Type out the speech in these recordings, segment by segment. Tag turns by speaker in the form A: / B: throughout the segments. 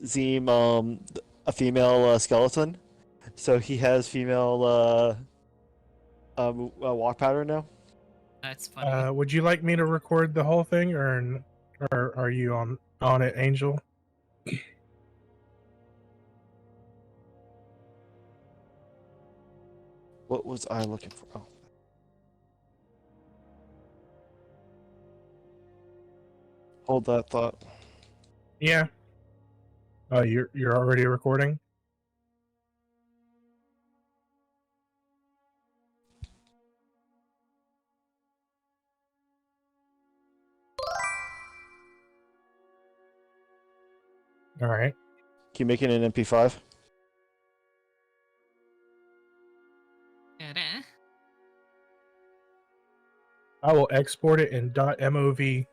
A: Zeme a female skeleton, so he has female walk pattern now.
B: That's funny.
C: Would you like me to record the whole thing, or are you on it, Angel?
A: What was I looking for? Oh. Hold that thought.
C: Yeah. Oh, you're already recording? All right.
A: Can you make it an MP5?
B: Ta-da.
C: I will export it in .mov.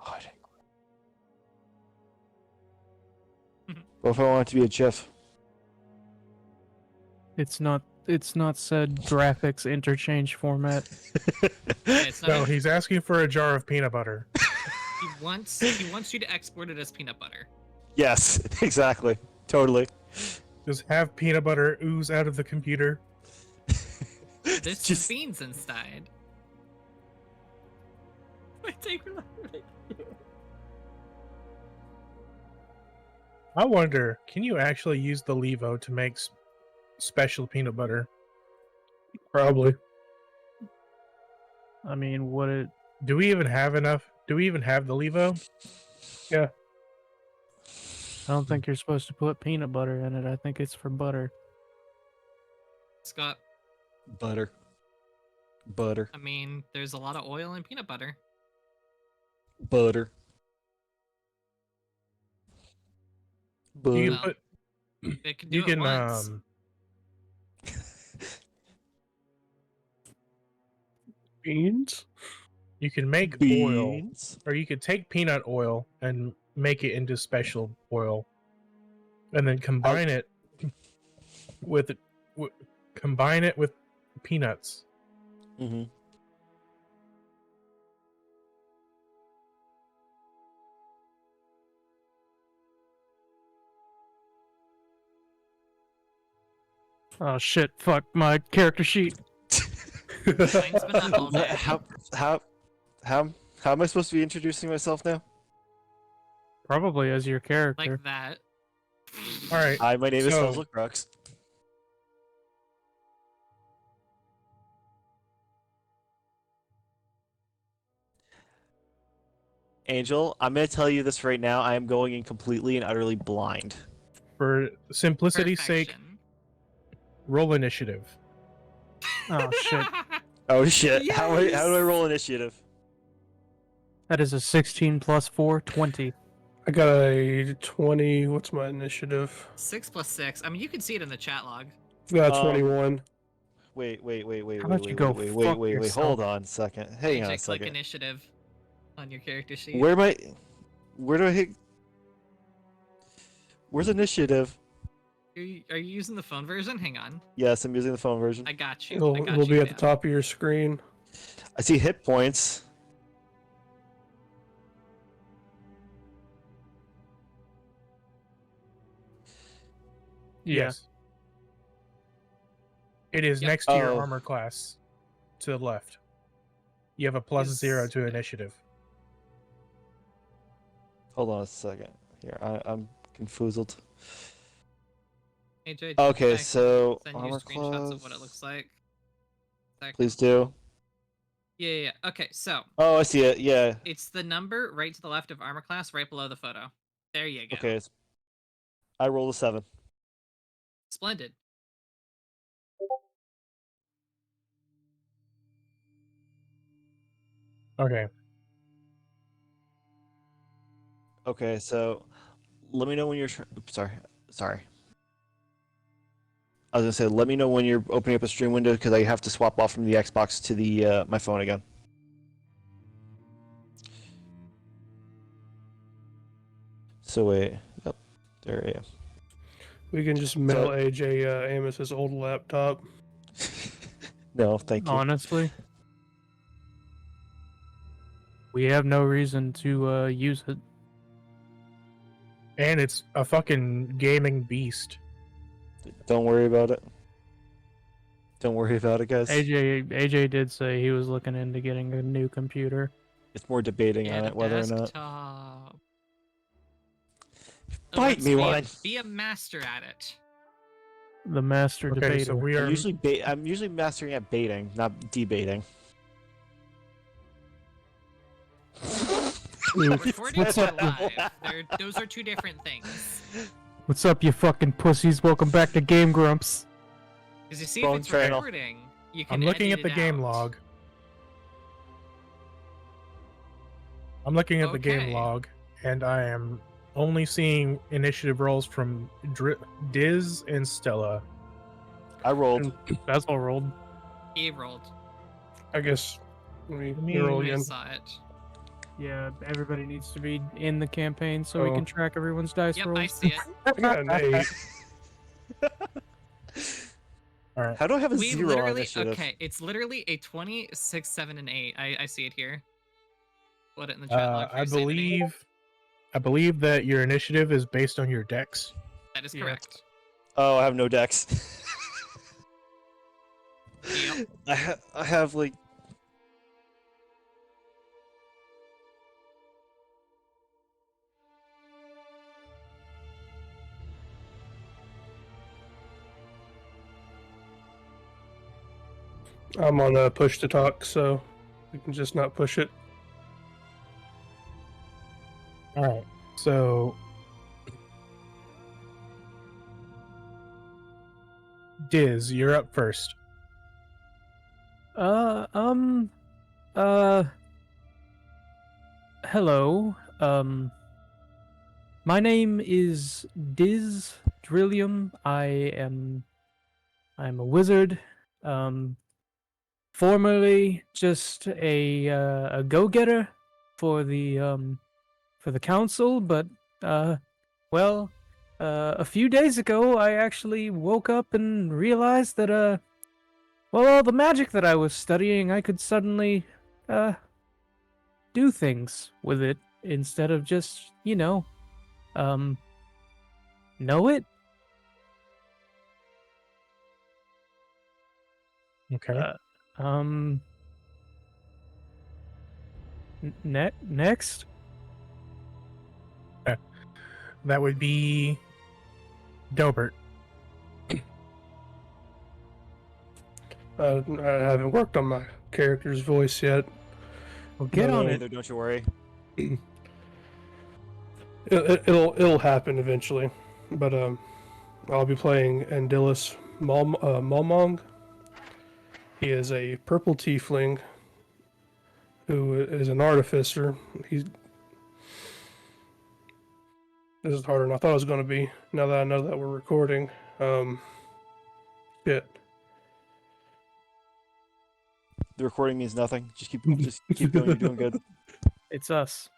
A: Oh, what if I want it to be a GIF?
D: It's not said graphics interchange format.
B: Yeah, it's not
C: No, he's asking for a jar of peanut butter.
B: he wants you to export it as peanut butter.
A: Yes, exactly. Totally.
C: Just have peanut butter ooze out of the computer.
B: This
A: Just-
B: is beans inside.
C: I wonder, can you actually use the Levo to make special peanut butter? Probably.
D: I mean, what it
C: Do we even have enough? Do we even have the Levo?
D: I don't think you're supposed to put peanut butter in it. I think it's for butter.
B: Scott,
A: Butter. Butter.
B: I mean, there's a lot of oil in peanut butter.
A: Butter.
C: You can
B: Well,
C: put.
B: It can do
C: You
B: it
C: can
B: once.
D: Beans?
C: You can make oil,
A: Beans.
C: or you could take peanut oil and make it into special oil, and then combine it with peanuts.
A: Mm-hmm.
D: Oh shit! Fuck my character sheet.
B: Mine's been up all day.
A: How am I supposed to be introducing myself now?
D: Probably as your character.
B: Like that.
C: All right.
A: Hi, my name is
C: So-
A: Fezel Crux. Angel, I'm going to tell you this right now. I am going in completely and utterly blind.
C: For simplicity's sake,
B: Perfection.
C: roll initiative.
D: Oh shit!
A: Oh shit! How do I
B: Yes!
A: roll initiative?
D: That is a 16 plus 4, 20.
E: I got a 20. What's my initiative?
B: 6 plus 6. I mean, you can see it in the chat log.
E: Got
A: Um,
E: 21.
A: Wait.
D: How about you go fuck yourself?
A: Hold on a second. Hang on a
B: AJ, click
A: second.
B: initiative on your character sheet.
A: Where do I hit? Where's initiative?
B: Are you using the phone version? Hang on.
A: Yes, I'm using the phone version.
B: I got you.
E: It'll,
B: I got
E: it'll
B: you
E: be at the
B: down.
E: top of your screen.
A: I see hit points.
D: Yeah.
C: Yes. It is
B: Yep.
C: next to your
A: Oh.
C: armor class, to the left. You have a +0 to initiative.
A: Hold on a second. Here, I'm confused.
B: AJ,
A: Okay,
B: check.
A: so
B: Send you
A: armor
B: screenshots of what it
A: class.
B: looks like. Second.
A: Please do.
B: Yeah. Okay, so
A: Oh, I see it. Yeah.
B: it's the number right to the left of armor class, right below the photo. There you go.
A: Okay. I rolled a 7.
B: Splendid.
C: Okay.
A: Okay, so let me know when you're. Sorry. I was gonna say, let me know when you're opening up a stream window because I have to swap off from the Xbox to the my phone again. So wait, yep, there I am.
E: We can just mail AJ Amos's old laptop.
A: No, thank you.
D: Honestly, we have no reason to use it.
C: And it's a fucking gaming beast.
A: Don't worry about it. Don't worry about it, guys.
D: AJ did say he was looking into getting a new computer.
A: It's more debating
B: Get
A: on
B: a
A: it, whether or not.
B: desktop.
A: Bite me, woman.
B: Be a master at it.
D: The master
C: Okay,
D: debater.
C: so we are.
A: I'm usually mastering at baiting, not debating.
B: Recordings are live. Those are two different things.
D: What's up, you fucking pussies? Welcome back to Game Grumps.
B: Because you see,
A: Wrong
B: if it's
A: channel.
B: recording, you can
C: I'm looking at
B: edit
C: the
B: it
C: game
B: out.
C: log. I'm looking at the game
B: Okay.
C: log, and I am only seeing initiative rolls from Diz and Stella.
A: I rolled.
D: That's all rolled.
B: He rolled.
E: I guess we
C: Me
E: roll
B: I
E: again.
B: saw it.
D: Yeah, everybody needs to be in the campaign so we
E: Oh.
D: can track everyone's dice
B: Yep,
D: rolls.
B: I see it.
E: I got an 8.
C: All right.
A: How do I have a
B: We
A: 0 on
B: literally
A: initiative?
B: okay. It's literally a 20, 6, 7, and 8. I see it here. Put it in the chat log. for
C: I
B: your sanity.
C: believe that your initiative is based on your dex.
B: That is
D: Yeah.
B: correct.
A: Oh, I have no decks.
B: Yep.
A: I have like.
E: I'm on a push to talk, so we can just not push it.
C: All right. So Diz, you're up first.
D: Hello. My name is Diz Drilliom. I'm a wizard. Formerly just a go-getter for the council, but well, a few days ago I actually woke up and realized that well, all the magic that I was studying, I could suddenly do things with it instead of just, know it.
C: Okay.
D: Next.
C: That would be Dobert.
E: I haven't worked on my character's voice yet.
D: Well, get
E: No,
D: on
E: no,
D: it.
A: Either, don't you worry.
E: It'll happen eventually, but I'll be playing Andilus Malmong. He is a purple tiefling who is an artificer. This is harder than I thought it was going to be. Now that I know that we're recording, shit.
A: The recording means nothing. Just keep going. You're doing good.
D: It's us.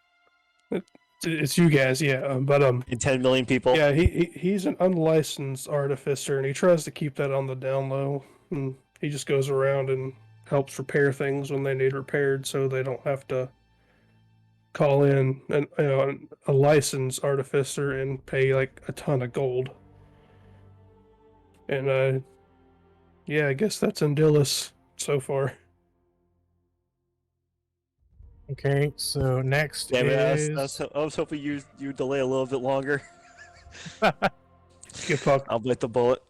E: It's you guys, yeah. But
A: In 10 million people.
E: yeah, he's an unlicensed artificer, and he tries to keep that on the down low. And he just goes around and helps repair things when they need repaired, so they don't have to call in a licensed artificer and pay like a ton of gold. And yeah, I guess that's Andilus so far.
C: Okay. So next
A: Damn it,
C: is
A: I was hoping you delay a little bit longer.
E: Get fucked.
A: I'll bite the bullet.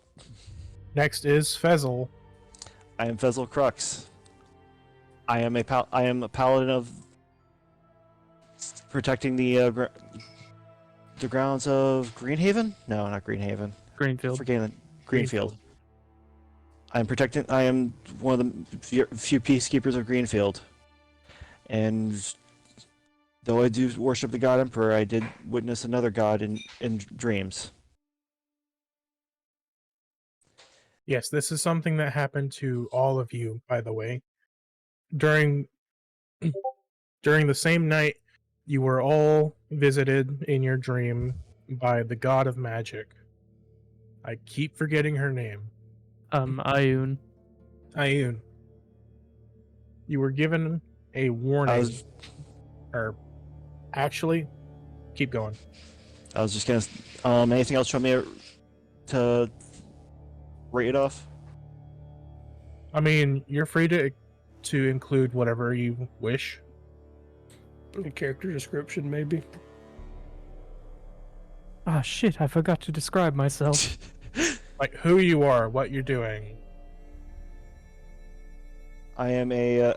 C: next is Fezel.
A: I am Fezel Crux. I am a paladin of protecting the grounds of Greenhaven. No, not Greenhaven.
D: Greenfield.
A: Forgetting Greenfield. I am one of the few peacekeepers of Greenfield. And though I do worship the God Emperor, I did witness another god in dreams.
C: Yes, this is something that happened to all of you, by the way. During the same night, you were all visited in your dream by the god of magic. I keep forgetting her name.
D: Ayun.
C: Ayun. You were given a warning. Or actually, keep going.
A: I was just gonna. Anything else you want me to rate it off?
C: I mean, you're free to include whatever you wish.
E: A character description, maybe.
D: Ah, shit! I forgot to describe myself.
C: Like who you are, what you're doing.
A: I am a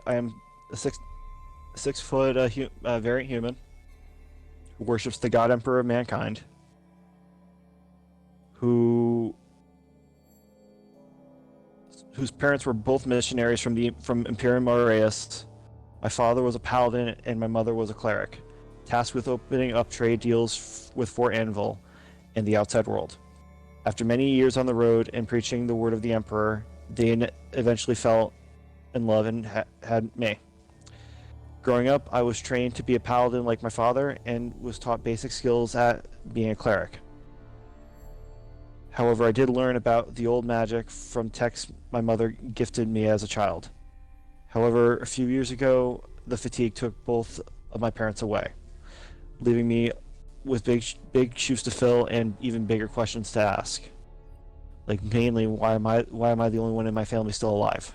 A: 6 foot variant human who worships the God Emperor of mankind, whose parents were both missionaries from Imperium Aureus. My father was a paladin and my mother was a cleric, tasked with opening up trade deals with Fort Anvil and the outside world. After many years on the road and preaching the word of the Emperor, they eventually fell in love and had me. Growing up, I was trained to be a paladin like my father and was taught basic skills at being a cleric. However, I did learn about the old magic from texts my mother gifted me as a child. However, a few years ago, the fatigue took both of my parents away, leaving me with big shoes to fill and even bigger questions to ask. Like mainly, why am I the only one in my family still alive?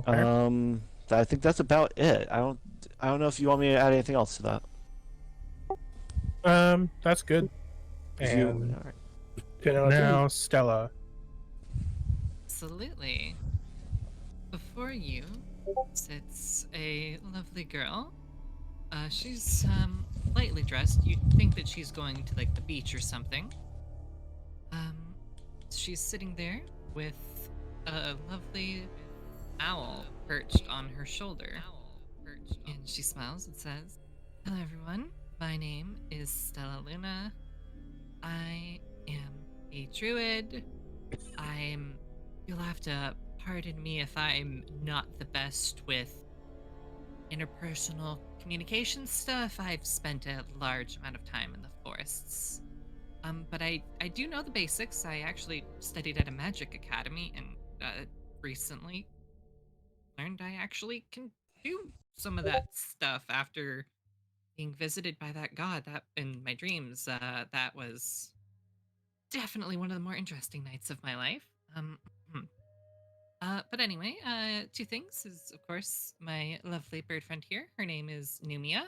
C: Okay.
A: I think that's about it. I don't know if you want me to add anything else to that.
C: That's good.
A: If you,
C: And
A: all right.
E: 10 out of 10.
C: now, Stella.
B: Absolutely. Before you sits a lovely girl. She's lightly dressed. You'd think that she's going to like the beach or something. She's sitting there with a lovely owl perched on her shoulder. And she smiles and says, "Hello everyone, my name is Stella Luna. I am a druid. You'll have to pardon me if I'm not the best with interpersonal communication stuff. I've spent a large amount of time in the forests. But I do know the basics. I actually studied at a magic academy and recently learned I actually can do some of that stuff after being visited by that god that in my dreams. That was definitely one of the more interesting nights of my life. But anyway, two things is, of course, my lovely bird friend here. Her name is Numia,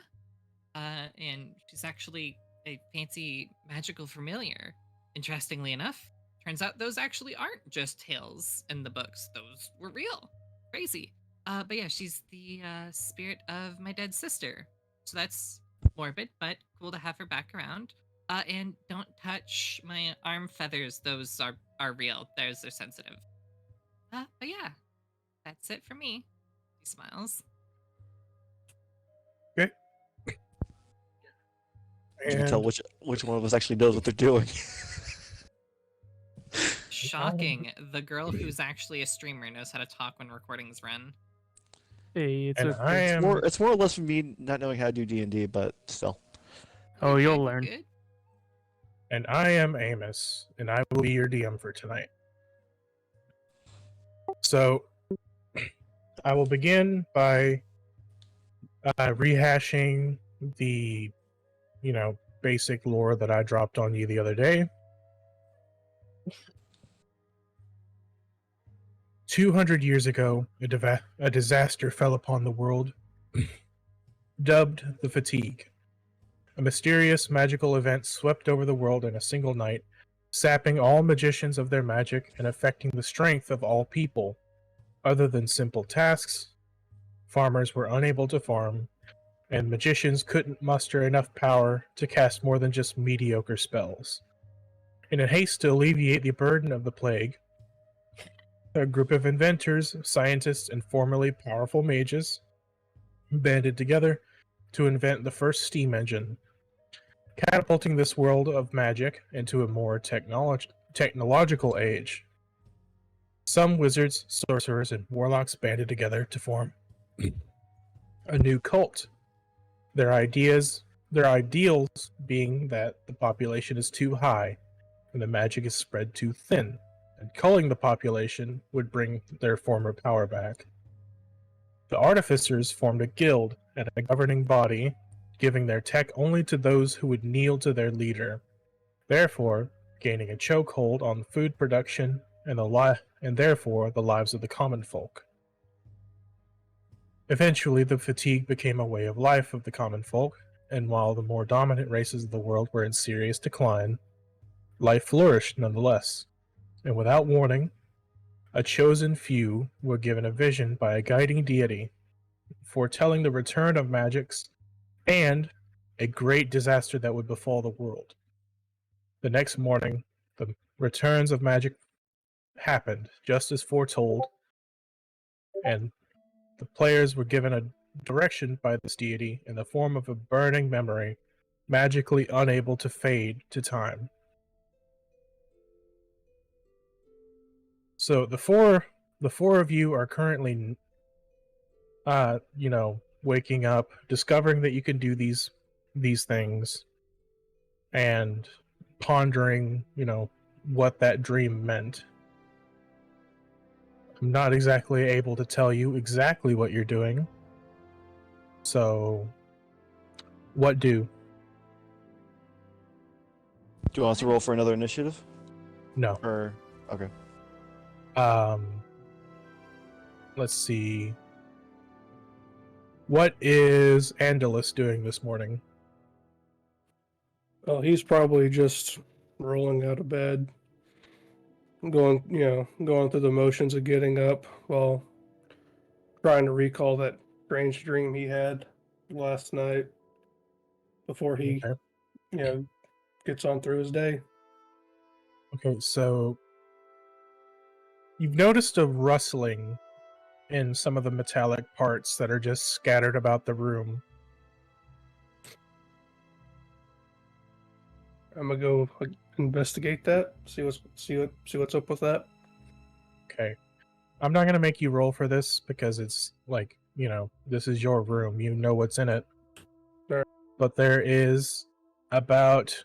B: and she's actually a fancy magical familiar. Interestingly enough, turns out those actually aren't just tales in the books. Those were real. Crazy. But yeah, she's the spirit of my dead sister. So that's morbid, but cool to have her back around. And don't touch my arm feathers. Those are real. They're sensitive. But yeah, that's it for me. He smiles.
C: Okay.
A: You can tell
C: And
A: which one of us actually knows what they're doing.
B: Shocking. The girl who's actually a streamer knows how to talk when recordings run.
D: Hey, it's
C: And
D: okay.
C: I am
A: It's more or less for me not knowing how to do D&D, but still.
D: Oh,
B: Good,
D: you'll
B: good,
D: learn.
B: good.
C: and I am Amos, and I will be your DM for tonight. So I will begin by rehashing the, basic lore that I dropped on you the other day. 200 years ago, a disaster fell upon the world, dubbed the Fatigue. A mysterious magical event swept over the world in a single night, sapping all magicians of their magic and affecting the strength of all people. Other than simple tasks, farmers were unable to farm, and magicians couldn't muster enough power to cast more than just mediocre spells. In a haste to alleviate the burden of the plague, a group of inventors, scientists, and formerly powerful mages banded together to invent the first steam engine, catapulting this world of magic into a more technological age. Some wizards, sorcerers, and warlocks banded together to form a new cult. Their ideals being that the population is too high and the magic is spread too thin, and culling the population would bring their former power back. The artificers formed a guild and a governing body, giving their tech only to those who would kneel to their leader, therefore gaining a chokehold on food production and therefore the lives of the common folk. Eventually, the fatigue became a way of life of the common folk, and while the more dominant races of the world were in serious decline, life flourished nonetheless. And without warning, a chosen few were given a vision by a guiding deity, foretelling the return of magics and a great disaster that would befall the world. The next morning, the returns of magic happened just as foretold, and the players were given a direction by this deity in the form of a burning memory, magically unable to fade to time. So the four of you are currently, waking up, discovering that you can do these things, and pondering, what that dream meant. I'm not exactly able to tell you exactly what you're doing. So, what do?
A: Do you want us to roll for another initiative?
C: No.
A: Or okay.
C: Let's see. What is Andilus doing this morning?
E: Well, he's probably just rolling out of bed, going through the motions of getting up while trying to recall that strange dream he had last night before he,
C: Okay.
E: gets on through his day.
C: Okay, so you've noticed a rustling in some of the metallic parts that are just scattered about the room.
E: I'm gonna go investigate that. See what's up with that.
C: Okay. I'm not gonna make you roll for this because it's like, this is your room. You know what's in it.
E: Sure.
C: But there is about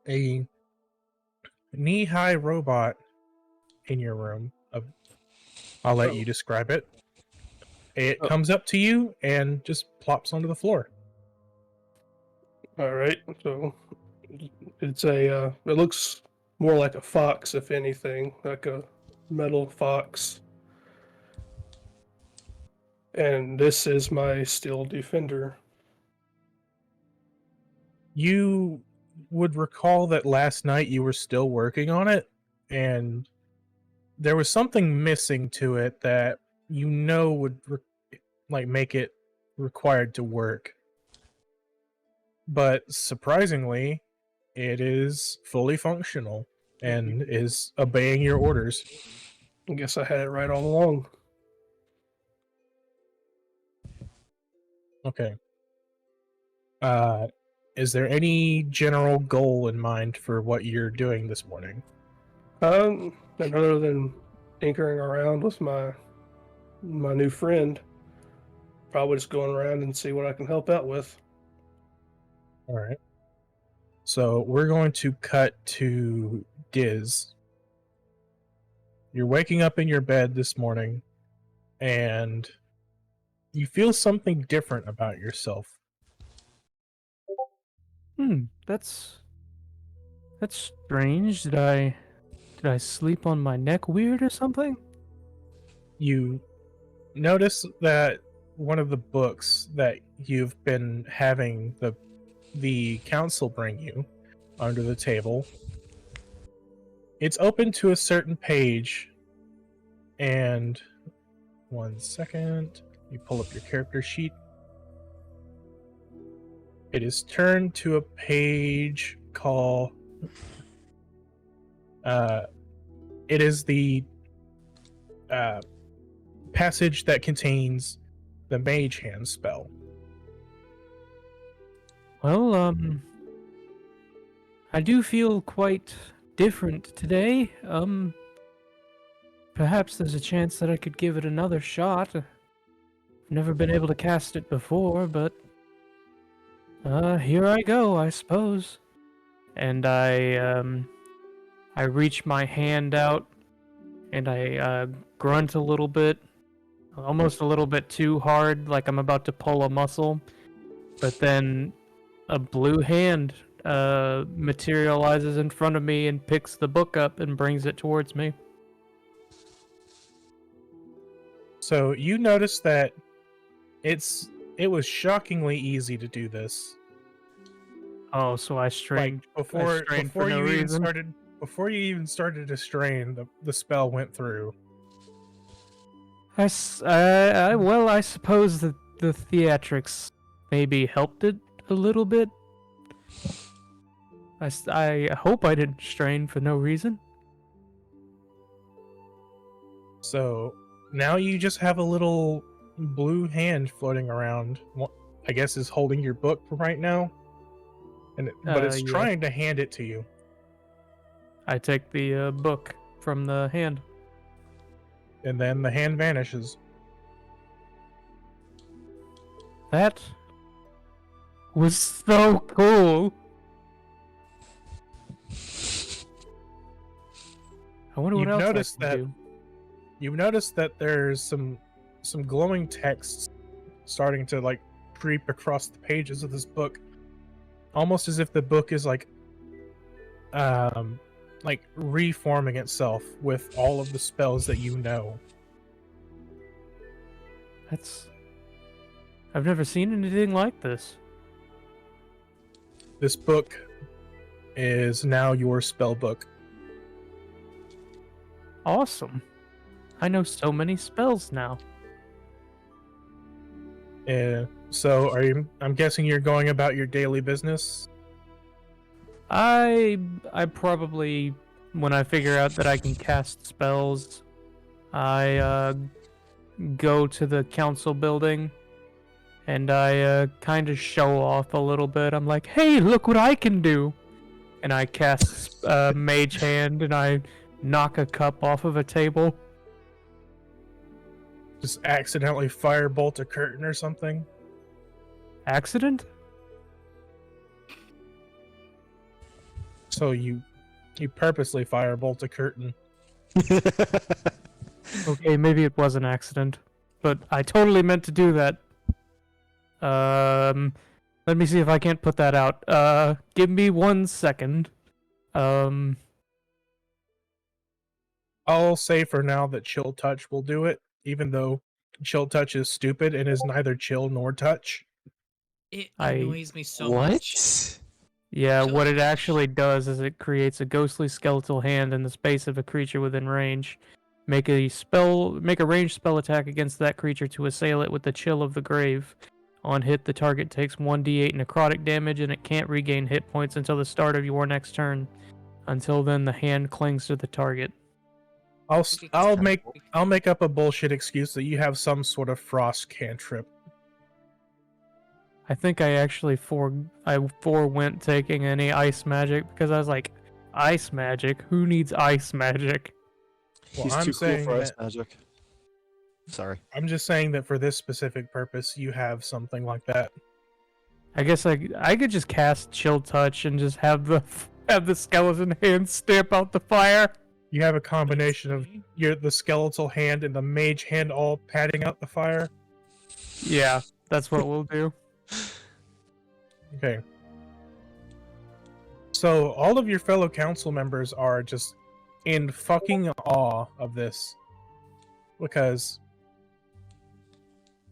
C: a knee-high robot in your room. I'll let you describe it. It comes up to you and just plops onto the floor.
E: All right, so it's it looks more like a fox, if anything, like a metal fox. And this is my steel defender.
C: You would recall that last night you were still working on it, and there was something missing to it that would make it required to work. But surprisingly, it is fully functional and is obeying your orders.
E: I guess I had it right all along.
C: Okay. Is there any general goal in mind for what you're doing this morning?
E: And other than tinkering around with my new friend, probably just going around and see what I can help out with.
C: All right. So we're going to cut to Diz. You're waking up in your bed this morning, and you feel something different about yourself.
D: That's strange. Did I sleep on my neck weird or something?
C: You notice that one of the books that you've been having the council bring you under the table, it's open to a certain page, and 1 second, you pull up your character sheet. It is turned to a page called it is the passage that contains the Mage Hand spell.
D: Well, I do feel quite different today. Perhaps there's a chance that I could give it another shot. I've never been able to cast it before, but here I go, I suppose. And I reach my hand out and I grunt a little bit almost a little bit too hard, like I'm about to pull a muscle. But then a blue hand materializes in front of me and picks the book up and brings it towards me.
C: So you notice that it was shockingly easy to do this.
D: Oh, so I strained.
C: Like before
D: strained for
C: before
D: no
C: you even
D: reason.
C: started to strain, the spell went through.
D: Well, I suppose that the theatrics maybe helped it a little bit. I hope I didn't strain for no reason.
C: So now you just have a little blue hand floating around. I guess is holding your book right now, but it's
D: Yeah.
C: trying to hand it to you.
D: I take the book from the hand.
C: And then the hand vanishes.
D: That was so cool. I wonder what
C: You've
D: else
C: noticed
D: I can
C: that-
D: do.
C: You've noticed that there's some glowing text starting to like creep across the pages of this book, almost as if the book is like reforming itself with all of the spells that you know.
D: I've never seen anything like this.
C: This book is now your spell book.
D: Awesome. I know so many spells now.
C: So I'm guessing you're going about your daily business.
D: I probably, when I figure out that I can cast spells, I go to the council building and I kind of show off a little bit. I'm like, hey, look what I can do! And I cast Mage Hand and I knock a cup off of a table.
C: Just accidentally firebolt a curtain or something.
D: Accident?
C: So you purposely firebolt a curtain.
D: Okay, maybe it was an accident, but I totally meant to do that. Let me see if I can't put that out. Give me 1 second.
C: I'll say for now that Chill Touch will do it, even though Chill Touch is stupid and is neither chill nor touch.
B: It
D: I-
B: annoys me so much.
A: What?
D: Yeah,
B: Chill
D: what it
B: touch.
D: actually does is it creates a ghostly skeletal hand in the space of a creature within range. Make a ranged spell attack against that creature to assail it with the chill of the grave. On hit, the target takes 1d8 necrotic damage and it can't regain hit points until the start of your next turn. Until then, the hand clings to the target.
C: I'll make up a bullshit excuse that you have some sort of frost cantrip.
D: I think I actually forewent taking any ice magic because I was like, ice magic? Who needs ice magic?
C: Well,
A: He's
C: I'm
A: too cool
C: saying
A: for ice
C: that-
A: magic. Sorry.
C: I'm just saying that for this specific purpose, you have something like that.
D: I guess I could just cast Chill Touch and just have the skeleton hand stamp out the fire.
C: You have a combination of the skeletal hand and the mage hand all patting out the fire.
D: Yeah, that's what we'll do.
C: Okay. So all of your fellow council members are just in fucking awe of this. Because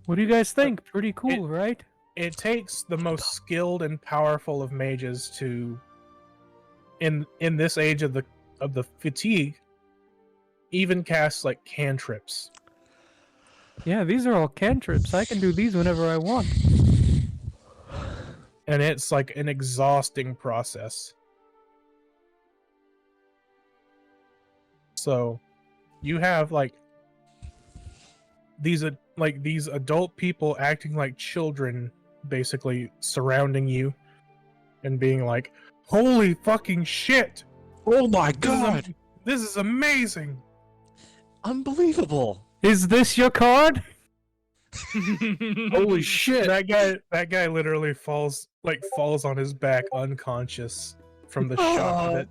D: What do you guys think? Pretty cool, right?
C: it takes the most skilled and powerful of mages to in this age of the fatigue even cast like cantrips.
D: Yeah, these are all cantrips. I can do these whenever I want.
C: And it's like an exhausting process. So you have like these adult people acting like children basically surrounding you and being like, holy fucking shit,
A: Oh my god!
C: this is amazing.
A: Unbelievable!
D: Is this your card?
A: Holy shit!
C: That guy literally falls on his back unconscious from the shock of it.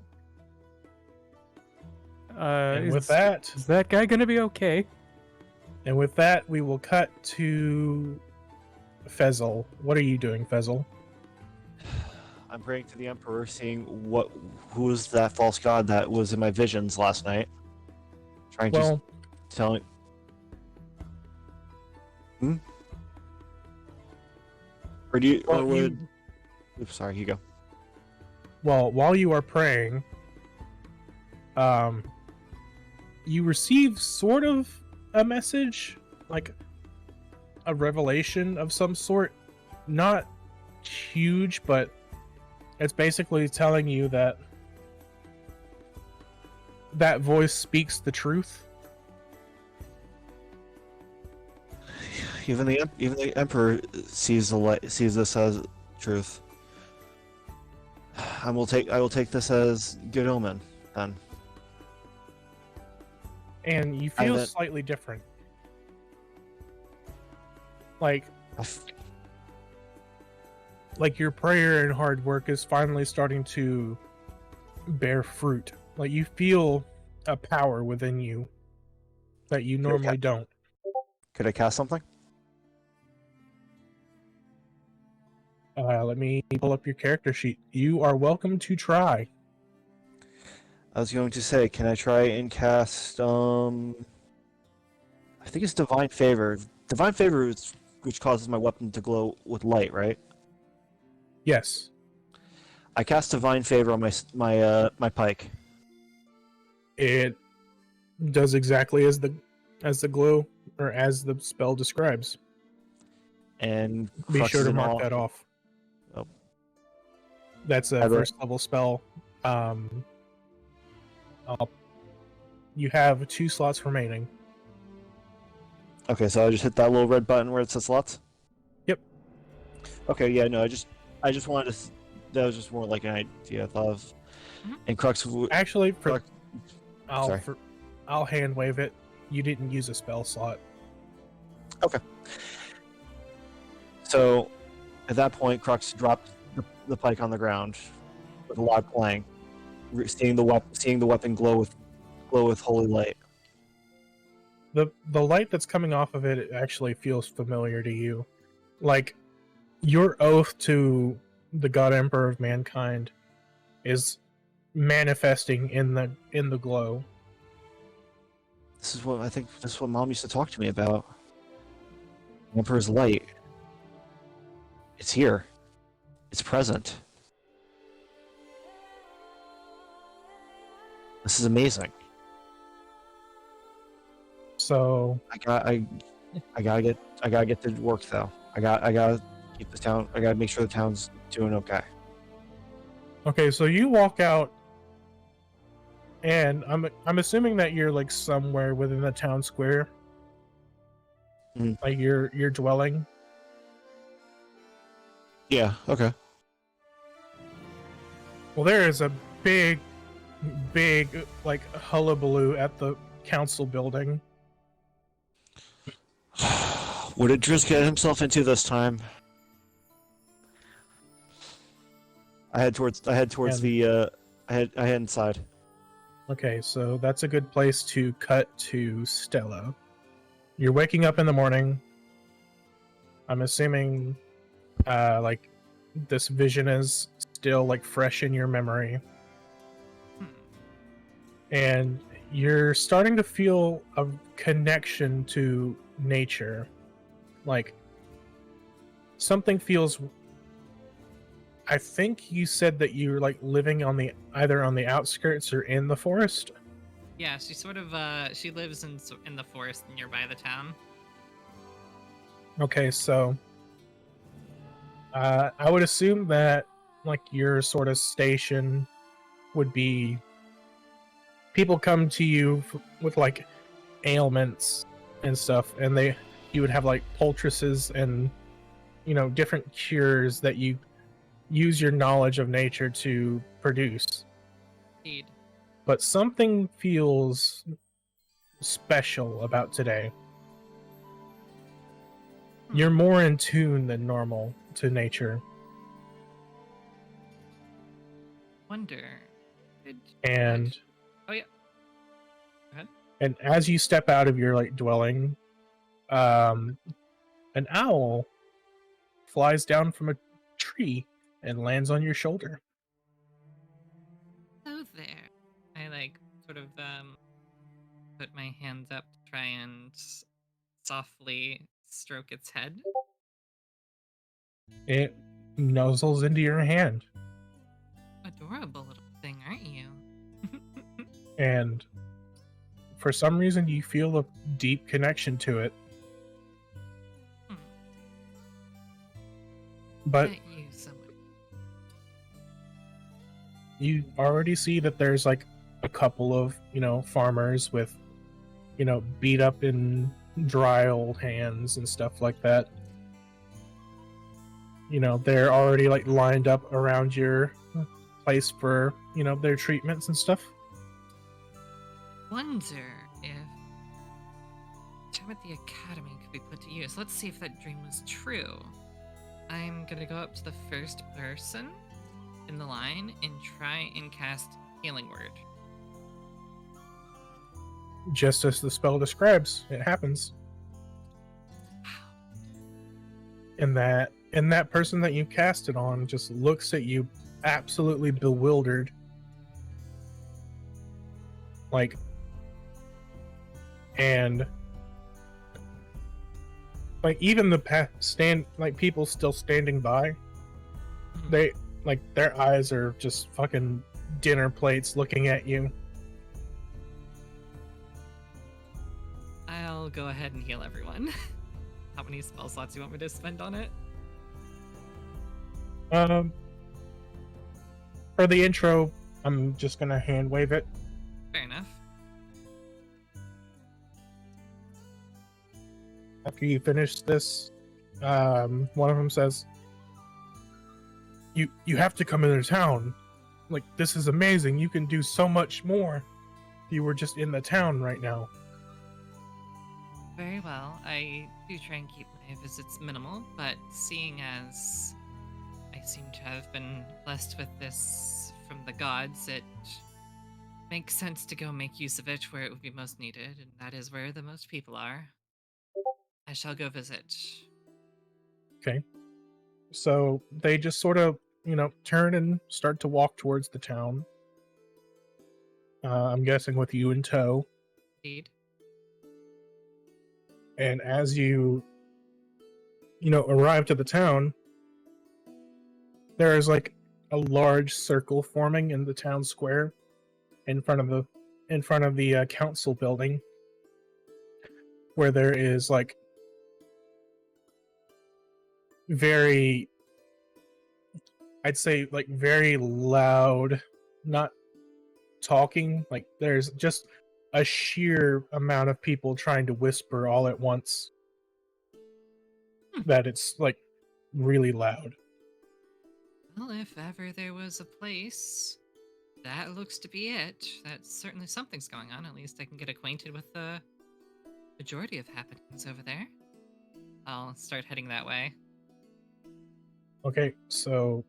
C: And with that,
D: Is that guy gonna be okay?
C: And with that, we will cut to Fezel. What are you doing, Fezel?
A: I'm praying to the Emperor, seeing who was that false god that was in my visions last night. Trying to
C: Well,
A: tell me. Or do you?
C: well,
A: Or would? Oops, sorry. You go.
C: well, while you are praying, you receive sort of a message, like a revelation of some sort. Not huge, but it's basically telling you that that voice speaks the truth.
A: Even the Emperor sees this as truth. I will take this as good omen then.
C: And you
A: I
C: feel
A: bet-
C: slightly different. Like your prayer and hard work is finally starting to bear fruit. Like you feel a power within you that you normally don't.
A: Could I cast something?
C: Let me pull up your character sheet. You are welcome to try.
A: I was going to say, can I try and cast? I think it's Divine Favor. Divine Favor is which causes my weapon to glow with light, right?
C: Yes.
A: I cast Divine Favor on my pike.
C: It does exactly as the glow or as the spell describes.
A: And
C: Be
A: Crux
C: sure
A: is
C: to
A: in
C: mark
A: awe.
C: that off.
A: Oh.
C: That's a
A: I will.
C: first level spell. You have 2 slots remaining.
A: Okay, so I just hit that little red button where it says slots.
C: Yep.
A: Okay, yeah, no, I just wanted to. That was just more like an idea I thought of.
B: Mhm.
A: And Crux.
C: Actually,
A: Crux- Sorry.
C: I'll hand wave it. You didn't use a spell slot.
A: So, at that point, Crux dropped the pike on the ground with a log playing, seeing the weapon glow with holy light.
C: The light that's coming off of it actually feels familiar to you. Like your oath to the God Emperor of Mankind is manifesting in the glow.
A: This is what Mom used to talk to me about. Emperor's light. It's here. It's present. This is amazing.
C: So
A: I gotta get to work though. I gotta keep the town. I gotta make sure the town's doing okay.
C: okay, so you walk out, and I'm assuming that you're like somewhere within the town square, like your dwelling.
A: Yeah. Okay.
C: Well, there is a big like hullabaloo at the council building.
A: What did Driz get himself into this time? I head towards the I head inside.
C: Okay, so that's a good place to cut to Stella. You're waking up in the morning. I'm assuming like this vision is still like fresh in your memory. And you're starting to feel a connection to nature. Like something feels, I think you said that you were like living on the either on the outskirts or in the forest.
B: Yeah, she sort of she lives in the forest nearby the town.
C: Okay, so I would assume that like your sort of station would be people come to you with like ailments and stuff, and you would have like poultices and different cures that you use your knowledge of nature to produce.
B: Indeed.
C: But something feels special about today. You're more in tune than normal to nature.
B: Wonder.
C: And
B: Oh yeah.
C: and as you step out of your like dwelling, An owl flies down from a tree and lands on your shoulder.
B: Hello there. I sort of put my hands up to try and softly stroke its head.
C: It nuzzles into your hand,
B: Adorable little thing, aren't you?
C: and for some reason you feel a deep connection to it. But
B: Bet you somebody.
C: you already see that there's like a couple of, farmers with, beat up and dry old hands and stuff like that. They're already like lined up around your place for, their treatments and stuff.
B: Wonder if time at the academy could be put to use. Let's see if that dream was true. I'm gonna go up to the first person in the line and try and cast Healing Word.
C: Just as the spell describes, it happens. And that person that you cast it on just looks at you absolutely bewildered. And even the people still standing by, they their eyes are just fucking dinner plates looking at you.
B: I'll go ahead and heal everyone. How many spell slots do you want me to spend on it?
C: For the intro, I'm just gonna hand wave it.
B: Fair enough.
C: After you finish this, one of them says, "You have to come into town. This is amazing. You can do so much more if you were just in the town right now."
B: Very well. I do try and keep my visits minimal, but seeing as I seem to have been blessed with this from the gods, it makes sense to go make use of it where it would be most needed, and that is where the most people are. I shall go visit.
C: Okay. So they just sort of, turn and start to walk towards the town. I'm guessing with you in tow.
B: Indeed.
C: And as you, arrive to the town, there is a large circle forming in the town square in front of the council building, where there is very, I'd say very loud, not talking, there's just a sheer amount of people trying to whisper all at once, that it's really loud.
B: Well, if ever there was a place, that looks to be it. That's certainly something's going on. At least I can get acquainted with the majority of happenings over there. I'll start heading that way.
C: Okay, so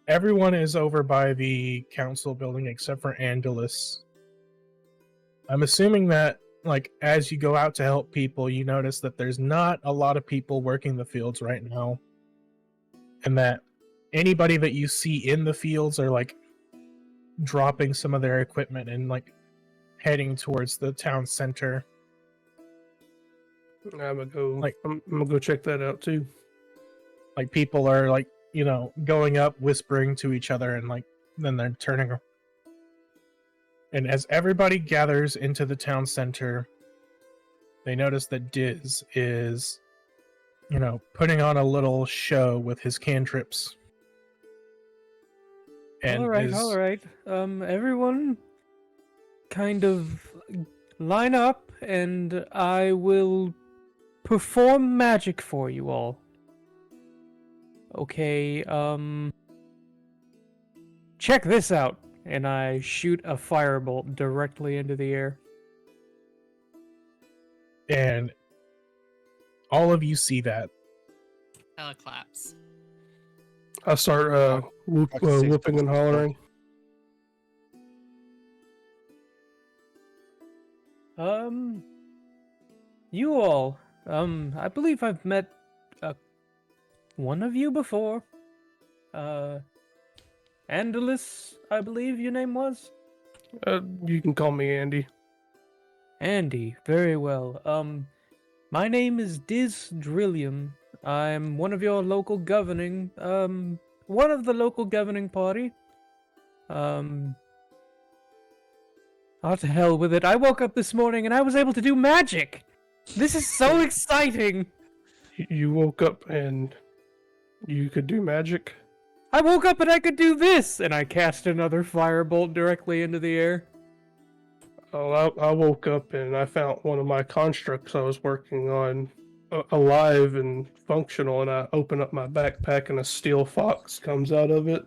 C: everyone is over by the council building except for Andilus. I'm assuming that, as you go out to help people, you notice that there's not a lot of people working the fields right now. And that anybody that you see in the fields are, dropping some of their equipment and, heading towards the town center.
E: I'm gonna go check that out too.
C: People are, going up, whispering to each other, and, then they're turning. And as everybody gathers into the town center, they notice that Diz is, putting on a little show with his cantrips. And
D: all right. Everyone kind of line up, and I will perform magic for you all. Okay, check this out. And I shoot a firebolt directly into the air.
C: And all of you see that.
B: Ella claps.
E: I start whooping and hollering.
D: you all. I believe I've met one of you before. Andilus, I believe your name was.
E: You can call me Andy.
D: Andy, very well. My name is Diz Drilliom. I'm one of your local governing, one of the local governing party. Oh, to hell with it. I woke up this morning and I was able to do magic. This is so exciting.
E: You woke up and you could do magic?
D: I woke up and I could do this, and I cast another firebolt directly into the air.
E: Oh, I woke up and I found one of my constructs I was working on alive and functional, and I open up my backpack and a steel fox comes out of it.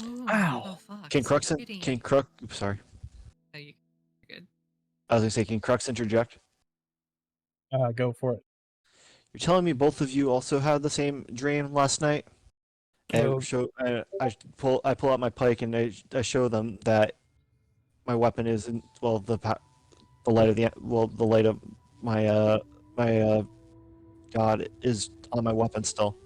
B: Ooh,
D: Ow.
B: oh, fuck.
A: Can
B: so
A: Crux?
B: pretty.
A: Can Crux? Sorry,
B: Oh, you're good.
A: I was gonna say, can Crux interject?
C: Go for it.
A: You're telling me both of you also had the same dream last night? And
E: Well,
A: I pull out my pike and I show them that my weapon is in, well, the light of the light of my god is on my weapon still.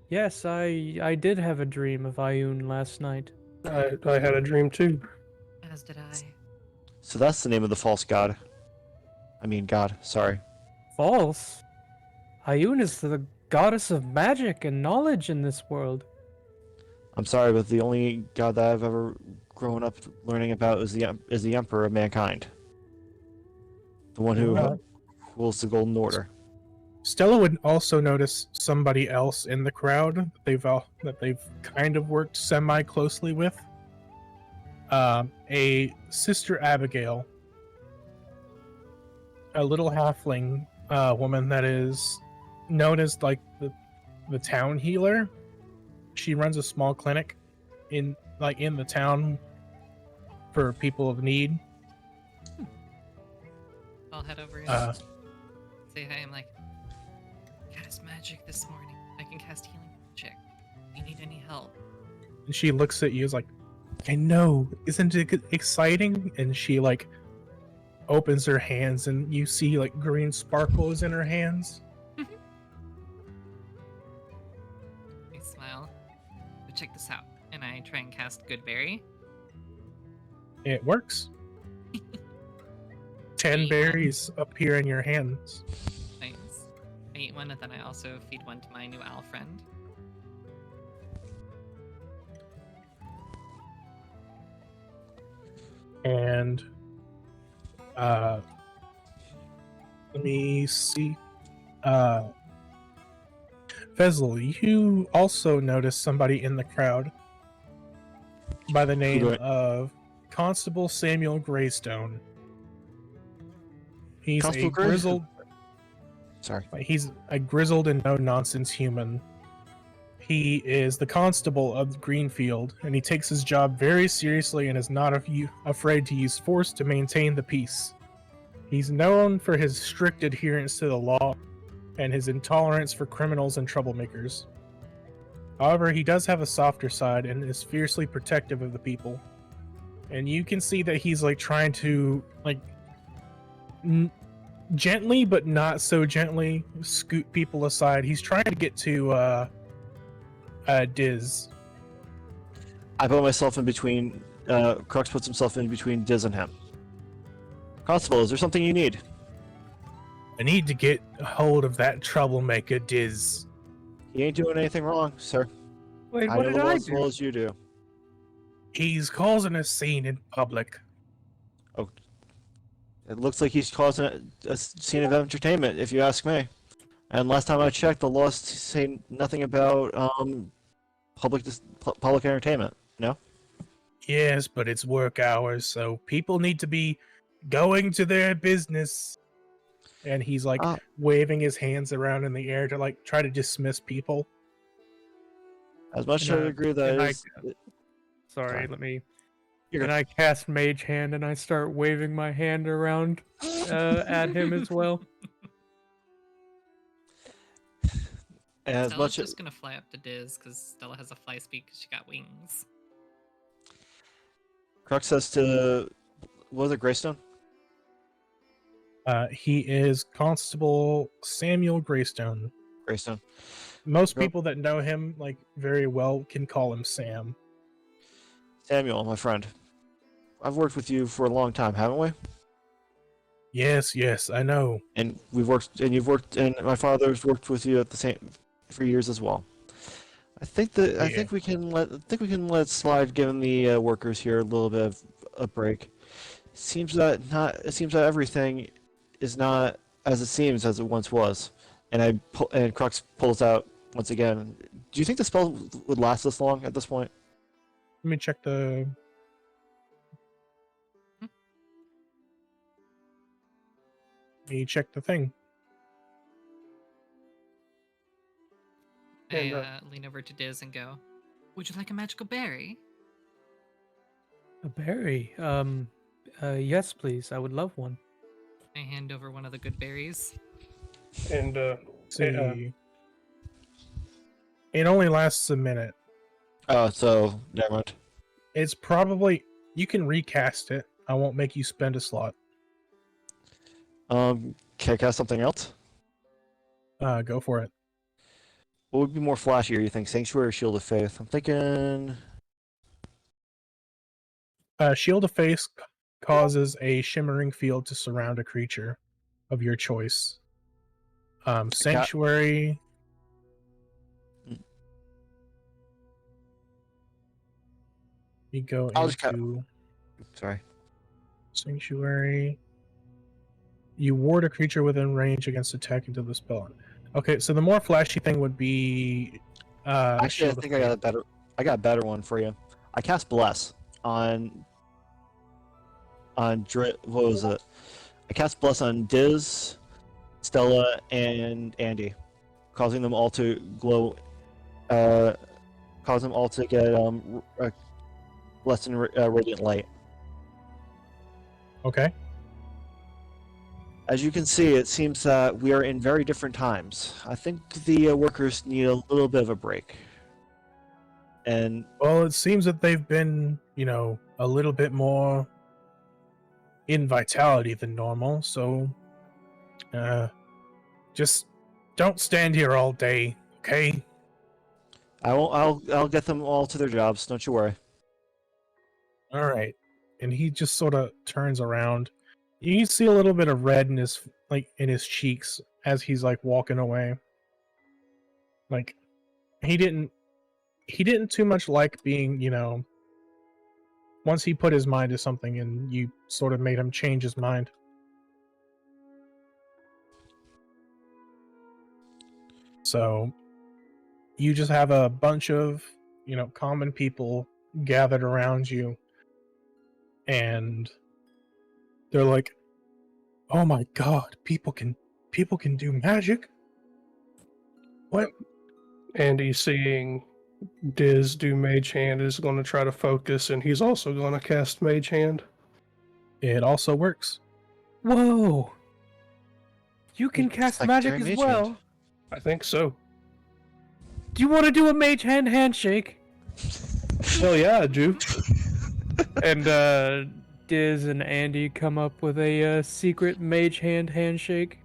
D: Yes, I did have a dream of Ioun last night.
E: I had a dream too.
B: As did I.
A: So that's the name of the false god. I mean god. Sorry.
D: False? Ioun is the goddess of magic and knowledge in this world.
A: I'm sorry, but the only god that I've ever grown up learning about is the emperor of mankind. The one who rules the Golden Order.
C: Stella would also notice somebody else in the crowd that they've kind of worked semi closely with. A Sister Abigail, a little halfling woman that is known as like the town healer. She runs a small clinic in the town for people of need.
B: I'll head over and say hi. I'm like, cast magic this morning. I can cast healing magic. Do you need any help?
C: And she looks at you as like, I know, isn't it exciting? And she like opens her hands and you see like green sparkles in her hands.
B: I smile. But check this out. And I try and cast Goodberry.
C: It works. 10
B: Eat
C: berries appear in your hands.
B: Nice. I eat one, and then I also feed one to my new owl friend.
C: And let me see. Fezel, you also notice somebody in the crowd by the name of Constable Samuel Greystone. He's
A: Constable
C: a
A: Greystone?
C: grizzled
A: Sorry.
C: He's a grizzled and no-nonsense human. He is the constable of Greenfield, and he takes his job very seriously and is not afraid to use force to maintain the peace. He's known for his strict adherence to the law and his intolerance for criminals and troublemakers. However, he does have a softer side and is fiercely protective of the people. And you can see that he's like trying to gently but not so gently scoot people aside. He's trying to get to Diz.
A: I put myself in between. Crux puts himself in between Diz and him. Constable, is there something you need?
C: I need to get a hold of that troublemaker Diz.
A: He ain't doing anything wrong, sir.
D: Wait,
A: I
D: what
A: know
D: did
A: the law
D: I
A: as well
D: do?
A: as you do.
C: He's causing a scene in public.
A: It looks like he's causing a scene of entertainment, if you ask me. And last time I checked, the laws say nothing about public entertainment. No.
C: Yes, but it's work hours, so people need to be going to their business. And he's like waving his hands around in the air to like try to dismiss people.
A: As much as I agree that
D: and
A: is,
D: Sorry,
A: Sorry.
D: let me.
A: You're
D: And I cast Mage Hand and I start waving my hand around at him as well.
A: as
B: Stella's
A: much
B: just gonna fly up to Diz because Stella has a fly speed because she got wings.
A: Crux says to, what was it, Greystone?
C: He is Constable Samuel Greystone.
A: Greystone.
C: Most
A: Yep.
C: people that know him like very well can call him Sam.
A: Samuel, my friend. I've worked with you for a long time, haven't we?
C: Yes, I know.
A: And we've worked, and you've worked, and my father's worked with you at the same for years as well. I think that I
C: Yeah.
A: think we can let it slide, given the workers here a little bit of a break. It seems that everything is not as it seems as it once was. And Crux pulls out once again. Do you think the spell would last this long at this point?
C: Let me check the. Let me check the thing.
B: I
E: And,
B: lean over to Diz and go, "Would you like a magical berry?"
D: A berry. Yes, please. I would love one.
B: I hand over one of the good berries.
E: And
C: See. It only lasts a minute.
A: Oh, so never mind.
C: It's probably you can recast it. I won't make you spend a slot.
A: Can I cast something else?
C: Go for it.
A: What would be more flashier, you think? Sanctuary or Shield of Faith? I'm thinking...
C: Shield of Faith causes a shimmering field to surround a creature of your choice. Sanctuary. You go
A: I'll just
C: into
A: Sorry.
C: Sanctuary. You ward a creature within range against attack until the spell. Okay, so the more flashy thing would be.
A: Actually, I
C: Shield of
A: think I got a better. I got a better one for you. I cast Bless on. What was it? I cast Bless on Diz, Stella, and Andy, causing them all to glow. Cause them all to get less than radiant light.
C: Okay.
A: As you can see, it seems that we are in very different times. I think the workers need a little bit of a break. And
C: Well, it seems that they've been, a little bit more in vitality than normal. So, just don't stand here all day, okay?
A: I'll get them all to their jobs. Don't you worry.
C: All right. And he just sort of turns around. You see a little bit of red in his cheeks as he's like walking away. Like he didn't too much like being, once he put his mind to something and you sort of made him change his mind. So you just have a bunch of, common people gathered around you, and they're like, "Oh my god, people can do magic?" What?
E: Andy, seeing Diz do Mage Hand, is going to try to focus, and he's also going to cast Mage Hand.
C: It also works.
D: Whoa! You can cast magic
A: Secretary
D: as
A: Mage Hand.
D: well.
E: I think so.
D: Do you want to do a mage hand handshake?
E: Hell yeah, I do.
D: And Diz and Andy come up with a secret mage hand handshake.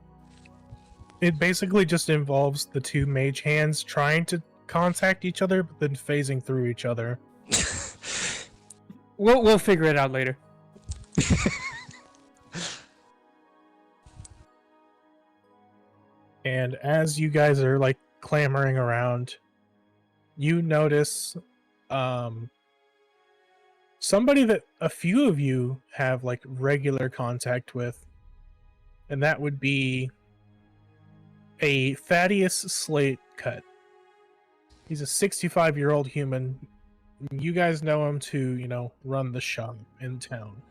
C: It basically just involves the two mage hands trying to contact each other, but then phasing through each other.
D: We'll figure it out later.
C: And as you guys are like clamoring around, you notice somebody that a few of you have like regular contact with, and that would be a Thaddeus Slate Cut. He's a 65-year-old human. You guys know him to, run the shop in town.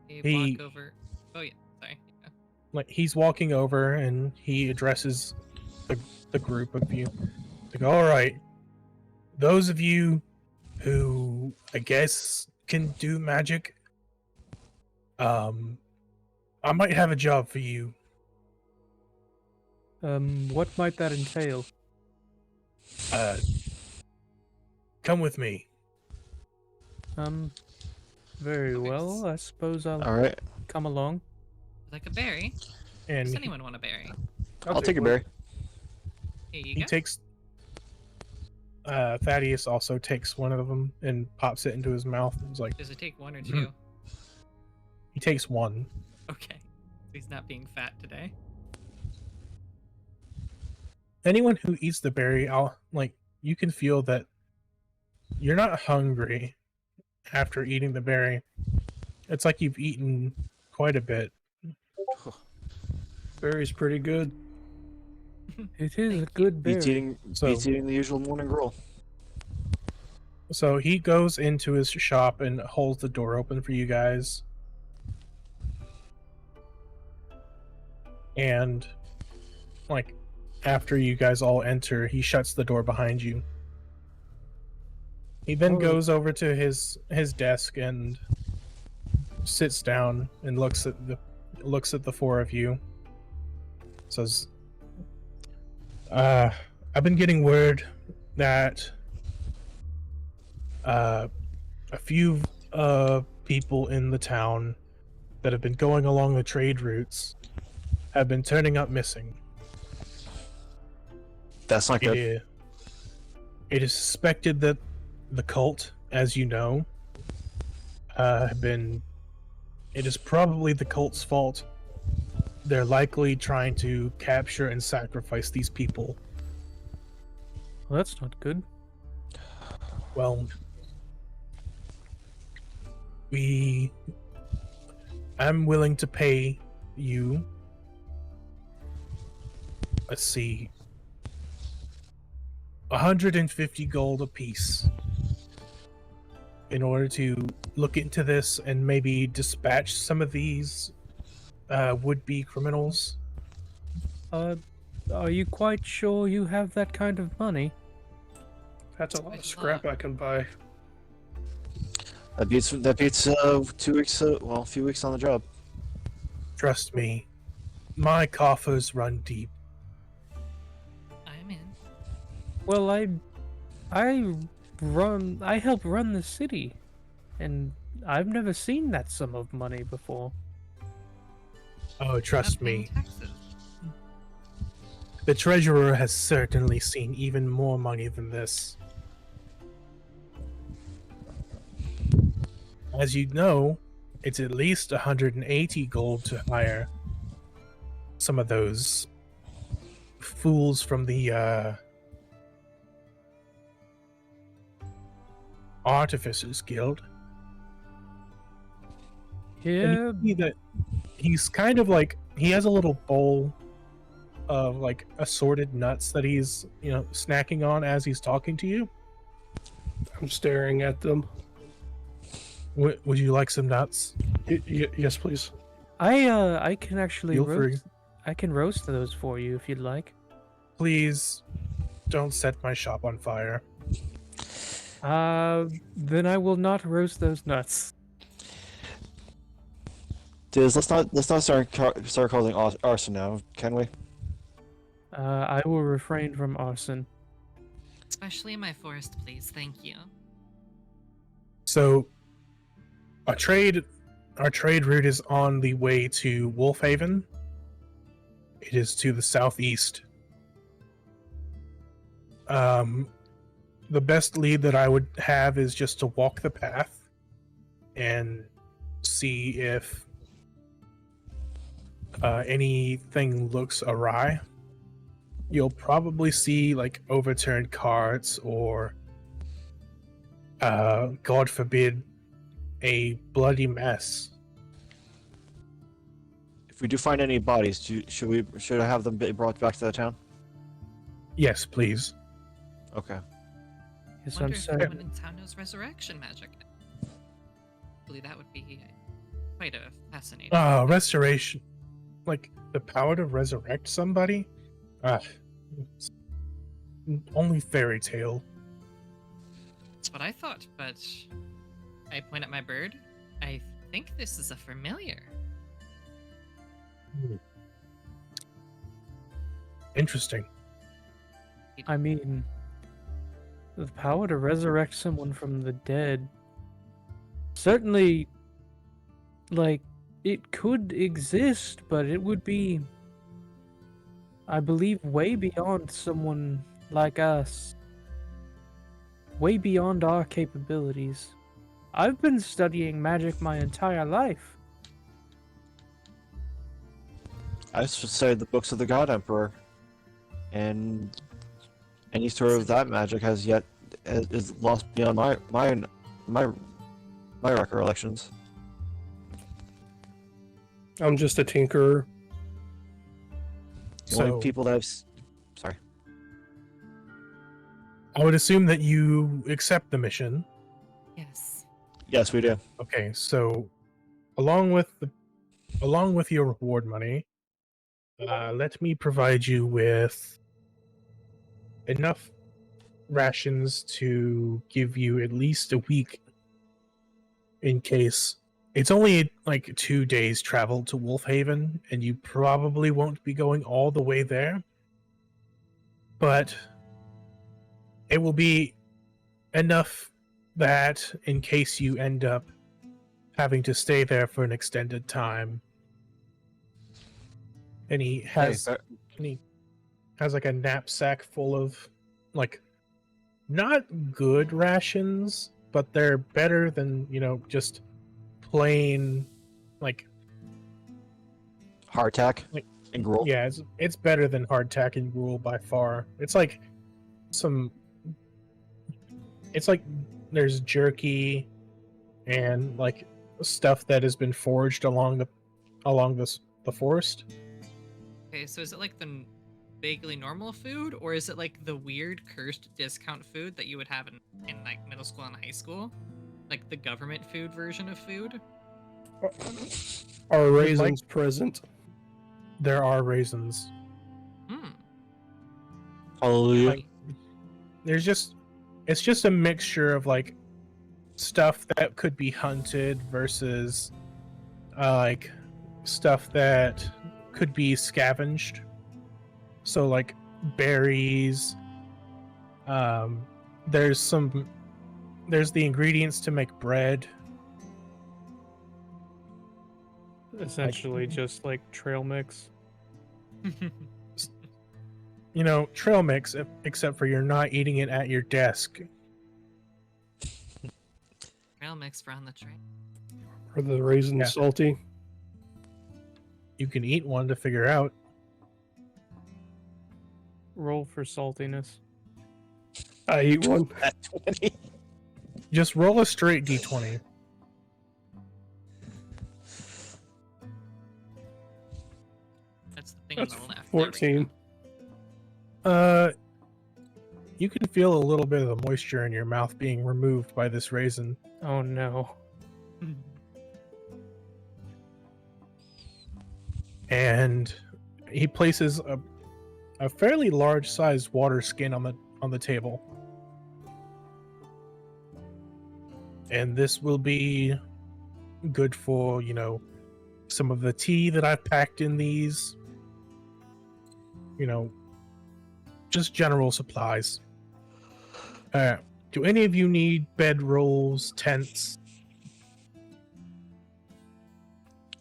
B: Walk over. Oh yeah, sorry. Yeah.
C: Like he's walking over and he addresses the group of you. Like, all right, those of you who I guess can do magic, I might have a job for you.
D: What might that entail?
C: Come with me.
D: Very
B: Okay,
D: well. I suppose I'll
A: All right,
D: come along.
B: Like a berry?
C: And
B: Does
C: he,
B: anyone want a berry?
A: I'll take a
E: one.
A: berry.
B: Here you
C: he
B: go.
C: takes. Thaddeus also takes one of them and pops it into his mouth. He's like,
B: Does it take one or
C: Mhm.
B: two?
C: he takes one.
B: Okay. He's not being fat today.
C: Anyone who eats the berry, you can feel that you're not hungry after eating the berry. It's like you've eaten quite a bit.
E: Berry's pretty good.
D: It is a
B: Thank
D: good
A: Beats
D: berry.
A: eating,
C: So-
A: beats eating the usual morning gruel.
C: So he goes into his shop and holds the door open for you guys. And like after you guys all enter, he shuts the door behind you. He then
D: Oh.
C: goes over to his desk and sits down and looks at the four of you. Says, I've been getting word that a few people in the town that have been going along the trade routes have been turning up missing.
A: That's not good.
C: It is suspected that the cult, as you know, have been. It is probably the cult's fault. They're likely trying to capture and sacrifice these people.
D: Well, that's not good.
C: Well, I'm willing to pay you. Let's see. 150 gold apiece in order to look into this and maybe dispatch some of these would-be criminals.
D: Are you quite sure you have that kind of money?
E: That's a lot of scrap I can buy.
A: That beats 2 weeks. A few weeks on the job.
C: Trust me, my coffers run deep.
B: I'm in.
D: Well, I help run the city, and I've never seen that sum of money before.
C: Oh, trust
B: Not paying
C: me,
B: Taxes.
C: the treasurer has certainly seen even more money than this. As you know, it's at least 180 gold to hire some of those fools from the Artificers Guild.
D: Yeah,
C: And you see that he's kind of like, he has a little bowl of like assorted nuts that he's, snacking on as he's talking to you.
E: I'm staring at them.
C: Would you like some nuts?
E: Yes, please.
D: I can actually
C: Feel free.
D: roast. I can roast those for you if you'd like.
C: Please don't set my shop on fire.
D: Then I will not roast those nuts.
A: Diz, let's not start causing arson now, can we?
D: I will refrain from arson.
B: Especially in my forest, please. Thank you.
C: So, our trade route is on the way to Wolfhaven. It is to the southeast. The best lead that I would have is just to walk the path and see if anything looks awry. You'll probably see like overturned carts or, God forbid, a bloody mess.
A: If we do find any bodies, should I have them be brought back to the town?
C: Yes, please.
A: Okay.
D: Yes,
B: Wonder
D: I'm
B: if
D: sorry.
B: anyone in town knows resurrection magic. Hopefully that would be quite a fascinating.
C: Restoration. Like the power to resurrect somebody? It's only fairy tale.
B: That's what I thought, but I point at my bird. I think this is a familiar.
C: Interesting.
D: I mean, the power to resurrect someone from the dead. certainly, like, it could exist, but it would be, I believe, way beyond someone like us. Way beyond our capabilities. I've been studying magic my entire life.
A: I studied the books of the God Emperor, and any sort of that magic is lost beyond my recollections.
E: I'm just a tinkerer.
A: The only people that sorry.
C: I would assume that you accept the mission.
B: Yes.
A: Yes, we do.
C: Okay, so along with your reward money, let me provide you with enough rations to give you at least a week in case it's only like 2 days travel to Wolfhaven, and you probably won't be going all the way there, but it will be enough that in case you end up having to stay there for an extended time. And he has like a knapsack full of like not good rations, but they're better than, just plain like
A: Hardtack and gruel.
C: yeah, it's better than hardtack and gruel by far. It's like there's jerky and like stuff that has been foraged along the forest.
B: Okay, so is it like the vaguely normal food, or is it like the weird cursed discount food that you would have in like middle school and high school? Like the government food version of food?
E: Are raisins present?
C: There are raisins.
B: Hmm.
A: Hallelujah.
C: Like, it's just a mixture of like stuff that could be hunted versus like stuff that could be scavenged. So like berries. There's the ingredients to make bread.
D: Essentially, just like trail mix.
C: Trail mix, except for you're not eating it at your desk.
B: Trail mix for on the train.
E: Are the raisins
C: Yeah.
E: salty?
C: You can eat one to figure out.
D: Roll for saltiness.
E: I eat one.
A: At 20.
C: Just roll a straight d20.
B: That's the thing
E: That's
B: on the left. There we go.
E: 14.
C: You can feel a little bit of the moisture in your mouth being removed by this raisin.
D: Oh no.
C: And he places a fairly large sized water skin on the table. And this will be good for, some of the tea that I've packed in these. Just general supplies. Do any of you need bedrolls, tents?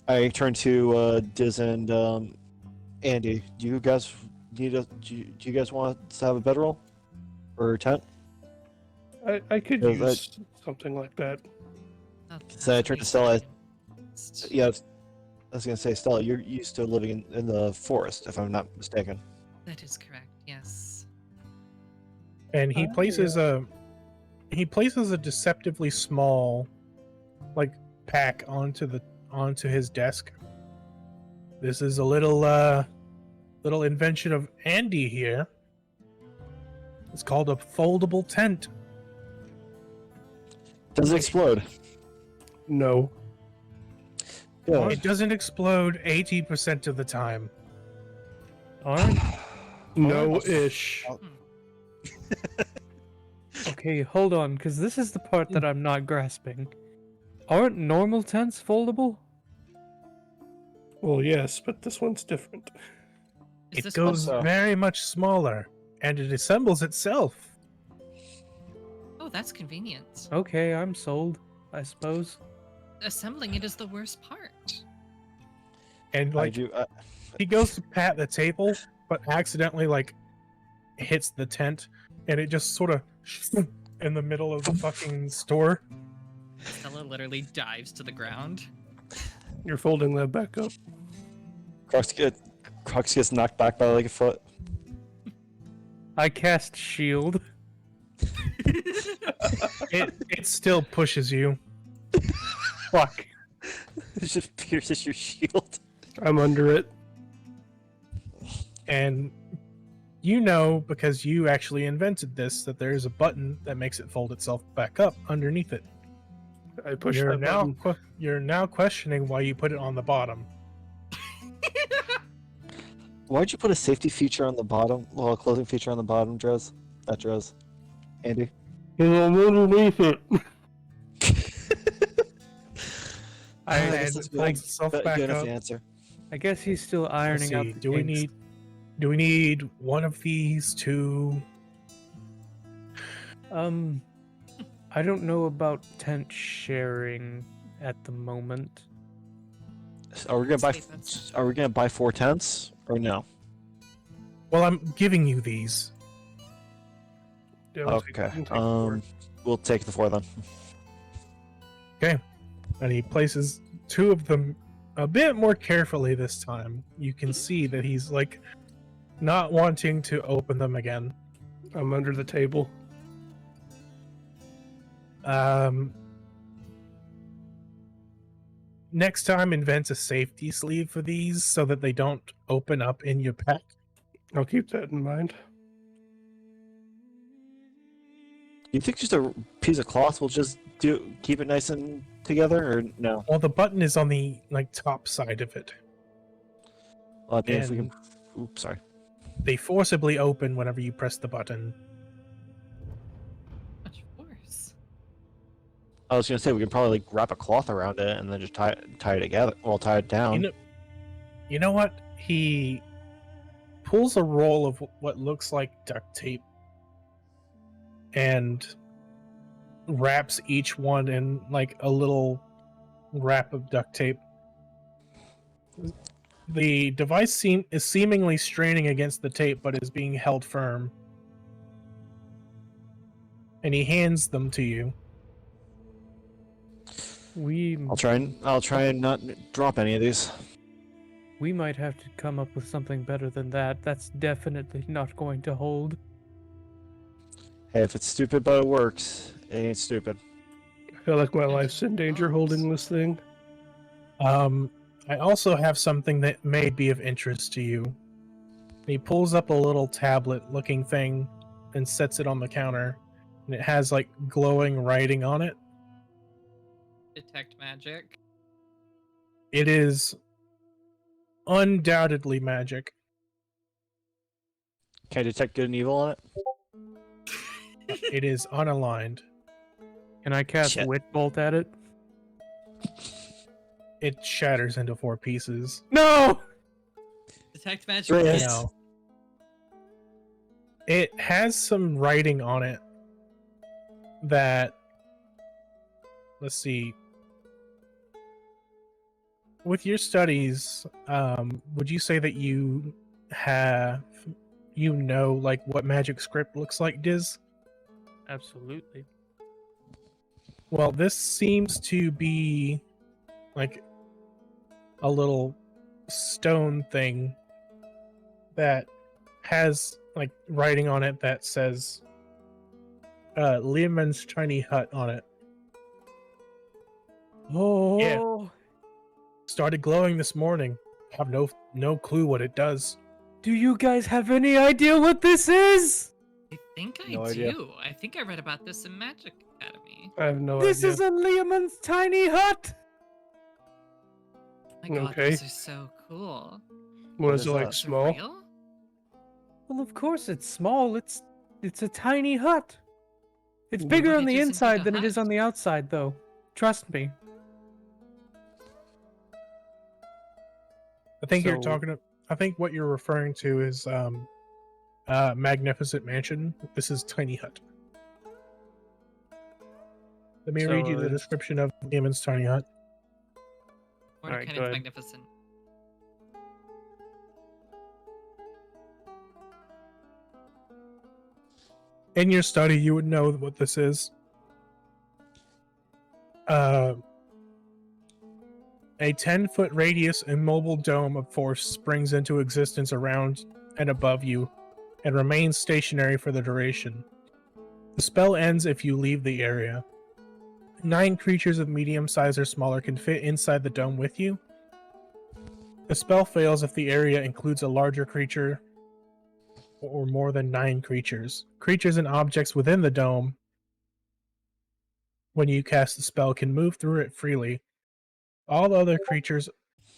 A: I turn to Diz and Andy. Do you guys do you guys want to have a bedroll or a tent?
E: I could
A: Yeah,
E: use something like that.
A: So I tried to sell it.
B: Best.
A: Yeah, I was gonna say, Stella, you're used to living in the forest, if I'm not mistaken.
B: That is correct. Yes.
C: And he places a deceptively small like pack onto his desk. This is a little invention of Andy here. It's called a foldable tent.
A: Does it explode?
E: No.
A: Yeah.
C: It doesn't explode 80% of the time.
D: Aren't?
E: No-ish.
D: Okay, hold on, because this is the part that I'm not grasping. Aren't normal tents foldable?
E: Well, yes, but this one's different.
B: Is
C: It
B: this
C: goes
A: also-
C: very much smaller, and it assembles itself.
B: Oh, that's convenient.
D: Okay, I'm sold. I suppose.
B: Assembling it is the worst part.
C: And
A: I
C: like
A: do.
C: he goes to pat the table, but accidentally like hits the tent, and it just sort of in the middle of the fucking store.
B: Stella literally dives to the ground.
E: You're folding that back up.
A: Crux gets knocked back by like a foot.
D: I cast shield.
C: It still pushes you.
D: Fuck.
A: It just pierces your shield.
E: I'm under it.
C: And you know, because you actually invented this, that there's a button that makes it fold itself back up underneath it.
E: I push
C: You're
E: that
C: now
E: button.
C: you're now questioning why you put it on the bottom.
A: Why'd you put a safety feature on the bottom? Well, a clothing feature on the bottom, Drez? Not Drez. Andy?
E: I'm underneath it.
C: And
A: guess
C: it
A: that's
C: folds itself back
A: good enough
C: up.
A: answer.
D: I guess he's still
C: Let's
D: ironing out
C: see,
D: the
C: do we
D: kinks.
C: need one of these two?
D: I don't know about tent sharing at the moment.
A: Are we gonna buy?
B: Sweet, that's-
A: Are we gonna buy 4 tents or no?
C: Well, I'm giving you these.
E: Yeah, we'll take-
A: Okay.
E: we'll take four.
A: We'll take the 4 then.
C: And he places 2 of them a bit more carefully this time. You can see that he's like not wanting to open them again.
E: I'm under the table.
C: Next time, invent a safety sleeve for these so that they don't open up in your pack.
E: I'll keep that in mind.
A: You think just a piece of cloth will just keep it nice and together, or no?
C: Well, the button is on the top side of it.
A: Well, I mean, if we
C: And-
A: can. Oops, sorry.
C: They forcibly open whenever you press the button.
B: Much worse.
A: I was gonna say we could probably like wrap a cloth around it and then just tie it together. Well, tie it down.
C: You know what? He pulls a roll of what looks like duct tape and wraps each one in like a little wrap of duct tape. The device is seemingly straining against the tape, but is being held firm. And he hands them to you.
A: I'll try and not drop any of these.
D: We might have to come up with something better than that. That's definitely not going to hold.
A: Hey, if it's stupid but it works, it ain't stupid.
E: I feel like my life's in danger holding this thing.
C: I also have something that may be of interest to you. He pulls up a little tablet-looking thing and sets it on the counter, and it has like glowing writing on it.
B: Detect magic.
C: It is undoubtedly magic.
A: Can I detect good and evil on it?
C: It is unaligned.
D: Can I cast
A: Shit.
D: Wit Bolt at it?
C: It shatters into 4 pieces.
D: No!
B: Detect magic.
A: Right.
B: hits.
C: No. It has some writing on it that, let's see. With your studies, would you say that you know like what magic script looks like, Diz?
D: Absolutely.
C: Well, this seems to be like a little stone thing that has like writing on it that says Lehman's tiny hut on it.
D: Oh.
C: Started glowing this morning. Have no clue what it does.
D: Do you guys have any idea what this is?
B: I think I
A: No
B: do.
A: idea.
B: I think I read about this in Magic Academy.
E: I have no
D: This
E: idea.
D: is a Lehman's tiny hut.
B: My god,
E: Okay.
B: those are so cool.
E: What is
A: is
E: it like
A: that?
B: Those are
E: small?
B: real?
D: Well, of course it's small. It's a tiny hut. It's
E: Ooh.
D: bigger on
B: It
D: the
B: isn't
D: inside
B: a
D: than it is
B: hut.
D: on the outside, though. Trust me.
C: I think you're
A: So-
C: talking to, I think what you're referring to is Magnificent Mansion. This is Tiny Hut. Let me read you the
E: So,
C: description of Demon's tiny hut.
E: Alright,
B: Mordecai,
E: go
B: it's
E: ahead.
B: magnificent.
C: In your study, you would know what this is. A 10-foot radius immobile dome of force springs into existence around and above you and remains stationary for the duration. The spell ends if you leave the area. 9 creatures of medium size or smaller can fit inside the dome with you. The spell fails if the area includes a larger creature or more than 9 creatures. Creatures and objects within the dome, when you cast the spell, can move through it freely. All other creatures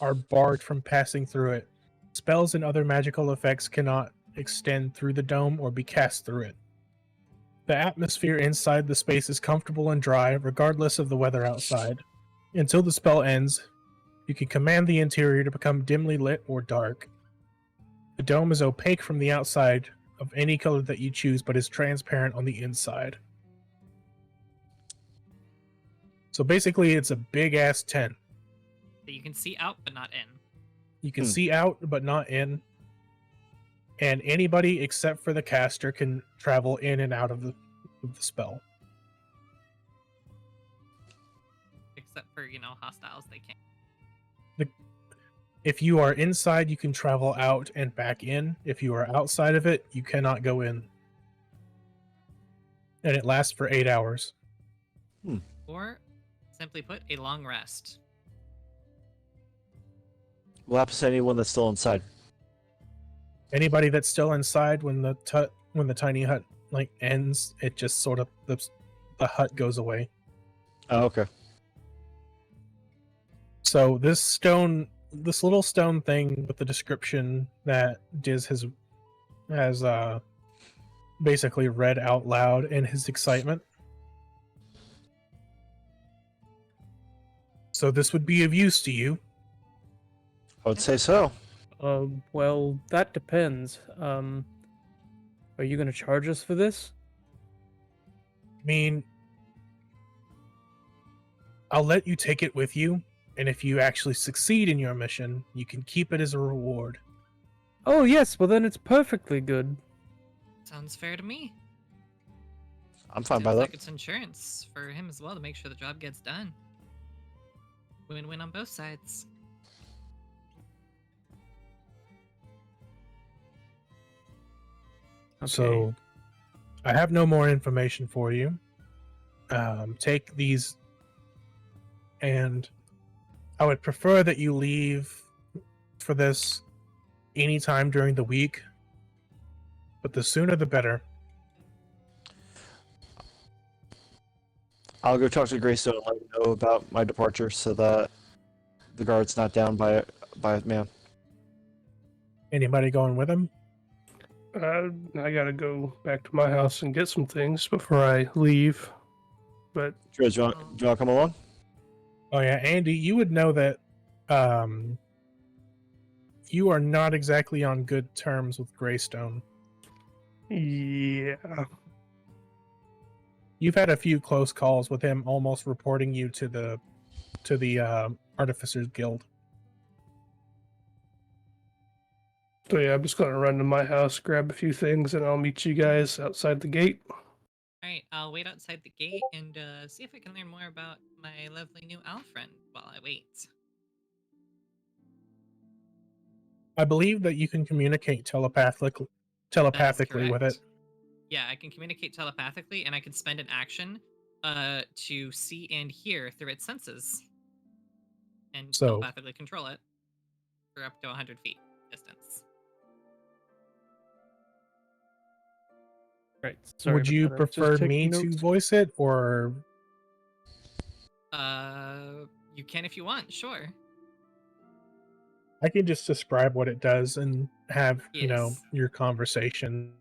C: are barred from passing through it. Spells and other magical effects cannot extend through the dome or be cast through it. The atmosphere inside the space is comfortable and dry, regardless of the weather outside. Until the spell ends, you can command the interior to become dimly lit or dark. The dome is opaque from the outside of any color that you choose, but is transparent on the inside. So basically, it's a big ass tent.
B: That you can see out, but not in.
C: You can see out, but not in. And anybody except for the caster can travel in and out of the spell.
B: Except for, hostiles, they can't.
C: If you are inside, you can travel out and back in. If you are outside of it, you cannot go in. And it lasts for 8 hours.
B: Or, simply put, a long rest.
A: What happens to anyone that's still inside?
C: Anybody that's still inside when the tiny hut ends, it just sort of the hut goes away.
A: Oh, okay.
C: So this little stone thing with the description that Diz has basically read out loud in his excitement. So this would be of use to you.
A: I would say so.
D: Well, that depends. Are you going to charge us for this?
C: I mean, I'll let you take it with you, and if you actually succeed in your mission, you can keep it as a reward.
D: Oh, yes, well then it's perfectly good.
B: Sounds fair to me.
A: I'm fine by
B: Seems
A: that.
B: like it's insurance for him as well to make sure the job gets done. Win-win on both sides.
D: Okay.
C: So, I have no more information for you. Take these, and I would prefer that you leave for this anytime during the week, but the sooner the better.
A: I'll go talk to Greystone and let him know about my departure so that the guard's not down by a man.
C: Anybody going with him?
E: I gotta go back to my house and get some things before I leave. But
A: Sure, do you want to come along?
C: Oh yeah, Andy, you would know that you are not exactly on good terms with Greystone.
E: yeah,
C: You've had a few close calls with him almost reporting you to the Artificers Guild.
E: so yeah, I'm just gonna run to my house, grab a few things, and I'll meet you guys outside the gate.
B: Alright, I'll wait outside the gate and see if I can learn more about my lovely new owl friend while I wait.
C: I believe that you can communicate telepathically with it.
B: correct. Yeah, I can communicate telepathically, and I can spend an action to see and hear through its senses. And
C: So-
B: telepathically control it for up to 100 feet distance.
D: Right. Sorry
C: Would
D: about
C: you
D: that, I was just
C: prefer
D: taking
C: me to
D: notes.
C: voice it, or
B: You can if you want, sure.
C: I can just describe what it does and have
B: Yes.
C: your conversation?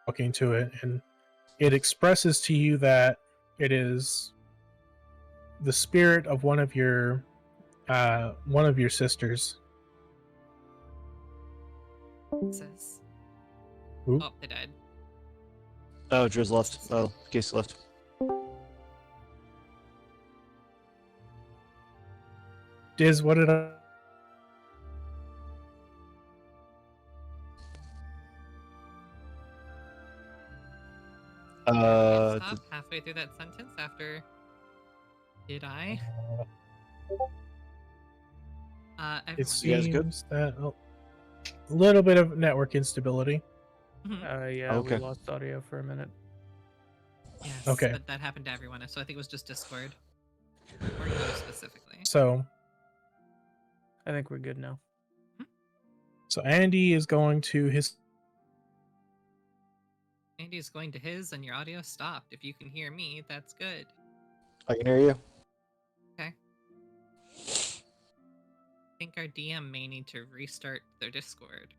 C: talking to it, and it expresses to you that it is the spirit of one of your sisters.
B: It says.
C: Ooh.
B: Oh, they died.
A: Oh, Drew's left. Oh, Case left.
C: Diz, what did I?
B: Stop halfway through that sentence after. Did I?
C: It
B: Everyone.
A: You guys good?
C: seems that a little bit of network instability.
D: Yeah,
A: Okay.
D: we lost audio for a minute.
B: Yes.
C: Okay.
B: But that happened to everyone, so I think it was just Discord. Or you specifically.
C: So
D: I think we're good now.
C: Andy is going to his.
B: Andy's going to his, and your audio stopped. If you can hear me, that's good.
A: I can hear you.
B: Okay. I think our DM may need to restart their Discord.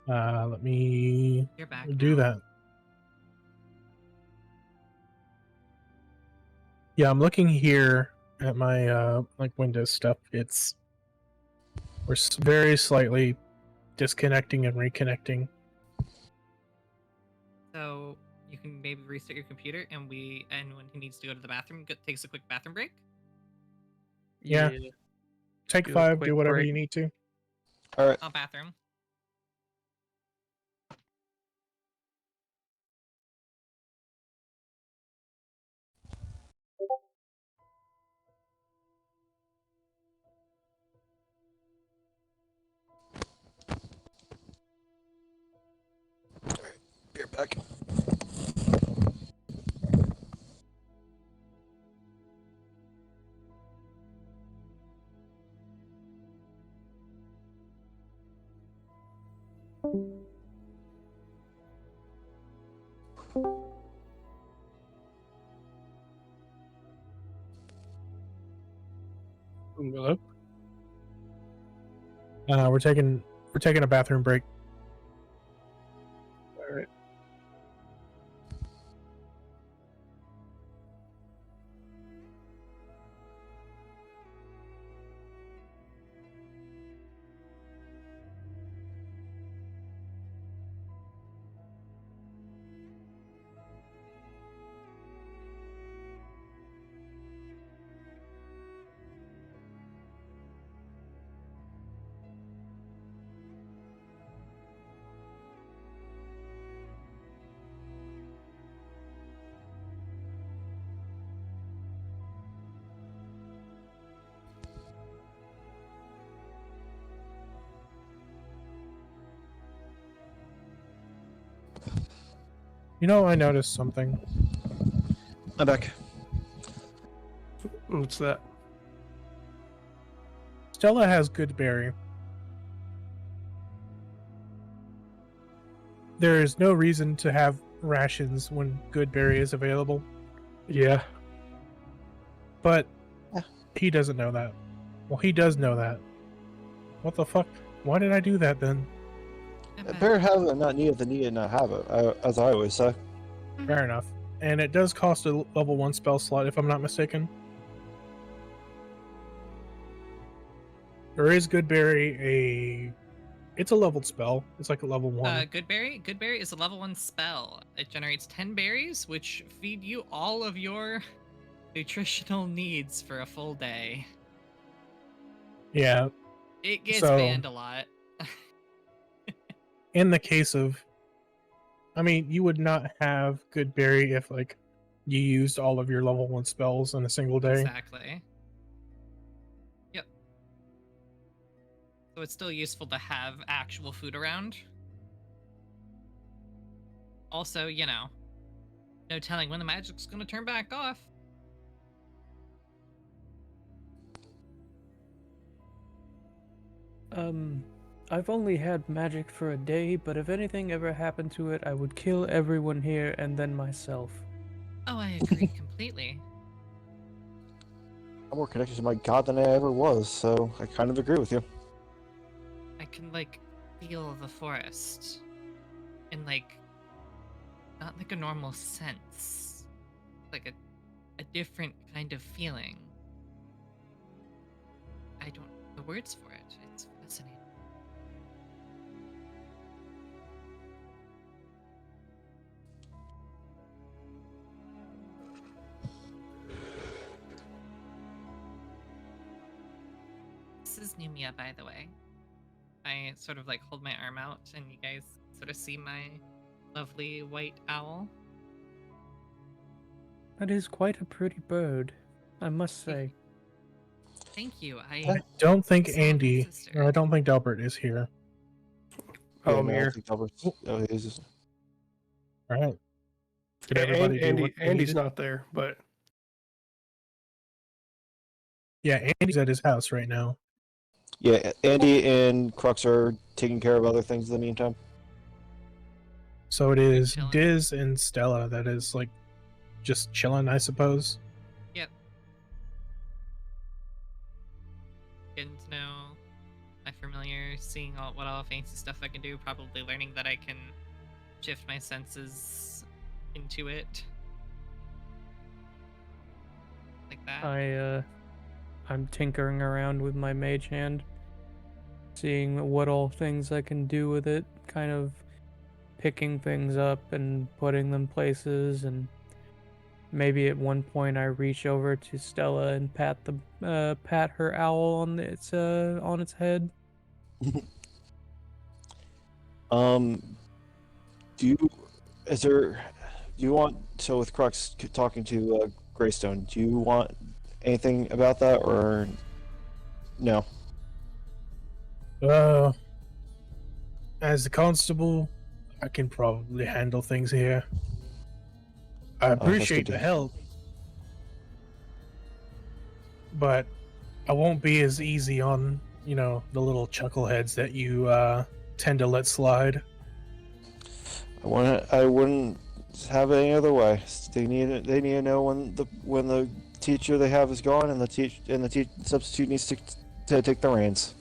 C: Let me
B: You're back.
C: do
B: now.
C: that. Yeah, I'm looking here at my like Windows stuff. We're very slightly disconnecting and reconnecting.
B: So you can maybe restart your computer, and when he needs to go to the bathroom, takes a quick bathroom break.
C: Yeah. Take
D: Do a
C: 5,
D: quick
C: do whatever
D: break.
C: you need to.
A: All right.
B: Oh, bathroom.
A: Be right back.
E: Hello?
C: We're taking a bathroom break.
E: All right.
C: You know, I noticed something.
A: I'm back.
E: What's that?
C: Stella has good berry. There is no reason to have rations when good berry is available,
E: Yeah.
C: but
A: Yeah.
C: he doesn't know that. Well, he does know that. What the fuck? Why did I do that then?
A: Better have it and not need it than need it and not have it, as I always say.
C: Fair enough. And it does cost a level 1 spell slot, if I'm not mistaken. Or is Goodberry it's a leveled spell. It's like a level 1.
B: Goodberry? Goodberry is a level 1 spell. It generates 10 berries, which feed you all of your nutritional needs for a full day.
C: Yeah.
B: It gets
C: So-
B: banned a lot.
C: In the case of... I mean, you would not have Goodberry if, like, you used all of your level 1 spells in a single day.
B: Exactly. Yep. So it's still useful to have actual food around. Also, you know, no telling when the magic's gonna turn back off.
D: I've only had magic for a day, but if anything ever happened to it, I would kill everyone here and then myself.
B: Oh, I agree completely.
A: I'm more connected to my god than I ever was, so I kind of agree with you.
B: I can, like, feel the forest in like not like a normal sense, like a different kind of feeling. I don't know the words for it. It's fascinating. This is Numia, by the way. I sort of like hold my arm out, and you guys sort of see my lovely white owl.
D: That is quite a pretty bird, I must say.
B: Thank you.
C: I don't think
B: saw my
C: Andy,
B: sister.
C: or I don't think Delbert is here.
E: Oh, I'm
A: no, I don't
E: here.
A: think Albert's- oh, he is.
C: All right. Did everybody do what they
E: Andy's
C: needed?
E: not there, but
C: Yeah, Andy's at his house right now.
A: Yeah, Andy and Crux are taking care of other things in the meantime.
C: So it is
B: chilling.
C: Diz and Stella that is like just chilling, I suppose.
B: Yep. Getting to know my familiar, seeing what all fancy stuff I can do, probably learning that I can shift my senses into it. Like that.
D: I'm tinkering around with my mage hand, seeing what all things I can do with it, kind of picking things up and putting them places, and maybe at one point I reach over to Stella and pat her owl on its head.
A: Do you want, so with Crux talking to Greystone, do you want anything about that or no?
C: As the constable, I can probably handle things here. I
A: that's
C: appreciate
A: good to
C: the
A: hear.
C: help, but I won't be as easy on, the little chuckleheads that you tend to let slide.
A: I wouldn't have it any other way. They need to know when the teacher they have is gone and the substitute needs to take the reins.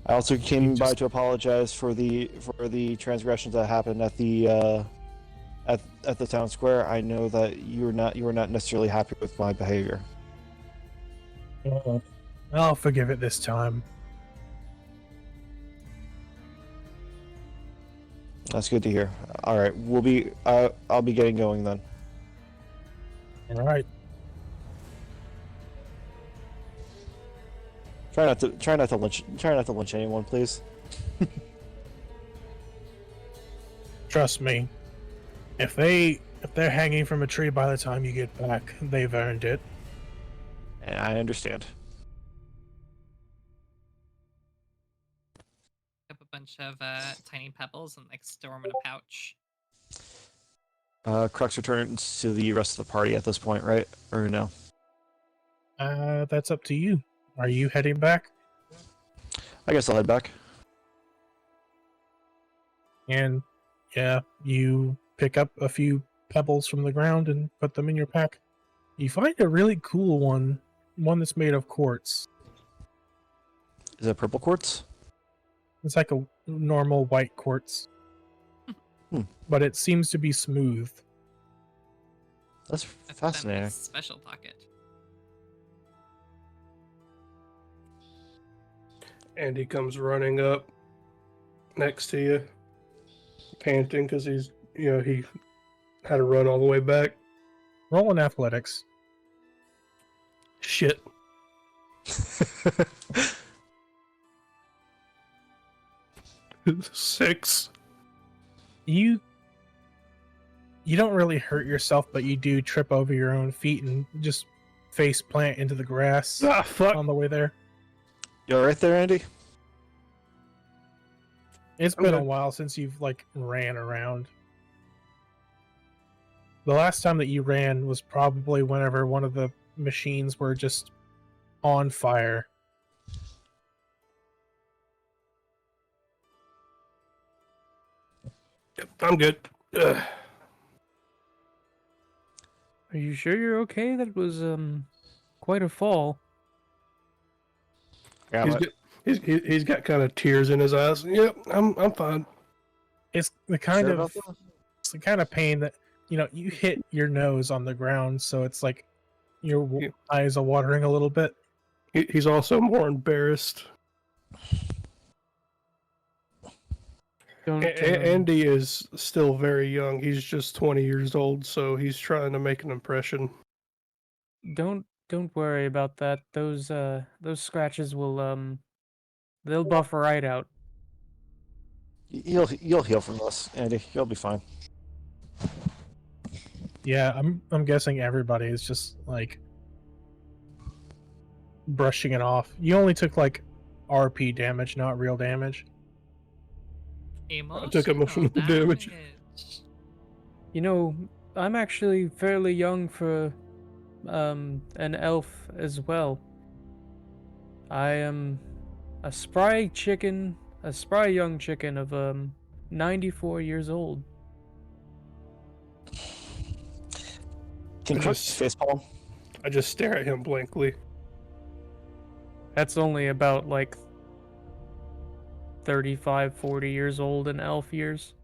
A: I also came by to apologize for the transgressions that happened at the at the town square. I know that you were not necessarily happy with my behavior.
C: I'll forgive it this time.
A: That's good to hear. All right, I'll be getting going then.
C: All right.
A: Try not to lynch anyone, please.
C: Trust me. If they're hanging from a tree by the time you get back, they've earned it.
A: And I understand.
B: Up a bunch of tiny pebbles and like store them in a pouch.
A: Crux returns to the rest of the party at this point, right? Or no?
C: That's up to you. Are you heading back?
A: I guess I'll head back.
C: And yeah, you pick up a few pebbles from the ground and put them in your pack. You find a really cool one that's made of quartz.
A: Is it purple quartz?
C: It's like a normal white quartz. But it seems to be smooth.
A: That's
B: That's
A: fascinating.
B: Ben's special pocket.
E: Andy comes running up next to you, panting because he had to run all the way back.
C: Roll in athletics.
E: Shit. 6.
C: You don't really hurt yourself, but you do trip over your own feet and just face plant into the grass
E: Ah, fuck.
C: on the way there.
A: You all right there, Andy?
C: It's
E: I'm
C: been a
E: good.
C: while since you've ran around. The last time that you ran was probably whenever one of the machines were just on fire.
E: Yep, I'm good. Ugh.
D: Are you sure you're okay? That was quite a fall.
A: Yeah,
E: He's good. He's got kind of tears in his eyes. Yep, I'm fine.
C: It's the kind
A: Sure
C: of
A: about that?
C: it's the kind of pain that you hit your nose on the ground, so it's like your
E: Yeah.
C: eyes are watering a little bit.
E: He's also more embarrassed.
D: Don't.
E: Andy is still very young. He's just 20 years old, so he's trying to make an impression.
D: Don't worry about that. Those scratches will they'll buff right out.
A: You'll heal from this, Andy. You'll be fine.
C: Yeah, I'm guessing everybody is just like brushing it off. You only took like RP damage, not real damage.
B: Emotional
E: took emotional damage.
D: I'm actually fairly young for an elf as well. I am a spry young chicken of 94 years old.
A: Can
E: I
A: Crux
E: just-
A: facepalm?
E: I just stare at him blankly.
D: That's only about like 35, 40 years old in elf years.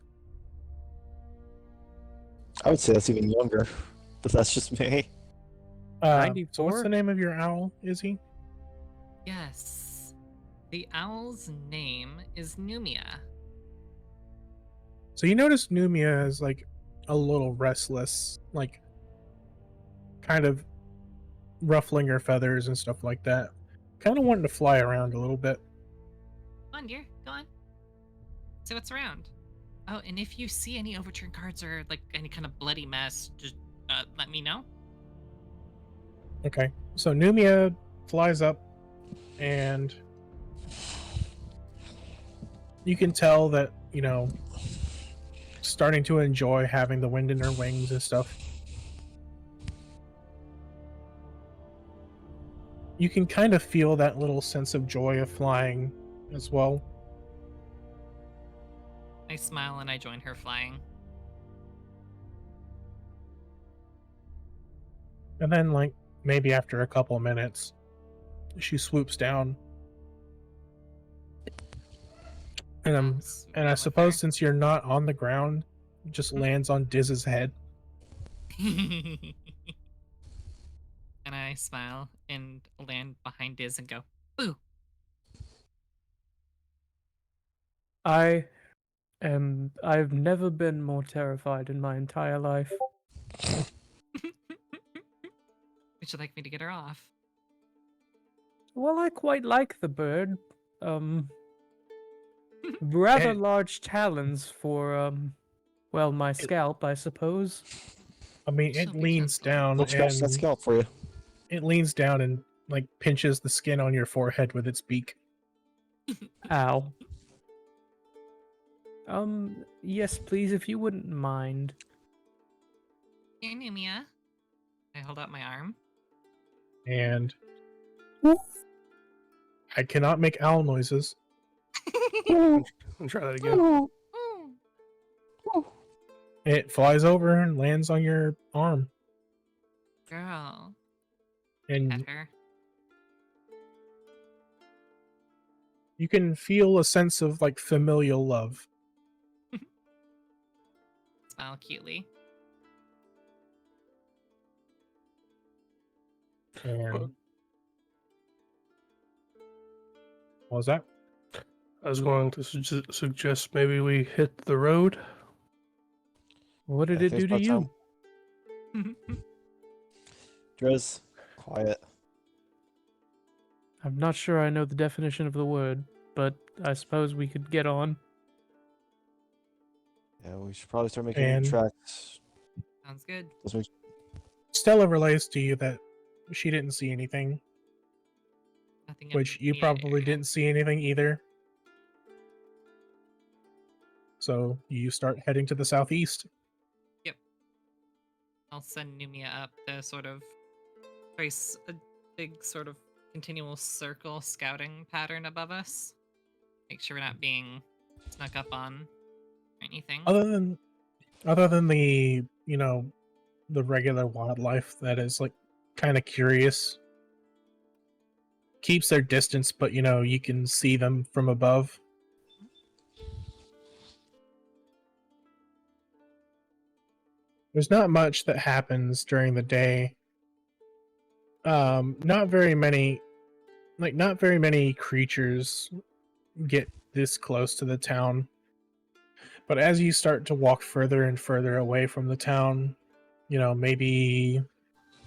A: I would say that's even younger, but that's just me.
C: So
D: 94?
C: what's the name of your owl, Izzy?
B: Yes. The owl's name is Numia.
C: So you notice Numia is like a little restless, like kind of ruffling her feathers and stuff like that. Kind of wanting to fly around a little bit.
B: Go on, dear. Go on. See what's around. Oh, and if you see any overturned cards or like any kind of bloody mess, just let me know.
C: Okay. So Numia flies up and you can tell that, starting to enjoy having the wind in her wings and stuff. You can kind of feel that little sense of joy of flying as well.
B: I smile and I join her flying.
C: And then, like, maybe after a couple of minutes, she swoops down. And I suppose since you're not on the ground, it just lands on Diz's head.
B: And I smile and land behind Diz and go, boo.
D: I've never been more terrified in my entire life.
B: Would you like me to get her off?
D: Well, I quite like the bird. Rather
C: And-
D: large talons for well, my scalp, I suppose.
C: I mean,
B: She'll
C: it
B: be
C: leans
B: gentle.
C: down
A: We'll scratch that
C: and
A: scalp for you.
C: it leans down and like pinches the skin on your forehead with its beak.
D: Ow. Yes, please, if you wouldn't mind.
B: Here, Numia. I hold out my arm.
C: And I cannot make owl noises.
E: I'll try that again.
C: It flies over and lands on your arm.
B: Girl.
C: And
B: Pet her.
C: you can feel a sense of like familial love.
B: Smile cutely.
C: And what was that?
E: I was going to suggest maybe we hit the road.
D: What did
A: Yeah,
D: it do to
A: facepalm
D: you?
A: time. Driz, quiet.
D: I'm not sure I know the definition of the word, but I suppose we could get on.
A: Yeah, we should probably start making
C: And-
A: tracks.
B: Sounds good.
A: Let's make-
C: Stella relays to you that she didn't see anything,
B: Nothing in
C: which you
B: the
C: probably
B: area.
C: didn't see anything either. So you start heading to the southeast.
B: I'll send Numia up to sort of trace a big sort of continual circle scouting pattern above us. Make sure we're not being snuck up on or anything.
C: Other than the the regular wildlife that is like kind of curious, keeps their distance, but you can see them from above. There's not much that happens during the day. Not very many creatures get this close to the town. But as you start to walk further and further away from the town, maybe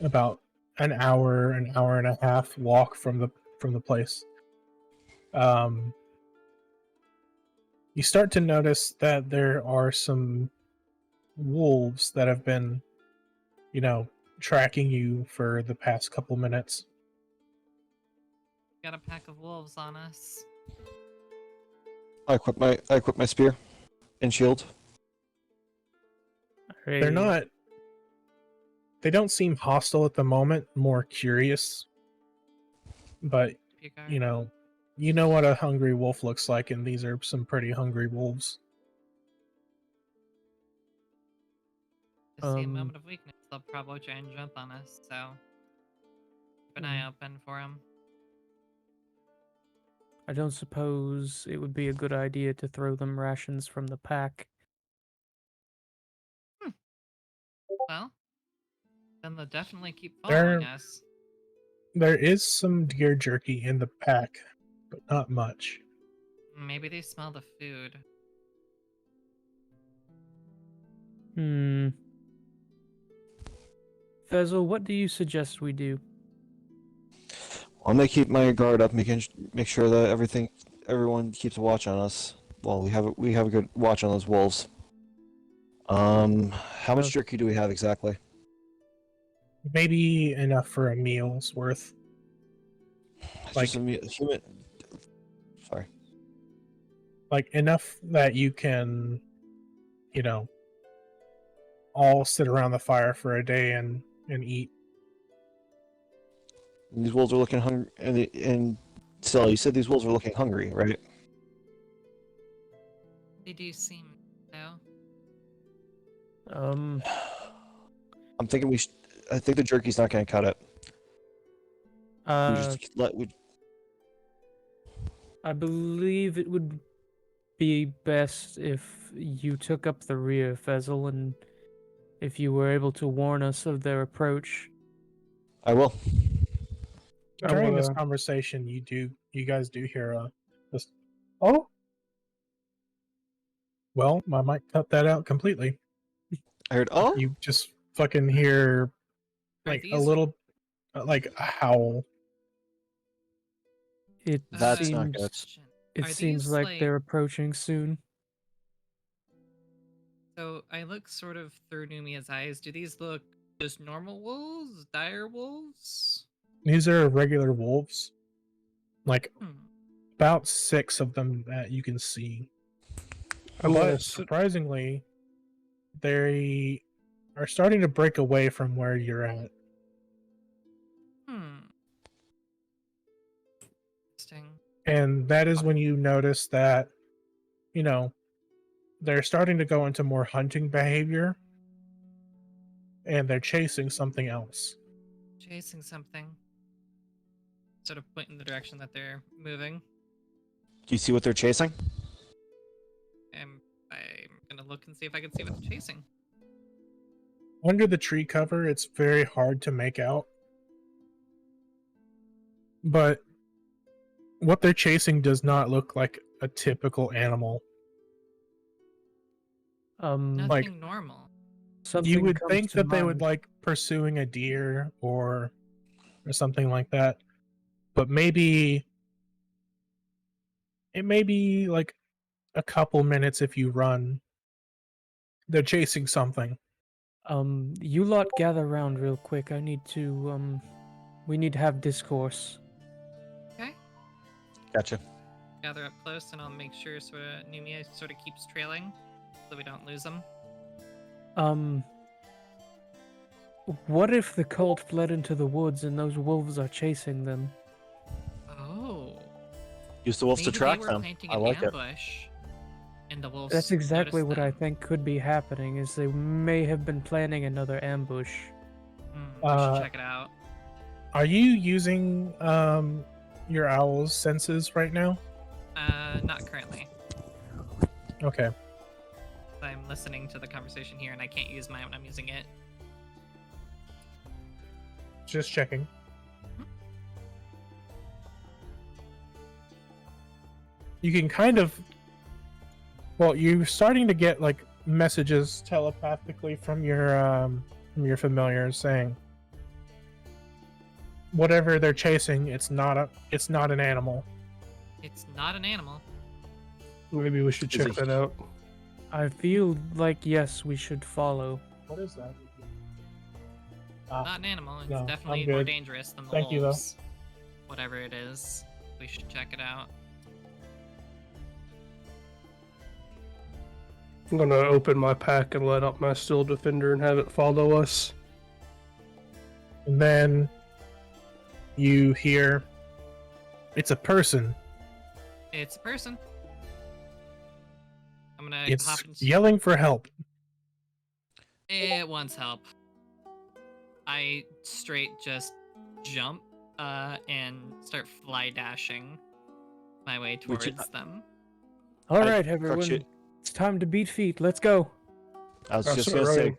C: about an hour and a half walk from the place, you start to notice that there are some wolves that have been, tracking you for the past couple minutes.
B: Got a pack of wolves on us.
A: I equip my spear and shield.
C: They're not. They don't seem hostile at the moment. More curious. But you know what a hungry wolf looks like, and these are some pretty hungry wolves.
B: If they see a moment of weakness, they'll probably try and jump on us. So keep an eye open for them.
D: I don't suppose it would be a good idea to throw them rations from the pack.
B: Well, then they'll definitely keep following us.
C: There is some deer jerky in the pack, but not much.
B: Maybe they smell the food.
D: Fezel, what do you suggest we do?
A: I'm gonna keep my guard up, make sure that everyone keeps a watch on us. Well, we have a good watch on those wolves. How much jerky do we have exactly?
C: Maybe enough for a meal's worth.
A: Like sorry.
C: Like enough that you can, all sit around the fire for a day and eat.
A: These wolves are looking hungry, and Stella, you said these wolves are looking hungry, right?
B: They do seem so.
A: I'm thinking I think the jerky's not going to cut it.
D: I believe it would be best if you took up the rear, Fezel, and if you were able to warn us of their approach.
A: I will.
C: During this conversation, you guys do hear this. Oh, well, I might cut that out completely.
A: I heard. Oh,
C: you just fucking hear like a little, like a howl.
A: That's not good.
D: It seems like they're approaching soon.
B: So I look sort of through Numia's eyes. Do these look just normal wolves? Dire wolves?
C: These are regular wolves. Like about 6 of them that you can see. But surprisingly, they are starting to break away from where you're at.
B: Interesting.
C: And that is when you notice that, they're starting to go into more hunting behavior. And they're chasing something else.
B: Chasing something. Sort of point in the direction that they're moving.
A: Do you see what they're chasing?
B: I'm gonna look and see if I can see what they're chasing.
C: Under the tree cover, it's very hard to make out. But what they're chasing does not look like a typical animal.
B: Nothing normal.
C: You would think that they would like pursuing a deer or something like that. But maybe it may be like a couple minutes if you run. They're chasing something.
D: You lot gather around real quick. I need to we need to have discourse.
B: Okay.
A: Gotcha.
B: Gather up close and I'll make sure Numia sort of keeps trailing so we don't lose them.
D: What if the cult fled into the woods and those wolves are chasing them?
B: Oh.
A: Use the wolves to track them. I like it.
B: And the wolves
D: That's exactly what I think could be happening, is they may have been planning another ambush.
B: We should check it out.
C: Are you using your owl's senses right now?
B: Not currently.
C: Okay.
B: I'm listening to the conversation here, and I can't use mine when I'm using it.
C: Just checking. You can kind of, well, you're starting to get like messages telepathically from your familiars saying whatever they're chasing, it's not an animal.
B: It's not an animal.
E: Maybe we should check that out.
D: I feel like yes, we should follow.
C: What is that?
B: Not an animal. It's
C: no,
B: definitely
C: I'm
B: more
C: good.
B: dangerous than the
C: Thank you, though.
B: wolves. Whatever it is, we should check it out.
E: I'm gonna open my pack and let out my Steel Defender and have it follow us.
C: And then you hear it's a person.
B: It's a person. I'm gonna
C: It's
B: hop into...
C: yelling for help.
B: It wants help. I straight just jump and start fly dashing my way
A: Which-
B: towards them.
D: All
A: I-
D: right,
A: Crux,
D: everyone.
A: you-
D: It's time to beat feet. Let's go.
A: I was
E: I'll
A: just
E: start
A: gonna say,
E: running.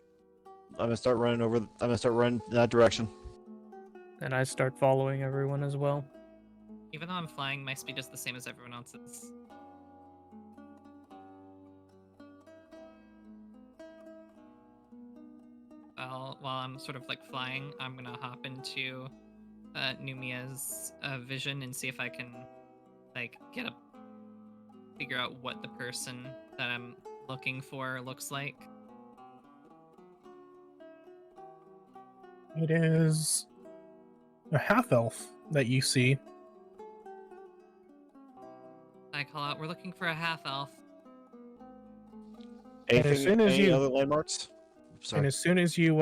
A: I'm gonna start running over. I'm gonna start running in that direction.
D: And I start following everyone as well.
B: Even though I'm flying, my speed is the same as everyone else's. Well, while I'm sort of like flying, I'm gonna hop into Numia's vision and see if I can like figure out what the person that I'm looking for looks like.
C: It is a half elf that you see.
B: I call out, "We're looking for a half elf."
C: And as
A: Anything?
C: soon as
A: Any
C: you-
A: other landmarks? Sorry.
C: And as soon as you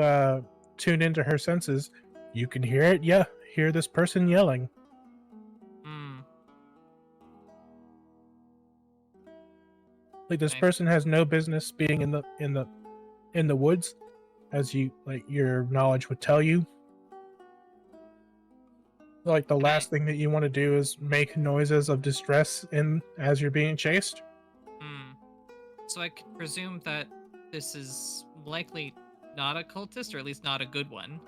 C: tune into her senses, you can hear it. Yeah, hear this person yelling.
B: Hmm.
C: Like this
B: Okay.
C: person has no business being in the woods, as you like your knowledge would tell you. Like the last thing that you want to do is make noises of distress as you're being chased.
B: Hmm. So I could presume that this is likely not a cultist, or at least not a good one.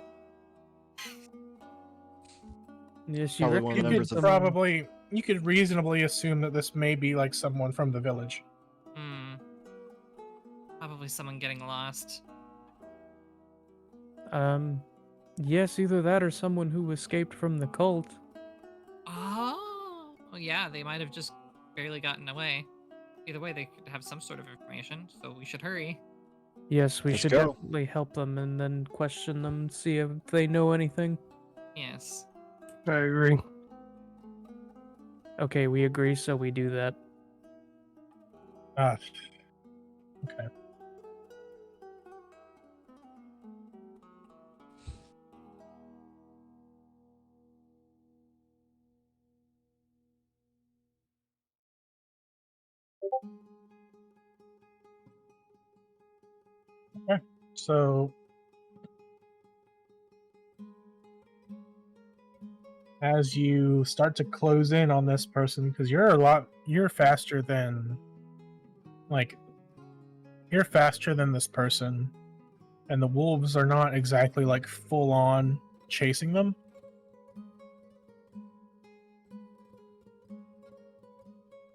D: Yes, you
A: Probably one of
C: You
A: the
D: reckon
A: members
C: could
A: of-
C: probably, you could reasonably assume that this may be like someone from the village.
B: Hmm. Probably someone getting lost.
D: Yes, either that or someone who escaped from the cult.
B: Oh, well, yeah, they might have just barely gotten away. Either way, they could have some sort of information, so we should hurry.
D: Yes, we
A: Let's
D: should
A: go.
D: definitely help them and then question them, see if they know anything.
B: Yes.
E: I agree.
D: Okay, we agree, so we do that.
C: Ah. Okay. Okay. So as you start to close in on this person, because you're faster than this person, and the wolves are not exactly like full on chasing them.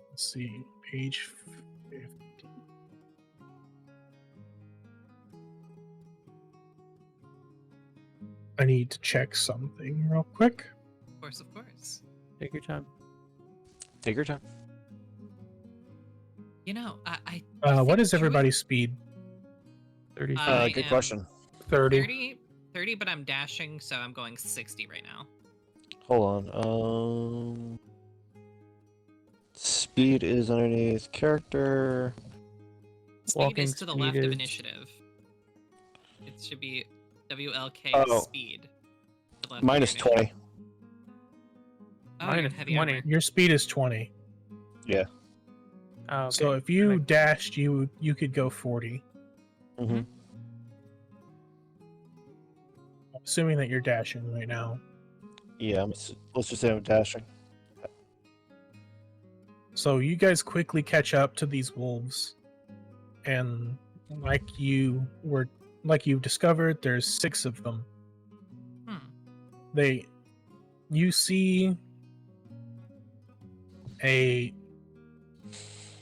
C: Let's see, page 50. I need to check something real quick.
B: Of course, of course.
D: Take your time.
A: Take your time.
B: You know, I
C: What
B: think
C: is
B: Druid-
C: everybody's speed?
D: 30
B: I
A: Good
B: am
A: question.
E: 30.
B: 30, but I'm dashing, so I'm going 60 right now.
A: Hold on. Speed is underneath character.
B: Speed
D: Walking
B: is to the
D: speed
B: left of
D: is-
B: initiative. It should be WLK
A: Oh.
B: speed. to the left of
A: Minus
B: your initiative.
A: 20.
B: Oh, you're in
D: Minus
B: heavy
D: 20.
B: armor.
C: Your speed is 20.
D: Oh, okay.
C: So if you
D: Like-
C: dashed, you could go 40.
A: Mm-hmm.
C: Assuming that you're dashing right now.
A: Yeah, let's just say I'm dashing.
C: So you guys quickly catch up to these wolves, and like you've discovered, there's 6 of them.
B: Hmm.
C: You see a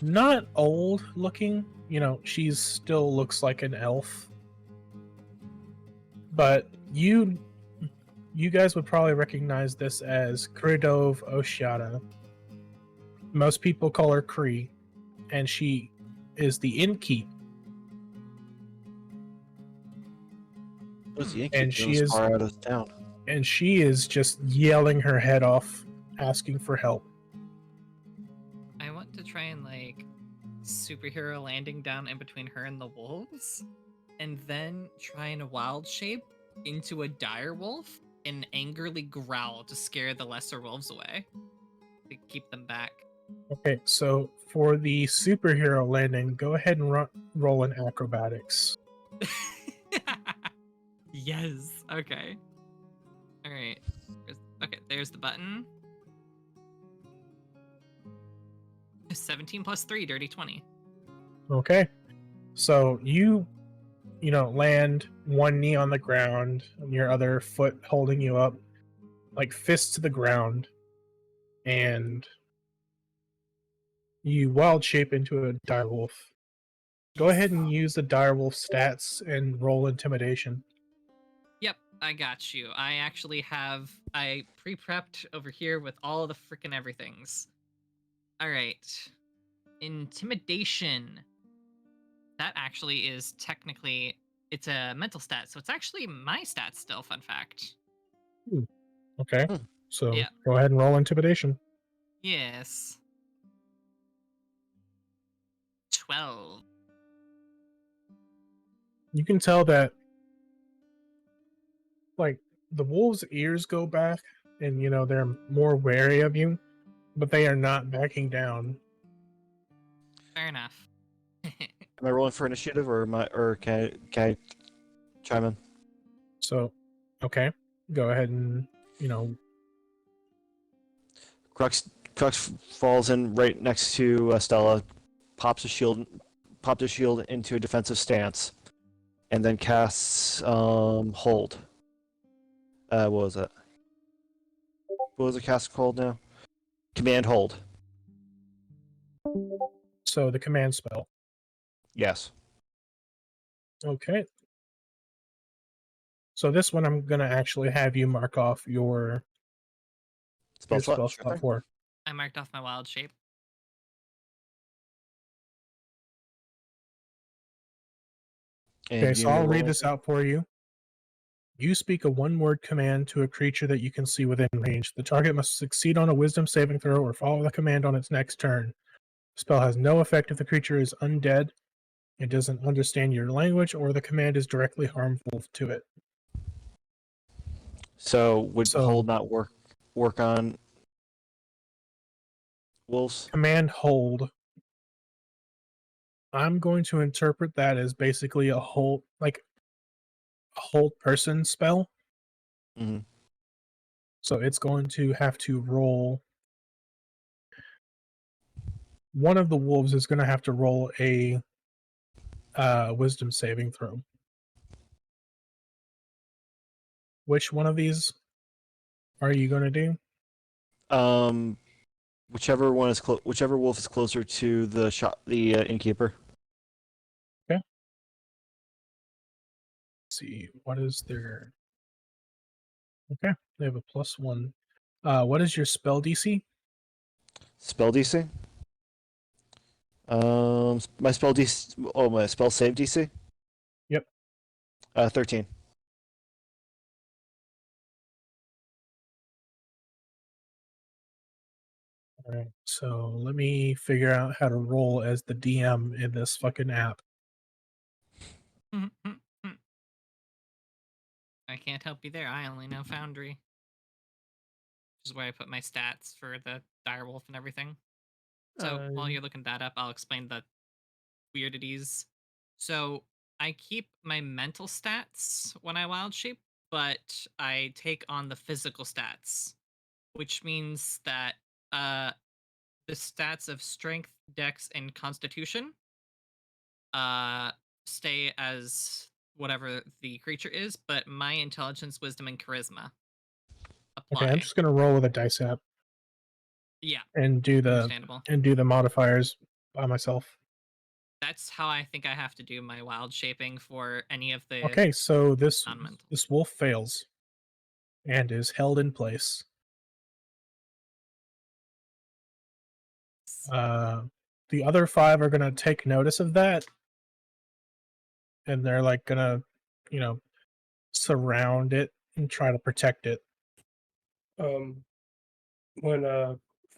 C: not old looking, she's still looks like an elf, but you guys would probably recognize this as Kridov Oshiata. Most people call her Kree, and she is the innkeep.
A: What's the
C: And
A: innkeeper this far out of town?
C: And she is just yelling her head off, asking for help.
B: I want to try and like superhero landing down in between her and the wolves, and then try and wild shape into a dire wolf and angrily growl to scare the lesser wolves away to keep them back.
C: Okay, so for the superhero landing, go ahead and roll an acrobatics.
B: Yes. Okay. All right. Okay. There's the button. 17 plus 3, dirty 20.
C: Okay, so you land one knee on the ground and your other foot holding you up, like fist to the ground, and you wild shape into a direwolf. Go ahead and use the direwolf stats and roll intimidation.
B: Yep, I got you. I pre-prepped over here with all the freaking everythings. All right. Intimidation. That actually is technically, it's a mental stat, so it's actually my stat still, fun fact.
C: Okay,
A: Hmm.
C: so
B: Yeah.
C: go ahead and roll intimidation.
B: Yes. 12.
C: You can tell that, like, the wolves' ears go back, and they're more wary of you, but they are not backing down.
B: Fair enough.
A: Am I rolling for initiative, or can I chime in?
C: So, okay, go ahead and
A: Crux falls in right next to Stella, pops a shield into a defensive stance, and then casts hold. What was it? What was the cast called now? Command hold.
C: so the command spell.
A: Yes.
C: Okay. So this one I'm gonna actually have you mark off your
A: Spell
C: spell
A: slot. Sure
C: slot
A: thing.
C: for.
B: I marked off my wild shape.
A: And
C: Okay,
A: you
C: so
A: need me
C: I'll
A: to roll
C: read this
A: anything?
C: out for you. You speak a one-word command to a creature that you can see within range. The target must succeed on a wisdom saving throw or follow the command on its next turn. The spell has no effect if the creature is undead, it doesn't understand your language, or the command is directly harmful to it.
A: So would
C: So
A: hold not work on wolves?
C: command hold, I'm going to interpret that as basically a hold, like a hold person spell.
A: Mm-hmm.
C: So it's going to have to roll. One of the wolves is going to have to roll a wisdom saving throw. Which one of these are you going to do?
A: Whichever whichever wolf is closer to the innkeeper.
C: Okay. Let's see, what is their? Okay, they have a +1. What is your spell DC?
A: Spell DC. My spell DC. Oh, my spell save DC.
C: Yep.
A: 13.
C: All right. So let me figure out how to roll as the DM in this fucking app.
B: I can't help you there. I only know Foundry, which is where I put my stats for the direwolf and everything. So while you're looking that up, I'll explain the weirdities. So I keep my mental stats when I wild shape, but I take on the physical stats, which means that the stats of strength, dex, and constitution stay as whatever the creature is, but my intelligence, wisdom, and charisma apply.
C: Okay, I'm just gonna roll with a dice app
B: Yeah,
C: and do
B: understandable.
C: the modifiers by myself.
B: That's how I think I have to do my wild shaping for any of the
C: Okay, so this
B: non-mental.
C: wolf fails and is held in place. The other 5 are gonna take notice of that, and they're like gonna, you know, surround it and try to protect it.
E: When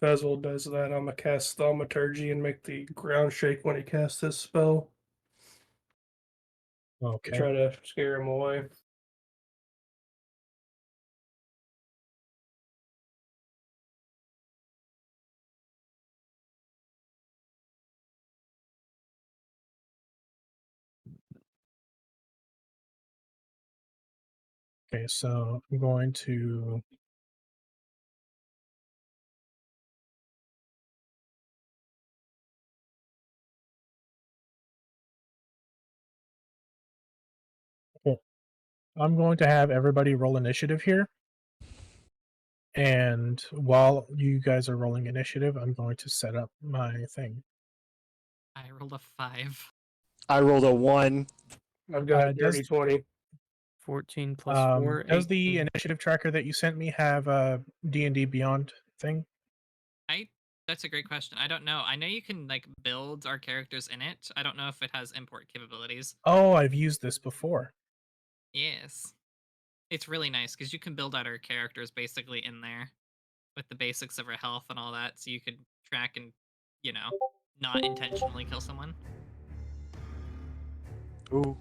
E: Fezel does that, I'm gonna cast Thaumaturgy and make the ground shake when he casts his spell to
C: Okay.
E: try to scare him away.
C: Okay, so I'm going to have everybody roll initiative here. And while you guys are rolling initiative, I'm going to set up my thing.
B: I rolled a 5.
A: I rolled a 1.
E: I've got a
C: Does-
E: dirty 20.
D: 14 plus 4.
C: Does the
D: 18.
C: initiative tracker that you sent me have a D&D Beyond thing?
B: That's a great question. I don't know. I know you can like build our characters in it. I don't know if it has import capabilities.
C: Oh, I've used this before.
B: Yes. It's really nice because you can build out our characters basically in there with the basics of our health and all that, so you could track and, you know, not intentionally kill someone.
A: Ooh.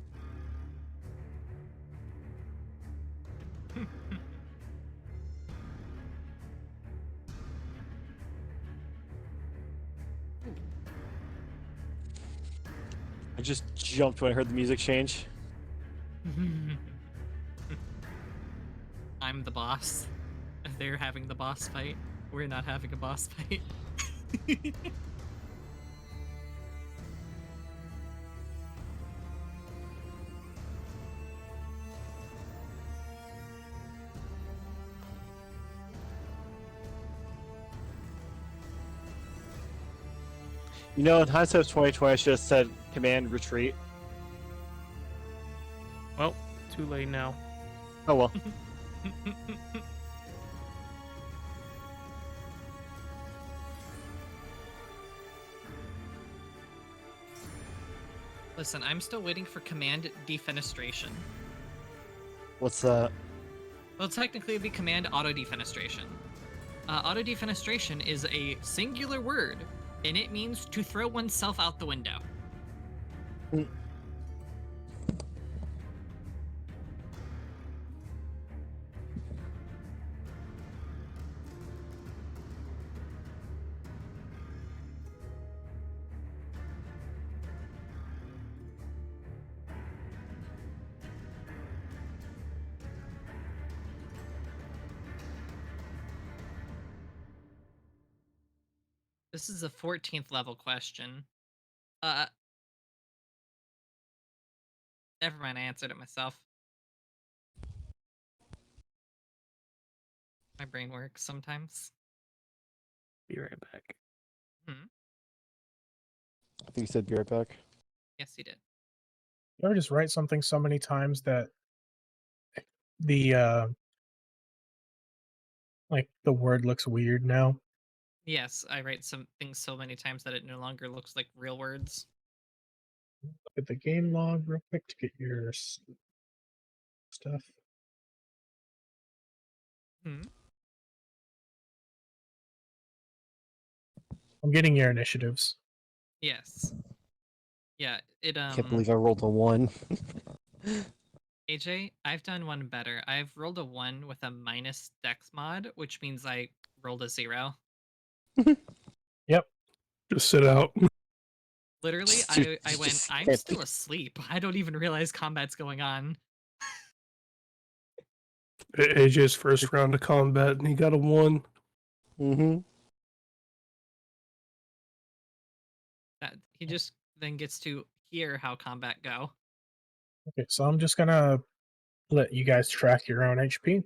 A: I just jumped when I heard the music change.
B: I'm the boss. They're having the boss fight. We're not having a boss fight.
A: You know, in hindsight of 2020, I should have said command retreat.
D: Well, too late now.
A: Oh well.
B: Listen, I'm still waiting for command defenestration.
A: What's that?
B: Well, technically it'd be command auto defenestration. Auto defenestration is a singular word, and it means to throw oneself out the window. This is a 14th level question. Never mind, I answered it myself. My brain works sometimes.
E: Be right back.
A: I think you said be right back.
B: Yes, he did.
C: You ever just write something so many times that the like the word looks weird now?
B: Yes, I write some things so many times that it no longer looks like real words.
C: Look at the game log real quick to get your stuff. I'm getting your initiatives.
B: Yes. Yeah, it
A: Can't believe I rolled a 1.
B: AJ, I've done one better. I've rolled a 1 with a minus dex mod, which means I rolled a 0.
C: Yep.
E: Just sit out.
B: Literally, I went, I'm still asleep. I don't even realize combat's going on.
E: AJ's first round of combat, and he got a 1.
A: Mm-hmm.
B: he just then gets to hear how combat go.
C: Okay, so I'm just gonna let you guys track your own HP.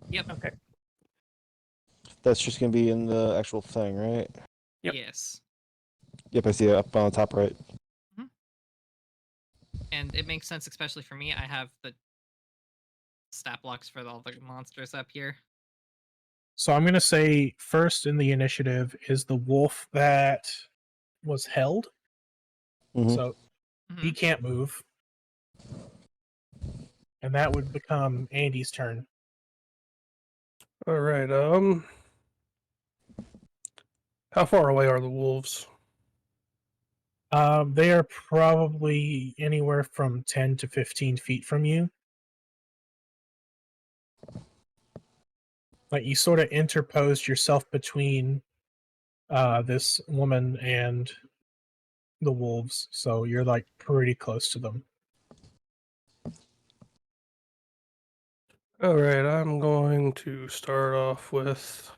B: Yep.
D: Okay.
A: That's just gonna be in the actual thing, right?
C: Yep.
B: Yes.
A: Yep, I see it up on the top right.
B: And it makes sense, especially for me. I have the stat blocks for all the monsters up here.
C: So I'm gonna say first in the initiative is the wolf that was held.
A: Mhm.
C: So he can't move. And that would become Andy's turn.
E: All right. How far away are the wolves?
C: They are probably anywhere from 10 to 15 feet from you. Like you sort of interposed yourself between this woman and the wolves, so you're like pretty close to them.
E: All right. I'm going to start off with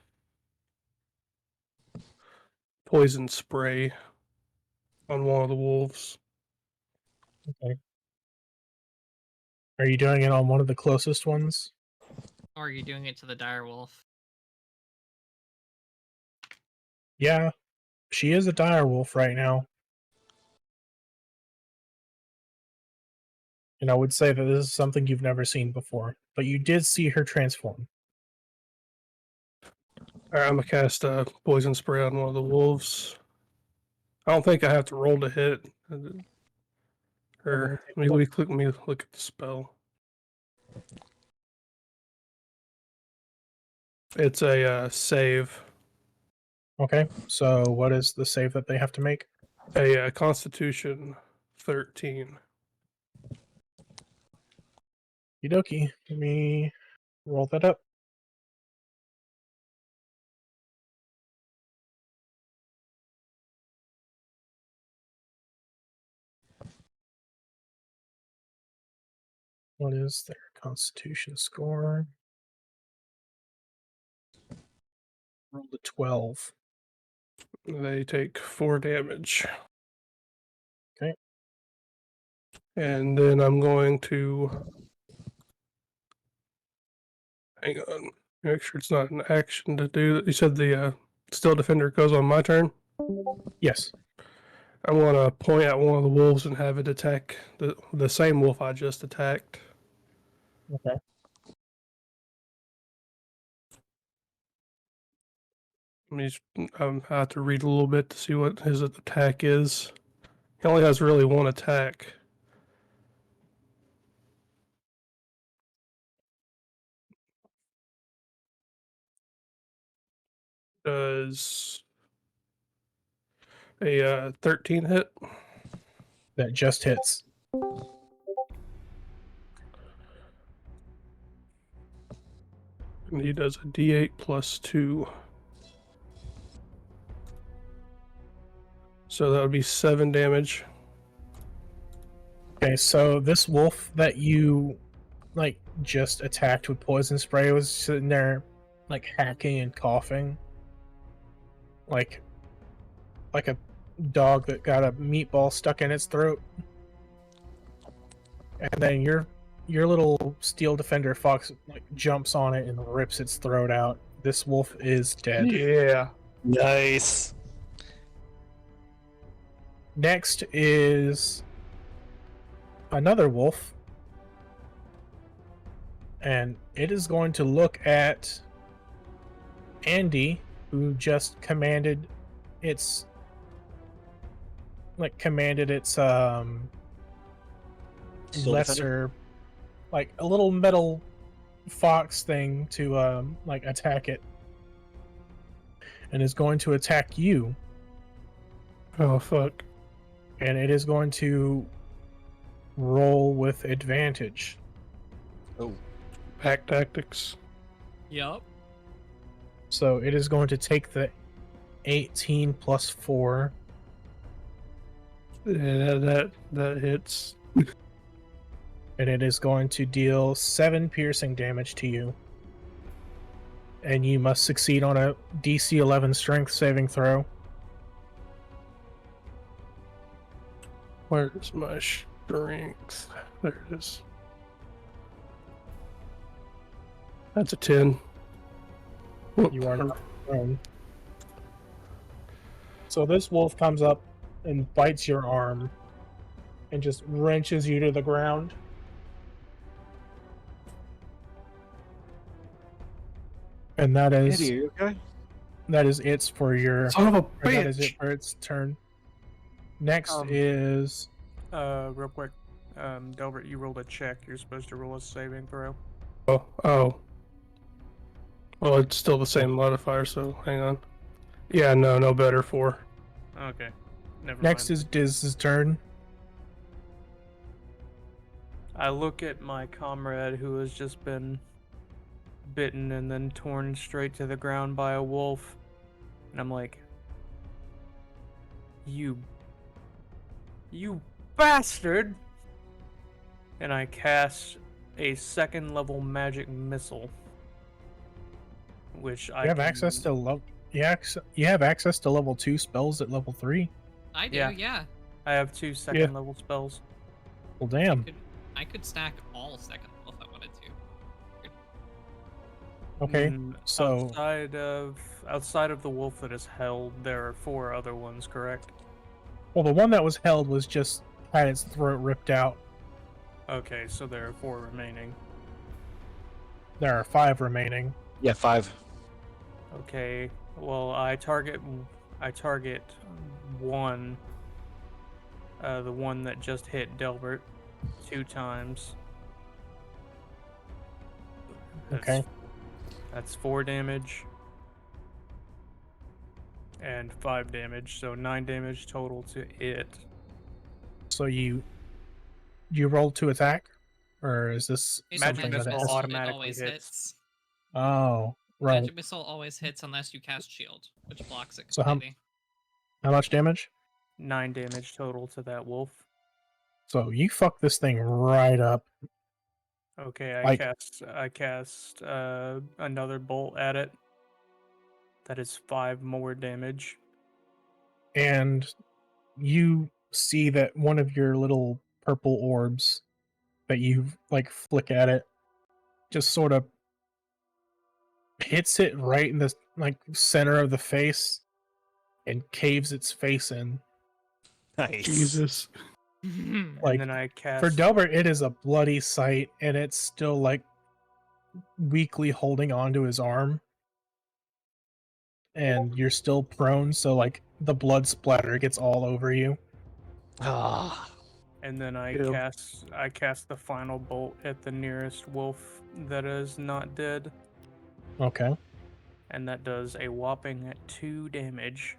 E: poison spray on one of the wolves.
C: Okay. Are you doing it on one of the closest ones?
B: Or are you doing it to the dire wolf?
C: Yeah, she is a dire wolf right now. And I would say that this is something you've never seen before, but you did see her transform.
E: All right. I'm gonna cast poison spray on one of the wolves. I don't think I have to roll to hit. Or let me look at the spell. It's a save.
C: Okay, so what is the save that they have to make?
E: A Constitution 13.
C: Okie, let me roll that up. What is their Constitution score? Rolled a 12.
E: They take 4 damage.
C: Okay.
E: And then I'm going to hang on. Make sure it's not an action to do. You said the Still Defender goes on my turn.
C: Yes.
E: I want to point at one of the wolves and have it attack the same wolf I just attacked.
C: Okay.
E: I have to read a little bit to see what his attack is. He only has really one attack. Does a 13 hit?
C: That just hits.
E: And he does a d8 plus 2. So that would be 7 damage.
C: Okay, so this wolf that you like just attacked with poison spray was sitting there like hacking and coughing. Like a dog that got a meatball stuck in its throat. And then your little steel defender fox like jumps on it and rips its throat out. This wolf is dead.
E: Yeah.
A: Nice.
C: Next is another wolf. And it is going to look at Andy, who just commanded its
A: Steel
C: lesser, like a little metal fox thing to like attack it, and is going to attack you.
E: Oh, fuck.
C: And it is going to roll with advantage.
A: Oh.
E: Pack tactics.
B: Yup.
C: So it is going to take the 18 plus 4.
E: Yeah, that hits.
C: And it is going to deal 7 piercing damage to you. And you must succeed on a DC 11 strength saving throw.
E: Where's my strength? There it is. That's a 10.
C: You are not prone. So this wolf comes up and bites your arm and just wrenches you to the ground. And that
A: Eddie,
C: is
A: are you okay?
C: it's for your
E: Son of a
C: or that is it
E: bitch!
C: for its turn. Next
F: Um,
C: is
F: Real quick, Delbert, you rolled a check. You're supposed to roll a saving throw.
E: Oh. Well, it's still the same modifier, so hang on. Yeah, no better for.
F: Okay, never
C: next
F: mind.
C: is Diz's turn.
F: I look at my comrade who has just been bitten and then torn straight to the ground by a wolf, and I'm like, You bastard! And I cast a second level magic missile, which I
C: You have
F: can...
C: access to you have access to level 2 spells at level 3.
B: I do,
F: Yeah.
B: yeah.
F: I have 2 second level spells.
C: Well, damn.
B: I could stack all second level if I wanted to.
C: Okay. So
F: outside of the wolf that is held, there are 4 other ones, correct?
C: well, the one that was held was just had its throat ripped out.
F: Okay, so there are 4 remaining.
C: There are 5 remaining.
A: Yeah, 5.
F: Okay, well, I target one, the one that just hit Delbert 2 times.
C: Okay.
F: That's 4 damage and 5 damage, so 9 damage total to it.
C: So you rolled to attack, or is this
B: Based on
C: something
F: Magic
C: that
F: missile
C: has?
F: automatically
B: it always
F: hits.
C: Oh, right.
B: Magic missile always hits unless you cast shield, which blocks it
C: So
B: completely.
C: how much damage?
F: 9 damage total to that wolf.
C: So you fuck this thing right up.
F: Okay,
C: Like-
F: I cast another bolt at it. That is 5 more damage.
C: And you see that one of your little purple orbs that you like flick at it just sort of hits it right in the like center of the face and caves its face in.
A: Nice.
E: Jesus.
C: Like,
F: And then I cast...
C: for Delbert, it is a bloody sight, and it's still like weakly holding onto his arm, and you're still prone, so like the blood splatter gets all over you.
A: Ah.
F: And then I
E: Ew.
F: cast the final bolt at the nearest wolf that is not dead,
C: Okay.
F: and that does a whopping 2 damage.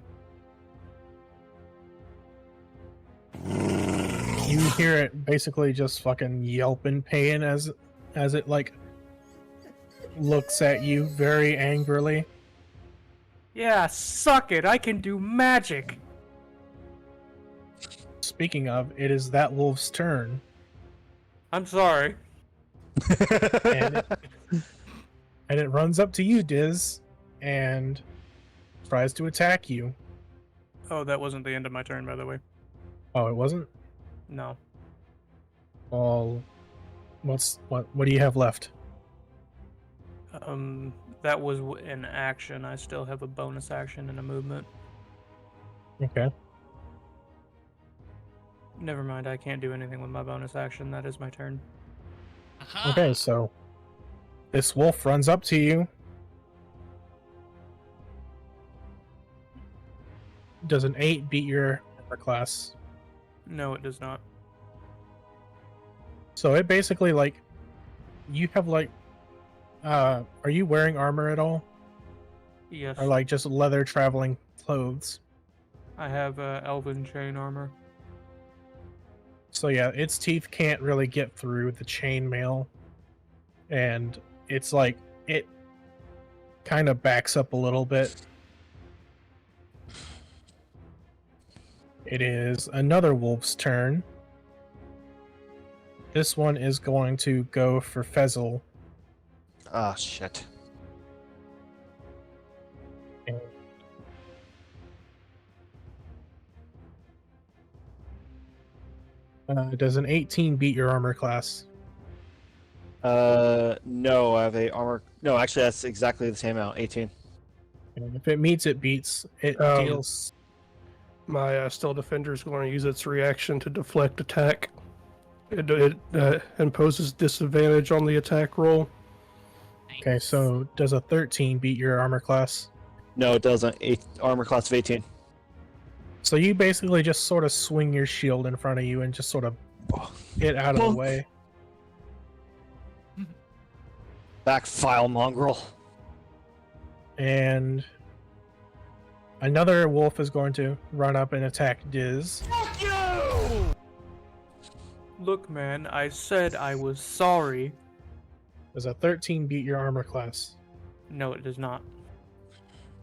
C: You hear it basically just fucking yelp in pain as it like looks at you very angrily.
F: Yeah, suck it! I can do magic!
C: Speaking of, it is that wolf's turn,
F: I'm sorry.
C: and it runs up to you, Diz, and tries to attack you.
F: Oh, that wasn't the end of my turn, by the way.
C: Oh, it wasn't?
F: No.
C: Well, what do you have left?
F: That was an action. I still have a bonus action and a movement.
C: Okay.
F: Never mind, I can't do anything with my bonus action. That is my turn.
B: Aha!
C: Okay, so this wolf runs up to you. Does an 8 beat your armor class?
F: No, it does not.
C: So it basically like you have like are you wearing armor at all?
F: Yes.
C: Or like just leather traveling clothes?
F: I have elven chain armor.
C: So yeah, its teeth can't really get through the chainmail, and it's like it kind of backs up a little bit. It is another wolf's turn. This one is going to go for Fezel.
A: Ah, shit.
C: Does an 18 beat your armor class?
A: No, I have a armor. No, actually, that's exactly the same amount. 18.
C: And if it meets, it beats. It deals.
E: My Still Defender is going to use its reaction to deflect attack. It imposes disadvantage on the attack roll.
C: Okay,
B: Nice.
C: so does a 13 beat your armor class?
A: No, it doesn't. Armor class of 18.
C: So you basically just sort of swing your shield in front of you and just sort of get out of the
A: Bonk.
C: way.
A: Back file mongrel.
C: And another wolf is going to run up and attack Diz.
F: Look, man, I said I was sorry.
C: Does a 13 beat your armor class?
F: No, it does not.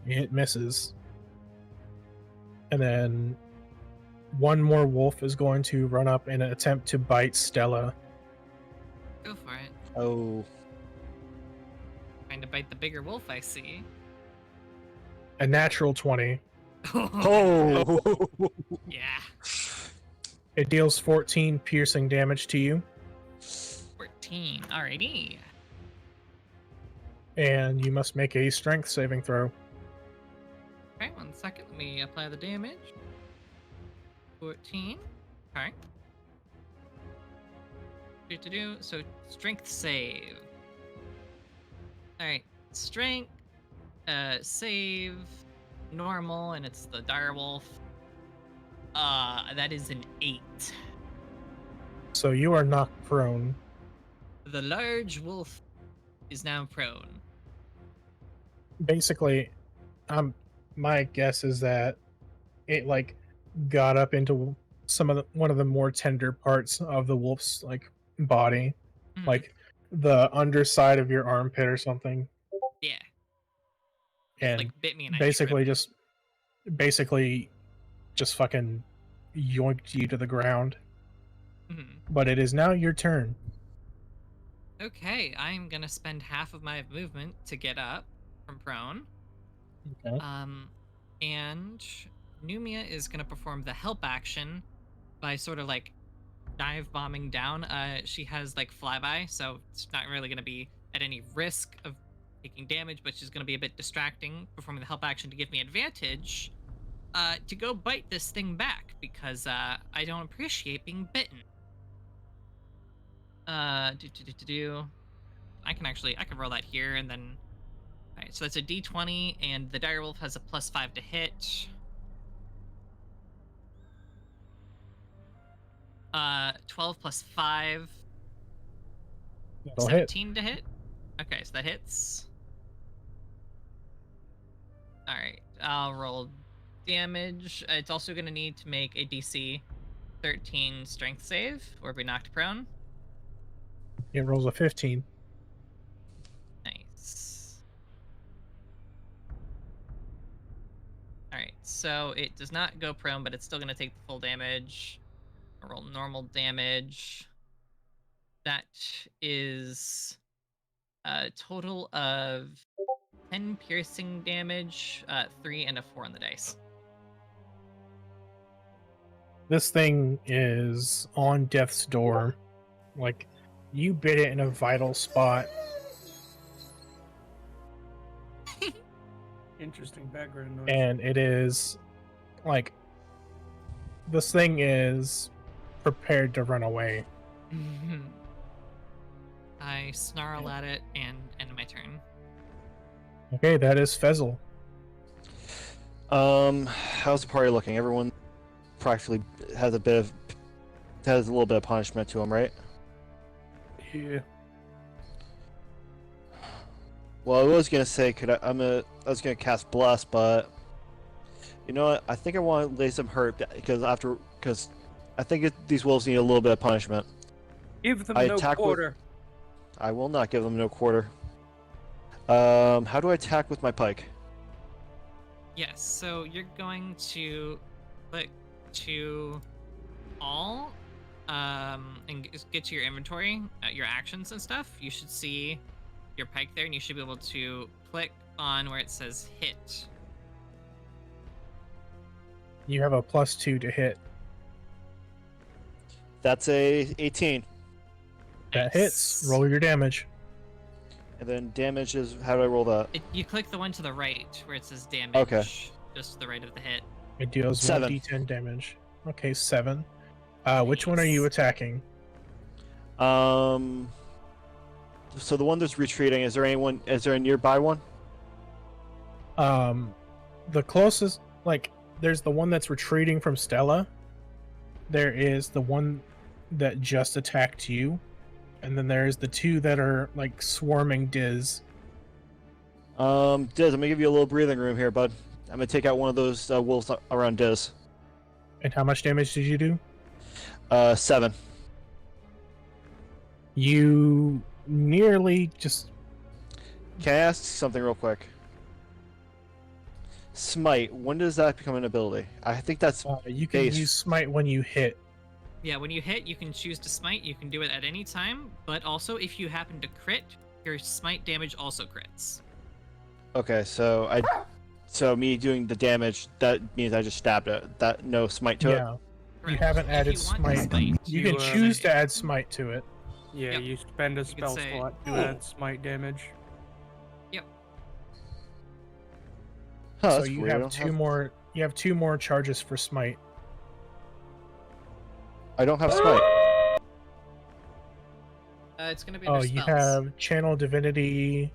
C: It misses. And then one more wolf is going to run up and attempt to bite Stella.
B: Go for it.
A: Oh.
B: Trying to bite the bigger wolf, I see.
C: A natural 20.
A: Oh.
B: Yeah.
C: It deals 14 piercing damage to you,
B: 14. Alrighty.
C: and you must make a strength saving throw.
B: Okay, 1 second. Let me apply the damage. 14. Alright. Do. So, strength save. Alright. Strength, save, normal, and it's the direwolf. That is an 8.
C: So you are knocked prone.
B: The large wolf is now prone.
C: Basically, my guess is that it like got up into one of the more tender parts of the wolf's like body,
B: Mhm.
C: like the underside of your armpit or something,
B: Yeah.
C: and
B: Like bit me and I
C: basically
B: tripped.
C: just fucking yoinked you to the ground.
B: Mhm.
C: But it is now your turn.
B: Okay, I'm gonna spend half of my movement to get up from prone.
C: Okay.
B: And Numia is gonna perform the help action by sort of like dive bombing down. She has like flyby, so it's not really gonna be at any risk of taking damage, but she's gonna be a bit distracting, performing the help action to give me advantage. To go bite this thing back because I don't appreciate being bitten. I can roll that here and then. All right, so that's a D20, and the direwolf has a +5 to hit. 12 plus 5,
C: That'll hit.
B: 17 to hit. Okay, so that hits. All right, I'll roll damage. It's also going to need to make a DC 13 strength save or be knocked prone.
C: It rolls a 15.
B: Nice. All right, so it does not go prone, but it's still going to take the full damage. I'll roll normal damage. That is a total of 10 piercing damage, 3 and a 4 on the dice.
C: This thing is on death's door. Like, you bit it in a vital spot.
F: Interesting background noise.
C: And it is like this thing is prepared to run away.
B: I snarl at it and end my turn.
C: Okay, that is Fezel.
A: How's the party looking? Everyone practically has a little bit of punishment to them, right?
E: Yeah.
A: Well, I was gonna say, I was gonna cast Bless, but you know what? I think I want to lay some hurt because I think these wolves need a little bit of punishment.
F: Give them
A: I
F: no
A: attack with-
F: quarter.
A: I will not give them no quarter. How do I attack with my pike?
B: Yes, so you're going to click to all, and get to your inventory, your actions and stuff. You should see your pike there, and you should be able to click on where it says hit.
C: You have a +2 to hit.
A: That's a 18.
C: That hits.
B: Nice.
C: Roll your damage.
A: And then damage is, how do I roll that?
B: You click the one to the right where it says damage.
A: Okay.
B: Just to the right of the hit.
C: It deals
A: 7.
C: 1d10 damage. Okay, 7. Which one are you
B: Nice.
C: attacking?
A: So the one that's retreating, is there a nearby one?
C: The closest, like, there's the one that's retreating from Stella. There is the one that just attacked you. And then there's the 2 that are, like, swarming Diz.
A: Diz, I'm gonna give you a little breathing room here, bud. I'm gonna take out one of those wolves around Diz.
C: And how much damage did you do?
A: 7.
C: You nearly just...
A: Can I ask something real quick? Smite, when does that become an ability? I think that's
C: you can
A: base.
C: use Smite when you hit.
B: Yeah, when you hit, you can choose to smite. You can do it at any time, but also if you happen to crit, your smite damage also crits.
A: Okay, so me doing the damage, that means I just stabbed it. That no smite to it.
C: Yeah. You
B: Correct.
C: haven't
B: If
C: added
B: you want to
C: smite. You can choose to
B: say-
C: add Smite to it.
F: Yeah,
B: Yep.
F: you spend a
B: You could
F: spell
B: say-
F: slot to add smite damage.
A: Huh,
C: So
A: that's
C: you
A: weird. I
C: have
A: don't
C: 2 more. You have 2 more charges for Smite.
A: I don't have smite.
B: It's gonna be
C: Oh,
B: under
C: you
B: spells.
C: have Channel Divinity,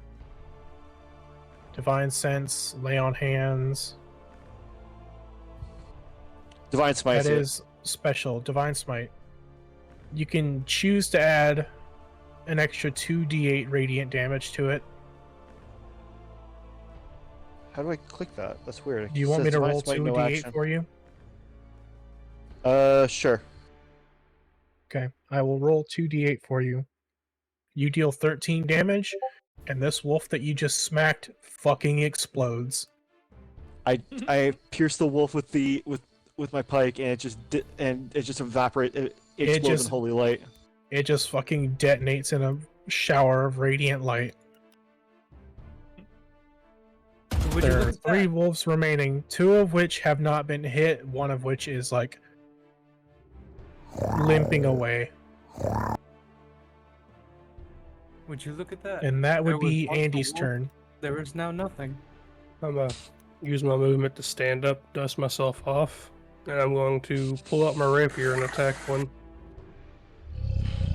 C: Divine Sense, Lay on Hands.
A: Divine smite.
C: That is special. Divine Smite. You can choose to add an extra 2d8 radiant damage to it.
A: How do I click that? That's weird.
C: Do you want me
A: It says
C: to
A: Divine
C: roll
A: Smite, no
C: 2d8
A: action.
C: for you?
A: Sure.
C: Okay, I will roll 2d8 for you. You deal 13 damage, and this wolf that you just smacked fucking explodes.
A: I pierce the wolf with my pike, and it just evaporates. It explodes
C: just-
A: in holy light.
C: It just fucking detonates in a shower of radiant light.
F: Would you
C: There
F: look
C: are
F: at
C: 3
F: that?
C: wolves remaining, 2 of which have not been hit, one of which is like limping away.
F: Would you look at that?
C: And that
F: There
C: would
F: was
C: be
F: once a
C: Andy's
F: wolf.
C: turn.
F: There is now nothing.
E: I'm use my movement to stand up, dust myself off, and I'm going to pull out my rapier and attack one.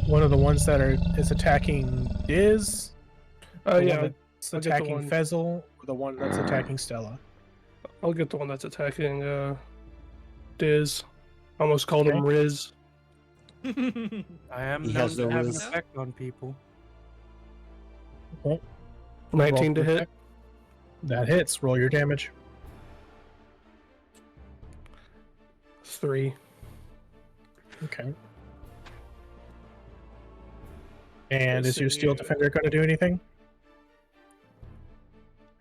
C: One of the ones that is attacking Diz.
E: Oh
C: the
E: yeah,
C: one that's
E: I'll get the
C: attacking
E: one.
C: Fezel, or the one that's attacking Stella.
E: I'll get the one that's attacking Diz. Almost called him
C: Okay.
E: Riz.
F: I am
A: He
F: known
A: has
F: to
A: no
F: have an
A: whiz.
F: effect on people.
E: 19 to
C: Roll for
E: hit.
C: attack. That hits. Roll your damage.
E: 3.
C: Okay. And
E: Let's
C: is your
E: see,
C: Steel Defender going to do anything?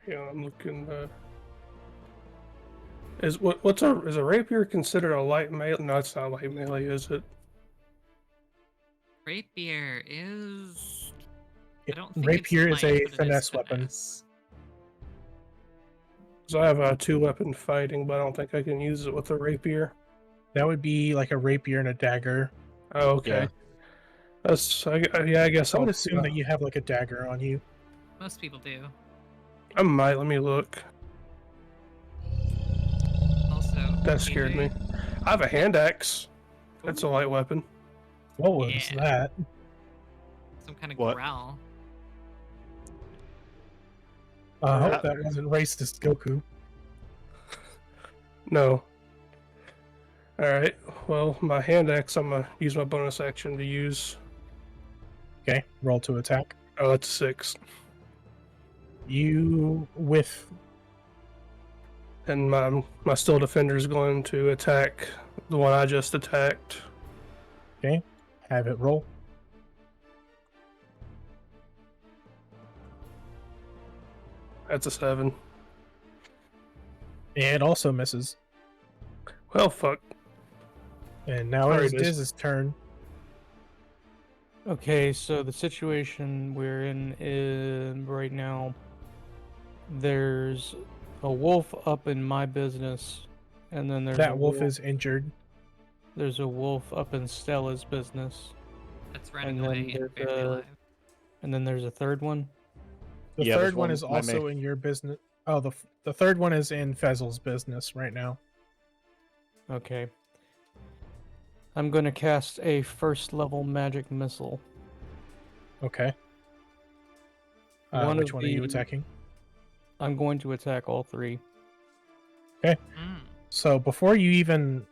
E: Yeah, I'm looking. Is a rapier considered a light melee? No, it's not light melee, is it?
B: Rapier is. I don't think
C: Rapier
B: it's
C: is a
B: light, but it
C: finesse weapon.
B: finesse.
E: Because I have a 2-weapon fighting, but I don't think I can use it with a rapier.
C: That would be like a rapier and a dagger.
E: Oh, okay.
A: Yeah.
E: I guess
C: I would
E: I'll
C: assume that you have like a dagger on you.
B: Most people do.
E: I might. Let me look.
B: Also,
E: That scared me. I have a hand axe. That's a light weapon.
C: What was
B: Yeah.
C: that?
B: Some kind of
A: What?
B: growl.
C: I hope that wasn't racist, Goku.
E: No. Alright. Well, my hand axe, I'm going to use my bonus action to use.
C: Okay, roll to attack.
E: Oh, that's 6.
C: You with
E: And my Steel Defender is going to attack the one I just attacked.
C: have it roll.
E: That's a 7.
C: And it also misses.
E: Well, fuck.
C: And now
E: Sorry,
C: it is
E: Diz.
C: Diz's turn.
F: Okay, so the situation we're in right now, there's a wolf up in my business, and then there's a
C: That wolf is injured.
F: There's a wolf up in Stella's business.
B: That's running
F: And then
B: away and
F: there's
B: barely
F: a-
B: alive.
F: And then there's a third one.
C: The
A: Yeah, there's
C: third one
A: one
C: is
A: by me.
C: also in your business. Oh, the third one is in Fezel's business right now.
F: Okay. I'm going to cast a first level magic missile.
C: Okay.
F: One
C: Which
F: of
C: one are you
F: the-
C: attacking?
F: I'm going to attack all three.
B: Mm.
C: So before you even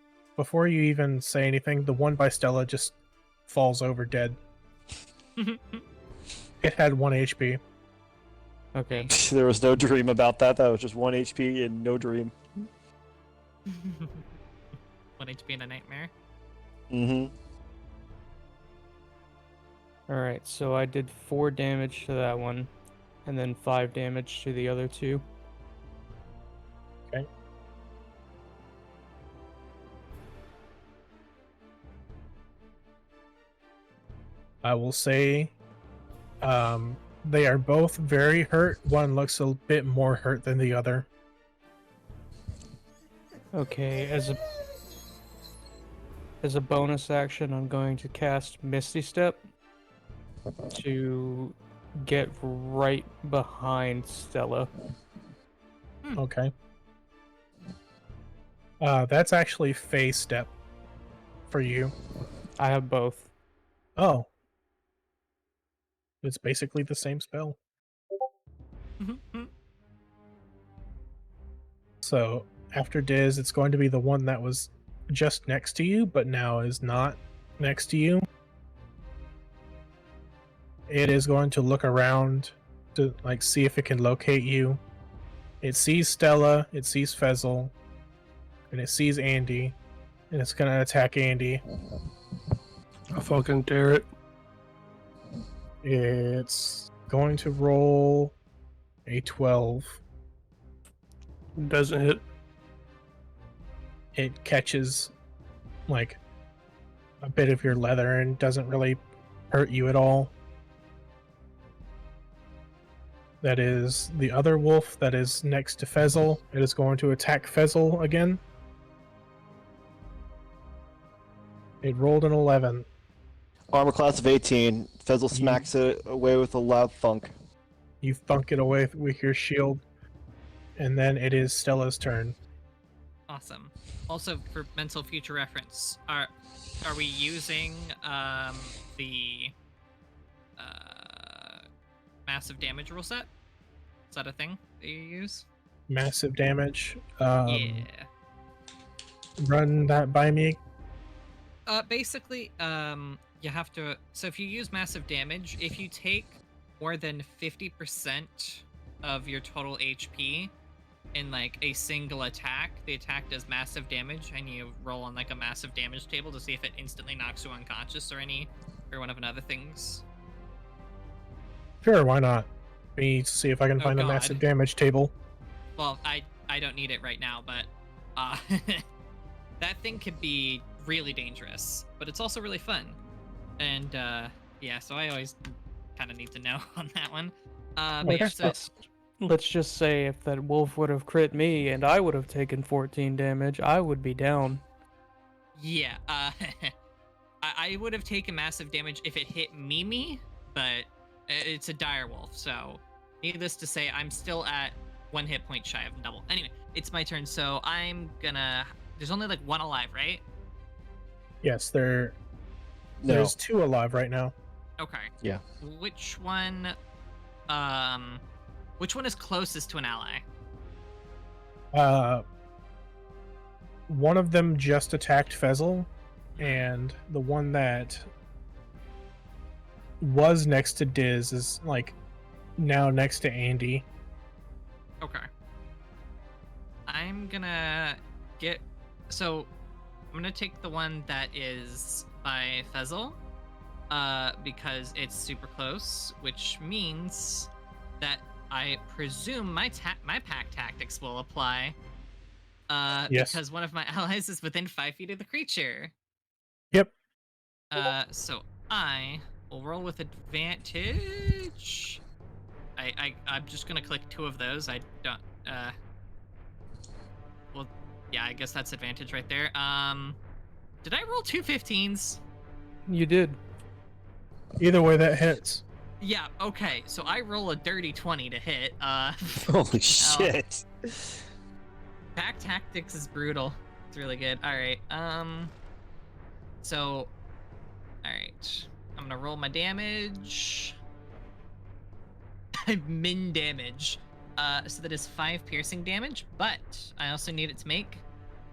C: say anything, the one by Stella just falls over dead. It had 1 HP.
F: Okay.
A: There was no dream about that. That was just 1 HP and no dream.
B: 1 HP and a nightmare.
A: Mm-hmm.
F: Alright, so I did 4 damage to that one, and then 5 damage to the other two.
C: Okay. I will say they are both very hurt. One looks a bit more hurt than the other.
F: Okay, as a bonus action, I'm going to cast Misty Step to get right behind Stella.
C: Okay. That's actually Phase Step for you.
F: I have both.
C: Oh. It's basically the same spell. So after Diz, it's going to be the one that was just next to you, but now is not next to you. It is going to look around to see if it can locate you. It sees Stella, it sees Fezel, and it sees Andy, and it's gonna attack Andy.
E: I fucking dare it.
C: It's going to roll a 12.
E: Doesn't hit.
C: It catches a bit of your leather and doesn't really hurt you at all. That is the other wolf that is next to Fezel. It is going to attack Fezel again. It rolled an 11.
A: Armor class of 18. Fezel smacks it away with a loud thunk.
C: You thunk it away with your shield, and then it is Stella's turn.
B: Awesome. Also, for mental future reference, are we using the massive damage rule set? Is that a thing that you use?
C: Massive damage.
B: Yeah.
C: Run that by me.
B: Basically, you have to. So if you use massive damage, if you take more than 50% of your total HP in a single attack, the attack does massive damage, and you roll on a massive damage table to see if it instantly knocks you unconscious or one of another things.
C: Sure, why not? We need to see if I can find a
B: God.
C: massive damage table.
B: Well, I don't need it right now, but that thing could be really dangerous, but it's also really fun. And yeah, so I always kind of need to know on that one. But yeah, so
F: Let's just say if that wolf would have crit me and I would have taken 14 damage, I would be down.
B: yeah, I would have taken massive damage if it hit me, but it's a dire wolf, so needless to say, I'm still at 1 hit point shy of double. Anyway, it's my turn, so I'm gonna. There's only one alive, right?
C: Yes, there's
A: No.
C: 2 alive right now.
B: Okay.
A: Yeah.
B: Which one is closest to an ally?
C: One of them just attacked Fezel, and the one that was next to Diz is now next to Andy.
B: Okay. I'm gonna I'm gonna take the one that is by Fezel, because it's super close, which means that I presume my pack tactics will apply.
C: Yes.
B: Because one of my allies is within 5 feet of the creature.
C: Yep.
B: So I will roll with advantage. I'm just gonna click 2 of those. I don't. Well, yeah, I guess that's advantage right there. Did I roll 2 15s?
F: You did.
C: Either way, that hits.
B: Yeah, okay. So I roll a dirty 20 to hit.
A: Holy shit!
B: Pack tactics is brutal. It's really good. Alright, so... Alright. I'm gonna roll my damage. Min damage. So that is 5 piercing damage, but I also need it to make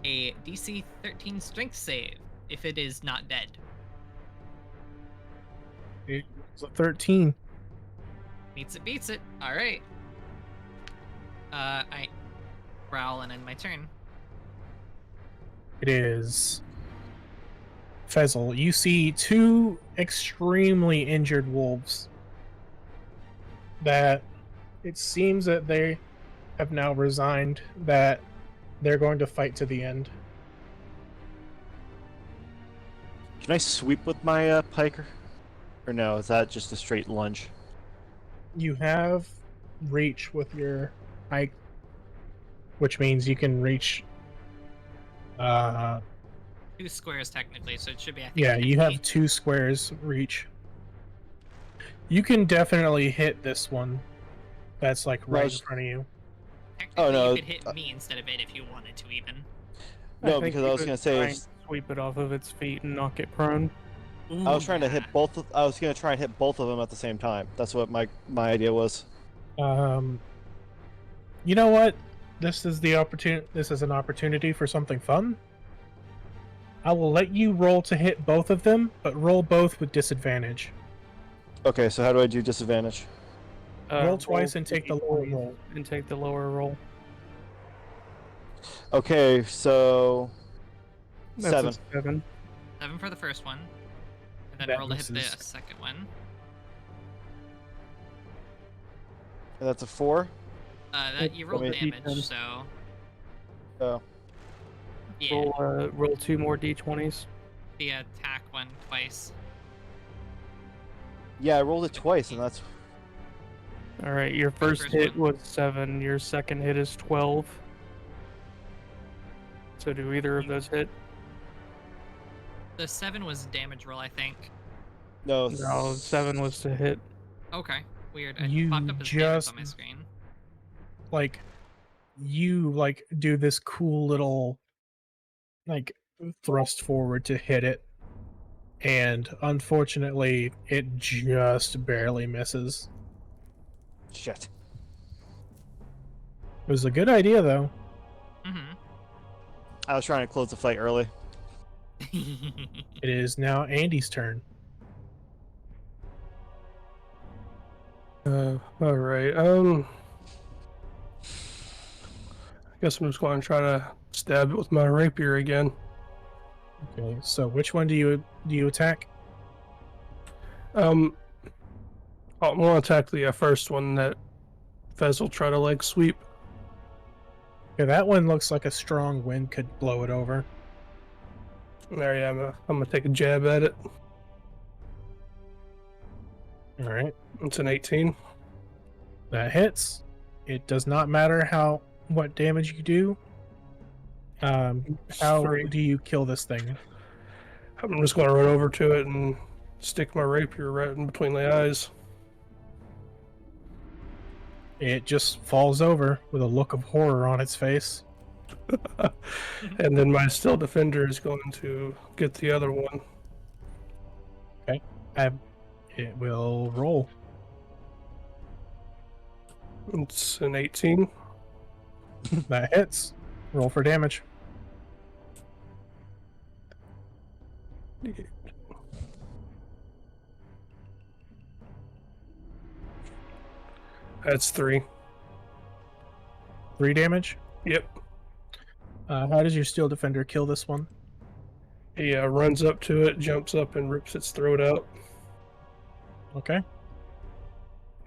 B: a DC 13 strength save if it is not dead.
C: It's a 13.
B: Meets it, beats it. Alright. I growl and end my turn.
C: It is Fezel. You see 2 extremely injured wolves that it seems that they have now resigned, that they're going to fight to the end.
A: Can I sweep with my piker? Or no, is that just a straight lunge?
C: You have reach with your pike, which means you can reach
B: 2 squares technically, so it should be, I think,
C: yeah,
B: 10
C: you have
B: feet.
C: 2 squares reach. You can definitely hit this one that's like right in front of you.
B: Technically,
A: Oh, no,
B: you could hit me instead of it if you wanted to, even.
A: No,
F: think
A: because
F: you
A: I was
F: could
A: gonna say
F: try
A: if-
F: and sweep it off of its feet and knock it prone.
A: I was trying to hit both. I was gonna try and hit both of them at the same time. That's what my idea was.
C: You know what? This is the opportunity. This is an opportunity for something fun. I will let you roll to hit both of them, but roll both with disadvantage.
A: Okay, so how do I do disadvantage?
C: Roll twice and take the lower
F: D20
C: roll.
F: And take the lower roll.
A: Okay, so
F: That's
A: 7.
F: a 7.
B: 7 for the first one, and then
C: That
B: roll to hit the
C: misses.
B: second one.
A: And that's a 4.
B: That you rolled
A: me-
B: damage, so
A: Oh,
B: yeah,
F: Roll 2 more d20s.
B: the attack one twice.
A: yeah, I rolled it twice, and that's
F: All right, your first
B: first
F: hit
B: one.
F: was 7. Your second hit is 12. So do either of those hit?
B: The 7 was damage roll, I think.
A: no.
F: No, 7 was to hit.
B: Okay, weird. It
C: You
B: popped up as damage
C: just-
B: on my screen.
C: Like, you like do this cool little like thrust forward to hit it, and unfortunately, it just barely misses.
A: Shit.
C: It was a good idea, though.
B: Mm-hmm.
A: I was trying to close the fight early.
C: It is now Andy's turn.
E: All right. I guess I'm just going to try to stab it with my rapier again.
C: Okay, so which one do you attack?
E: I'm going to attack the first one that Fezel try to leg sweep.
C: Okay, that one looks like a strong wind could blow it over.
E: There, yeah, I'm gonna take a jab at it.
C: All right,
E: It's an 18.
C: that hits. It does not matter what damage you do. How
E: Three.
C: do you kill this thing?
E: I'm just going to run over to it and stick my rapier right in between the eyes.
C: It just falls over with a look of horror on its face.
E: And then my still defender is going to get the other one.
C: It will roll.
E: It's an 18.
C: That hits. Roll for damage.
E: That's 3.
C: 3 damage.
E: Yep.
C: How does your steel defender kill this one?
E: He runs up to it, jumps up, and rips its throat out.
C: Okay.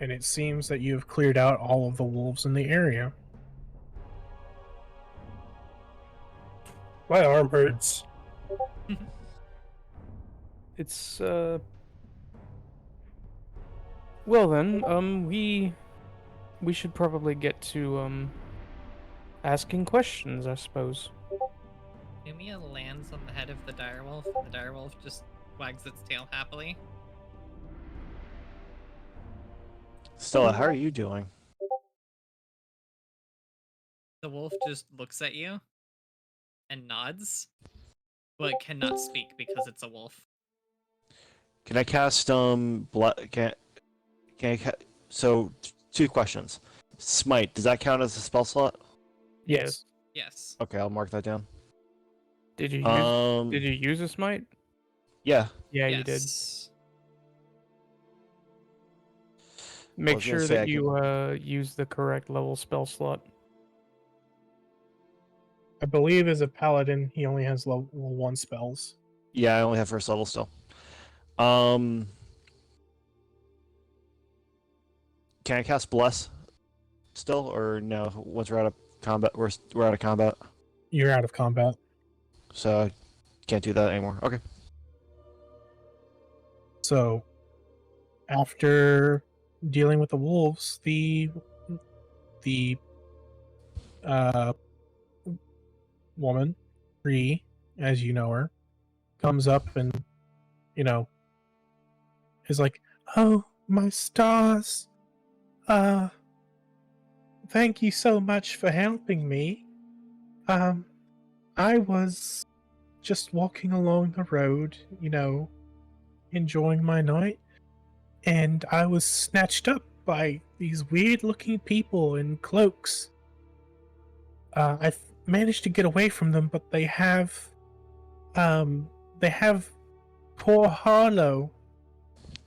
C: And it seems that you have cleared out all of the wolves in the area.
E: My arm hurts.
F: It's well then, we should probably get to asking questions, I suppose.
B: Numia lands on the head of the direwolf, and the direwolf just wags its tail happily.
A: Stella, how are you doing?
B: The wolf just looks at you and nods, but cannot speak because it's a wolf.
A: Can I cast can I so 2 questions. Smite, does that count as a spell slot?
C: Yes.
B: Yes.
A: Okay, I'll mark that down.
F: Did you
A: Um
F: use a smite?
A: yeah.
F: Yeah, you did.
B: Yes.
F: Make
A: was gonna
F: sure
A: say
F: that
A: I
F: you use the correct level spell slot.
C: I believe as a paladin, he only has level 1 spells.
A: Yeah, I only have first level still. Can I cast Bless still, or no? Once we're out of combat, we're out of combat,
C: You're out of combat.
A: so I can't do that anymore. Okay.
C: So, after dealing with the wolves, the woman, Bree, as you know her, comes up and, is like, "Oh, my stars. Thank you so much for helping me. I was just walking along the road, enjoying my night, and I was snatched up by these weird-looking people in cloaks. I managed to get away from them, but they have poor Harlow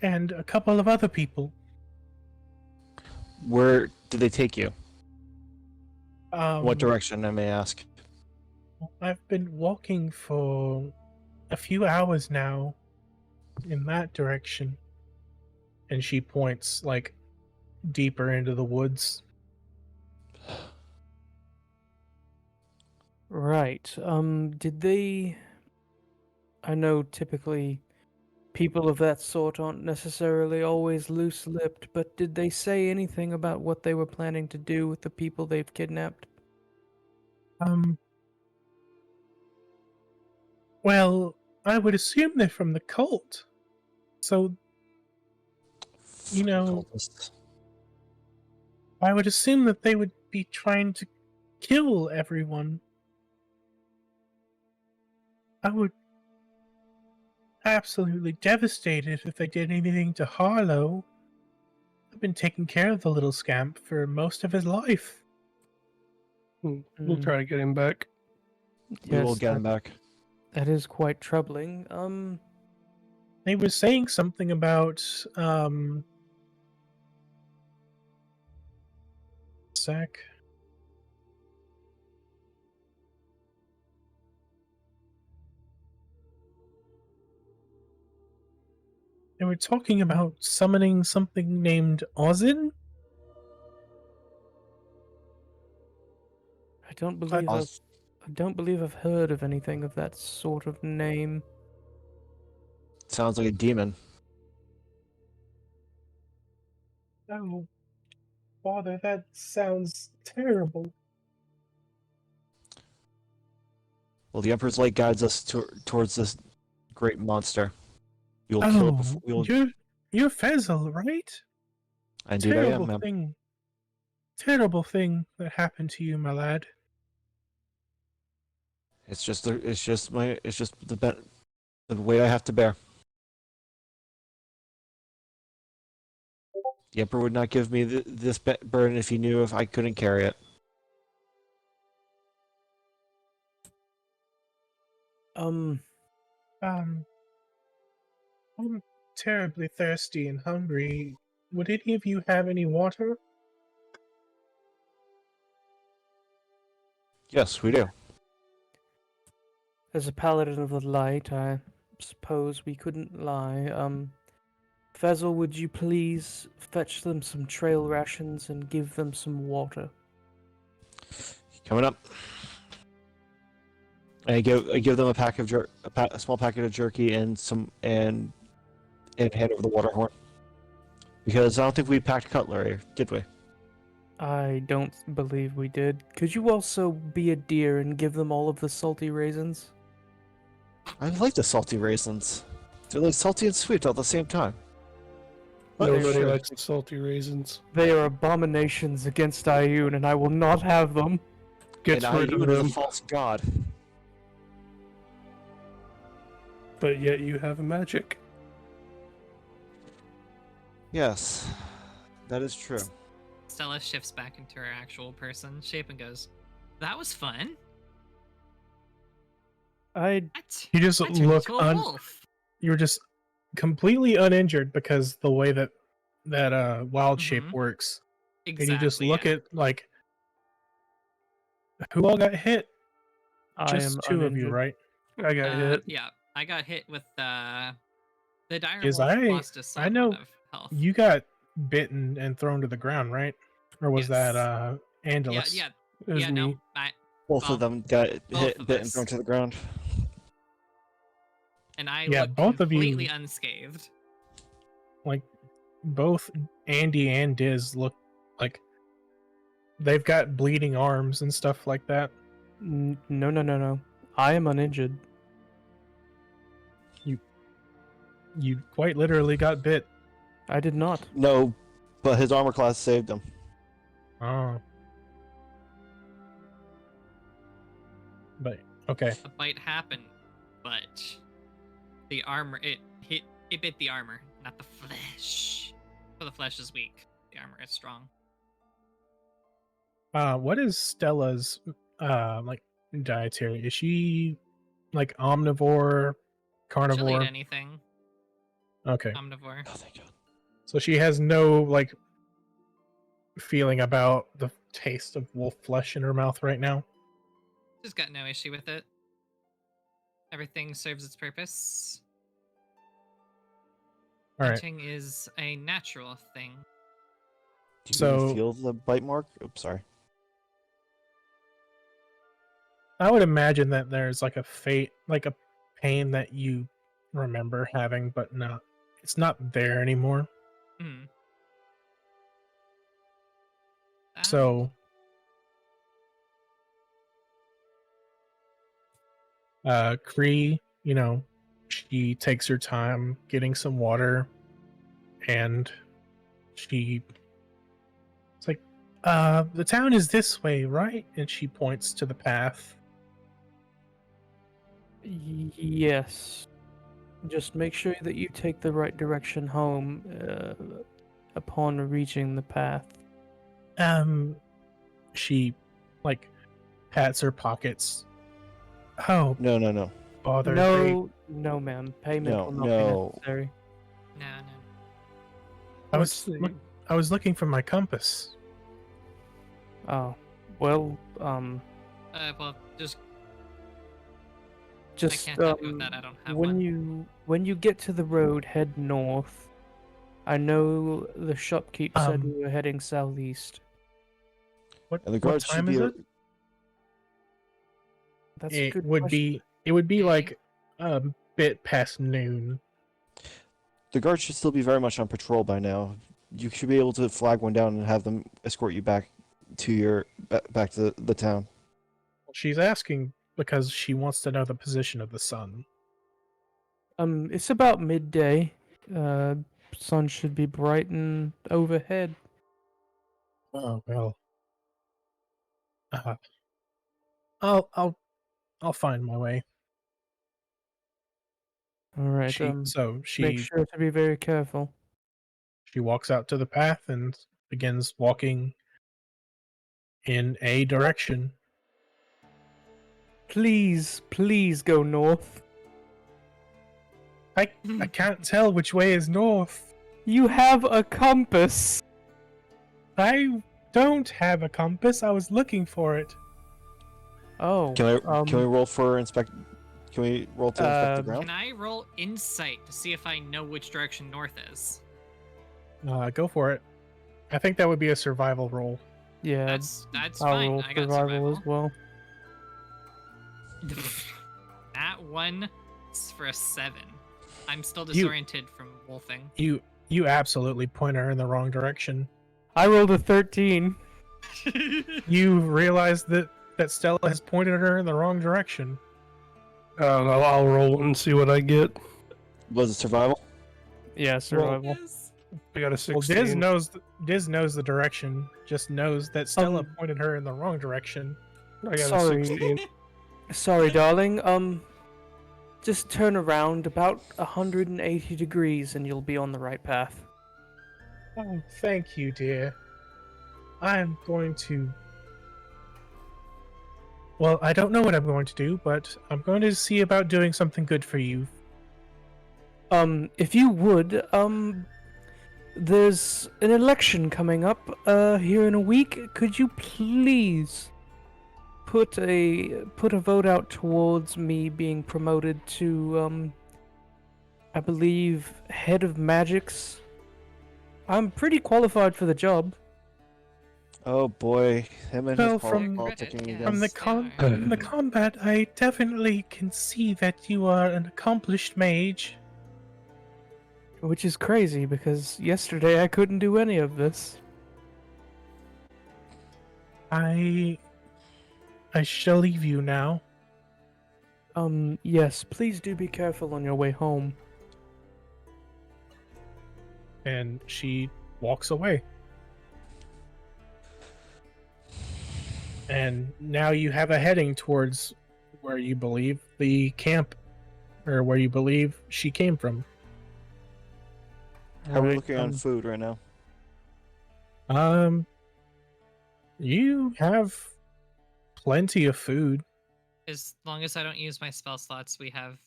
C: and a couple of other people.
A: Where did they take you? What
C: Um,
A: direction, I may ask?
C: I've been walking for a few hours now in that direction. And she points, like, deeper into the woods.
D: Right. Did they... I know typically people of that sort aren't necessarily always loose-lipped, but did they say anything about what they were planning to do with the people they've kidnapped?
C: Well, I would assume they're from the cult. So,
A: Cultists.
C: I would assume that they would be trying to kill everyone. I would absolutely devastated if they did anything to Harlow. I've been taking care of the little scamp for most of his life.
E: We'll try to get him back.
A: We will
D: Yes,
A: get him back.
D: that is quite troubling.
C: They were saying something about, sec. They were talking about summoning something named Ozin?
D: I don't believe
A: Oz-
D: I don't believe I've heard of anything of that sort of name.
A: Sounds like a demon.
C: Oh, Father, that sounds terrible.
A: Well, the Emperor's Light guides us towards this great monster. We will kill it before we will.
C: You're Fezel, right?
A: Indeed, I am, ma'am.
C: Terrible thing that happened to you, my lad.
A: It's just the weight I have to bear. The Emperor would not give me this burden if he knew if I couldn't carry it.
C: I'm terribly thirsty and hungry. Would any of you have any water?
A: Yes, we do.
D: As a paladin of the light, I suppose we couldn't lie. Fezel, would you please fetch them some trail rations and give them some water?
A: Coming up. I give them a pack of a small packet of jerky and hand over the water horn. Because I don't think we packed cutlery, did we?
F: I don't believe we did. Could you also be a deer and give them all of the salty raisins?
A: I like the salty raisins. They're like salty and sweet all at the same time. But
E: Nobody
A: sure.
E: likes the salty raisins.
F: They are abominations against Ioun, and I will not have them.
E: Gets
A: And I
E: rid of
A: even is a
E: them,
A: false god.
E: but yet you have a magic.
A: Yes, that is true.
B: Stella shifts back into her actual person shape and goes, "That was fun. What?
C: You just
B: I turned
C: look
B: into a wolf."
C: You're just completely uninjured because the way that wild shape
B: Mhm.
C: works.
B: Exactly.
C: And you just look
B: yeah.
C: at like who all got hit?
F: I
C: Just
F: am
C: two of you,
F: uninjured.
C: right?
E: I got hit.
B: Yeah, I got hit with the dire
C: Because
B: wolf
C: I
B: lost a
C: I
B: somewhat
C: know
B: of health.
C: you got bitten and thrown to the ground, right? Or was that
B: Yes. Yeah,
C: Andilus?
B: yeah,
E: It was
B: yeah.
E: me.
B: No,
A: Both
B: Well,
A: of them got
B: both
A: hit,
B: of
A: bit, and
B: us.
A: thrown to the ground.
B: and I
C: Yeah,
B: look
C: both of you-
B: completely unscathed.
C: Like both Andy and Diz look like they've got bleeding arms and stuff like that.
F: No. I am uninjured.
C: You quite literally got bit.
F: I did not.
A: No, but his armor class saved him.
C: Oh. But okay.
B: A bite happened, but the armor it bit the armor, not the flesh. For the flesh is weak. The armor is strong.
C: What is Stella's like dietary? Is she like omnivore,
B: She'll eat
C: carnivore?
B: anything.
C: Okay.
B: Omnivore.
A: Oh, thank God.
C: So she has no like feeling about the taste of wolf flesh in her mouth right now.
B: She's got no issue with it. Everything serves its purpose.
C: All right.
B: Hunting is a natural thing.
A: Do you
C: So-
A: feel the bite mark? Oops, sorry.
C: I would imagine that there's like a like a pain that you remember having, but it's not there anymore.
B: Hmm.
C: So, Cree, she takes her time getting some water, and it's like, the town is this way, right? And she points to the path.
F: Yes. Just make sure that you take the right direction home upon reaching the path.
C: She like pats her pockets. Oh,
A: No.
C: bother!
F: No, ma'am. Payment
A: No,
F: will not
A: no.
F: be necessary.
B: No.
F: Let's see.
C: I was looking for my compass.
F: Oh, well,
B: Well, just
F: just
B: I can't help you with that. I don't have one.
F: when you get to the road, head north. I know the shopkeep said we were heading southeast.
C: What
A: And the
C: what
A: guards should
C: time
A: be.
C: is it?
F: That's a
C: It
F: good
C: would
F: question.
C: be like a bit past noon.
A: The guards should still be very much on patrol by now. You should be able to flag one down and have them escort you back to back to the town.
C: She's asking because she wants to know the position of the sun.
F: It's about midday. Sun should be bright and overhead.
C: Oh well. I'll find my way.
F: All right.
C: She
F: Make sure to be very careful.
C: she walks out to the path and begins walking in a direction.
F: Please go north.
C: I can't tell which way is north.
F: You have a compass.
C: I don't have a compass. I was looking for it.
F: Oh.
A: Can we roll for inspect? Can we roll to inspect the ground?
B: Can I roll insight to see if I know which direction north is?
C: Go for it. I think that would be a survival roll.
F: Yeah.
B: That's
F: I'll
B: fine.
F: roll
B: I got
F: survival as well.
B: That one is for a 7. I'm still
C: You-
B: disoriented from wolfing.
C: You absolutely point her in the wrong direction.
F: I rolled a 13.
C: You realize that Stella has pointed her in the wrong direction.
E: I'll roll and see what I get.
A: Was it survival?
F: Yeah, survival.
B: Yes.
E: I got a
C: Well,
E: 16.
C: Diz knows the direction. Just knows that Stella pointed her in the wrong direction.
E: I got
F: Sorry.
E: a 16.
F: Sorry, darling. Just turn around about 180 degrees and you'll be on the right path.
C: Oh, thank you, dear. I'm going to. Well, I don't know what I'm going to do, but I'm going to see about doing something good for you.
F: If you would, there's an election coming up, here in a week. Could you please put a vote out towards me being promoted to, I believe, head of magics? I'm pretty qualified for the job.
A: Oh boy, him and
C: Well,
A: his
C: from-
A: politicking
B: Yeah,
A: again.
C: From the from the combat, I definitely can see that you are an accomplished mage.
F: Which is crazy, because yesterday I couldn't do any of this.
C: I shall leave you now.
F: Yes, please do be careful on your way home.
C: And she walks away. And now you have a heading towards where you believe the camp, or where you believe she came from.
A: How are we
C: Alright,
A: looking on food right now?
C: You have plenty of food.
B: As long as I don't use my spell slots, we have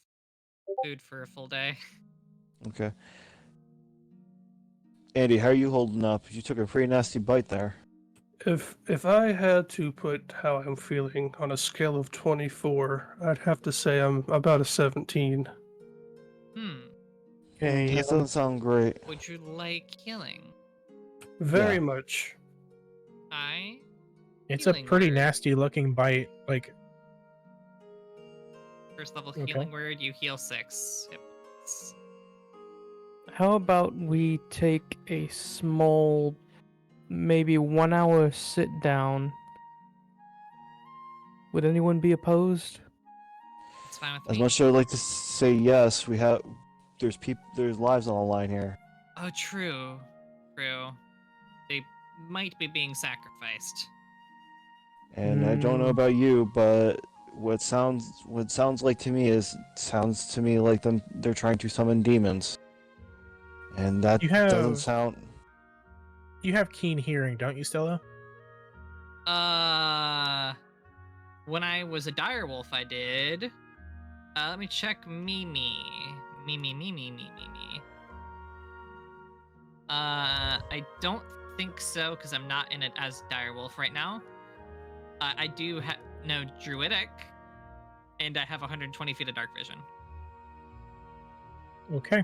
B: food for a full day.
A: Okay. Andy, how are you holding up? You took a pretty nasty bite there.
E: If I had to put how I'm feeling on a scale of 24, I'd have to say I'm about a 17.
F: Okay,
A: That doesn't sound great.
B: Would you like healing?
E: Very
A: Yeah.
E: much.
C: It's a
B: Healing
C: pretty
B: word.
C: nasty looking bite. Like,
B: First level
C: Okay.
B: healing word, you heal 6 hit points.
F: How about we take a small, maybe 1 hour sit down? Would anyone be opposed?
B: It's fine with
A: As
B: me.
A: much as I'd like to say yes, there's lives on the line here.
B: Oh, true. True. They might be being sacrificed.
A: And I don't know about you, but what sounds like to me sounds to me like they're trying to summon demons. And that
C: You
A: doesn't
C: have-
A: sound.
C: you have keen hearing, don't you, Stella?
B: When I was a direwolf, I did. Let me check Mimi. Mimi. I don't think so, because I'm not in it as direwolf right now. I do know druidic, and I have 120 feet of dark vision.
C: Okay.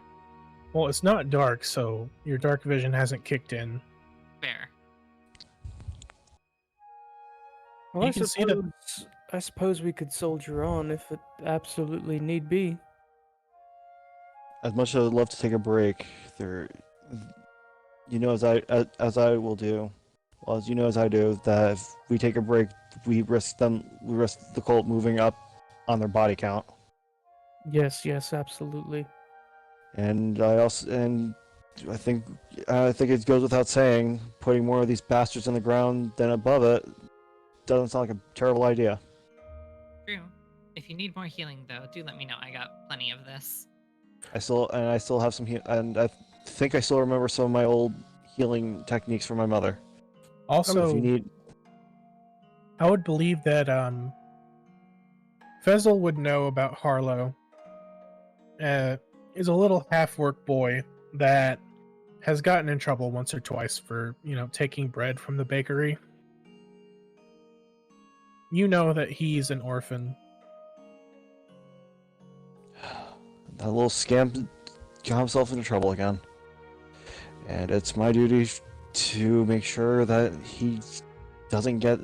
C: Well, it's not dark, so your dark vision hasn't kicked in.
B: Fair.
F: Well,
C: You
F: I
C: can see that-
F: suppose we could soldier on if it absolutely need be.
A: As much as I'd love to take a break, as I will do, well, as you know as I do, that if we take a break, we risk the cult moving up on their body count.
F: Yes, absolutely.
A: And I think it goes without saying, putting more of these bastards on the ground than above it doesn't sound like a terrible idea.
B: True. If you need more healing, though, do let me know. I got plenty of this.
A: I still have some and I think I still remember some of my old healing techniques from my mother.
C: Also,
A: If you need,
C: I would believe that Fezel would know about Harlow. Is a little half-work boy that has gotten in trouble once or twice for, taking bread from the bakery. You know that he's an orphan.
A: that little scamp got himself into trouble again. And it's my duty to make sure that he doesn't get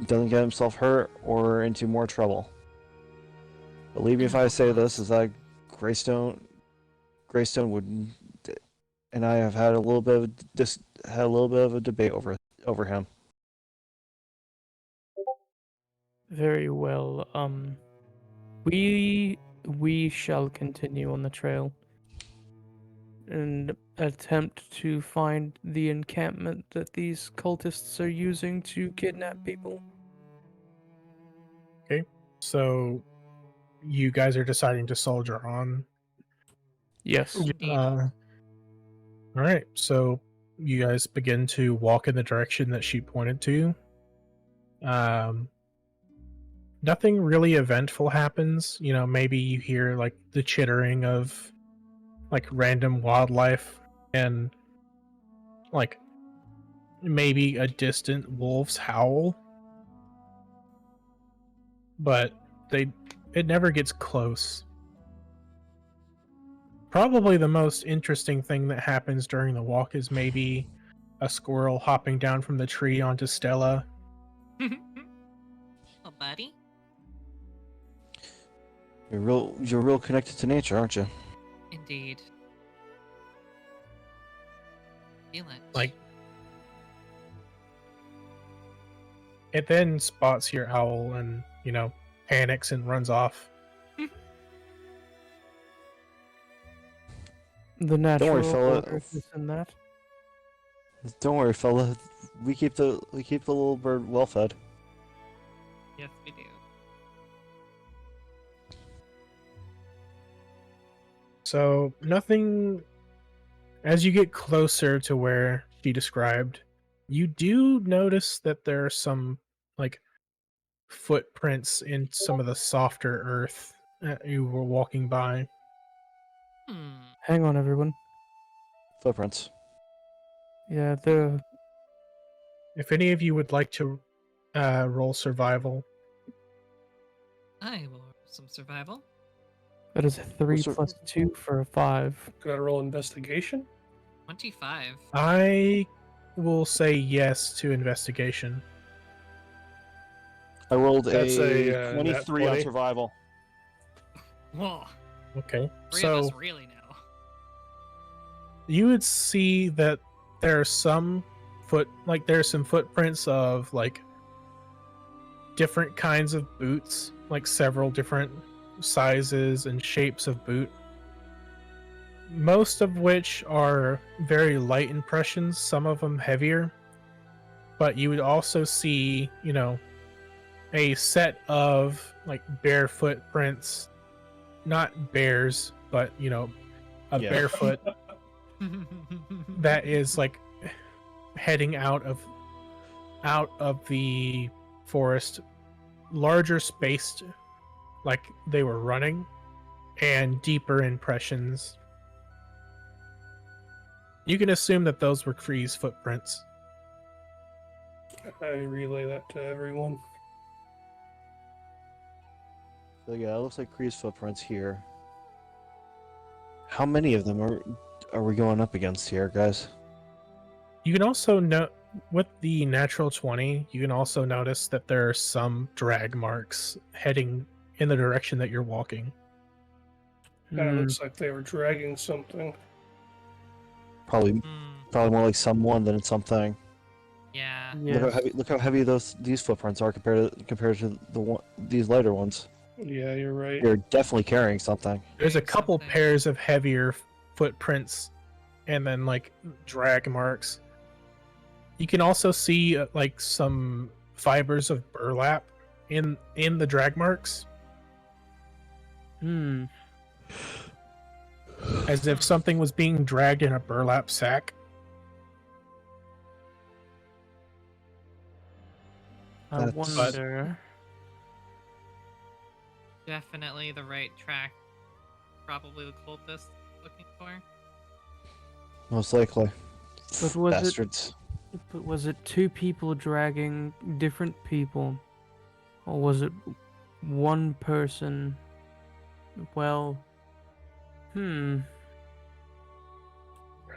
A: himself hurt or into more trouble. Believe me if I say this, is that Greystone would, and I have had a little bit of a debate over over him.
F: Very well. We shall continue on the trail and attempt to find the encampment that these cultists are using to kidnap people.
C: So you guys are deciding to soldier on.
F: Yes.
B: Indeed.
C: All right. So you guys begin to walk in the direction that she pointed to. Nothing really eventful happens. You know, maybe you hear like the chittering of like random wildlife and like maybe a distant wolf's howl. But it never gets close. Probably the most interesting thing that happens during the walk is maybe a squirrel hopping down from the tree onto Stella.
B: Oh, buddy.
A: You're real connected to nature, aren't you?
B: Indeed. Feel it.
C: Like, it then spots your owl and, you know, panics and runs off.
F: The natural
A: fella.
F: order is in that.
A: Don't worry, fella. We keep the little bird well fed.
B: Yes, we do.
C: So nothing. As you get closer to where she described, you do notice that there are some like footprints in some of the softer earth that you were walking by.
F: Hang on, everyone.
A: Footprints.
F: Yeah, they're
C: If any of you would like to roll survival,
B: I will roll some survival.
F: that is a 3
A: What's your-
F: plus 2 for a 5.
E: Gotta roll investigation.
B: 25.
C: I will say yes to investigation.
A: I rolled
E: That's
A: a
E: a, nat
A: 23 on
E: 20.
A: survival.
B: Whoa.
C: Okay,
B: Three
C: so
B: of us really know.
C: you would see that there are some there's some footprints of like different kinds of boots, like several different sizes and shapes of boot, most of which are very light impressions, some of them heavier. But you would also see, you know, a set of like bare footprints, not bears, but you know, a
A: Yeah.
C: barefoot that is like heading out of the forest, larger spaced, like they were running, and deeper impressions. You can assume that those were Kree's footprints.
E: I relay that to everyone.
A: So yeah, it looks like Kree's footprints here. How many of them are we going up against here, guys?
C: You can also note with the natural 20, you can also notice that there are some drag marks heading in the direction that you're walking.
E: Kind of
F: Hmm.
E: looks like they were dragging something.
A: Probably
B: Hmm.
A: more like someone than something.
B: Yeah.
F: Yes.
A: Look how heavy these footprints are compared to these lighter ones.
E: Yeah, you're right.
A: They're definitely carrying something.
C: There's a
B: Carrying
C: couple
B: something.
C: pairs of heavier footprints and then like drag marks. You can also see like some fibers of burlap in the drag marks,
F: Hmm.
C: as if something was being dragged in a burlap sack.
F: I
A: That's-
F: wonder.
B: Definitely the right track. Probably the cultist looking for.
A: Most likely.
F: But was it-
A: Bastards.
F: But was it two people dragging different people? Or was it one person? Well,
E: Are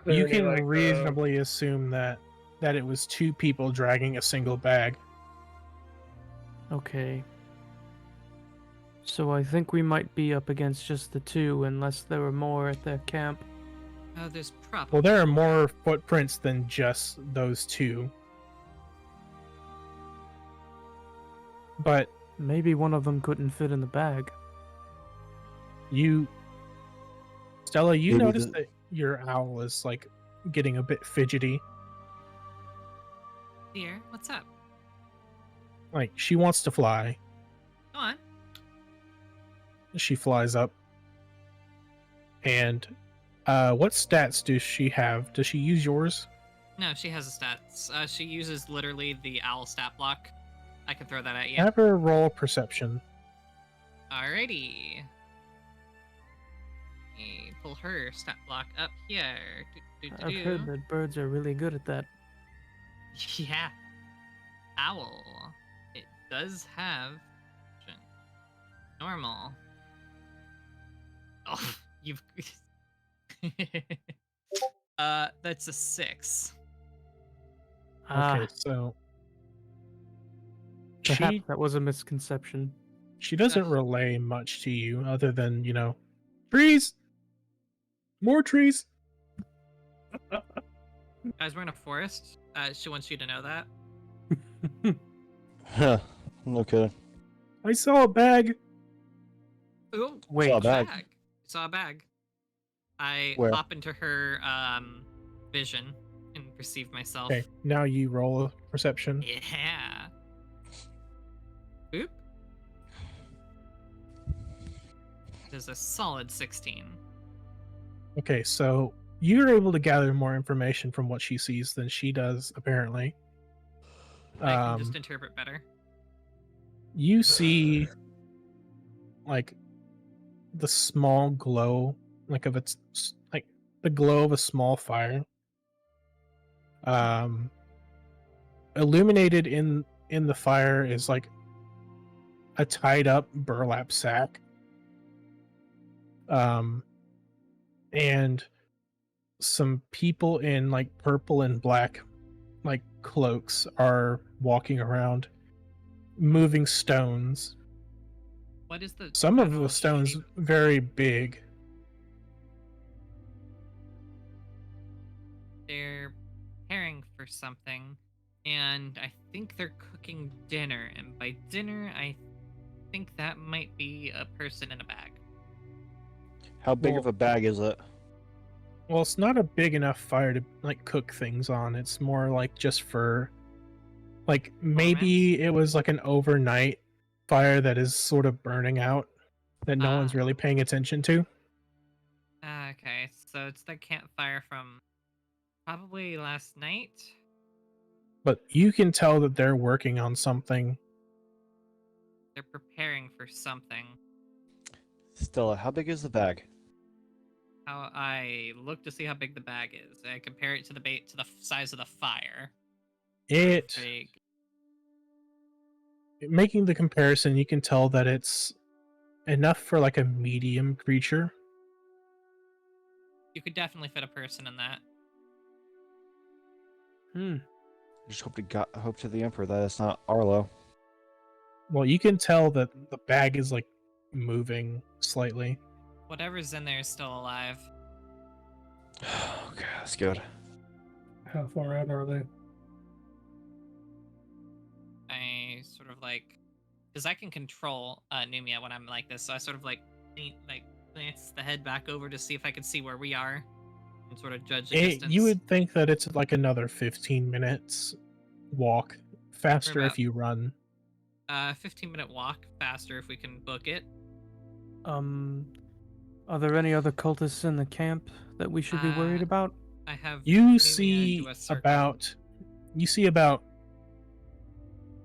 E: there
C: You
E: any,
C: can
E: like,
C: reasonably assume that it was two people dragging a single bag.
F: okay. So I think we might be up against just the two, unless there were more at their camp.
B: Oh, there's probably.
C: Well, there are more footprints than just those two. But
D: Maybe one of them couldn't fit in the bag.
C: Stella, you
A: Maybe
C: notice
A: the-
C: that your owl is like getting a bit fidgety.
B: Dear, what's up?
C: Like she wants to fly.
B: Go on.
C: She flies up. And what stats does she have? Does she use yours?
B: No, she has a stats. She uses literally the owl stat block. I can throw that at you.
C: Have her roll perception.
B: Alrighty. Let me pull her stat block up here.
D: I've heard that birds are really good at that.
B: Yeah. Owl. It does have normal. Oh, you've that's a 6.
C: Okay, so
D: Perhaps
C: she
D: that was a misconception.
C: doesn't
B: Yes.
C: relay much to you other than, trees. More trees.
B: Guys, we're in a forest. She wants you to know that.
A: Huh. No kidding.
C: I saw a bag.
B: Ooh,
D: Wait,
A: Saw a bag.
B: Saw a bag. I
A: Where?
B: hop into her vision and perceive myself.
C: Okay, now you roll a perception.
B: Yeah. Boop. There's a solid 16.
C: Okay, so you're able to gather more information from what she sees than she does, apparently.
B: I can just interpret better.
C: You see, like, the small glow, like the glow of a small fire. Illuminated in the fire is like a tied up burlap sack. And some people in like purple and black like cloaks are walking around moving stones.
B: What is the
C: Some of the
B: general
C: stones
B: shape?
C: very big.
B: They're preparing for something, and I think they're cooking dinner. And by dinner, I think that might be a person in a bag.
A: How big
C: Well-
A: of a bag is it?
C: Well, it's not a big enough fire to like cook things on. It's more like just for like maybe it was like an overnight fire that is sort of burning out that no one's
B: Ah.
C: really paying attention to.
B: Okay, so it's the campfire from probably last night.
C: But you can tell that they're working on something.
B: They're preparing for something.
A: Stella, how big is the bag?
B: How I look to see how big the bag is. I compare it to the bait to the size of the fire.
C: It
B: Big.
C: making the comparison, you can tell that it's enough for like a medium creature.
B: You could definitely fit a person in that.
A: I just hope to the Emperor that it's not Arlo.
C: Well, you can tell that the bag is like moving slightly.
B: Whatever's in there is still alive.
A: Okay, that's good.
E: How far out are they?
B: I sort of like, because I can control Numia when I'm like this, so I sort of like glance the head back over to see if I can see where we are, and sort of judge the distance.
C: You would think that it's like another 15 minutes walk. Faster
B: about-
C: if you run.
B: 15-minute walk, faster if we can book it.
D: Are there any other cultists in the camp that we should be worried
B: Uh,
D: about?
B: I have
C: You
B: Numia
C: see
B: do a circle.
C: about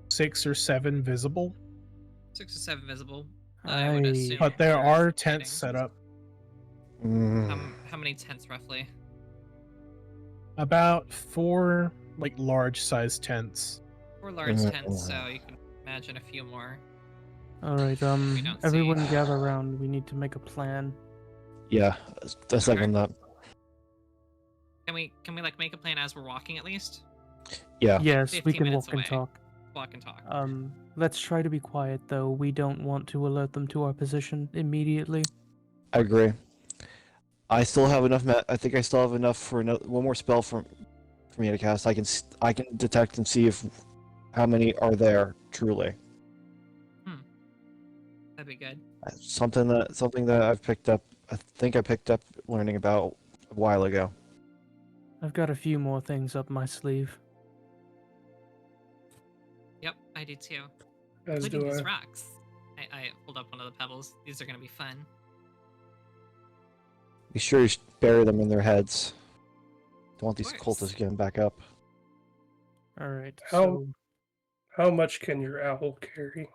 C: 6 or 7 visible,
B: 6 or 7 visible. I would assume.
C: but there
B: they're
C: are
B: waiting.
C: tents set up.
B: How many tents roughly?
C: About 4 like large sized tents.
B: 4 large tents, so you can imagine a few more.
D: All right,
B: don't see.
D: everyone gather around. We need to make a plan.
A: Yeah, a second that.
B: Can we like make a plan as we're walking at least?
A: Yeah.
D: Yes, we
B: 15
D: can
B: minutes
D: walk and
B: away.
D: talk.
B: Walk and talk.
D: Let's try to be quiet though. We don't want to alert them to our position immediately.
A: I agree. I still have enough. I think I still have enough for one more spell for me to cast. I can detect and see if how many are there truly.
B: That'd be good.
A: Something that I've picked up. I think I picked up learning about a while ago.
F: I've got a few more things up my sleeve.
B: Yep, I do too.
E: As
B: Including
E: do
B: these
E: I.
B: rocks. I pulled up one of the pebbles. These are gonna be fun.
A: Be sure you bury them in their heads. Don't want these
B: course.
A: cultists getting back up.
F: All right.
E: How-
F: So
E: How much can your owl carry?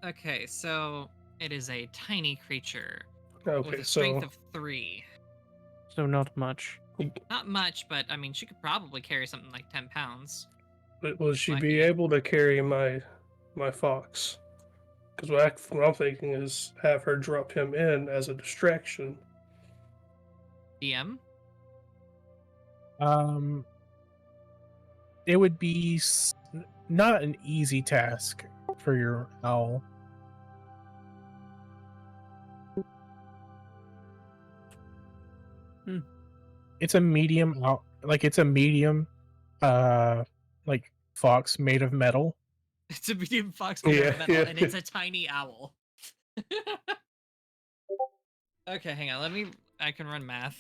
B: Okay, so it is a tiny creature with
E: Okay,
B: a strength
E: so
B: of 3.
F: not much.
B: Not much, but I mean, she could probably carry something like 10 pounds.
E: but will she
B: Might
E: be
B: be.
E: able to carry my fox? Because what I'm thinking is have her drop him in as a distraction.
B: DM?
C: It would be not an easy task for your owl. It's a medium owl, it's a medium, like fox made of metal.
B: It's a medium fox made out of
E: Yeah,
B: metal,
E: yeah.
B: and it's a tiny owl. Okay, hang on. I can run math.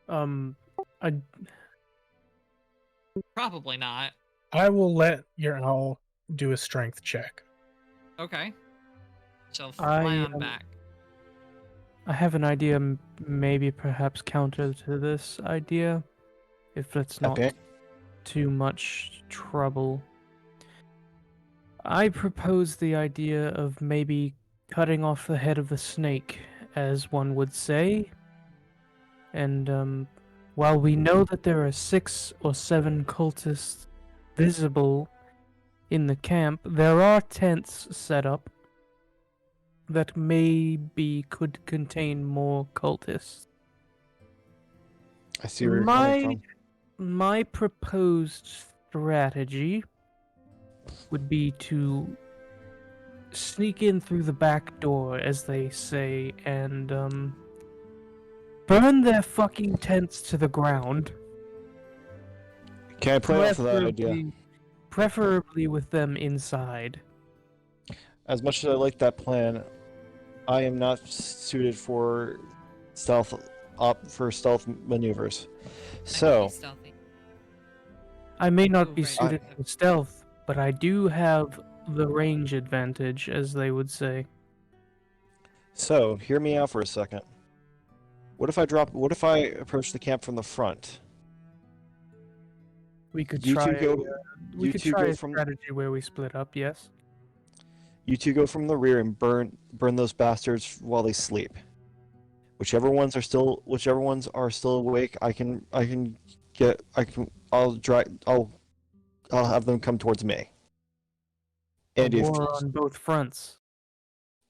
F: I
B: Probably not.
C: I will let your owl do a strength check.
B: Okay. She'll fly on
F: um,
B: back.
F: I have an idea, maybe perhaps counter to this idea, if that's not
A: Okay.
F: too much trouble. I propose the idea of maybe cutting off the head of the snake, as one would say. And while we know that there are 6 or 7 cultists visible in the camp, there are tents set up that maybe could contain more cultists.
A: I see where you're coming from.
F: My proposed strategy would be to sneak in through the back door, as they say, and burn their fucking tents to the ground.
A: Can I play off of that idea?
F: Preferably with them inside.
A: As much as I like that plan, I am not suited for stealth maneuvers. So,
B: Stealthy.
F: I may not
B: Ooh,
F: be
B: right.
F: suited for stealth, but I do have the range advantage, as they would say.
A: hear me out for a second. What if I approach the camp from the front?
F: We could
A: You
F: try.
A: two go.
F: We
A: You
F: could
A: two
F: try
A: go
F: a
A: from.
F: strategy where we split up. Yes.
A: You two go from the rear and burn those bastards while they sleep. Whichever ones are still awake, I'll have them come towards me.
F: A
A: And if
F: war on both fronts.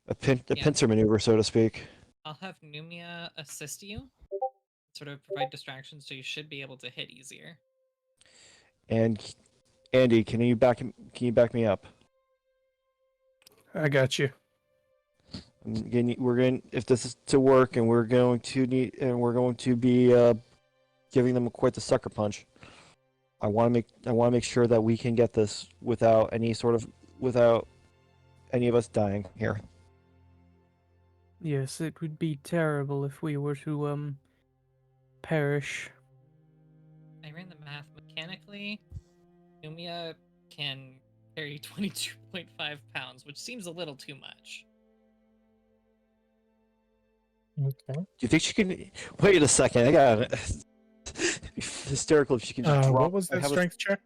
A: a
B: Yeah.
A: pincer maneuver, so to speak.
B: I'll have Numia assist you, sort of provide distractions, so you should be able to hit easier.
A: And Andy, can you back me up?
E: I got you.
A: If this is to work, and we're going to be giving them quite the sucker punch. I want to make sure that we can get this without any of us dying here.
F: Yes, it would be terrible if we were to perish.
B: I ran the math mechanically. Numia can carry 22.5 pounds, which seems a little too much.
C: Okay.
A: Do you think she can? Wait a second. I got hysterical if she can just drop.
C: What was that
A: have a-
C: strength check?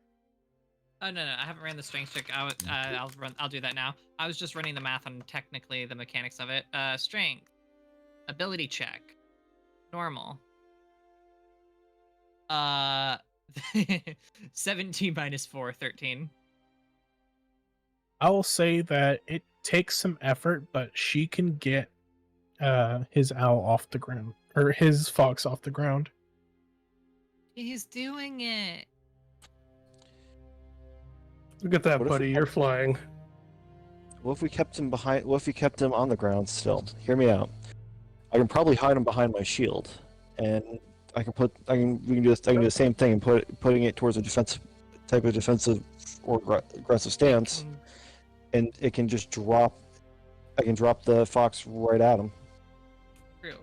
B: Oh no, I haven't ran the strength check. I'll do that now. I was just running the math on technically the mechanics of it. Strength, ability check, normal. 17 minus 4, 13.
C: I will say that it takes some effort, but she can get his owl off the ground, or his fox off the ground.
B: He's doing it.
E: Look at that,
A: What if
E: buddy.
A: we-
E: You're flying.
A: What if we kept him behind? What if we kept him on the ground still? Hear me out. I can probably hide him behind my shield, and we can do the same thing and putting it towards a defensive or aggressive stance. and it can just drop. I can drop the fox right at him.
B: True.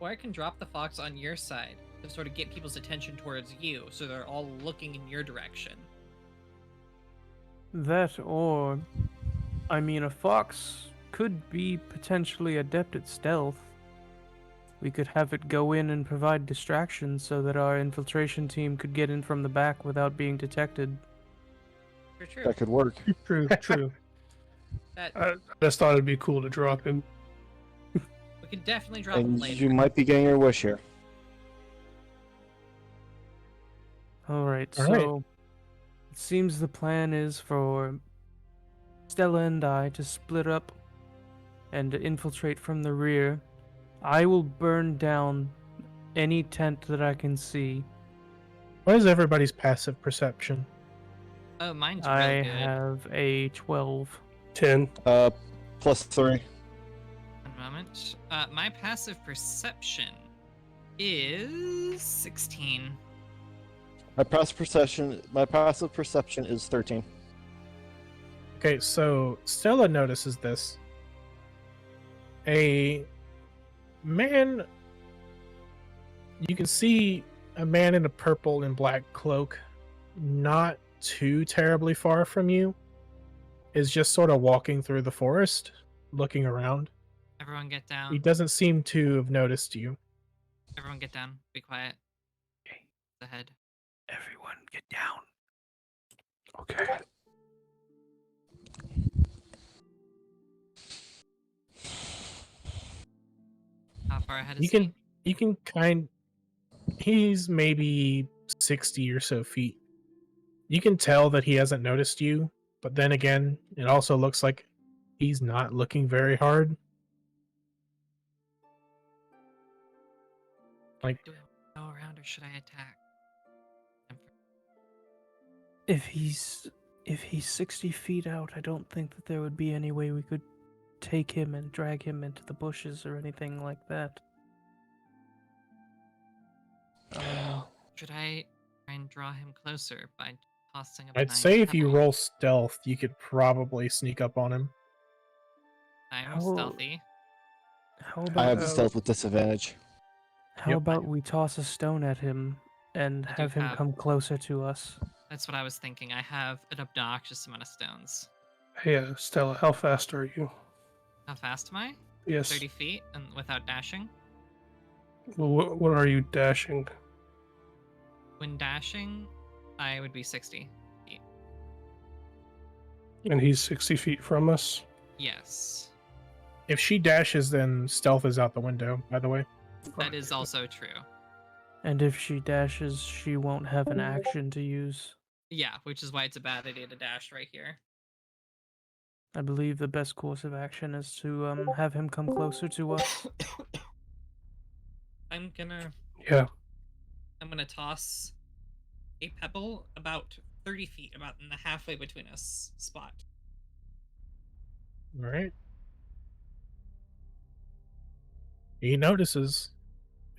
B: Or I can drop the fox on your side to sort of get people's attention towards you, so they're all looking in your direction.
F: That or, I mean, a fox could be potentially adept at stealth. We could have it go in and provide distractions so that our infiltration team could get in from the back without being detected.
B: True.
A: That could work.
C: True, true.
B: That
E: I just thought it'd be cool to drop him.
B: we could definitely drop him
A: And
B: later.
A: you might be getting your wish here.
F: Alright,
C: All
F: so
C: right.
F: it seems the plan is for Stella and I to split up and to infiltrate from the rear. I will burn down any tent that I can see.
C: What is everybody's passive perception?
B: Oh, mine's
F: I
B: real good.
F: have a 12.
E: 10.
A: +3.
B: One moment. My passive perception is 16.
A: My passive perception is 13.
C: Okay, so Stella notices this. A man. You can see a man in a purple and black cloak, not too terribly far from you, is just sort of walking through the forest, looking around.
B: Everyone get down.
C: He doesn't seem to have noticed you.
B: Everyone get down. Be quiet.
F: Okay.
B: Ahead.
F: Everyone get down.
E: Okay.
B: How far ahead is
C: You can you can kind he's maybe 60 or so feet. You can tell that he hasn't noticed you, but then again, it also looks like he's not looking very hard. Like,
B: Do I go around or should I attack?
F: If he's 60 feet out, I don't think that there would be any way we could take him and drag him into the bushes or anything like that.
B: Should I try and draw him closer by tossing a
C: I'd
B: benign
C: say if you
B: pebble?
C: roll stealth, you could probably sneak up on him.
B: I'm
F: How-
B: stealthy.
F: How
A: I
F: about
A: have stealth with disadvantage.
F: how
C: Yep.
F: about we toss a stone at him and
B: I do
F: have him
B: have-
F: come closer to us?
B: That's what I was thinking. I have an obnoxious amount of stones.
E: Hey, Stella, how fast are you?
B: How fast am I?
E: Yes.
B: 30 feet and without dashing?
E: Well, what are you dashing?
B: When dashing, I would be 60 feet.
E: And he's 60 feet from us.
B: Yes.
C: If she dashes, then stealth is out the window, by the way.
B: That is also true.
F: And if she dashes, she won't have an action to use.
B: Yeah, which is why it's a bad idea to dash right here.
F: I believe the best course of action is to have him come closer to us.
B: I'm gonna
E: Yeah.
B: toss a pebble about 30 feet, about in the halfway between us spot.
C: All right. He notices,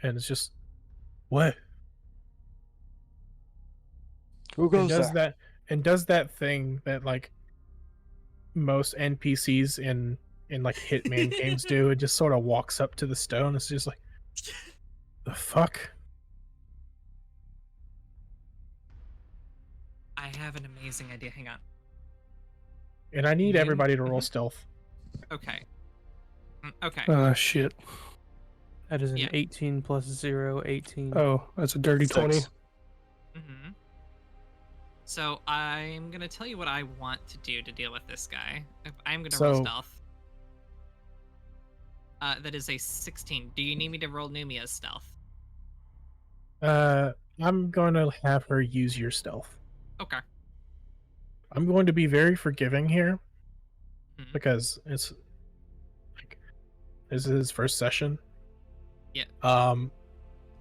C: and it's just, what?
A: Who
C: And
A: goes
C: does
A: there?
C: does that thing that like most NPCs in like Hitman games do. It just sort of walks up to the stone. It's just like, the fuck?
B: I have an amazing idea. Hang on.
C: And I need
B: You-
C: everybody to roll
B: Mhm.
C: stealth.
B: Okay. Okay.
E: Shit.
F: That is an
B: Yeah.
F: 18 plus 0, 18.
E: Oh, that's a dirty 20.
B: Mm-hmm. So I'm gonna tell you what I want to do to deal with this guy. I'm gonna roll
C: So-
B: stealth. That is a 16. Do you need me to roll Numia's stealth?
C: I'm going to have her use your stealth.
B: Okay.
C: I'm going to be very forgiving here
B: Mhm.
C: because it's like this is his first session.
B: Yeah.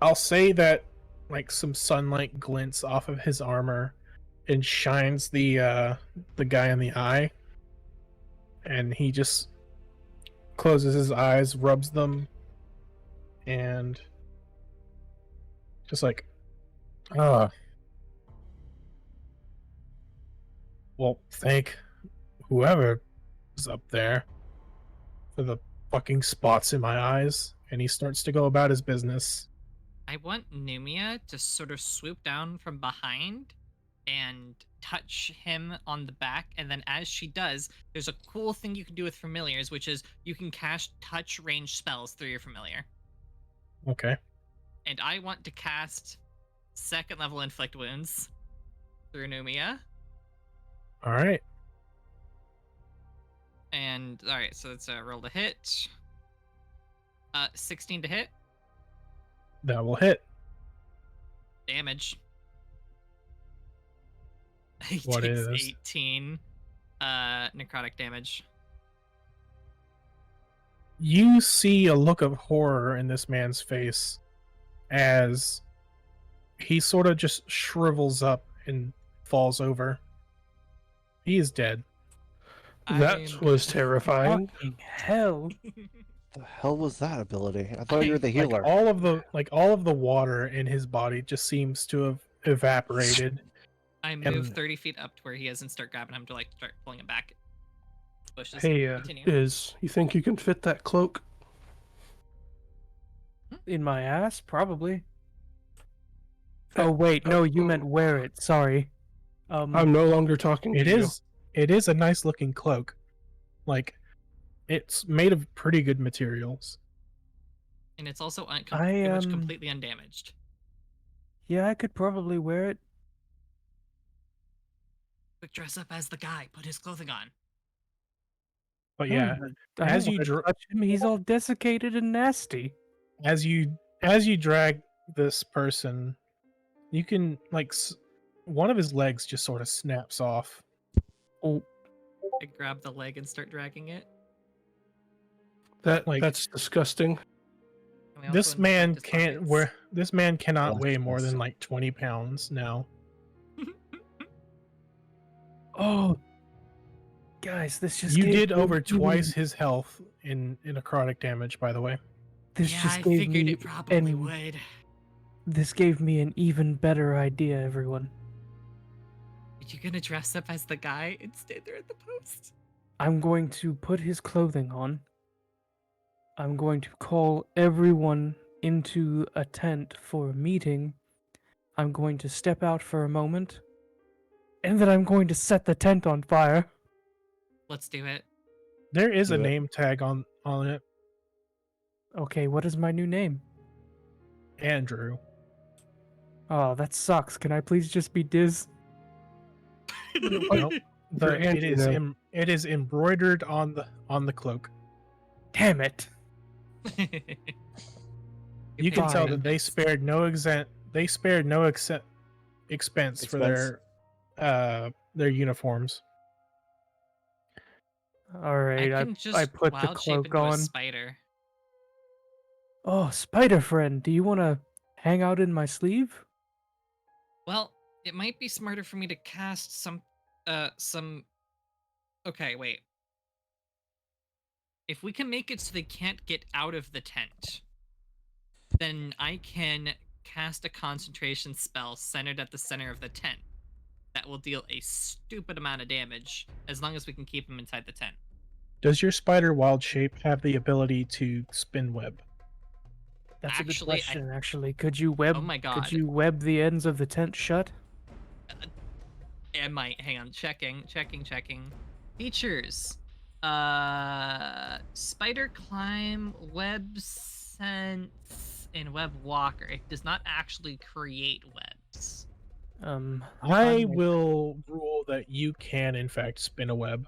C: I'll say that like some sunlight glints off of his armor and shines the guy in the eye, and he just closes his eyes, rubs them, and just like, well, thank whoever is up there for the fucking spots in my eyes, and he starts to go about his business.
B: I want Numia to sort of swoop down from behind and touch him on the back, and then as she does, there's a cool thing you can do with familiars, which is you can cast touch range spells through your familiar.
C: Okay.
B: And I want to cast 2nd level inflict wounds through Numia.
C: All right.
B: And all right, so it's a roll to hit. 16 to hit.
C: That will hit.
B: Damage. He
C: What
B: takes
C: is?
B: 18 necrotic damage.
C: You see a look of horror in this man's face as he sort of just shrivels up and falls over. He is dead.
E: That was terrifying.
F: Fucking hell.
A: The hell was that ability? I thought you were the
C: Like
A: healer.
C: all of the water in his body just seems to have evaporated.
B: I move
C: And-
B: 30 feet up to where he is and start grabbing him to like start pulling him back. Bushes.
E: Hey,
B: Continue.
E: you think you can fit that cloak?
F: In my ass? Probably. Oh, wait. No, you meant wear it. Sorry.
E: I'm no longer talking to
C: It
E: you.
C: is a nice looking cloak. Like it's made of pretty good materials.
B: And it's also
F: I,
B: pretty much completely undamaged.
F: Yeah, I could probably wear it.
B: Quick, dress up as the guy. Put his clothing on.
C: But yeah,
F: I
C: as
F: don't
C: you
F: wanna
C: dr-
F: touch him, he's all desiccated and nasty.
C: as you drag this person, you can one of his legs just sort of snaps off.
F: Oh,
B: I grab the leg and start dragging it.
E: That's disgusting.
B: And we also
C: This
B: infect
C: man
B: his
C: can't
B: pockets.
C: wear. This man cannot
A: Oh,
C: weigh more than
A: awesome.
C: like 20 pounds now.
F: oh, guys, this just
C: You
F: gave
C: did
F: me
C: over
F: even-
C: twice his health in necrotic damage, by the way.
F: This
B: Yeah,
F: just
B: I
F: gave
B: figured
F: me
B: it probably
F: an,
B: would.
F: This gave me an even better idea, everyone.
B: Are you gonna dress up as the guy and stay there at the post?
F: I'm going to put his clothing on. I'm going to call everyone into a tent for a meeting. I'm going to step out for a moment. And then I'm going to set the tent on fire.
B: Let's do it.
C: There is a
A: Do it.
C: name tag on it.
F: Okay, what is my new name?
C: Andrew.
F: Oh, that sucks. Can I please just be Diz?
C: Well,
E: For Andrew, no.
C: it is embroidered on the cloak.
F: Damn it.
C: You can tell
F: Fine.
C: that they spared no expense for their uniforms.
F: Alright,
B: I
F: I
B: can just
F: put the
B: wild shape
F: cloak
B: into a
F: on.
B: spider.
F: Oh, Spider Friend, do you want to hang out in my sleeve?
B: Well, it might be smarter for me to cast some. Okay, wait. If we can make it so they can't get out of the tent, then I can cast a concentration spell centered at the center of the tent that will deal a stupid amount of damage as long as we can keep them inside the tent.
C: Does your spider wild shape have the ability to spin web?
F: That's a good
B: Actually,
F: question, actually. Could you web
B: Oh my
F: could
B: god.
F: you web the ends of the tent shut?
B: I might. Hang on. Checking. Features. Spider climb, web sense, and web walker. It does not actually create webs.
C: I
F: fine.
C: will rule that you can in fact spin a web.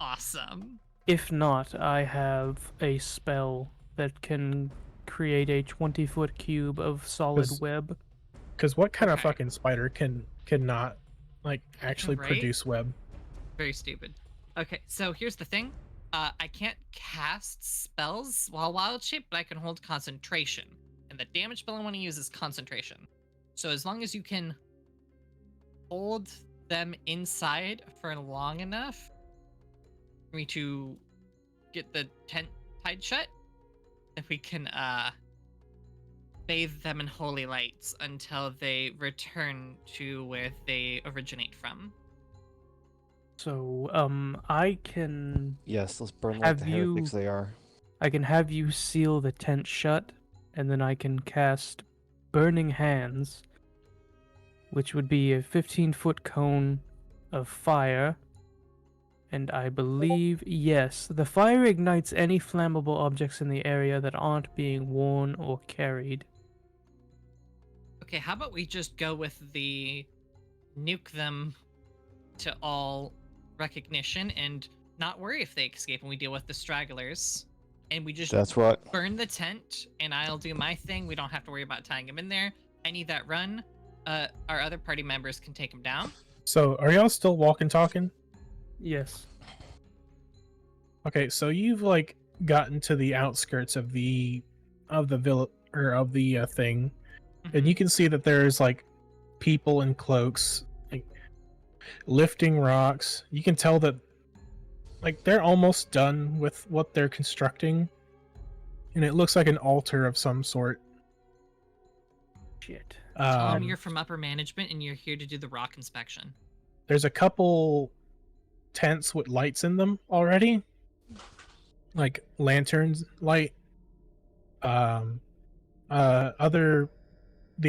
B: Awesome.
F: If not, I have a spell that can create a 20-foot cube of solid
C: 'Cause-
F: web.
C: Because what kind of
B: Okay.
C: fucking spider cannot actually
B: Right?
C: produce web?
B: Very stupid. Okay, so here's the thing. I can't cast spells while wild shape, but I can hold concentration. And the damage spell I want to use is concentration. So as long as you can hold them inside for long enough for me to get the tent tied shut, then we can bathe them in holy lights until they return to where they originate from.
F: So, I can
A: Yes, let's burn like
F: Have
A: the
F: you-
A: heretics they are.
F: have you seal the tent shut, and then I can cast Burning Hands, which would be a 15-foot cone of fire. And I believe, yes, the fire ignites any flammable objects in the area that aren't being worn or carried.
B: Okay, how about we just go with the nuke them to all recognition and not worry if they escape, and we deal with the stragglers. And we just
A: That's what.
B: burn the tent, and I'll do my thing. We don't have to worry about tying them in there. Any that run, our other party members can take them down.
C: So, are y'all still walking, talking?
F: Yes.
C: Okay, so you've like gotten to the outskirts of the villa or of the thing, and you can see that there's like people in cloaks, like lifting rocks. You can tell that like they're almost done with what they're constructing, and it looks like an altar of some sort.
F: Shit.
B: Tom, you're from upper management, and you're here to do the rock inspection.
C: There's a couple tents with lights in them already, like lanterns light. The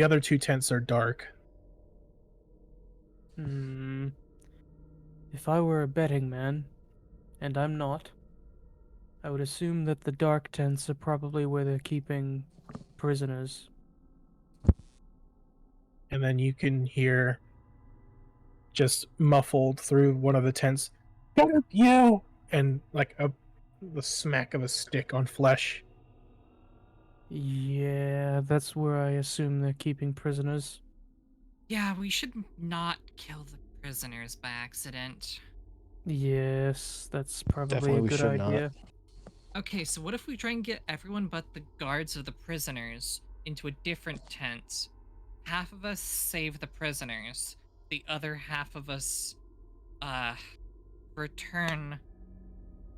C: other two tents are dark.
F: If I were a betting man, and I'm not, I would assume that the dark tents are probably where they're keeping prisoners.
C: And then you can hear just muffled through one of the tents, "Get up, you!" and like the smack of a stick on flesh.
F: Yeah, that's where I assume they're keeping prisoners.
B: Yeah, we should not kill the prisoners by accident.
F: Yes, that's probably
A: Definitely
F: a
A: we
F: good
A: should not.
F: idea.
B: Okay, so what if we try and get everyone but the guards of the prisoners into a different tent? Half of us save the prisoners, the other half of us, return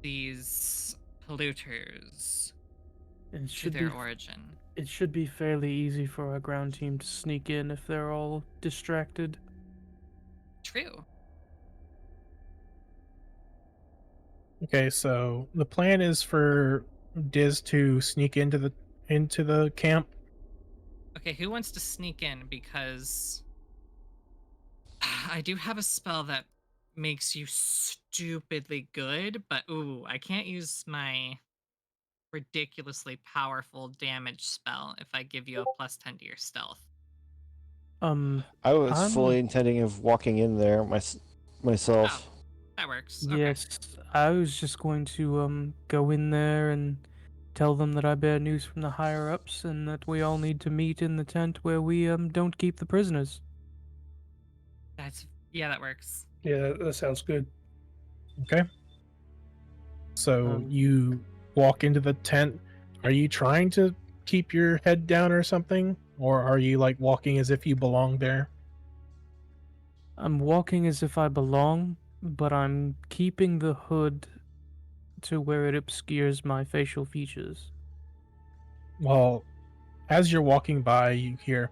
B: these polluters
F: It
B: to
F: should
B: their
F: be
B: origin.
F: it should be fairly easy for our ground team to sneak in if they're all distracted.
B: True.
C: Okay, so the plan is for Diz to sneak into the camp.
B: Okay, who wants to sneak in? Because I do have a spell that makes you stupidly good, but ooh, I can't use my ridiculously powerful damage spell if I give you a +10 to your stealth.
A: I was
F: I'm-
A: fully intending of walking in there myself.
B: Oh, that works. Okay.
F: Yes, I was just going to go in there and tell them that I bear news from the higher ups and that we all need to meet in the tent where we don't keep the prisoners.
B: That works.
E: Yeah, that sounds good.
C: Okay. So
F: Um,
C: you walk into the tent. Are you trying to keep your head down or something? Or are you like walking as if you belong there?
F: I'm walking as if I belong, but I'm keeping the hood to where it obscures my facial features.
C: Well, as you're walking by, you hear,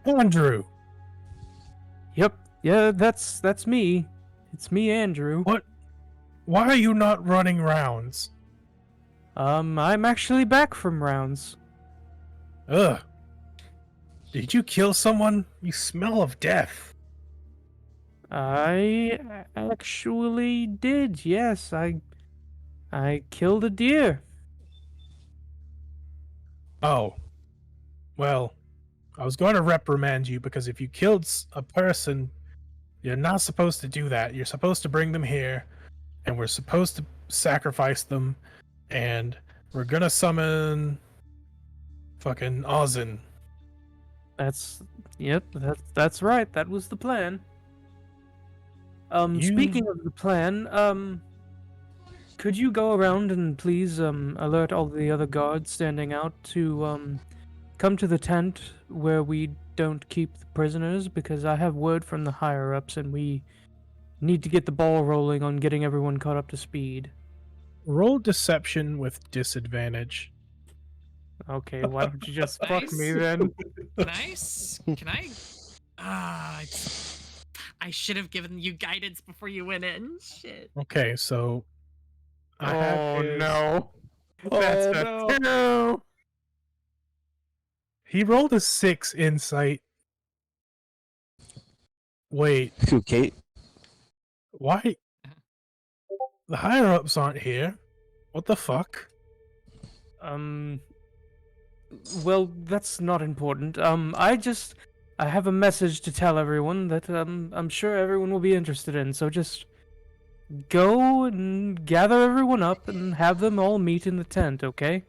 C: "Andrew,
F: Yep, yeah, that's me. It's me, Andrew.
C: what? Why are you not running rounds?"
F: I'm actually back from rounds.
C: Ugh. Did you kill someone? You smell of death.
F: I actually did. Yes, I killed a deer.
C: Oh. Well, I was going to reprimand you because if you killed a person, you're not supposed to do that. You're supposed to bring them here, and we're supposed to sacrifice them, and we're gonna summon fucking Ozin.
F: That's right. That was the plan. Speaking of the plan, could you go around and please alert all the other guards standing out to come to the tent where we don't keep the prisoners, because I have word from the higher ups and we need to get the ball rolling on getting everyone caught up to speed.
C: Roll deception with disadvantage.
F: Okay, why don't you just fuck me
B: Nice.
F: then?
B: Can I? I I should have given you guidance before you went in. Shit.
C: Okay, so I have his...
D: no.
C: That's
A: Oh,
C: a
A: no.
C: 2. He rolled a 6 insight. Wait,
A: Who, Kate?
C: why? The higher ups aren't here. What the fuck?
F: Well, that's not important. I have a message to tell everyone that I'm sure everyone will be interested in. So just go and gather everyone up and have them all meet in the tent, okay?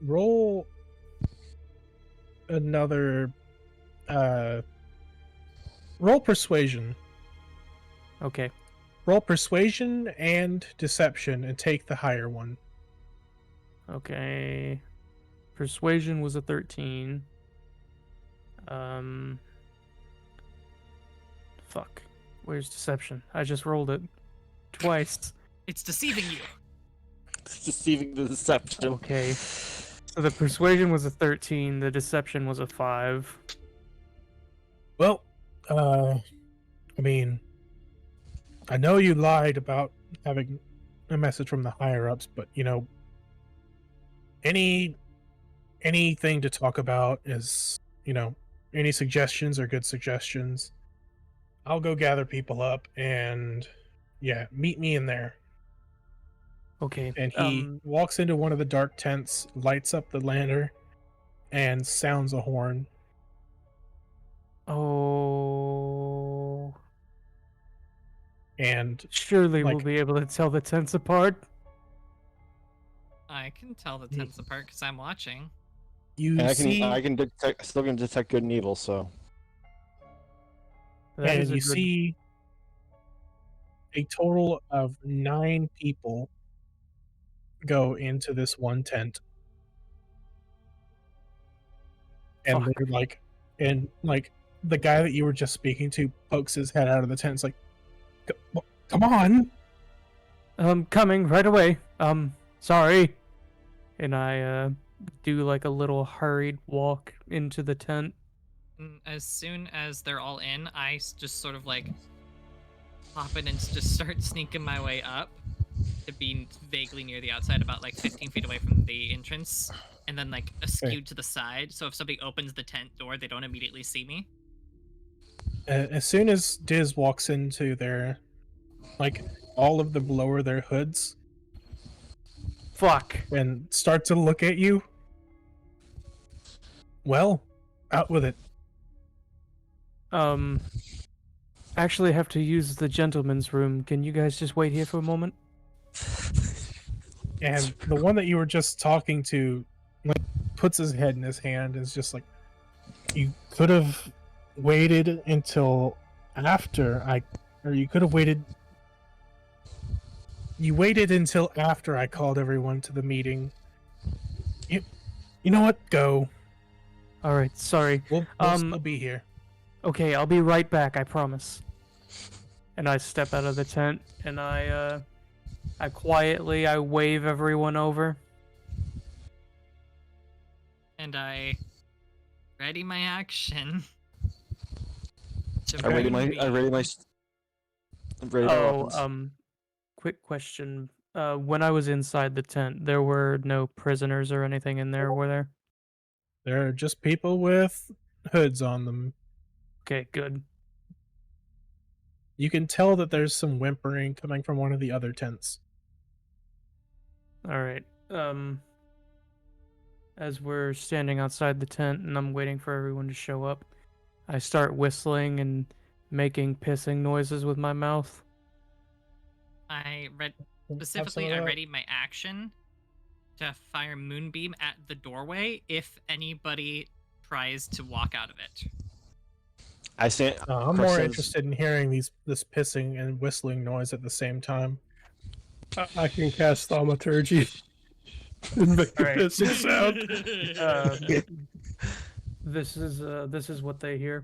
C: Roll another roll persuasion.
F: Okay.
C: Roll persuasion and deception and take the higher one.
F: Okay. Persuasion was a 13. Fuck. Where's deception? I just rolled it twice.
B: It's deceiving you.
A: It's deceiving the deception.
F: Okay. So the persuasion was a 13, the deception was a 5.
C: Well, I mean, I know you lied about having a message from the higher ups, but you know, anything to talk about is, you know, any suggestions are good suggestions. I'll go gather people up and yeah, meet me in there.
F: Okay.
C: And he walks into one of the dark tents, lights up the lantern, and sounds a horn.
F: Oh.
C: And
F: Surely we'll
C: like-
F: be able to tell the tents apart.
B: I can tell the tents apart because I'm watching.
C: you
A: And
C: see,
A: I can detect, still can detect good and evil, so.
F: That
C: and
F: is a
C: you
F: good-
C: see a total of 9 people go into this one tent. And
F: Fuck.
C: they're like, and like the guy that you were just speaking to pokes his head out of the tent. It's like, come on.
F: Coming right away. Sorry. And I do like a little hurried walk into the tent.
B: As soon as they're all in, I just sort of like hop in and just start sneaking my way up to be vaguely near the outside, about like 15 feet away from the entrance, and then like askew to the side, so if somebody opens the tent door, they don't immediately see me.
C: As soon as Diz walks into there, like all of them lower their hoods
F: Fuck.
C: and start to look at you. Well, out with it.
F: Actually have to use the gentleman's room. Can you guys just wait here for a moment?
C: And the one that you were just talking to, like, puts his head in his hand and is just like, you could have waited until after you could have waited. You waited until after I called everyone to the meeting. You know what? Go.
F: All right, sorry.
C: We'll still be here.
F: Okay, I'll be right back, I promise. And I step out of the tent and I quietly wave everyone over.
B: And I ready my action. to
A: I ready
B: bring
A: my. I
B: the-
A: ready my. I'm ready my
F: Oh,
A: weapons.
F: quick question. When I was inside the tent, there were no prisoners or anything in there, were there?
C: There are just people with hoods on them.
F: Okay, good.
C: You can tell that there's some whimpering coming from one of the other tents.
F: All right. As we're standing outside the tent and I'm waiting for everyone to show up, I start whistling and making pissing noises with my mouth.
B: I read
C: Have some
B: specifically.
C: of
B: I
C: that.
B: ready my action to fire moonbeam at the doorway if anybody tries to walk out of it.
A: I say.
C: I'm
A: Crux
C: more
A: says-
C: interested in hearing this pissing and whistling noise at the same time.
E: I can cast thaumaturgy and make a
F: Alright.
E: pissing sound.
F: This is what they hear.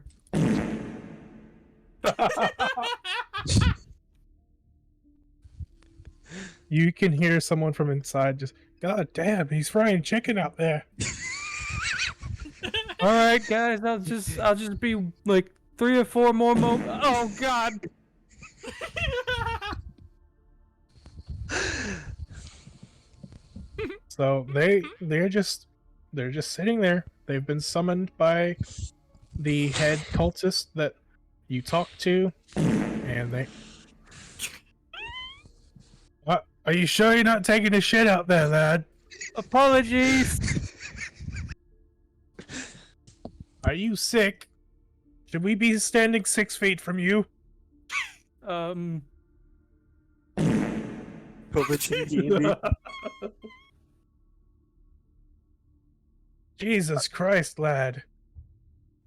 C: You can hear someone from inside just, God damn, he's frying chicken out there.
F: All right, guys, I'll just be like
D: 3 or 4 more moments. Oh God!
C: So they're just sitting there. They've been summoned by the head cultist that you talked to, and they. Are you sure you're not taking a shit out there, lad?
D: Apologies.
C: Are you sick? Should we be standing 6 feet from you?
A: COVID-19.
C: Jesus Christ, lad.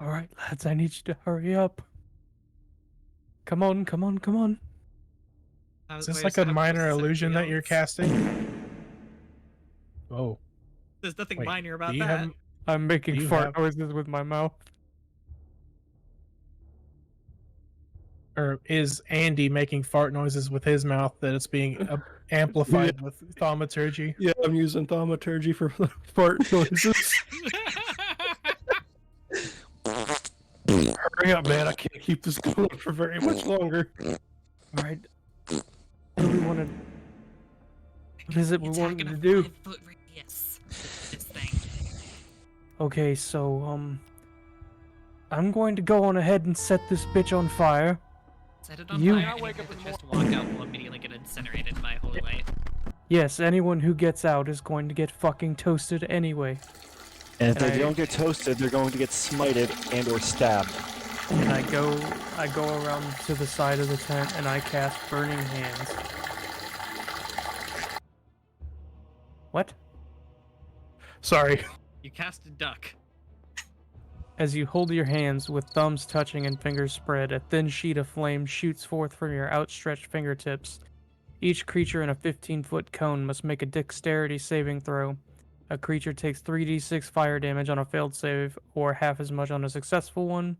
D: All right, lads, I need you to hurry up. Come on, come on, come on.
C: Is this like a minor illusion that you're casting? Oh.
G: There's nothing
C: Wait,
G: minor about
C: do you
G: that.
C: have-
D: I'm making
C: You
D: fart
C: have-
D: noises with my mouth.
C: Or is Andy making fart noises with his mouth that it's being amplified with thaumaturgy?
E: Yeah, I'm using thaumaturgy for fart noises. Hurry up, man. I can't keep this going for very much longer.
D: All right. What do we want to? What is it we wanted to do?
B: 5-foot radius. This thing.
D: Okay, so I'm going to go on ahead and set this bitch on fire.
B: Set it on
D: You-
B: fire. Anyone that tries to walk out will immediately get incinerated by holy light.
D: Yes, anyone who gets out is going to get fucking toasted anyway.
A: And if
D: And
A: they
D: I-
A: don't get toasted, they're going to get smited and/or stabbed.
D: And I go around to the side of the tent and I cast Burning Hands. What?
E: Sorry.
G: You cast a duck.
D: As you hold your hands with thumbs touching and fingers spread, a thin sheet of flame shoots forth from your outstretched fingertips. Each creature in a 15-foot cone must make a dexterity saving throw. A creature takes 3d6 fire damage on a failed save, or half as much on a successful one.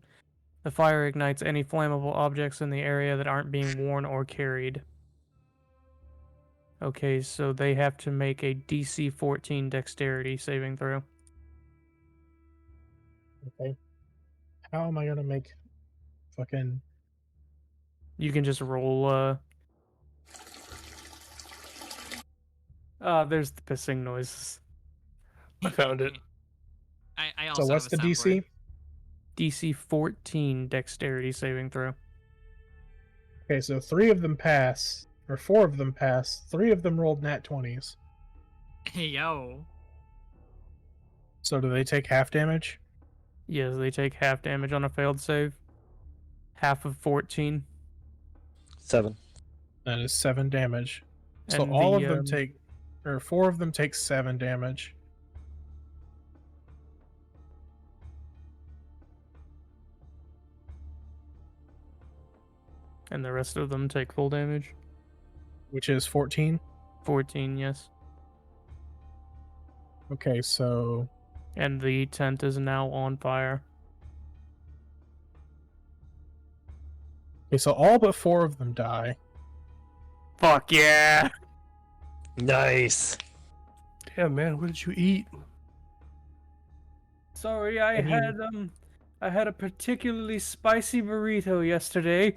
D: The fire ignites any flammable objects in the area that aren't being worn or carried. Okay, so they have to make a DC 14 dexterity saving throw.
C: Okay. How am I gonna make fucking...
D: You can just roll, there's the pissing noises.
E: I found it.
G: I also
C: So what's the
G: have a
C: DC?
G: soundboard.
D: DC 14 dexterity saving throw.
C: Okay, so 3 of them pass, or 4 of them pass. 3 of them rolled nat 20s.
G: Yo.
C: So do they take half damage?
D: Yes, they take half damage on a failed save. Half of 14.
A: 7.
C: That is 7 damage. So
D: And
C: all
D: the,
C: of them take, or 4 of them take 7 damage.
D: And the rest of them take full damage.
C: Which is 14.
D: 14, yes.
C: Okay, so
D: And the tent is now on fire.
C: all but 4 of them die.
D: Fuck yeah!
A: Nice.
E: Damn, man. What did you eat?
D: Sorry,
C: I
D: I had a particularly spicy burrito yesterday.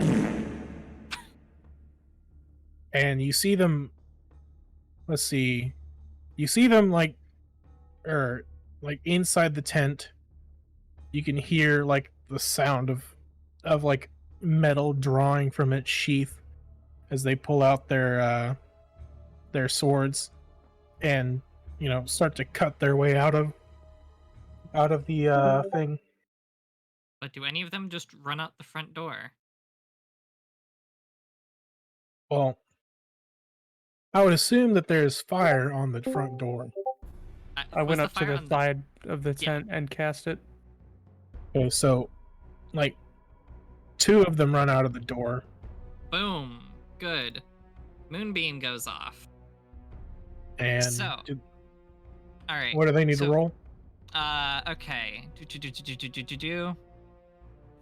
C: And you see them, let's see, you see them like inside the tent. You can hear like the sound of like metal drawing from its sheath as they pull out their swords and, you know, start to cut their way out of the thing.
G: But do any of them just run out the front door?
C: Well, I would assume that there's fire on the front door.
D: I went up to the
G: side.
D: side of the
G: Yeah.
D: tent and cast it.
C: Okay, so like 2 of them run out of the door.
G: Boom. Good. Moonbeam goes off.
C: And
G: So, All right.
C: what do they need
G: so-
C: to roll?
G: Okay.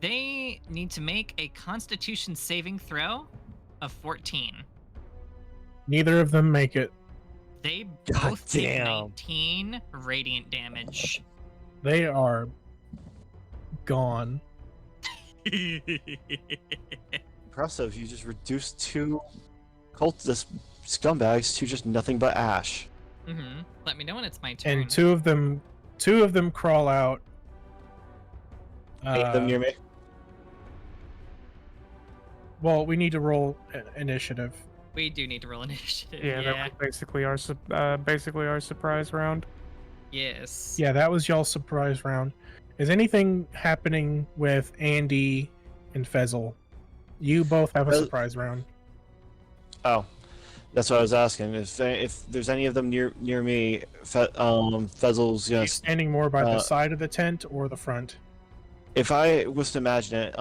G: They need to make a Constitution saving throw of 14.
C: Neither of them make it.
G: They
A: God
G: both take
A: damn.
G: 19 radiant damage.
C: They are gone.
A: Impressive. You just reduced 2 cultist scumbags to just nothing but ash.
G: Mm-hmm. Let me know when it's my turn.
C: And two of them crawl out.
A: Any of them near me?
C: Well, we need to roll initiative.
G: We do need to roll initiative.
D: Yeah, that was basically our surprise round.
G: Yes.
C: Yeah, that was y'all's surprise round. Is anything happening with Andy and Fezel? You both have a surprise round.
A: Oh, that's what I was asking. If there's any of them near me, Fezel's
C: Are you standing more by the side of the tent or the front?
A: If I was to imagine it,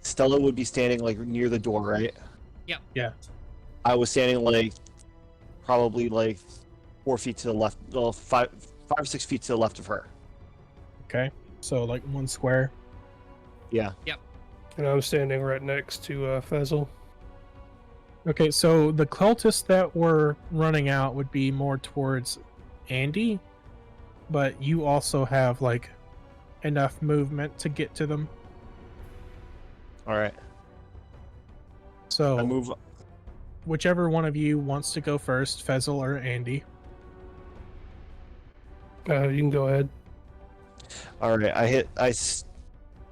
A: Stella would be standing like near the door, right?
G: Yep.
C: Yeah.
A: I was standing like probably like 4 feet to the left, well, 5 or 6 feet to the left of her.
C: Okay. So like 1 square.
A: Yeah.
E: And I'm standing right next to Fezel.
C: Okay, so the cultists that were running out would be more towards Andy, but you also have like enough movement to get to them.
A: All right.
C: So
A: I move.
C: whichever one of you wants to go first, Fezel or Andy.
E: You can go ahead.
A: All right.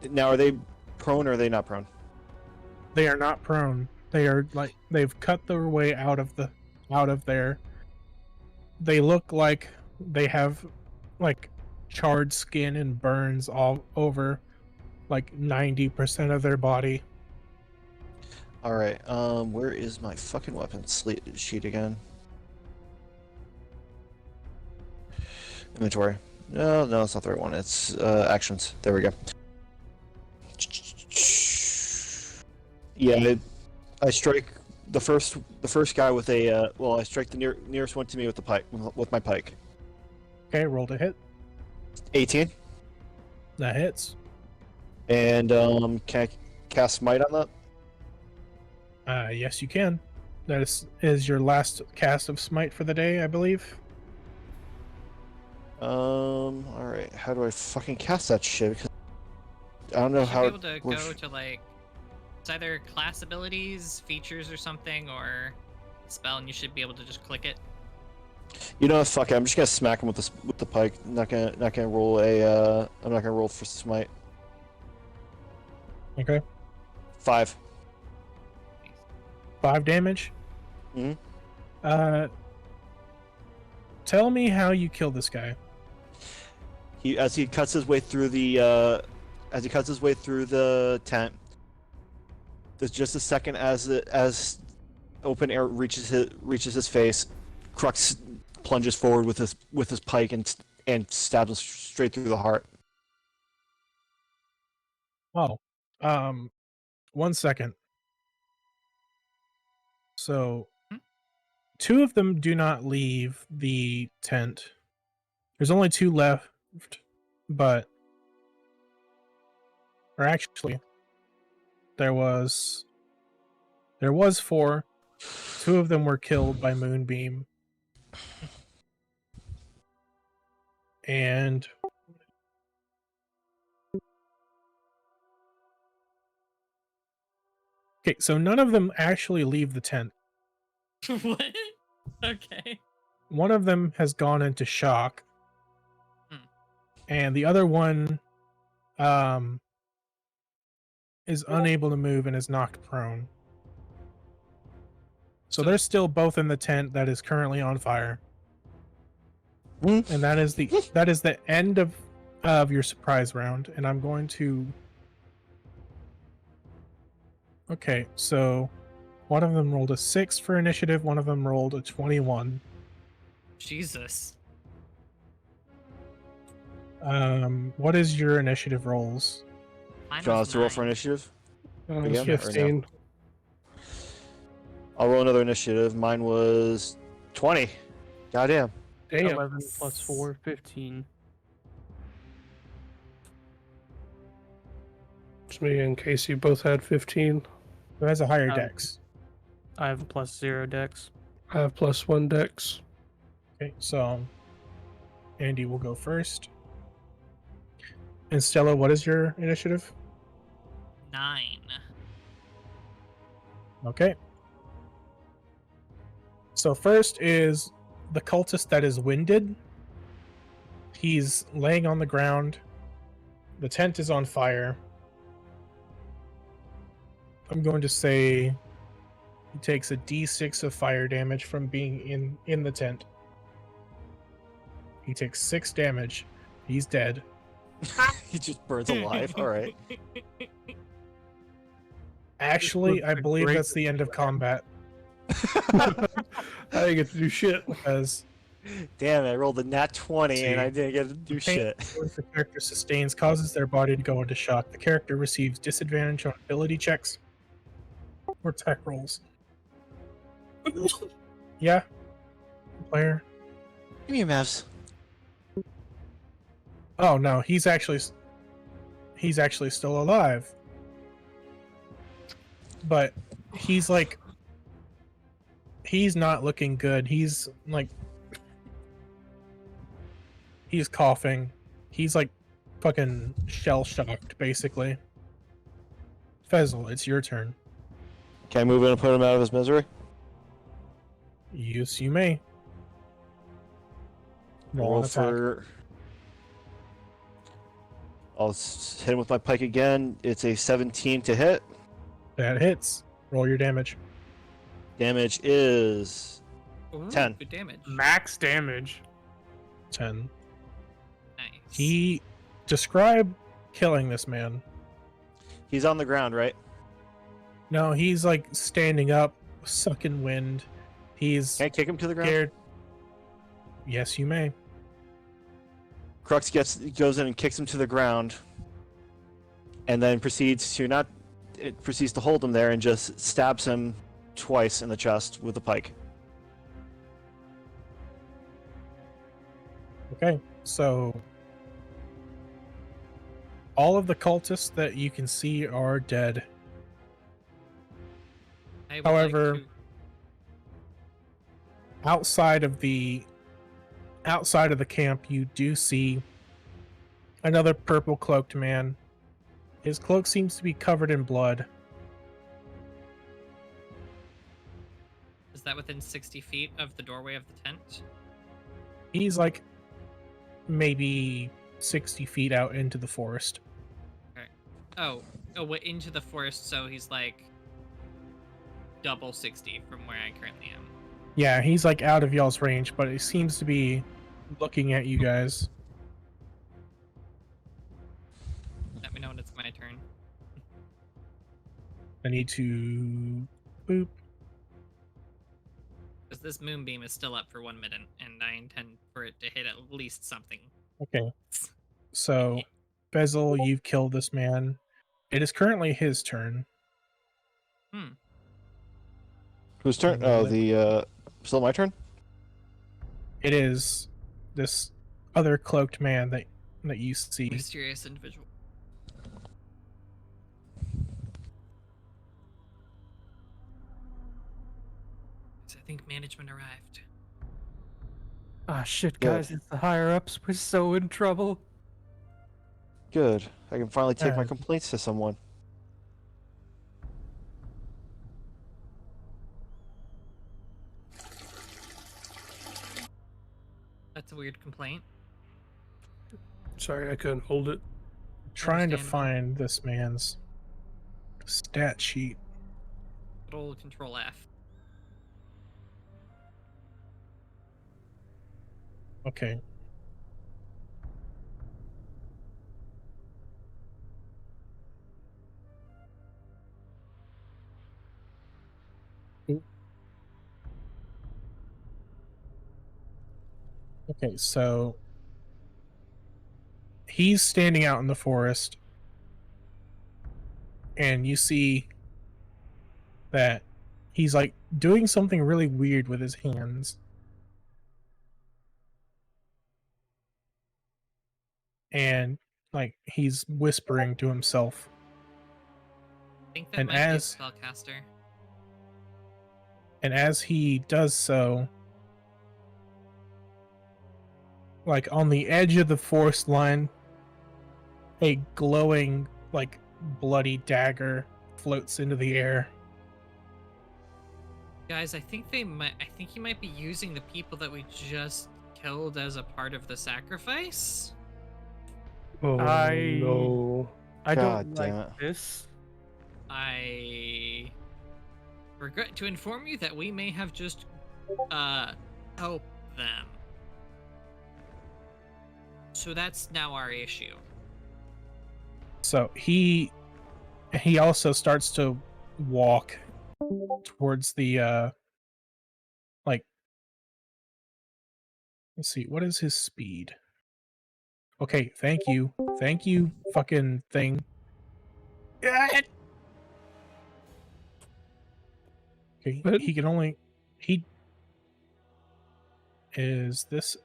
A: Now, are they prone or are they not prone?
C: They are not prone. They are like they've cut their way out of there. They look like they have like charred skin and burns all over like 90% of their body.
A: All right. Where is my fucking weapon sheet again? Inventory. No, it's not the right one. It's actions. There we go. Yeah, I strike the first guy with a I strike the nearest one to me with my pike.
C: Okay, roll to hit.
A: 18.
C: That hits.
A: And can I cast smite on that?
C: Yes, you can. That is your last cast of smite for the day, I believe.
A: All right. How do I fucking cast that shit? Because I don't know
G: You should
A: how.
G: be able to go to like it's either class abilities, features, or something, or spell, and you should be able to just click it.
A: You know, fuck it. I'm just gonna smack him with the pike. I'm not gonna roll I'm not gonna roll for smite.
C: Okay.
A: 5.
C: 5 damage.
A: Mhm.
C: Tell me how you kill this guy.
A: As he cuts his way through the tent. There's just a second as open air reaches his face. Crux plunges forward with his pike and stabs him straight through the heart.
C: Oh, 1 second. So, 2 of them do not leave the tent. There's only 2 left, but, or actually, there was 4. 2 of them were killed by Moonbeam. And okay, so none of them actually leave the tent.
G: What? Okay.
C: One of them has gone into shock. And the other one is unable to move and is knocked prone. So they're still both in the tent that is currently on fire. And that is the end of your surprise round. And I'm going to. Okay, so one of them rolled a 6 for initiative. One of them rolled a 21.
G: Jesus.
C: What is your initiative rolls?
G: Mine
A: Do you want
G: was
A: us to roll
G: 9.
A: for initiative?
E: It's
A: Yeah, or no?
E: 15.
A: I'll roll another initiative. Mine was 20. Goddamn.
E: Damn.
D: 11 plus 4, 15.
E: It's me and Casey both had 15.
C: Who has a higher
D: Um,
C: dex?
D: I have a plus 0 dex.
E: I have +1 dex.
C: Okay, so Andy will go first. And Stella, what is your initiative?
G: 9.
C: Okay. So first is the cultist that is winded. He's laying on the ground. The tent is on fire. I'm going to say he takes a d6 of fire damage from being in the tent. He takes 6 damage. He's dead.
A: He just burns alive. All right.
C: Actually, I believe
E: great-
C: that's the end of combat.
E: I didn't get to do shit.
C: Because
A: Damn, I rolled a nat 20 and
C: See.
A: I didn't get to do shit.
C: if the character sustains causes their body to go into shock, the character receives disadvantage on ability checks or tech rolls. Yeah. Player.
A: Give me a mouse.
C: Oh no, he's actually still alive. But he's like he's not looking good. He's like he's coughing. He's like fucking shell shocked basically. Fezel, it's your turn.
A: Can I move in and put him out of his misery?
C: Yes, you may. Roll
A: Roll
C: an attack.
A: for. I'll hit him with my pike again. It's a 17 to hit.
C: That hits. Roll your damage.
A: Damage is
G: Ooh,
A: 10.
G: Good damage.
F: Max damage.
C: 10.
G: Nice.
C: Describe killing this man.
A: He's on the ground, right?
C: No, he's like standing up, sucking wind. He's
A: Can I kick him to the ground?
C: scared. Yes, you may.
A: Crux goes in and kicks him to the ground, and then proceeds to hold him there and just stabs him twice in the chest with a pike.
C: Okay, so all of the cultists that you can see are dead.
G: I would
C: however-
G: like to-
C: Outside of the camp, you do see another purple cloaked man. His cloak seems to be covered in blood.
G: is that within 60 feet of the doorway of the tent?
C: He's like maybe 60 feet out into the forest.
G: Oh, into the forest, so he's like double 60 from where I currently am.
C: Yeah, he's like out of y'all's range, but he seems to be looking at you guys.
G: Let me know when it's my turn.
C: I need to boop.
G: Because this moonbeam is still up for 1 minute, and I intend for it to hit at least something.
C: Okay. So, Fezel, you've killed this man. It is currently his turn.
A: Whose turn? Oh, still my turn?
C: It is this other cloaked man that you see.
G: Mysterious individual. I think management arrived.
F: Ah, shit,
A: Yeah.
F: guys, it's the higher ups. We're so in trouble.
A: Good. I can finally take my
C: Uh,
A: complaints to someone.
G: That's a weird complaint.
E: Sorry, I couldn't hold it.
C: Trying to
G: Understandable.
C: find this man's stat sheet.
G: Control Control F.
C: Okay. Okay, so he's standing out in the forest, and you see that he's like doing something really weird with his hands. And like he's whispering to himself.
G: I think that
C: And
G: might
C: as-
G: be a spellcaster.
C: And as he does so, like on the edge of the forest line, a glowing, like bloody dagger floats into the air.
G: Guys, I think he might be using the people that we just killed as a part of the sacrifice.
E: Oh
D: I-
E: no.
D: I
A: God
D: don't
A: damn
D: like
A: it.
D: this.
G: I regret to inform you that we may have just helped them. So that's now our issue.
C: So he also starts to walk towards the like, let's see, what is his speed? Okay, thank you, fucking thing. Okay,
E: What?
C: he is this.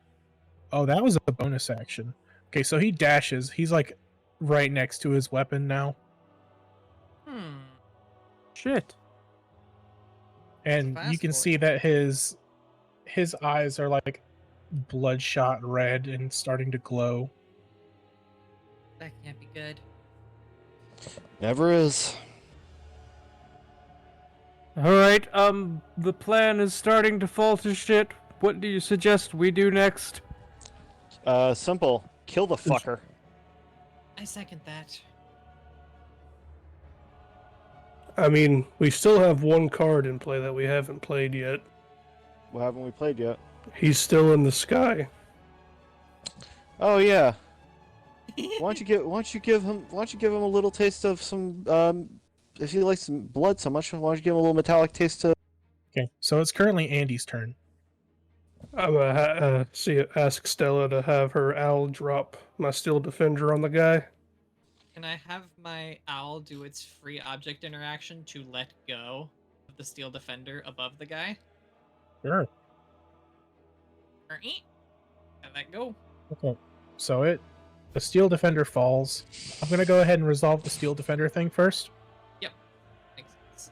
C: Oh, that was a bonus action. Okay, so he dashes. He's like right next to his weapon now,
D: Shit.
C: and you
G: Fast
C: can
G: boy.
C: see that his eyes are like bloodshot red and starting to glow.
G: That can't be good.
A: Never is.
D: All right. The plan is starting to fall to shit. What do you suggest we do next?
A: Simple. Kill the fucker.
G: I second that.
E: I mean, we still have one card in play that we haven't played yet.
A: What haven't we played yet?
E: He's still in the sky.
A: Oh yeah. Why don't you give him a little taste of some if he likes some blood so much, why don't you give him a little metallic taste to
C: Okay, so it's currently Andy's turn.
E: I'm gonna ask Stella to have her owl drop my steel defender on the guy.
G: Can I have my owl do its free object interaction to let go of the steel defender above the guy?
C: Sure.
G: And let go.
C: Okay. So the steel defender falls. I'm gonna go ahead and resolve the steel defender thing first.
G: Makes sense.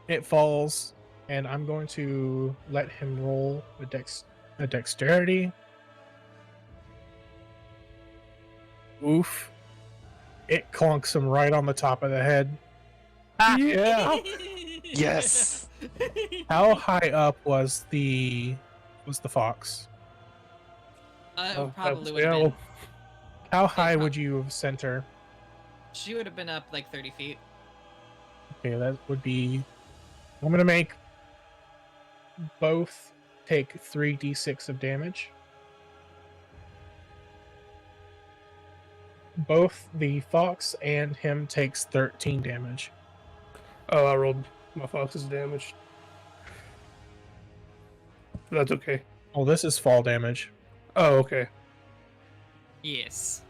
C: It falls, and I'm going to let him roll a dexterity. Oof. It clunks him right on the top of the head.
E: Yeah.
A: Yes.
C: How high up was the fox?
G: It
E: that
G: probably
E: was
G: would
E: the
G: have
E: owl.
G: been.
C: How high
G: prob-
C: would you have sent her?
G: She would have been up like 30 feet.
C: Okay, that would be. I'm gonna make both take 3d6 of damage. Both the fox and him takes 13 damage.
E: Oh, I rolled my fox's damage. That's okay.
C: Oh, this is fall damage.
E: Oh, okay.
G: Yes.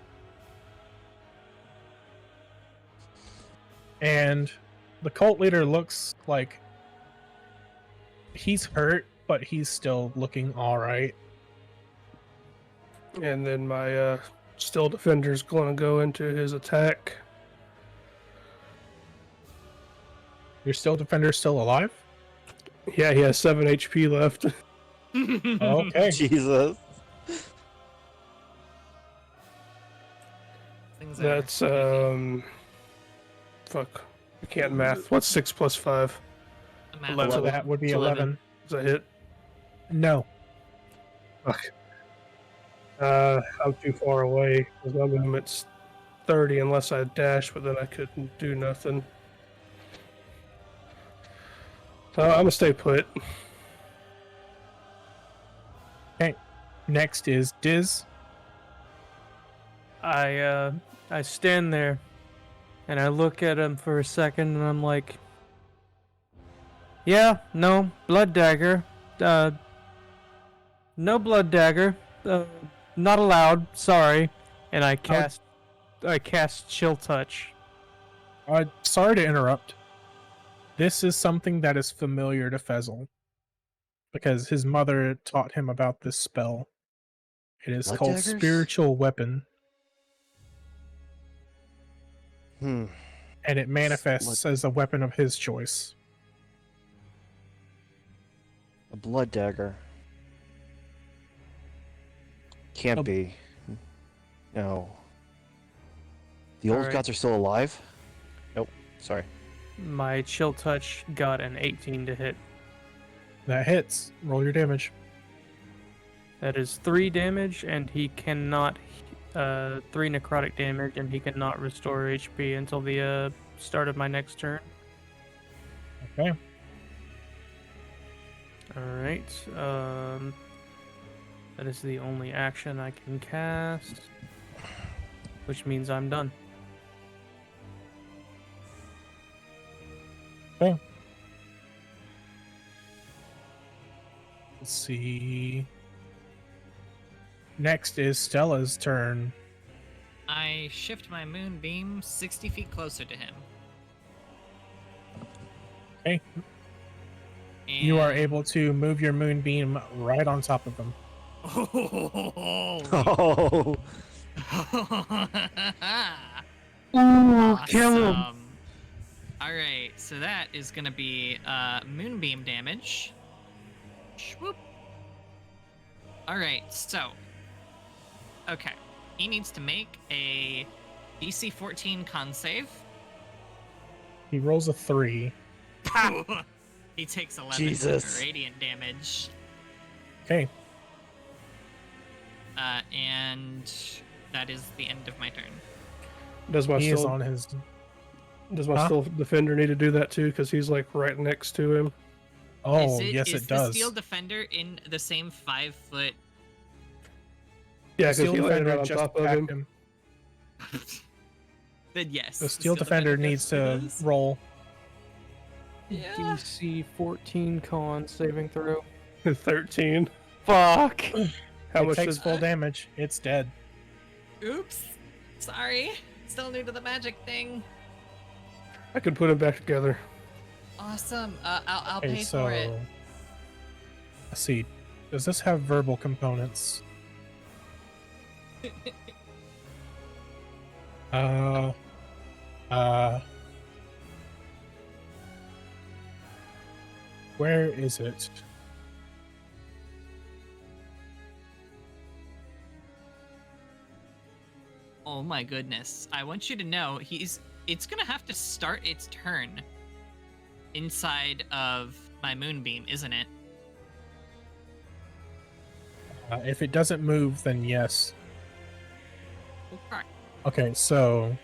C: And the cult leader looks like he's hurt, but he's still looking all right.
E: And then my steel defender's gonna go into his attack.
C: Your steel defender's still alive?
E: Yeah, he has 7 HP left.
C: Okay.
A: Jesus.
G: Things are
E: That's
G: crazy.
E: fuck. I can't math. What's 6 plus 5?
G: A math
E: 11.
C: So
G: roll.
C: that would be
G: It's
C: 11.
E: Is that hit?
C: No.
E: Fuck. I'm too far away because my movement's 30 unless I dash, but then I couldn't do nothing. I'm gonna stay put.
C: Okay. Next is Diz.
D: I stand there and I look at him for a second and I'm like, yeah, no, blood dagger. No blood dagger. Not allowed, sorry. And I cast chill touch.
C: Sorry to interrupt. This is something that is familiar to Fezel because his mother taught him about this spell. It is
A: Blood
C: called
A: daggers?
C: Spiritual Weapon,
A: Hmm.
C: and it manifests as a weapon of his choice.
A: A blood dagger. Can't
C: A-
A: be. No. The old
D: Alright.
A: gods are still alive? Nope. Sorry.
D: My chill touch got an 18 to hit.
C: That hits. Roll your damage.
D: That is 3 damage, and he cannot 3 necrotic damage, and he cannot restore HP until the start of my next turn.
C: Okay.
D: Alright. That is the only action I can cast, which means I'm done.
C: Okay. Let's see. Next is Stella's turn.
G: I shift my moonbeam 60 feet closer to him.
C: Okay. You are
G: And-
C: able to move your moonbeam right on top of him.
A: Oh!
D: Ooh, kill him!
G: Awesome. Alright, so that is gonna be moonbeam damage. Swoop. Alright, so. Okay. He needs to make a DC 14 con save.
C: He rolls a 3.
G: He takes 11
A: Jesus.
G: radiant damage.
C: Okay.
G: And that is the end of my turn.
E: Does my
C: He is
E: still
C: on his.
E: does my
C: Huh?
E: still defender need to do that too? Because he's like right next to him.
C: Oh,
G: is
C: yes,
G: is
C: it
G: the
C: does.
G: steel defender in the same 5 foot?
E: Yeah,
C: The
E: because
C: steel
E: he landed
C: defender
E: right on
C: just
E: top of
C: attacked
E: him.
C: him.
G: Then yes.
C: The steel defender needs to
G: does.
C: roll.
G: Yeah.
D: DC 14 con saving throw.
E: 13.
D: Fuck!
E: How
C: It
E: much
C: takes
E: does
C: full damage. It's dead.
G: Oops. Sorry. Still new to the magic thing.
E: I could put him back together?
G: Awesome. I'll
C: Okay,
G: pay
C: so
G: for it.
C: let's see. Does this have verbal components? Uh, where is it?
G: Oh my goodness. I want you to know it's gonna have to start its turn inside of my moonbeam, isn't it?
C: If it doesn't move, then yes.
G: Okay.
C: Okay, so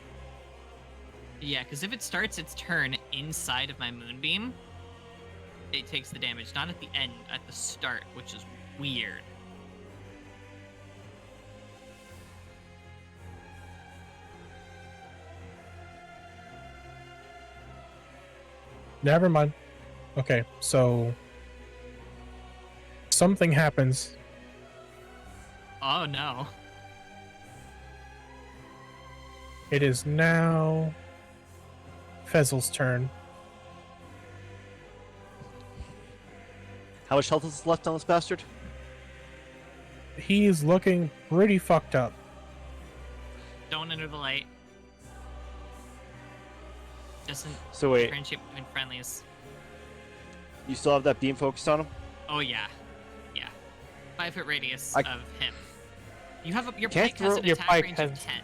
G: Yeah, because if it starts its turn inside of my moonbeam, it takes the damage, not at the end, at the start, which is weird.
C: never mind. Okay, so something happens.
G: Oh no.
C: It is now Fezel's turn.
A: How much health is left on this bastard?
C: He's looking pretty fucked up.
G: Don't enter the light. Doesn't
A: So wait,
G: differentiate between friendlies.
A: you still have that beam focused on him?
G: Oh yeah. Yeah. 5 foot radius
A: I-
G: of him. You have your
A: Can't
G: pike has
A: throw-
G: an
D: your
G: attack
D: pike
G: range of
D: has-
G: 10.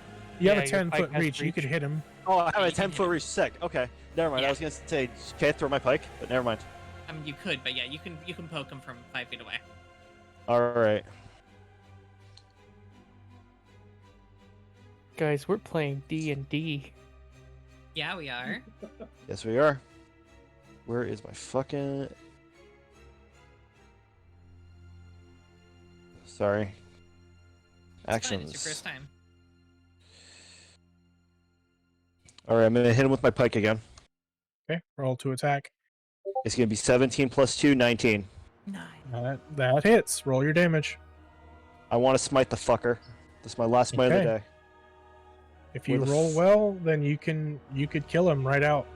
C: You have
D: Yeah,
C: a
D: your
C: 10-foot
D: pike has
C: reach. You could
D: reach.
C: hit him.
A: Oh, I have
G: Yeah,
A: a
G: you can
A: 10-foot
G: hit.
A: reach. Sick. Okay, never mind.
G: Yeah.
A: I was gonna say, can I throw my pike? But never mind.
G: You could, but yeah, you can poke him from 5 feet away.
A: All right.
D: Guys, we're playing D&D.
G: Yeah, we are.
A: Yes, we are. Where is my fucking? Sorry.
G: It's fine,
A: Actions.
G: it's your first time.
A: All right, I'm gonna hit him with my pike again.
C: Okay, roll to attack.
A: It's gonna be 17 plus 2, 19.
G: 9.
C: That hits. Roll your damage.
A: I want to smite the fucker. This is my last smite of the
C: Okay.
A: day.
C: If you
A: Where the
C: roll
A: f-
C: well, then you could kill him right out.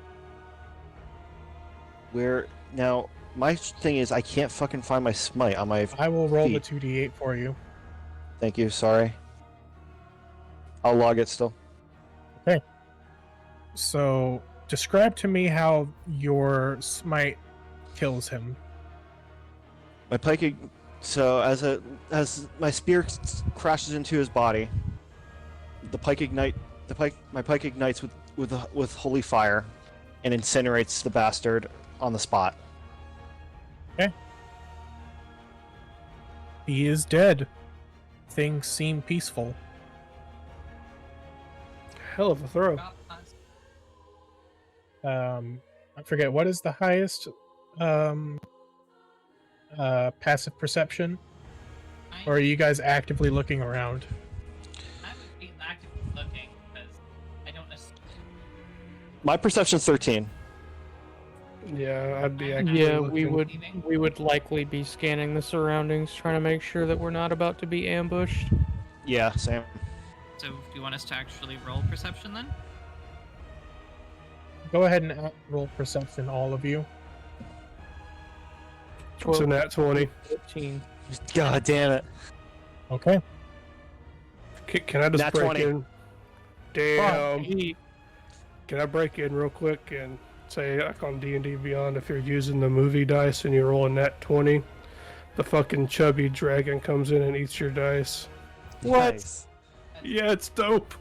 A: Where now? My thing is, I can't fucking find my smite on my.
C: I will roll the
A: Feet.
C: 2d8 for you.
A: Thank you. Sorry. I'll log it still.
C: So, describe to me how your smite kills him.
A: My pike. So as my spear crashes into his body, the pike my pike ignites with holy fire, and incinerates the bastard on the spot.
C: He is dead. Things seem peaceful.
E: Hell of a throw.
C: I forget what is the highest passive perception, or are you guys actively looking around?
G: I would be actively looking because I don't necessarily.
A: My perception's 13.
E: Yeah, I'd be actively
F: Yeah,
E: looking.
F: we would likely be scanning the surroundings, trying to make sure that we're not about to be ambushed.
A: Yeah, same.
G: So, do you want us to actually roll perception then?
C: Go ahead and roll perception, all of you.
E: It's a nat 20.
F: 13.
A: God damn it.
C: Okay.
E: Can I just
A: Nat
E: break
A: 20.
E: in? Damn.
F: He-
E: Can I break in real quick and say, like on D&D Beyond, if you're using the movie dice and you roll a nat 20, the fucking chubby dragon comes in and eats your dice.
C: What?
A: Nice.
E: Yeah, it's dope.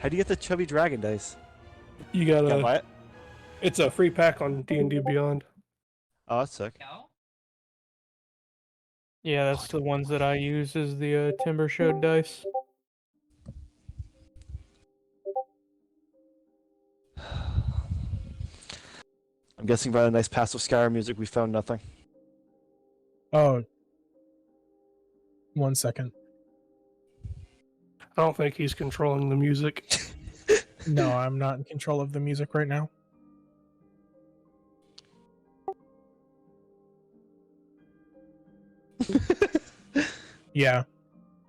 A: How do you get the chubby dragon dice?
E: You
A: Gotta
E: gotta.
A: buy it?
E: It's a free pack on D&D Beyond.
A: Oh, that's sick.
G: No.
F: Yeah, that's the ones that I use as the Timber Showed dice.
A: I'm guessing by the nice passive Skyrim music, we found nothing.
C: Oh. 1 second.
E: I don't think he's controlling the music.
C: No, I'm not in control of the music right now. Yeah.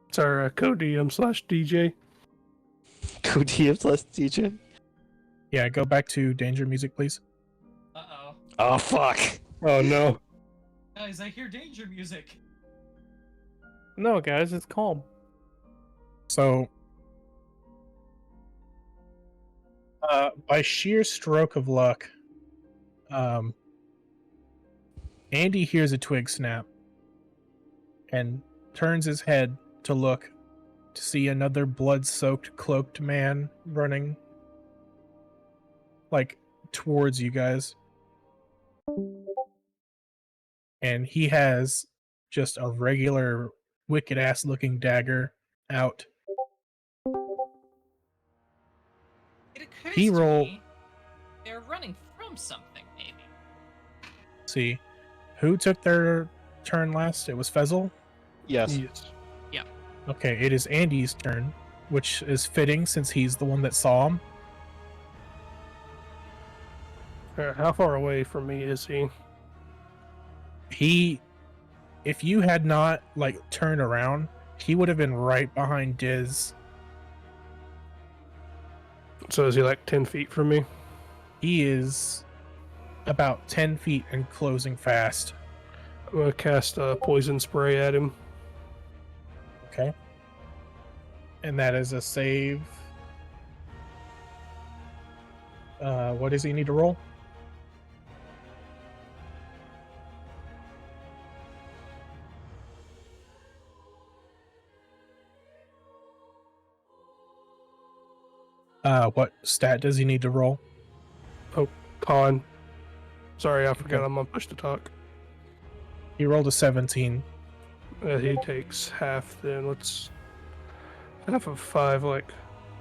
E: It's our co-DM/DJ.
A: Go DM/DJ.
C: Yeah, go back to danger music, please.
G: Uh-oh.
A: Oh, fuck.
E: Oh no.
G: Guys, I hear danger music.
F: No, guys, it's calm.
C: So, by sheer stroke of luck, Andy hears a twig snap and turns his head to look to see another blood-soaked, cloaked man running, like, towards you guys. And he has just a regular wicked-ass looking dagger out.
G: It occurs
C: He
G: to
C: roll-
G: me they're running from something, maybe.
C: See, who took their turn last? It was Fezel?
A: Yes.
E: Yes.
C: Okay, it is Andy's turn, which is fitting since he's the one that saw him.
E: How far away from me is he?
C: He, if you had not, like, turned around, he would have been right behind Diz.
E: So is he like 10 feet from me?
C: He is about 10 feet and closing fast.
E: I'm gonna cast a poison spray at him.
C: Okay. And that is a save. What does he need to roll? What stat does he need to roll?
E: Con. Sorry, I forgot
C: Okay.
E: I'm on push to talk.
C: He rolled a 17.
E: He takes half then. Let's half of 5, like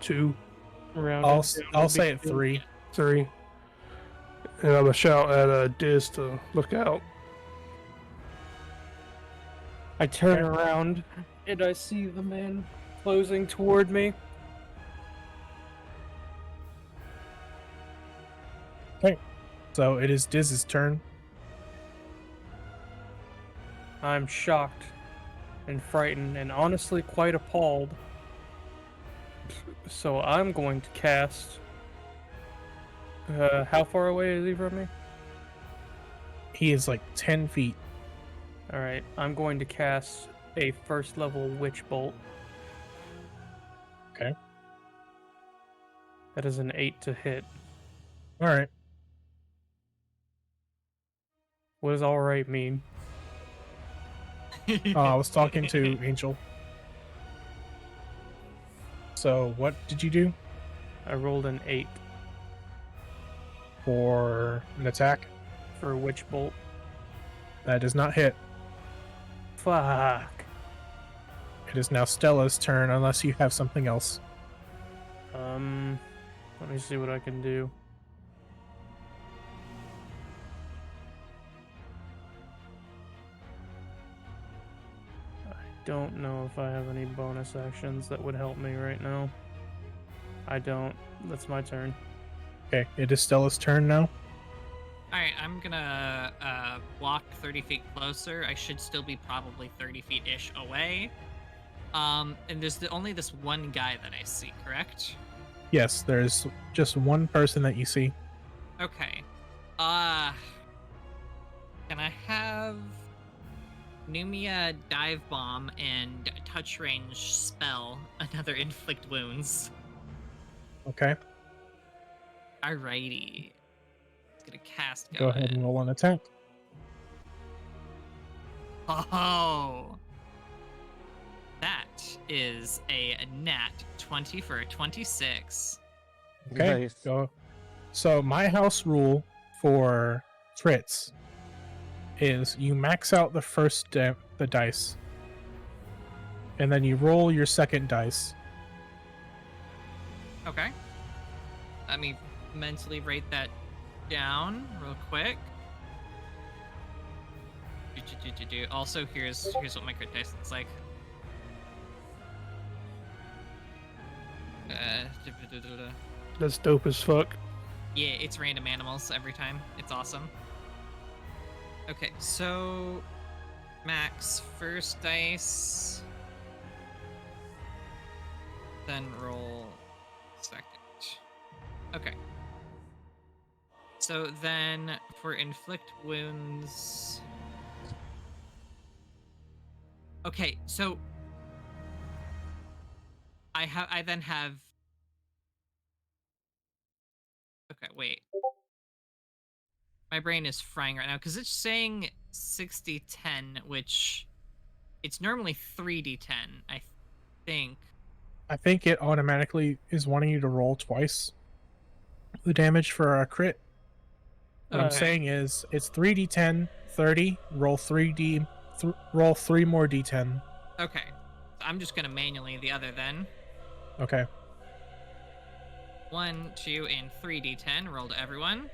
E: 2,
F: Rounding
C: I'll
F: down
C: say
F: would
C: it
F: be
C: 3.
E: 3. And I'm gonna shout at Diz to look out.
F: I turn
C: Okay.
F: around and I see the man closing toward me.
C: So it is Diz's turn.
F: I'm shocked and frightened and honestly quite appalled. So I'm going to cast. How far away is he from me?
C: He is like 10 feet.
F: Alright, I'm going to cast a first level Witch Bolt.
C: Okay.
F: That is an 8 to hit.
C: Alright.
F: What does alright mean?
C: I was talking to Angel. So what did you do
F: I rolled an 8
C: for an attack?
F: for a witch bolt.
C: That does not hit.
F: Fuck.
C: It is now Stella's turn unless you have something else.
F: Let me see what I can do. I don't know if I have any bonus actions that would help me right now. I don't. That's my turn.
C: Okay, it is Stella's turn now.
G: Alright, I'm gonna walk 30 feet closer. I should still be probably 30 feet-ish away. And there's only this one guy that I see, correct?
C: Yes, there's just one person that you see.
G: Okay. Can I have Numia dive bomb and touch range spell another inflict wounds?
C: Okay,
G: Alrighty. It's gonna cast
C: go ahead and roll an attack.
G: Oh, that is a nat 20 for a 26.
C: Okay,
A: Nice.
C: go. So my house rule for crits is you max out the first the dice, and then you roll your second dice.
G: Okay. Let me mentally write that down real quick. Also, here's what my crit dice looks like.
E: That's dope as fuck.
G: Yeah, it's random animals every time. It's awesome. Okay, so max first dice, then roll second. Okay. So then for inflict wounds. Okay, so I then have. Okay, wait. My brain is frying right now because it's saying 60-10, which it's normally 3d10, I think.
C: I think it automatically is wanting you to roll twice the damage for a crit. What I'm
G: Okay.
C: saying is it's 3d10, 30, roll roll 3 more d10.
G: Okay. So I'm just gonna manually the other then.
C: Okay.
G: 1, 2, and 3d10. Roll to everyone.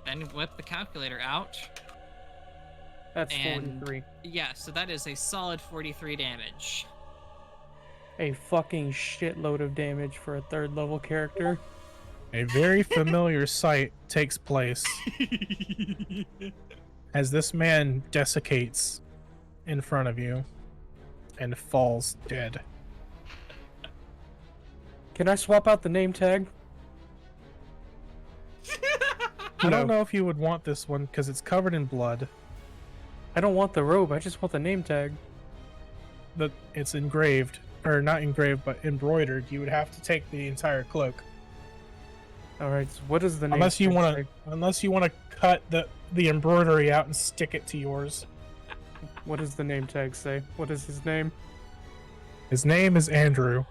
G: Then whip the calculator out.
F: That's
G: And
F: 43.
G: yeah, so that is a solid 43 damage.
F: A fucking shitload of damage for a 3rd level character.
C: A very familiar sight takes place as this man desiccates in front of you and falls dead.
F: Can I swap out the name tag?
C: I don't know if you would want this one because it's covered in blood.
F: I don't want the robe, I just want the name tag.
C: It's engraved, or not engraved, but embroidered. You would have to take the entire cloak.
F: Alright, so what is the name
C: Unless you
F: tag
C: want
F: say?
C: to, unless you want to cut the embroidery out and stick it to yours.
F: What does the name tag say? What is his name?
C: His name is Andrew.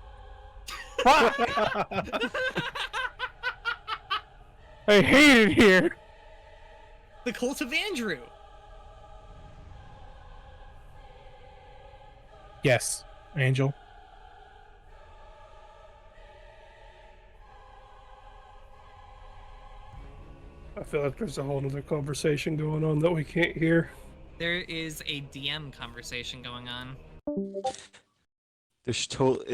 F: I hate it here!
G: The Cult of Andrew.
C: Yes, Angel.
E: I feel like there's a whole other conversation going on that we can't hear.
G: There is a DM conversation going on.
A: It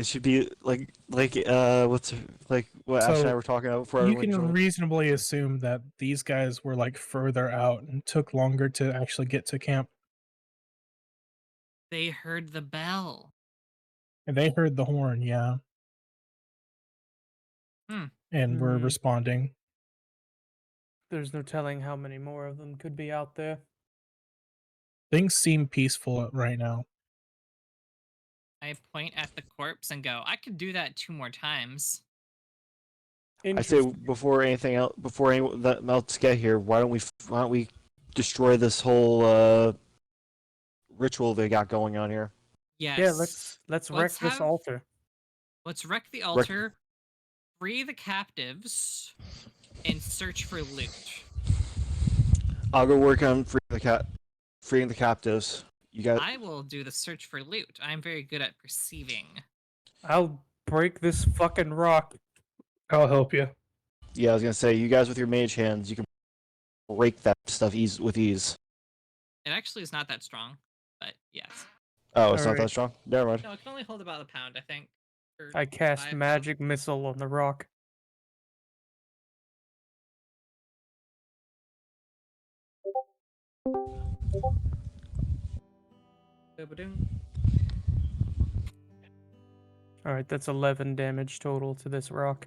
A: should be like what's like what Ash and I
C: So,
A: were talking about before
C: You
A: everyone
C: can
A: joined.
C: reasonably assume that these guys were like further out and took longer to actually get to camp.
G: They heard the bell.
C: And they heard the horn, yeah. And were
F: Hmm.
C: responding.
F: There's no telling how many more of them could be out there.
C: Things seem peaceful right now.
G: I point at the corpse and go, I could do that 2 more times.
A: I say
F: Interesting.
A: before anything else, before anyone else get here, why don't we destroy this whole ritual they got going on here?
G: Yes.
F: Yeah, let's wreck
G: Let's
F: this
G: have-
F: altar.
G: Let's wreck the altar, free the captives, and search for loot.
A: I'll go work on freeing the captives. You got.
G: I will do the search for loot. I'm very good at perceiving.
F: I'll break this fucking rock.
E: I'll help you.
A: Yeah, I was gonna say, you guys with your mage hands, you can break that stuff with ease.
G: It actually is not that strong, but yes.
A: Oh, it's not
F: Alright.
A: that strong? Never mind.
G: No, it can only hold about a pound, I think. Or
F: I cast
G: 5
F: magic missile on the rock.
G: Ba-ba-doom.
F: Alright, that's 11 damage total to this rock.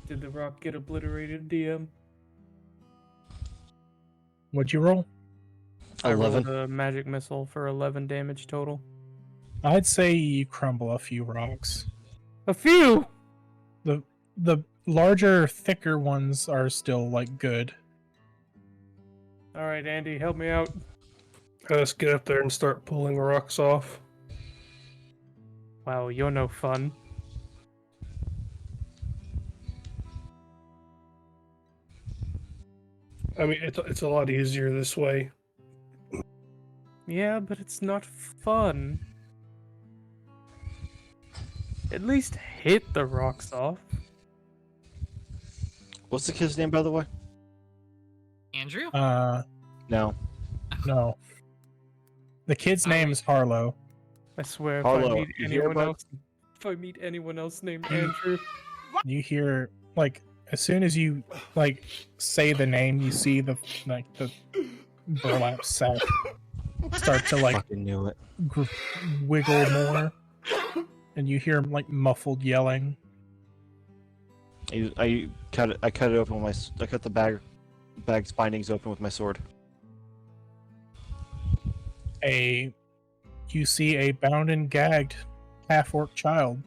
F: Did the rock get obliterated, DM?
C: What'd you roll?
F: I
A: 11.
F: rolled a magic missile for 11 damage total.
C: I'd say you crumble a few rocks.
F: A few!
C: The larger, thicker ones are still like good.
F: Alright, Andy, help me out.
E: Let's get up there and start pulling rocks off.
F: Wow, you're no fun.
E: I mean, it's a lot easier this way.
F: Yeah, but it's not fun. At least hit the rocks off.
A: What's the kid's name, by the way?
G: Andrew?
A: No.
C: No. The kid's name is Harlow.
F: I swear, if
A: Harlow,
F: I meet
A: you hear,
F: anyone
A: bud?
F: else, if I meet anyone else named Andrew,
C: You hear, like, as soon as you, like, say the name, you see the burlap sack start to, like,
A: Fucking knew it.
C: wiggle more. And you hear, like, muffled yelling.
A: I cut it open with I cut the bag's bindings open with my sword.
C: You see a bound and gagged half-orc child.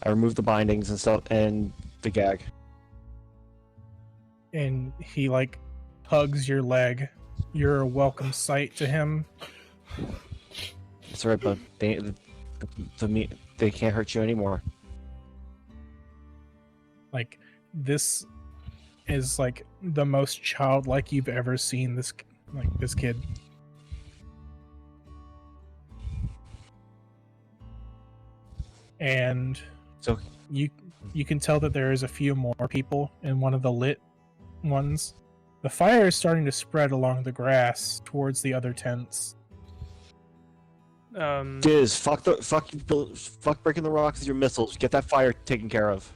A: I remove the bindings and stuff and the gag.
C: And he, like, hugs your leg. You're a welcome sight to him.
A: It's alright, bud. They can't hurt you anymore.
C: Like, this is, like, the most childlike you've ever seen this kid. And
A: So
C: you can tell that there is a few more people in one of the lit ones. The fire is starting to spread along the grass towards the other tents.
A: Diz, fuck breaking the rocks with your missiles. Get that fire taken care of.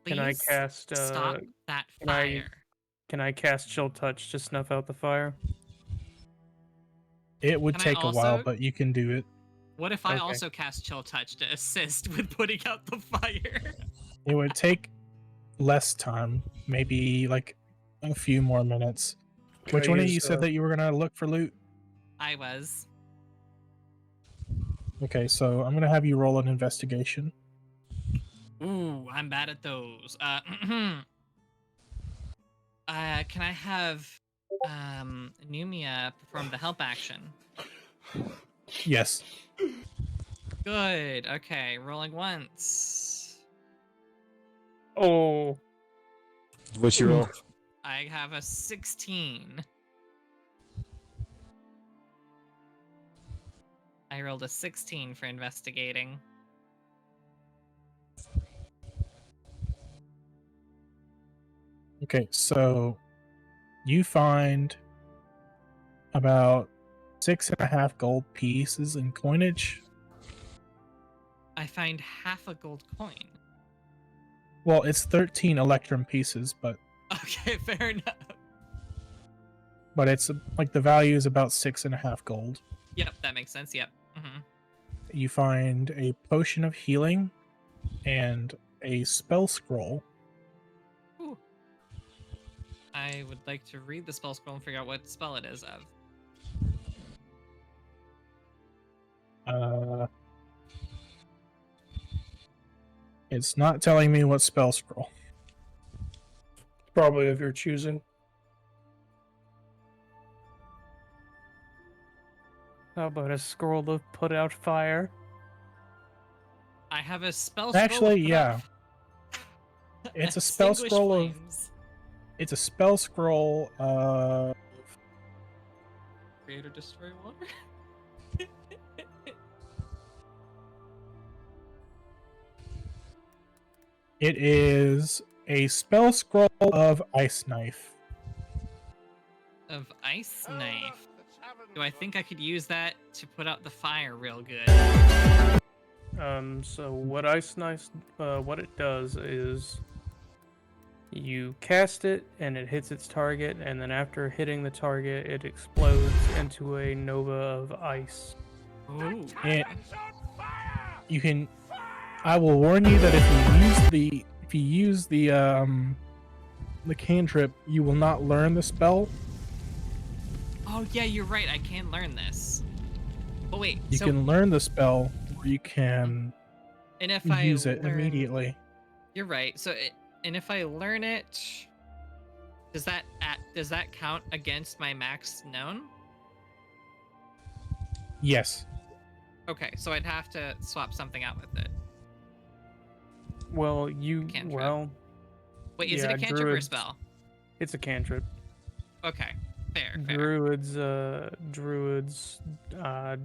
F: Can I
G: Please
F: stop
G: that
F: can I-
G: fire.
F: can I cast Chill Touch to snuff out the fire?
C: It would
G: Can I
C: take a while,
G: also-
C: but you can do it.
G: What if I
F: Okay.
G: also cast Chill Touch to assist with putting out the fire?
C: It would take less time, maybe like a few more minutes.
E: Can
C: Which
E: I
C: one of you
E: use,
C: said that you were gonna look for loot?
G: I was.
C: Okay, so I'm gonna have you roll an investigation.
G: Ooh, I'm bad at those. Can I have Numia perform the help action?
C: Yes.
G: Good. Okay, rolling once.
F: Oh,
A: What's your roll?
G: I have a 16. I rolled a 16 for investigating.
C: Okay, so you find about 6.5 gold pieces in coinage.
G: I find half a gold coin.
C: Well, it's 13 electrum pieces, but
G: Okay, fair enough.
C: it's like the value is about 6.5 gold.
G: Yep, that makes sense. Yep. Hmm.
C: You find a potion of healing and a spell scroll.
G: Ooh. I would like to read the spell scroll and figure out what spell it is of.
C: It's not telling me what spell scroll.
E: Probably of your choosing.
F: How about a scroll to put out fire?
B: I have a spell
C: Actually,
B: scroll.
C: yeah. It's a spell
B: Extinguish
C: scroll of.
B: flames.
C: It's a spell scroll of.
B: Create or destroy water.
C: It is a spell scroll of Ice Knife.
B: Of ice knife. Do I think I could use that to put out the fire real good?
F: So what Ice Knife, what it does is you cast it and it hits its target, and then after hitting the target, it explodes into a nova of ice.
B: Ooh.
C: And you can. I will warn you that if you use the cantrip, you will not learn the spell.
B: Oh yeah, you're right. I can learn this. But wait,
C: You
B: so
C: can learn the spell, or you can
B: and if
C: use
B: I
C: it
B: learn,
C: immediately.
B: You're right. And if I learn it, does that count against my max known?
C: Yes.
B: Okay, so I'd have to swap something out with it.
F: Well,
B: Cantrip. Wait, is it
F: yeah,
B: a cantrip or a
F: druids-
B: spell?
F: It's a cantrip.
B: Okay, fair.
F: Druids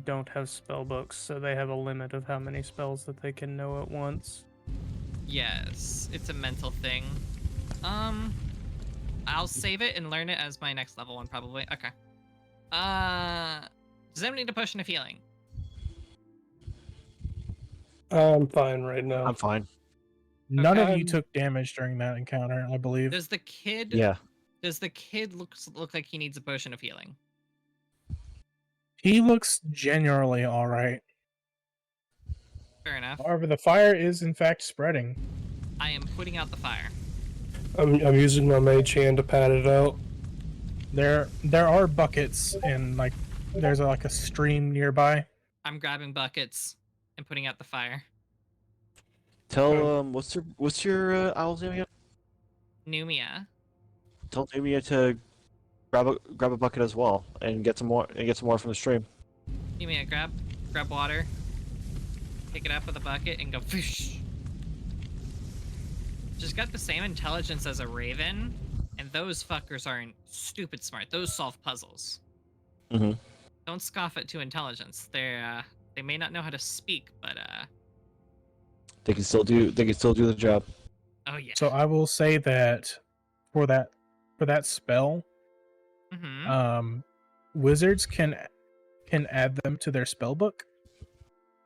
F: don't have spell books, so they have a limit of how many spells that they can know at once.
B: Yes, it's a mental thing. I'll save it and learn it as my next level one, probably. Okay. Does anyone need a potion of healing?
E: I'm fine right now.
A: I'm fine.
C: None of
B: Okay.
C: you took damage during that encounter, I believe.
B: Does the kid?
A: Yeah.
B: Does the kid look like he needs a potion of healing?
C: He looks generally all right.
B: Fair enough.
C: However, the fire is in fact spreading.
B: I am putting out the fire.
E: I'm using my mage hand to pat it out.
C: There are buckets and like there's like a stream nearby.
B: I'm grabbing buckets and putting out the fire.
A: Tell what's your owl's name again?
B: Numia.
A: Tell Numia to grab a bucket as well and get some more from the stream.
B: Numia, grab water. Pick it up with a bucket and go fish. Just got the same intelligence as a raven, and those fuckers aren't stupid smart. Those solve puzzles.
A: Mm-hmm.
B: Don't scoff at 2 intelligence. They may not know how to speak, but
A: They can still do the job.
B: oh yeah.
C: So I will say that for that spell,
B: Mm-hmm.
C: wizards can add them to their spell book,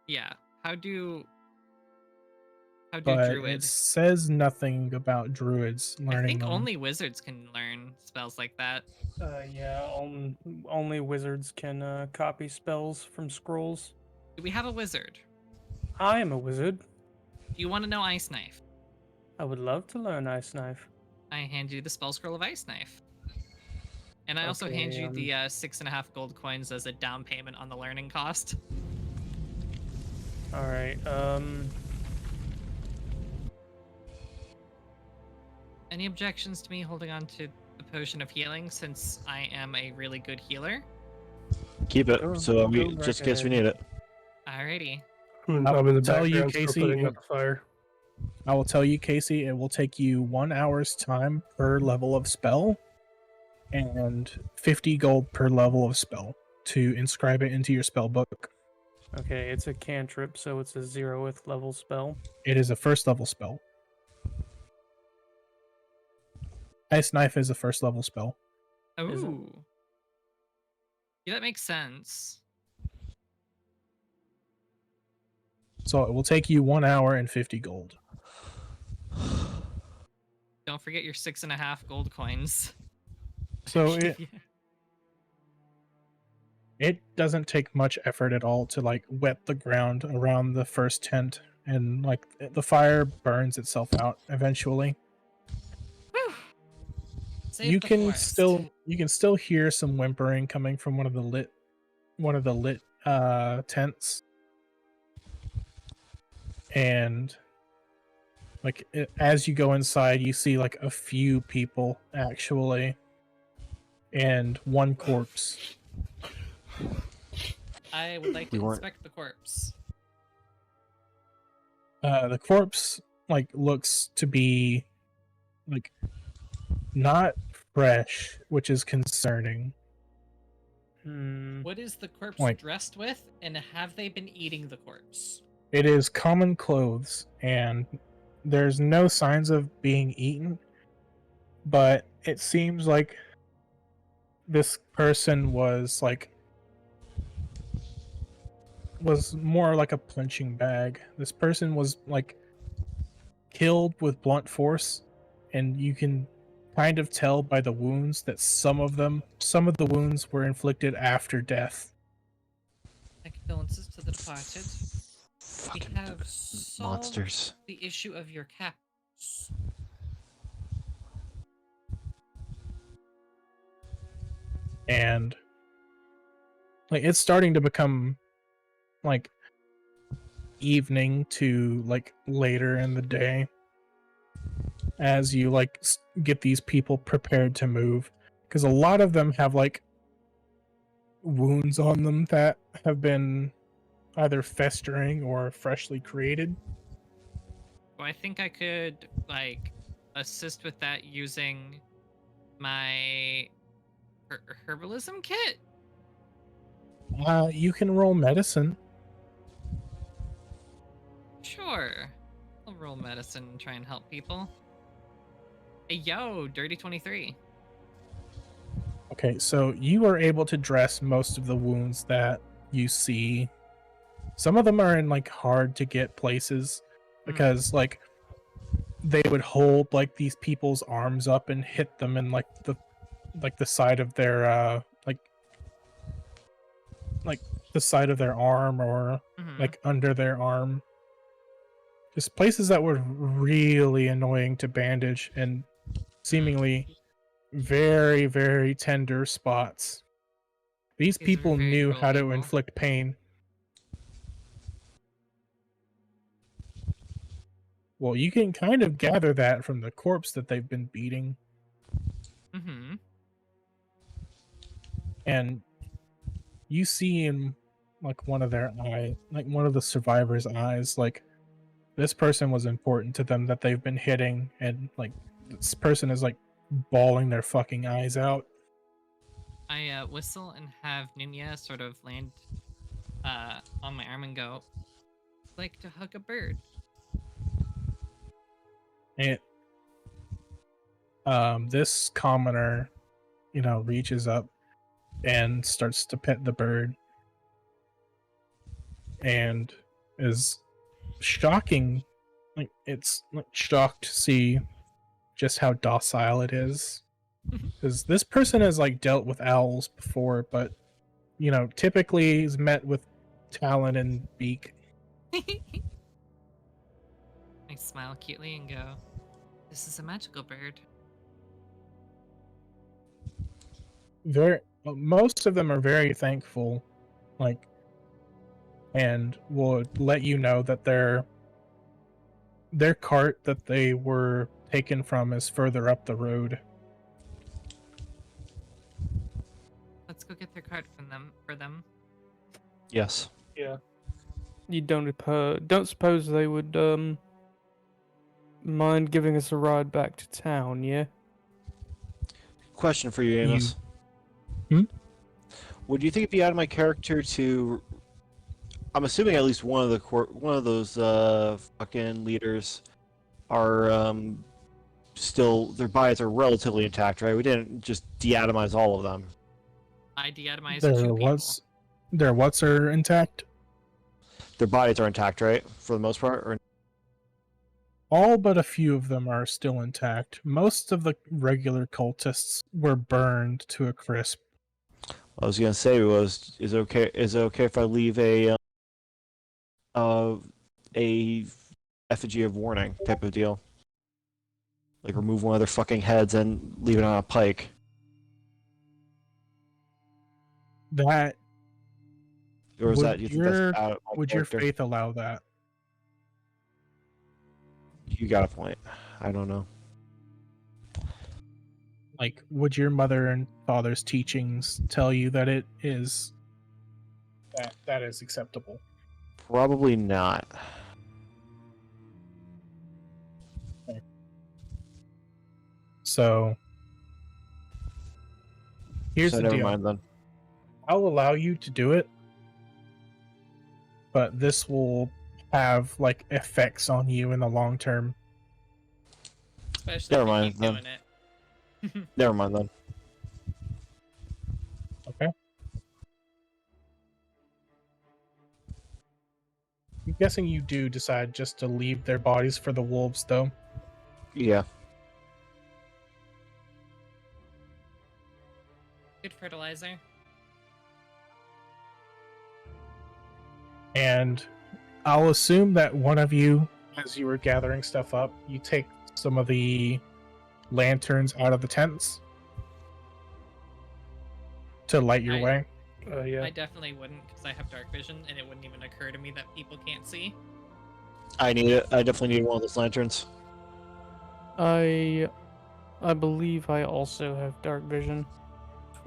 B: Yeah. How do
C: but it
B: druids?
C: says nothing about druids
B: I
C: learning
B: think
C: them.
B: only wizards can learn spells like that.
F: Yeah, only wizards can copy spells from scrolls.
B: Do we have a wizard?
F: I am a wizard.
B: Do you want to know Ice Knife?
F: I would love to learn Ice Knife.
B: I hand you the spell scroll of Ice Knife. And I also
F: Okay,
B: hand you the 6.5 gold coins as a down payment on the learning cost.
F: All right.
B: Any objections to me holding on to the potion of healing since I am a really good healer?
A: Keep it,
F: Go-
A: so
F: go
A: we
F: right
A: just in case we
F: ahead.
A: need it.
B: Alrighty.
E: I'm in the
C: tell you,
E: background still
C: Casey,
E: putting out the fire.
C: I will tell you, Casey, it will take you 1 hour's time per level of spell, and 50 gold per level of spell to inscribe it into your spell book.
F: Okay, it's a cantrip, so it's a 0th level spell.
C: It is a first level spell. Ice Knife is a first level spell.
F: Is it?
B: Ooh. Yeah, that makes sense.
C: So it will take you 1 hour and 50 gold.
B: Don't forget your 6.5 gold coins.
C: So it doesn't take much effort at all to like wet the ground around the first tent, and like the fire burns itself out eventually.
B: Save
C: You
B: the
C: can
B: forest.
C: still hear some whimpering coming from one of the lit tents, and like as you go inside, you see like a few people actually, and one corpse.
G: I would like
A: We
G: to
A: weren't-
G: inspect the corpse.
C: The corpse looks to be not fresh, which is concerning.
G: What is the corpse
C: Like-
G: dressed with, and have they been eating the corpse?
C: It is common clothes, and there's no signs of being eaten, but it seems like this person was more like a punching bag. This person was killed with blunt force, and you can kind of tell by the wounds that some of the wounds were inflicted after death.
G: My condolences to the departed. We
A: Fucking
G: have solved
A: monsters.
G: the issue of your caps.
C: And it's starting to become evening to later in the day as you get these people prepared to move, because a lot of them have wounds on them that have been either festering or freshly created.
G: So I think I could assist with that using my herbalism kit.
C: You can roll medicine.
G: Sure. I'll roll medicine and try and help people. Hey, yo, dirty 23.
C: Okay, so you are able to dress most of the wounds that you see. Some of them are in hard to get places because they would hold these people's arms up and hit them in the side of their the side of their arm or under their arm. Just places that were really annoying to bandage and seemingly very, very tender spots. These
G: These are
C: people
G: very
C: knew
G: cruel
C: how to
G: people.
C: inflict pain. Well, you can kind of gather that from the corpse that they've been beating.
G: Mm-hmm.
C: And you see in one of their eye, one of the survivors' eyes, this person was important to them that they've been hitting, and this person is bawling their fucking eyes out.
G: I whistle and have Nunya sort of land on my arm and go, like to hug a bird.
C: And this commoner, reaches up and starts to pet the bird, and is shocking. It's shocked to see just how docile it is, because this person has dealt with owls before, but typically is met with talon and beak.
G: I smile cutely and go, "This is a magical bird."
C: Most of them are very thankful, and will let you know that their cart that they were taken from is further up the road.
G: Let's go get their card for them.
A: Yes.
C: Yeah.
F: You don't suppose they would mind giving us a ride back to town, yeah?
A: Question for you, Amos. Would you think it'd be out of my character to? I'm assuming at least one of those fucking leaders are still, their bodies are relatively intact, right? We didn't just deatomize all of them.
G: I deatomized
C: Their
G: 2 people.
C: what's are intact.
A: Their bodies are intact, right? For the most part, or
C: All but a few of them are still intact. Most of the regular cultists were burned to a crisp.
A: I was gonna say is it okay if I leave a effigy of warning type of deal, remove one of their fucking heads and leave it on a pike.
C: That
A: Or is
C: Would
A: that, you think
C: your-
A: that's out of my
C: would your
A: character?
C: faith allow that?
A: You got a point. I don't know.
C: Would your mother and father's teachings tell you that it is that is acceptable.
A: Probably not.
C: So here's
A: So
C: the
A: never
C: deal.
A: mind then.
C: I'll allow you to do it, but this will have like effects on you in the long term.
B: Especially
A: Never
B: if you
A: mind,
B: keep
A: then.
B: doing it.
A: Never mind then.
C: Okay. I'm guessing you do decide just to leave their bodies for the wolves, though.
A: Yeah.
B: Good fertilizer.
C: And I'll assume that one of you, as you were gathering stuff up, you take some of the lanterns out of the tents to light your way.
E: Yeah.
B: I definitely wouldn't, because I have dark vision, and it wouldn't even occur to me that people can't see.
A: I need it. I definitely need one of those lanterns.
F: I believe I also have dark vision.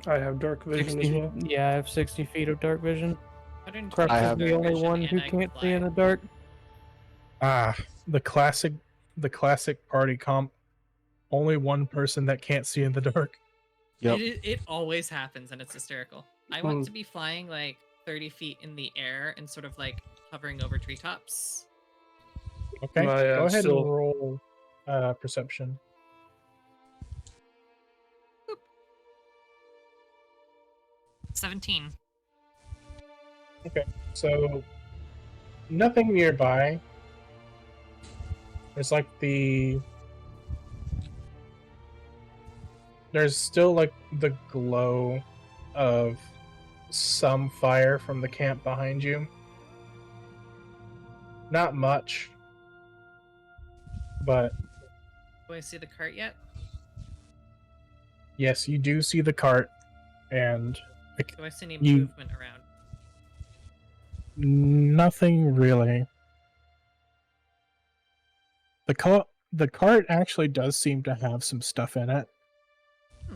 E: I have dark vision
F: 60,
E: as well.
F: Yeah, I have 60 feet of dark vision.
B: 120
F: Crux
A: I
F: is
A: have-
F: the
B: dark
F: only
B: vision,
F: one
B: and
F: who
B: I can
F: can't see
B: fly.
F: in the dark.
C: Ah, the classic party comp. Only one person that can't see in the dark.
A: Yep.
B: It always happens, and it's hysterical. I want to be flying like 30 feet in the air and sort of like hovering over treetops.
C: Okay,
E: My,
C: go ahead
E: still-
C: and roll perception.
B: 17.
C: So, nothing nearby. There's like there's still like the glow of some fire from the camp behind you. Not much, but
B: Do I see the cart yet?
C: yes, you do see the cart, and
B: Do I see any
C: You-
B: movement around?
C: nothing really. The cart actually does seem to have some stuff in it.
B: Hmm.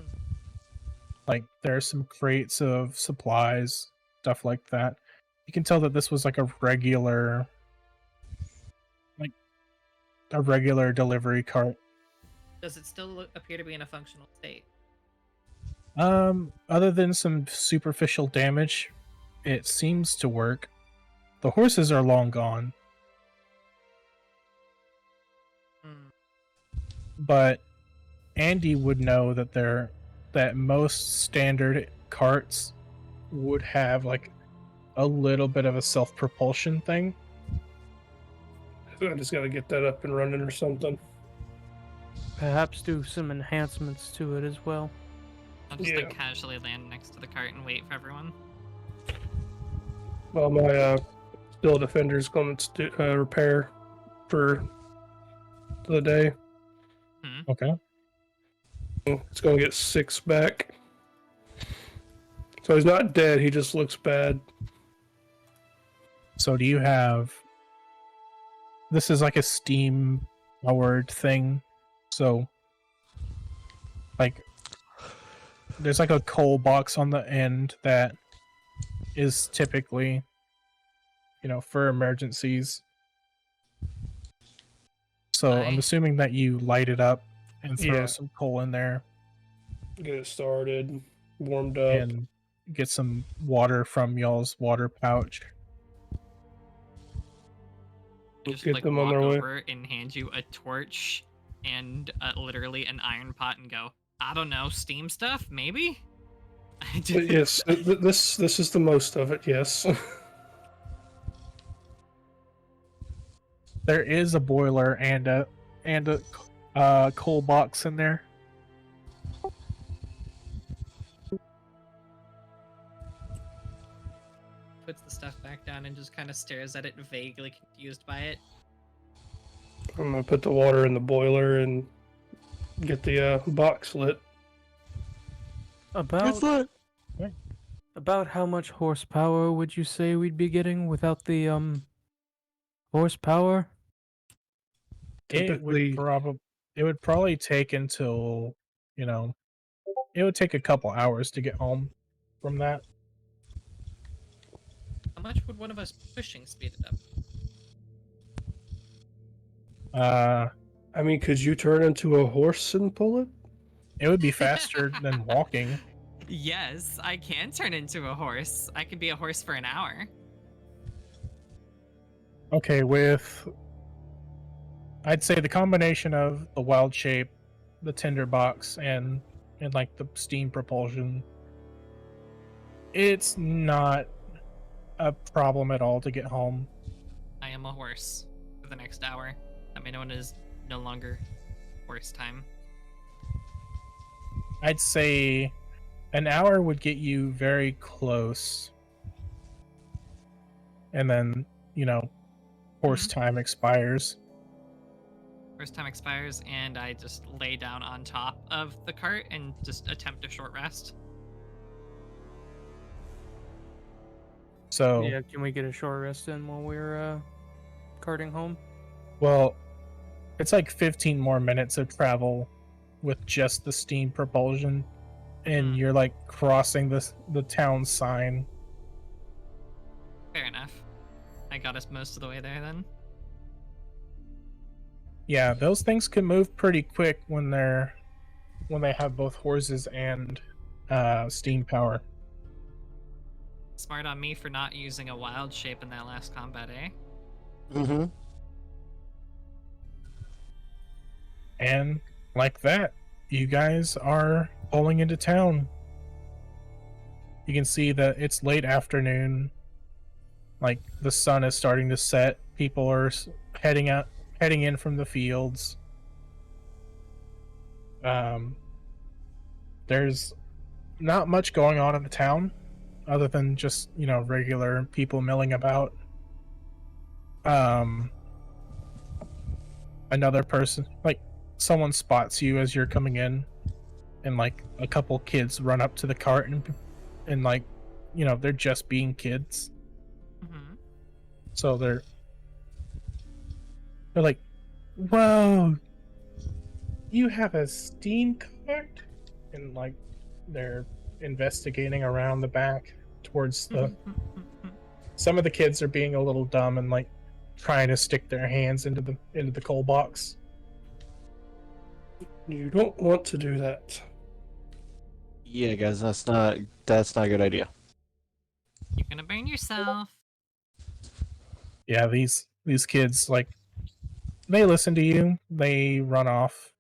C: Like there's some crates of supplies, stuff like that. You can tell that this was like a regular delivery cart.
B: Does it still appear to be in a functional state?
C: Other than some superficial damage, it seems to work. The horses are long gone,
B: Hmm.
C: but Andy would know that most standard carts would have like a little bit of a self-propulsion thing.
E: I just gotta get that up and running or something.
F: Perhaps do some enhancements to it as well.
B: I'll just
E: Yeah.
B: like casually land next to the cart and wait for everyone.
E: Well, my steel defender's going to repair for the day.
C: Okay.
E: It's going to get 6 back. So he's not dead. He just looks bad.
C: So do you have this is like a steam powered thing. So like there's like a coal box on the end that is typically for emergencies. So I'm
B: Aye.
C: assuming that you light it up and throw
E: Yeah.
C: some coal in there
E: Get it started, warmed up.
C: and get some water from y'all's water pouch.
B: Just
E: Get
B: like
E: them on
B: walk
E: their way.
B: over and hand you a torch and literally an iron pot and go, I don't know, steam stuff, maybe? I
E: But
B: just,
E: yes, this is the most of it. Yes.
C: There is a boiler and a coal box in there.
B: puts the stuff back down and just kind of stares at it, vaguely confused by it.
E: I'm gonna put the water in the boiler and get the box lit.
F: About how much horsepower would you say we'd be getting without the horsepower?
E: Typically,
C: It would probably take until it would take a couple hours to get home from that.
G: much would one of us pushing speed it up?
E: I mean, could you turn into a horse and pull it?
C: It would be faster than walking.
G: Yes, I can turn into a horse. I could be a horse for an hour.
C: Okay, I'd say the combination of the wild shape, the tinderbox, and like the steam propulsion, it's not a problem at all to get home.
G: I am a horse for the next hour. I mean, when it is no longer horse time.
C: I'd say an hour would get you very close. And then, horse time expires.
G: Horse time expires, and I just lay down on top of the cart and just attempt a short rest.
C: So,
D: Yeah, can we get a short rest in while we're carting home?
C: well, it's like 15 more minutes of travel with just the steam propulsion, and you're like crossing the town sign.
G: Fair enough. I got us most of the way there then.
C: Yeah, those things can move pretty quick when they have both horses and steam power.
G: Smart on me for not using a wild shape in that last combat, eh?
A: Mm-hmm.
C: And like that, you guys are pulling into town. You can see that it's late afternoon. Like the sun is starting to set. People are heading in from the fields. There's not much going on in the town other than just, regular people milling about. Another person, like someone spots you as you're coming in, and like a couple kids run up to the cart and like, they're just being kids.
G: Mm-hmm.
C: So they're like, "Whoa, you have a steam cart?" And like they're investigating around the back towards the. Some of the kids are being a little dumb and like trying to stick their hands into the coal box.
E: You don't want to do that.
A: Yeah, guys, that's not a good idea.
G: You're gonna burn yourself.
C: Yeah, these kids, like, they listen to you, they run off,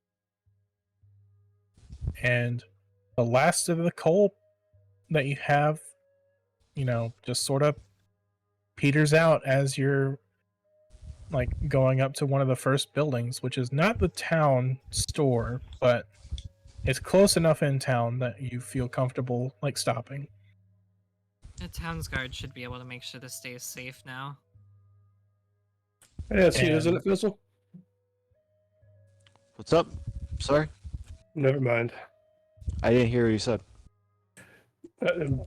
C: and the last of the coal that you have, just sort of peters out as you're like going up to one of the first buildings, which is not the town store, but it's close enough in town that you feel comfortable like stopping.
G: The town's guard should be able to make sure this stays safe now.
E: Yeah, it's you, isn't
C: And-
E: it, Fezel?
A: What's up? Sorry,
E: Never mind.
A: I didn't hear what you said.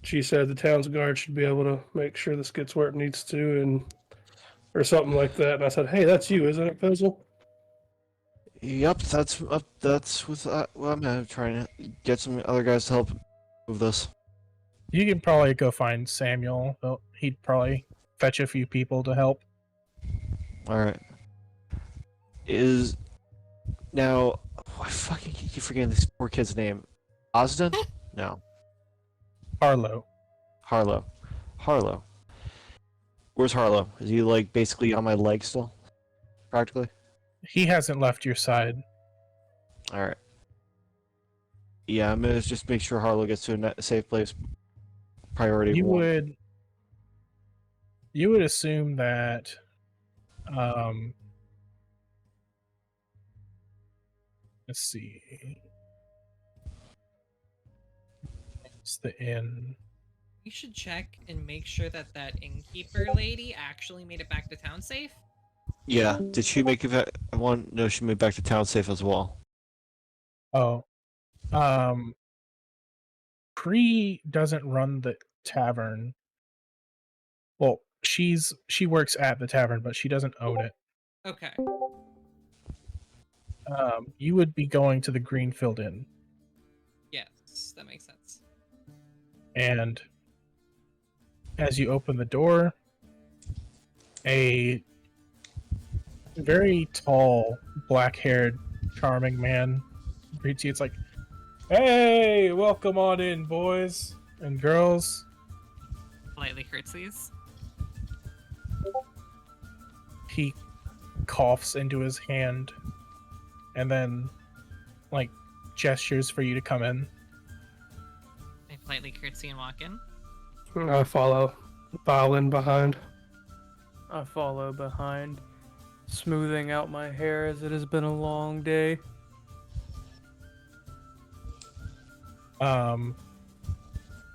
E: She said the town's guard should be able to make sure this gets where it needs to, or something like that. And I said, "Hey, that's you, isn't it, Fezel?"
A: Yep, that's with well, I'm trying to get some other guys to help move this.
C: You can probably go find Samuel. He'd probably fetch a few people to help.
A: All right. Is now I fucking keep forgetting this poor kid's name. Osden? No,
C: Harlow.
A: Harlow. Harlow. Where's Harlow? Is he like basically on my leg still? Practically.
C: He hasn't left your side.
A: All right. Yeah, I'm gonna just make sure Harlow gets to a safe place. Priority
C: You
A: one.
C: would assume that let's see. It's the inn.
G: You should check and make sure that innkeeper lady actually made it back to town safe.
A: Yeah. Did she make it back? I want to know if she made it back to town safe as well.
C: Oh. Cree doesn't run the tavern. Well, she works at the tavern, but she doesn't own it.
G: Okay.
C: You would be going to the Greenfield Inn,
G: Yes, that makes sense.
C: and as you open the door, A very tall, black-haired, charming man greets you. It's like, "Hey, welcome on in, boys and girls."
B: Politely curtsies.
C: He coughs into his hand and then, like, gestures for you to come in.
B: I politely curtsy and walk in.
E: I file in behind.
F: I follow behind, smoothing out my hair as it has been a long day.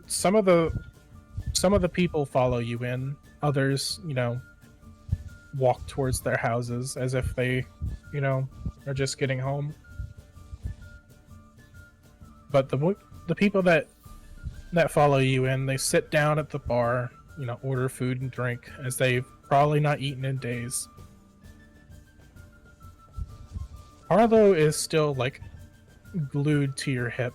C: Some of the people follow you in. Others, walk towards their houses as if they, are just getting home. But the people that follow you in, they sit down at the bar, order food and drink, as they've probably not eaten in days. Arlo is still, like, glued to your hip.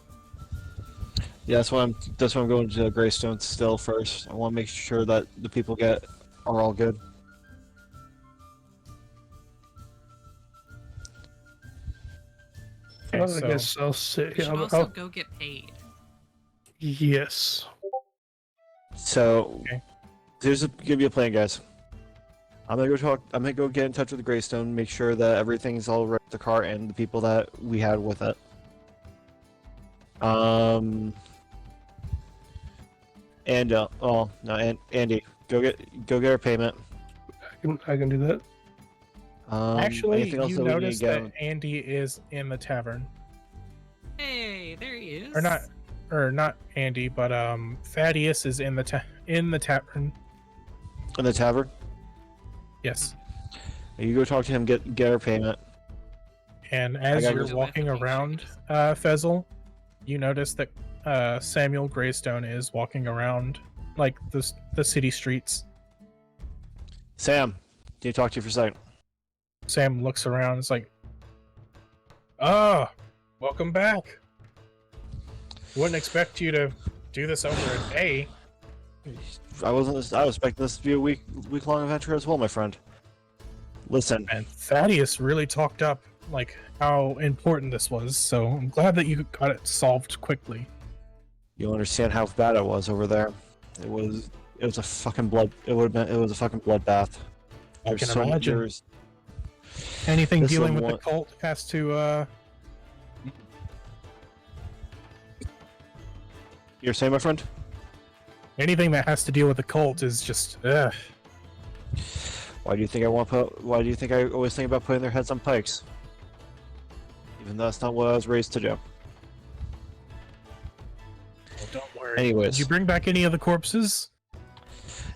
A: Yeah, that's why I'm going to Greystone still first. I want to make sure that the people are all good.
C: Okay,
E: I
C: so
E: guess I'll sit.
B: We
E: Yeah,
B: should also go get paid.
E: yes.
A: So,
C: Okay.
A: here's gonna be a plan, guys. I'm gonna go get in touch with Greystone, make sure that everything's all right with the car and the people that we had with it. And Andy, go get our payment.
E: I can do that.
C: actually,
A: anything else
C: you
A: that we need
C: notice
A: to get?
C: that Andy is in the tavern.
B: Hey, there he is.
C: Not Andy, but Thaddeus is in the tavern.
A: In the tavern?
C: Yes.
A: You go talk to him, get our payment.
C: And as
A: gotta
C: you're
A: go.
C: walking around, Fezel, you notice that Samuel Greystone is walking around, like, the city streets.
A: Sam, can you talk to you for a second?
C: Sam looks around. It's like, "Ah, welcome back. Wouldn't expect you to do this over a day."
A: I was expecting this to be a week-long adventure as well, my friend. Listen,
C: And Thaddeus really talked up, like, how important this was. So I'm glad that you got it solved quickly.
A: you'll understand how bad it was over there. It was a fucking it was a fucking bloodbath.
C: I
A: There's
C: can
A: so many
C: imagine.
A: years.
C: Anything
A: This
C: dealing
A: one
C: with the cult has to.
A: You're saying, my friend?
C: Anything that has to deal with the cult is just. Ugh.
A: Why do you think I always think about putting their heads on pikes? Even though that's not what I was raised to do.
C: Well, don't worry.
A: Anyways.
C: Did you bring back any of the corpses?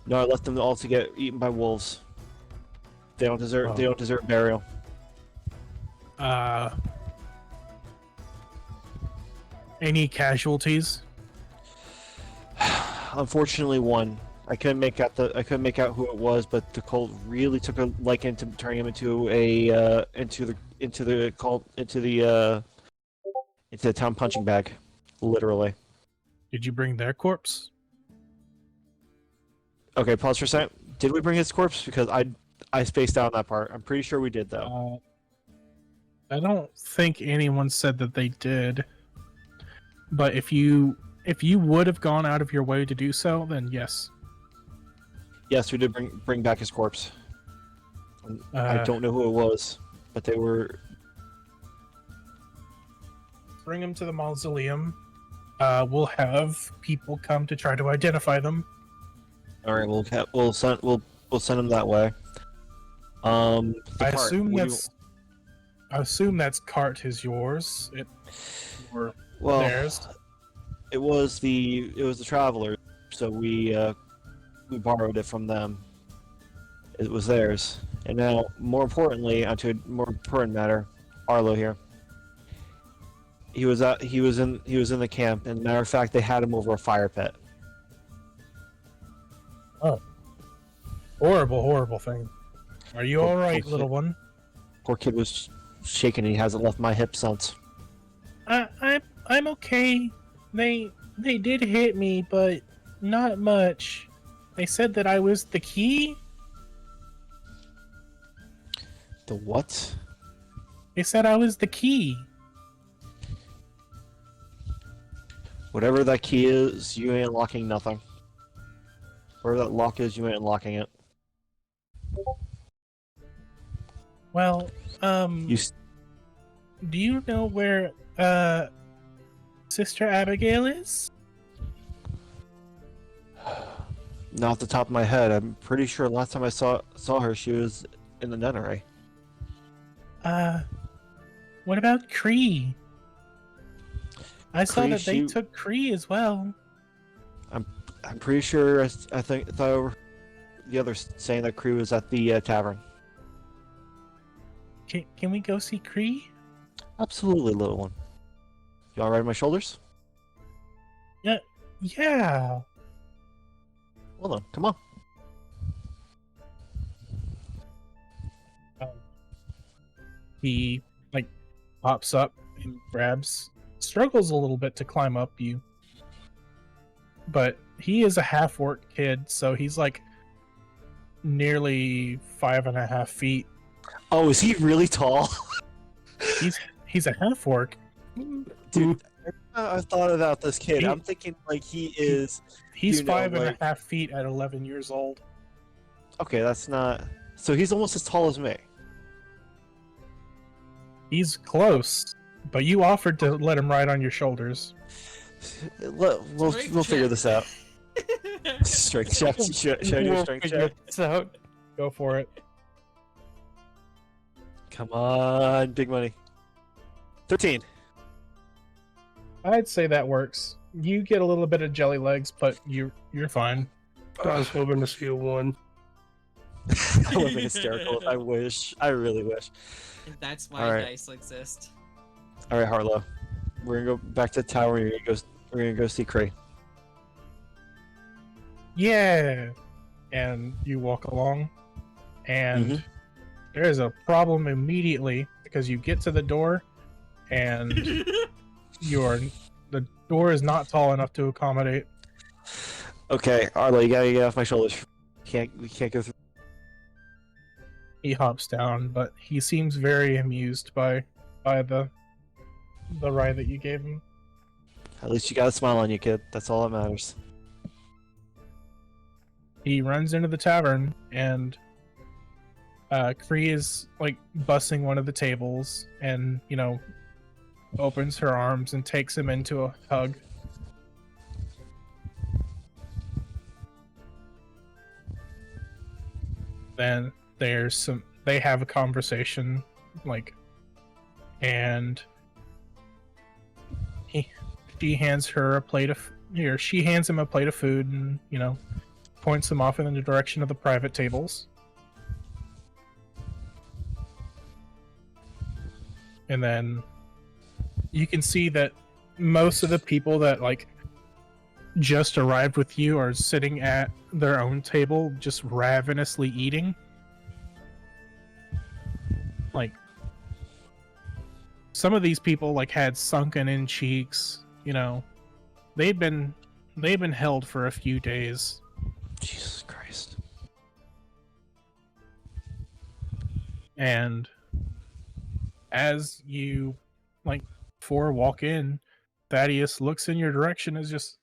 A: No, I left them all to get eaten by wolves. They don't deserve.
C: Oh.
A: They don't deserve burial.
C: Any casualties?
A: Unfortunately, one. I couldn't make out who it was, but the cult really took a liking to turning him into the town punching bag, literally.
C: Did you bring their corpse?
A: Okay, pause for a second. Did we bring his corpse? Because I spaced out on that part. I'm pretty sure we did though.
C: I don't think anyone said that they did. But if you would have gone out of your way to do so, then yes.
A: Yes, we did bring back his corpse. I don't know who it was, but they were.
C: Bring him to the mausoleum. We'll have people come to try to identify them.
A: All right, we'll send him that way.
C: I assume that's cart is yours. Or theirs.
A: It was the traveler, so we borrowed it from them. It was theirs, and now, more importantly, onto a more important matter, Arlo here. He was in the camp, and matter of fact, they had him over a fire pit.
C: Oh, horrible thing. Are you all right,
A: poor
C: little
A: kid.
C: one?
A: Poor kid was shaking, and he hasn't left my hip since.
C: I'm okay. They did hit me, but not much. They said that I was the key.
A: The what?
C: They said I was the key.
A: Whatever that key is, you ain't unlocking nothing. Wherever that lock is, you ain't unlocking it.
C: Well,
A: You
C: do you know where Sister Abigail is?
A: not off the top of my head. I'm pretty sure last time I saw her, she was in the nunnery.
C: What about Cree? I saw
A: Cree,
C: that they took Cree as well.
A: I'm pretty sure I thought I were the others saying that Cree was at the tavern.
C: Can we go see Cree?
A: Absolutely, little one. You wanna ride my shoulders?
C: Yeah.
A: Well then, come on.
C: He pops up and struggles a little bit to climb up you. But he is a half-orc kid, so he's nearly 5.5 feet.
A: Oh, is he really tall?
C: He's a half-orc.
A: Dude, I've thought about this kid.
C: He-
A: I'm thinking he is.
C: He's
A: You know,
C: 5.5 feet at 11 years old.
A: Okay, that's not. So he's almost as tall as me.
C: He's close, but you offered to let him ride on your shoulders.
A: We'll figure this out. Strength check. Should I do a strength check?
D: So,
C: Go for it.
A: Come on, big money. 13.
C: I'd say that works. You get a little bit of jelly legs, but you're fine.
E: I was hoping to see a 1.
A: I would have been hysterical if I wish. I really wish.
G: That's why
A: Alright.
G: dice exist.
A: All right, Harlow. We're gonna go back to the tower. We're gonna go see Cree.
C: Yeah. And you walk along, and
A: Mhm.
C: there is a problem immediately because you get to the door, and the door is not tall enough to accommodate.
A: Okay, Harlow, you gotta get off my shoulders. We can't go through.
C: He hops down, but he seems very amused by the ride that you gave him.
A: At least you got a smile on you, kid. That's all that matters.
C: He runs into the tavern, and Cree is bussing one of the tables, and opens her arms and takes him into a hug. Then they have a conversation, and she hands her a plate of she hands him a plate of food, and points him off in the direction of the private tables. And then you can see that most of the people that just arrived with you are sitting at their own table, just ravenously eating. Some of these people had sunken in cheeks. They've been held for a few days.
A: Jesus Christ.
C: And as you four walk in, Thaddeus looks in your direction as just,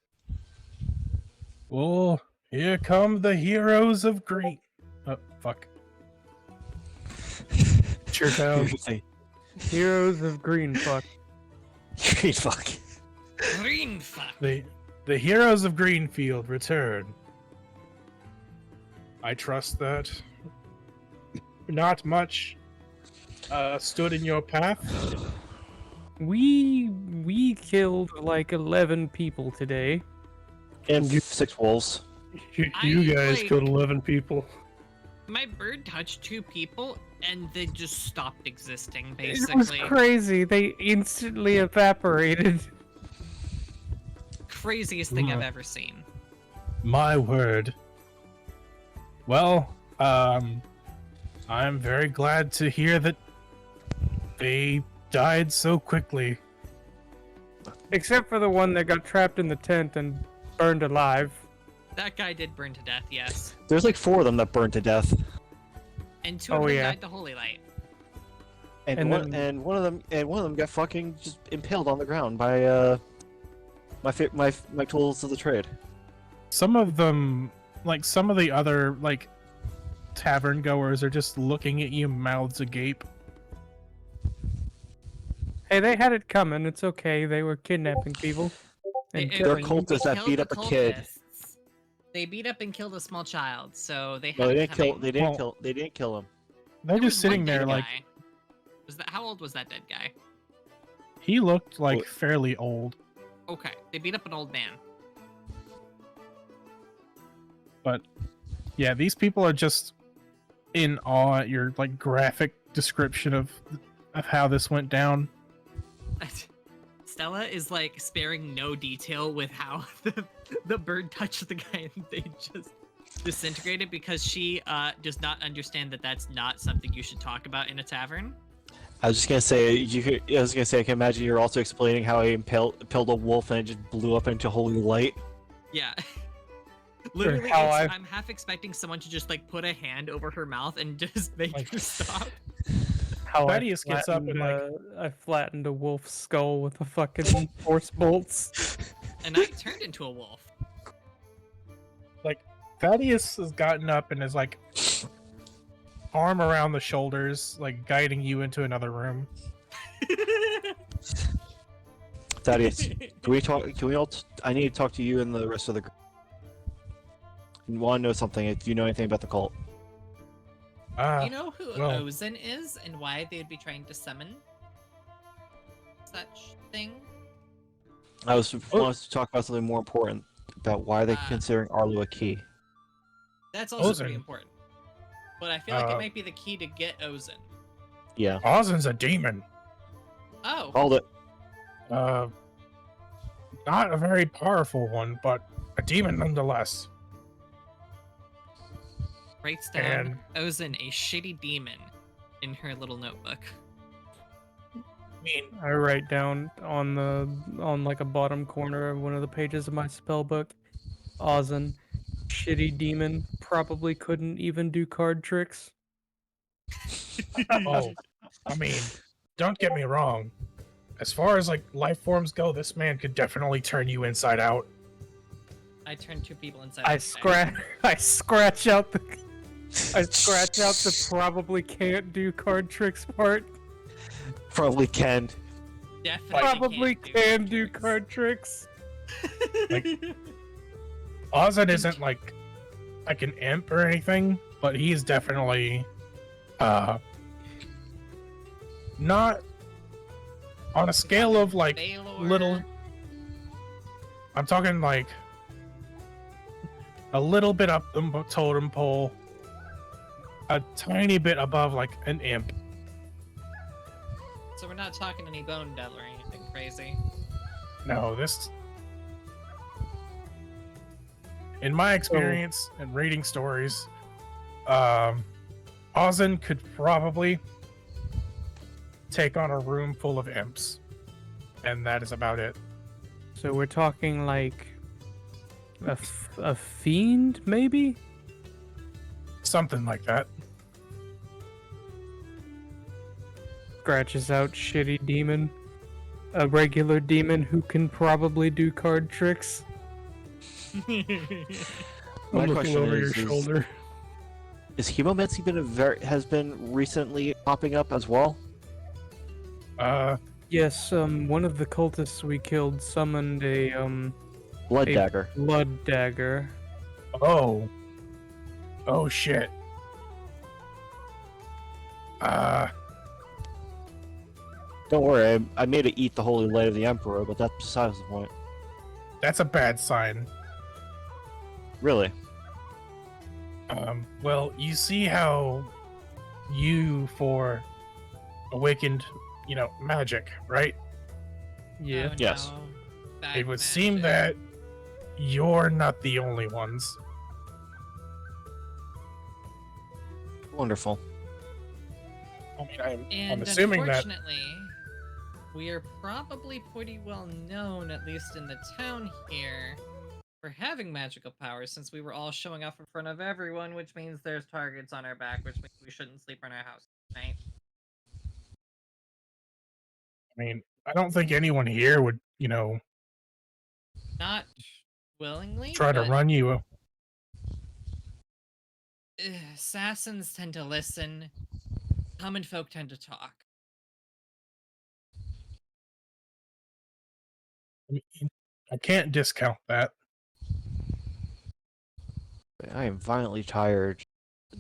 C: oh, here come the heroes of green. Oh, fuck. Sure down.
D: Heroes of Green Fuck.
A: Green fuck.
G: Green fuck.
C: The heroes of Greenfield return. I trust that not much stood in your path.
D: We killed 11 people today.
A: And 6 wolves.
E: You guys killed 11 people.
G: My bird touched 2 people and they just stopped existing,
D: It was
G: basically.
D: crazy. They instantly evaporated.
G: Craziest thing I've ever seen.
C: My word. Well, I'm very glad to hear that they died so quickly.
D: Except for the one that got trapped in the tent and burned alive.
G: That guy did burn to death, yes.
A: There's 4 of them that burned to death.
G: And 2 of
D: Oh,
G: them
D: yeah.
G: died to holy light.
A: And one of them got fucking just impaled on the ground by my tools of the trade.
C: Some of them, like some of the other like tavern goers, are just looking at you, mouths agape.
D: Hey, they had it coming. It's okay. They were kidnapping people. And
A: They're
D: killing
A: cultists that
B: Killed
A: beat
B: the
A: up a kid.
B: cultists. They beat up and killed a small child, so they
A: No,
B: had
A: they
B: it
A: didn't kill.
B: coming.
A: They didn't kill him.
C: They're
B: There was
C: just sitting
B: one
C: there
B: dead
C: like
B: guy. Was that how old was that dead guy?
C: he looked like
A: What?
C: fairly old.
B: Okay, they beat up an old man.
C: But yeah, these people are just in awe at your like graphic description of how this went down.
B: Stella is like sparing no detail with how the bird touched the guy and they just disintegrated because she does not understand that that's not something you should talk about in a tavern.
A: I was just gonna say I can imagine you're also explaining how he impaled a wolf and it just blew up into holy light.
B: Yeah. Literally,
C: how
B: I'm half expecting someone to just like put a hand over her mouth and just make
C: Like-
B: her stop.
D: how
C: Thaddeus gets up and like
D: I flattened a wolf's skull with a fucking force bolts.
B: And I turned into a wolf.
C: Thaddeus has gotten up and is like arm around the shoulders, like guiding you into another room.
A: Thaddeus, can we talk? Can we all? I need to talk to you and the rest of the group. I want to know something. If you know anything about the cult,
C: Ah,
B: You know who
C: well.
B: Ozen is and why they'd be trying to summon such thing?
A: I wanted to talk about something more important about why they're
B: Ah.
A: considering Arlo a key.
B: That's also
C: Ozen.
B: pretty important. But I feel like it
C: Uh,
B: might be the key to get Ozen.
A: Yeah,
C: Ozen's a demon.
B: Oh,
A: called it.
C: Not a very powerful one, but a demon nonetheless.
B: writes down
C: and-
B: Ozen, a shitty demon, in her little notebook.
C: I mean,
D: I write down on like a bottom corner of one of the pages of my spell book, Ozen, shitty demon, probably couldn't even do card tricks.
C: oh, I mean, don't get me wrong. As far as like life forms go, this man could definitely turn you inside out.
B: I turned two people inside.
D: I
B: out.
D: scratch out the probably can't do card tricks part.
A: Probably can.
B: Definitely
D: Probably
B: can't
D: can do card tricks.
C: Like- Ozen isn't like an imp or anything, but he's definitely not on a scale of like
B: Baylor.
C: little. I'm talking like a little bit up the totem pole, a tiny bit above like an imp.
B: So we're not talking any bone devil or anything crazy.
C: No, this. In my experience and reading stories, Ozen could probably take on a room full of imps, and that is about it.
D: So we're talking like a fiend, maybe?
C: Something like that.
D: Scratches out shitty demon. A regular demon who can probably do card tricks.
A: My
E: I'm looking
A: question
E: over
A: is,
E: your shoulder.
A: Is chemomancy has been recently popping up as well?
D: Yes, one of the cultists we killed summoned a
A: Blood
D: A-
A: dagger.
D: blood dagger.
C: Oh shit.
A: Don't worry, I made it eat the holy light of the Emperor, but that's besides the point.
C: That's a bad sign.
A: Really?
C: Well, you see how you for awakened, magic, right?
D: Yeah.
B: Oh,
A: Yes.
B: no. Bad
C: It would seem
B: magic.
C: that you're not the only ones.
A: Wonderful.
C: I mean, I'm
B: And
C: assuming that.
B: unfortunately, we are probably pretty well known, at least in the town here, for having magical powers, since we were all showing off in front of everyone, which means there's targets on our back, which means we shouldn't sleep in our house tonight.
C: I mean, I don't think anyone here would,
B: Not willingly,
C: try to
B: but
C: run you.
B: assassins tend to listen. Common folk tend to talk.
C: I mean, I can't discount that.
A: I am violently tired,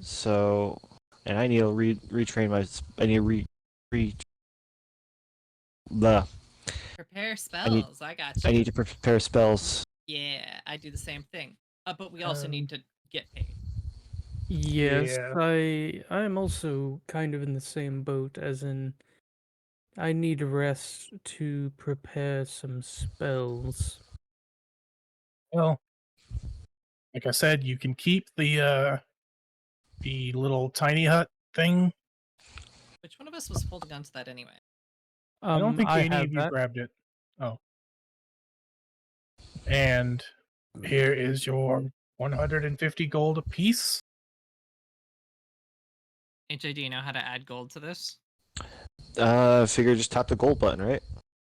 A: so, and I need to retrain my. I need to blah.
B: Prepare
A: need-
B: spells. I got you.
A: I need to prepare spells.
B: Yeah, I do the same thing. But we also need to get paid.
D: Yes,
E: Yeah.
D: I am also kind of in the same boat, as in I need rest to prepare some spells.
C: Well, like I said, you can keep the little tiny hut thing.
B: Which one of us was holding on to that anyway?
C: I don't think
D: I
C: any
D: have
C: of you
D: that.
C: grabbed it. Oh. And here is your 150 gold apiece.
B: HJ, do you know how to add gold to this?
A: Figure just tap the gold button, right?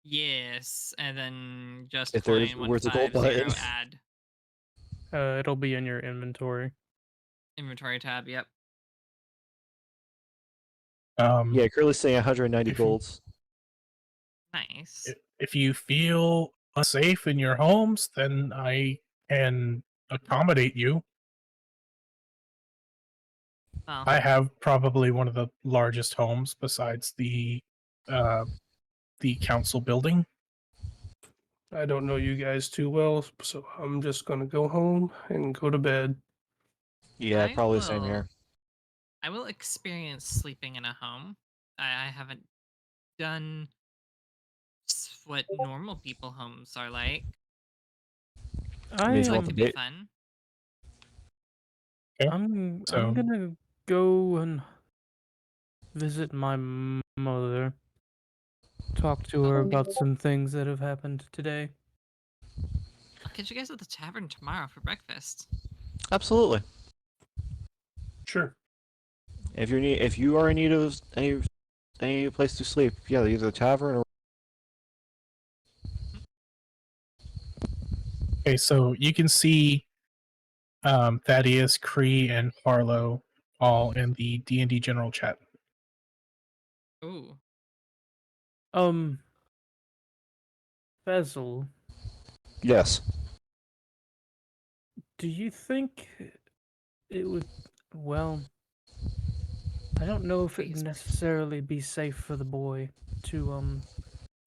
B: Yes, and then just
A: If there's-
B: coin
A: where's the gold
B: 150
A: button?
B: add
D: It'll be in your inventory.
B: inventory tab. Yep.
A: Yeah, currently saying 190
C: if you-
A: golds.
B: Nice.
C: If you feel unsafe in your homes, then I can accommodate you.
B: Well,
C: I have probably one of the largest homes besides the council building.
E: I don't know you guys too well, so I'm just gonna go home and go to bed.
A: Yeah,
B: I
A: probably the same
B: will-
A: here.
B: I will experience sleeping in a home. I haven't done what normal people homes are like.
D: I
A: Means
B: So
A: well,
B: it
D: am
B: could be
A: debate.
B: fun.
D: I'm
C: So-
D: gonna go and visit my mother. Talk to her about some things that have happened today.
B: I'll catch you guys at the tavern tomorrow for breakfast.
A: Absolutely.
E: Sure.
A: If you are in need of any place to sleep, yeah, either the tavern or.
C: Okay, so you can see Thaddeus, Cree, and Harlow all in the D&D general chat.
B: Ooh.
D: Fezel,
A: Yes.
D: do you think it would, well, I don't know if it'd
B: Please.
D: necessarily be safe for the boy to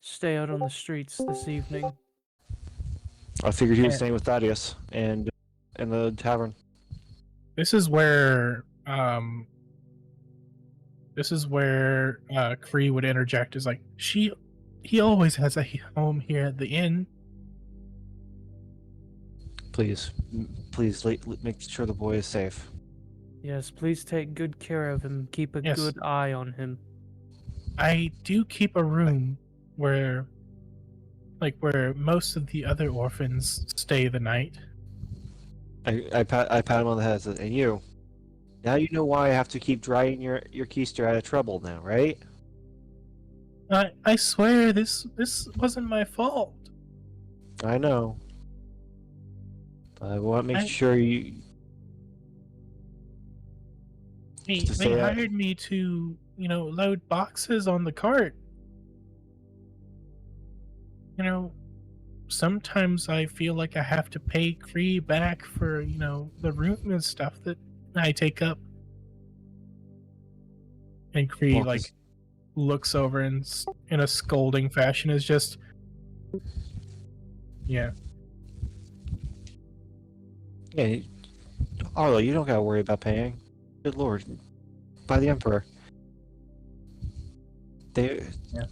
D: stay out on the streets this evening?
A: I figured he was
C: Yeah.
A: staying with Thaddeus and in the tavern.
C: This is where Cree would interject. Is like he always has a home here at the inn.
A: Please, make sure the boy is safe.
D: Yes, please take good care of him. Keep a
C: Yes.
D: good eye on him.
C: I do keep a room where most of the other orphans stay the night.
A: I pat him on the head and said, and you. Now you know why I have to keep drying your keister out of trouble now, right?
C: I swear this wasn't my fault.
A: I know. But I want to make sure you.
C: They
A: to say that-
C: hired me to, load boxes on the cart. Sometimes I feel like I have to pay Cree back for, the room and stuff that I take up. And Cree,
A: Well, 'cause-
C: looks over and in a scolding fashion is just, yeah.
A: Yeah, Arlo, you don't gotta worry about paying. Good lord, by the Emperor. They.
C: Yeah.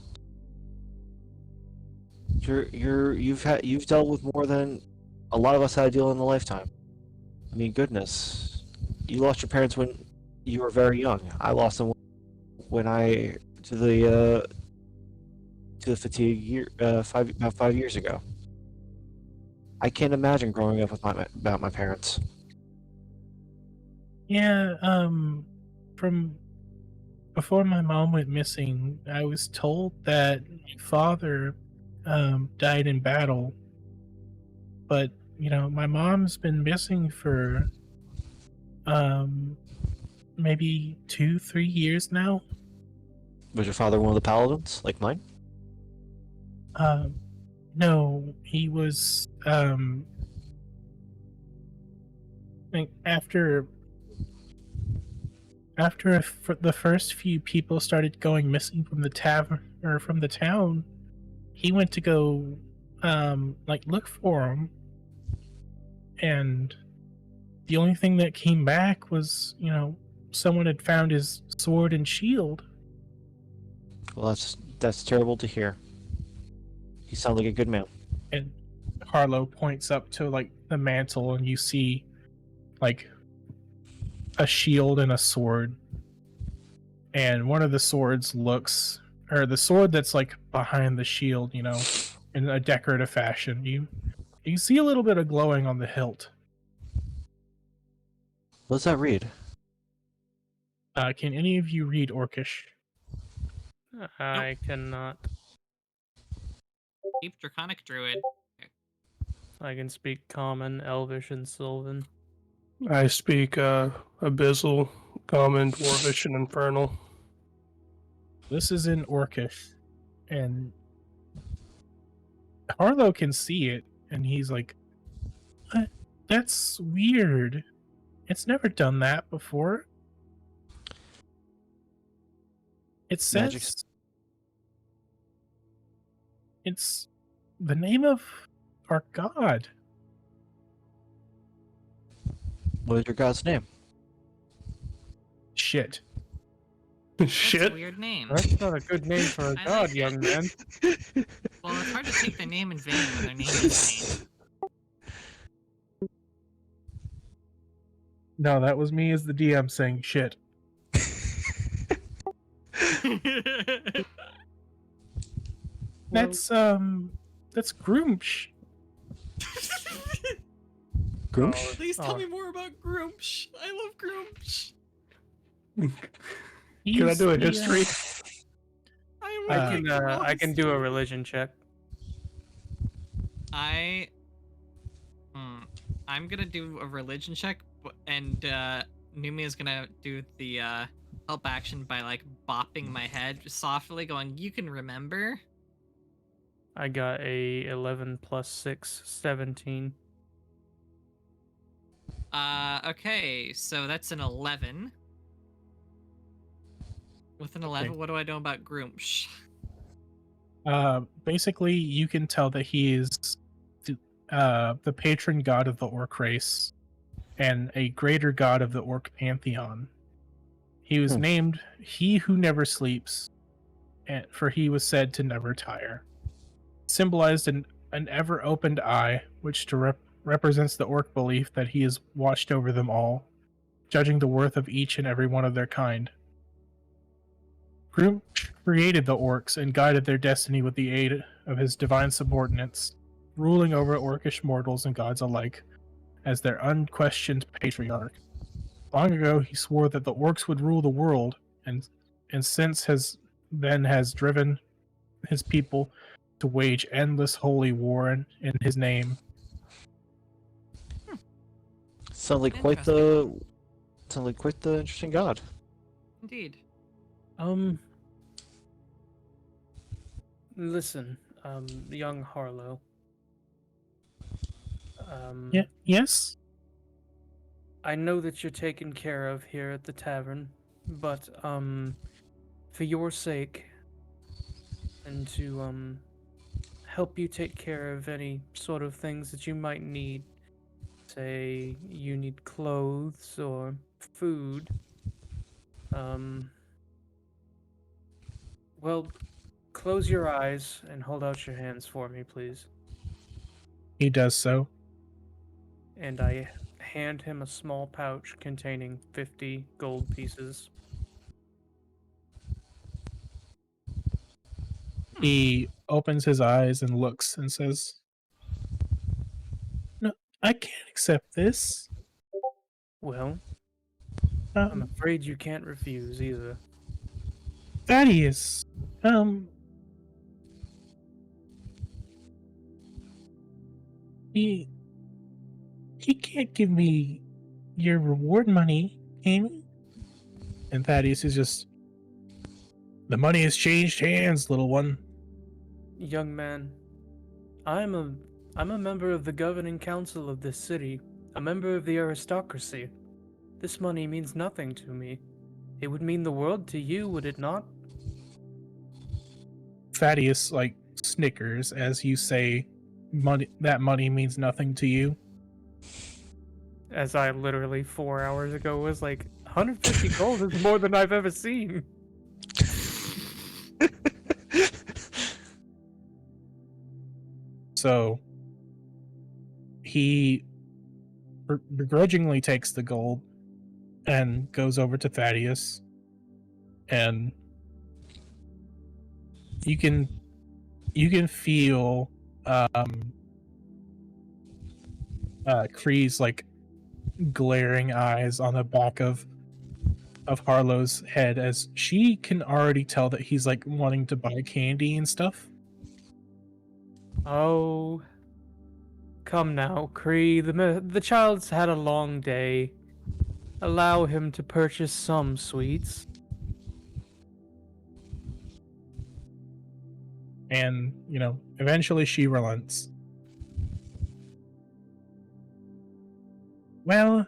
A: You've dealt with more than a lot of us had to deal in a lifetime. I mean, goodness, you lost your parents when you were very young. I lost them when I to the fatigue year about 5 years ago. I can't imagine growing up without my parents.
C: Yeah, from before my mom went missing, I was told that my father died in battle. But, my mom's been missing for maybe 2-3 years now.
A: Was your father one of the paladins, like mine?
C: No, he was like after the first few people started going missing from the tavern or from the town, he went to go look for them, and the only thing that came back was someone had found his sword and shield.
A: Well, that's terrible to hear. He sounds like a good man.
C: And Harlow points up to the mantle, and you see a shield and a sword. And one of the swords the sword that's behind the shield, in a decorative fashion. You see a little bit of glowing on the hilt.
A: What does that read?
C: Can any of you read Orcish?
D: I cannot.
G: Deep Draconic Druid.
D: I can speak Common, Elvish, and Sylvan.
E: I speak Abyssal, Common, Dwarvish, and Infernal.
C: This is in Orcish, and Harlow can see it, and he's like, "What? That's weird. It's never done that before." It says
A: Magic's-
C: it's the name of our god.
A: What is your god's name?
C: Shit.
G: That's
E: Shit.
G: a weird name.
D: That's not a good name for a
G: I
D: god,
G: like
D: young
G: it.
D: man.
G: Well, it's hard to take their name in vain when their name is
C: No, that was me as the DM saying shit.
G: vain.
C: That's Groomsh.
A: Groomsh?
G: Please tell me more about Groomsh. I love Groomsh.
E: Can I do a history?
D: I can do a religion check.
G: I'm gonna do a religion check, and Numi is gonna do the help action by bopping my head softly, going, "You can remember."
D: I got a 11 plus 6, 17.
G: Okay, so that's an 11. With an 11, what do I know about Groomsh?
C: Basically, you can tell that he is the patron god of the orc race and a greater god of the orc pantheon. He was named He Who Never Sleeps, for he was said to never tire. Symbolized an ever-opened eye, which represents the orc belief that he has watched over them all, judging the worth of each and every one of their kind. Groom created the orcs and guided their destiny with the aid of his divine subordinates, ruling over orcish mortals and gods alike as their unquestioned patriarch. Long ago, he swore that the orcs would rule the world, and since has driven his people to wage endless holy war in his name.
A: Sounds like quite the interesting god.
G: Indeed.
D: Listen, young Harlow.
C: Yeah. Yes.
D: I know that you're taken care of here at the tavern, but for your sake, and to help you take care of any sort of things that you might need, say you need clothes or food, well, close your eyes and hold out your hands for me, please.
C: He does so.
D: And I hand him a small pouch containing 50 gold pieces.
C: He opens his eyes and looks and says, "No, I can't accept this."
D: Well, I'm
C: Um,
D: afraid you can't refuse either.
C: Thaddeus, he can't give me your reward money, can he? And Thaddeus is just, the money has changed hands, little one.
F: Young man, I'm a member of the governing council of this city, a member of the aristocracy. This money means nothing to me. It would mean the world to you, would it not?
C: Thaddeus like snickers as you say, that money means nothing to you.
F: As I literally 4 hours ago was like, 150 gold is more than I've ever seen.
C: So he begrudgingly takes the gold and goes over to Thaddeus, and you can feel Kree's like glaring eyes on the back of Harlow's head, as she can already tell that he's like wanting to buy candy and stuff.
F: Oh, come now, Kree. The child's had a long day. Allow him to purchase some sweets.
C: And, eventually she relents. Well,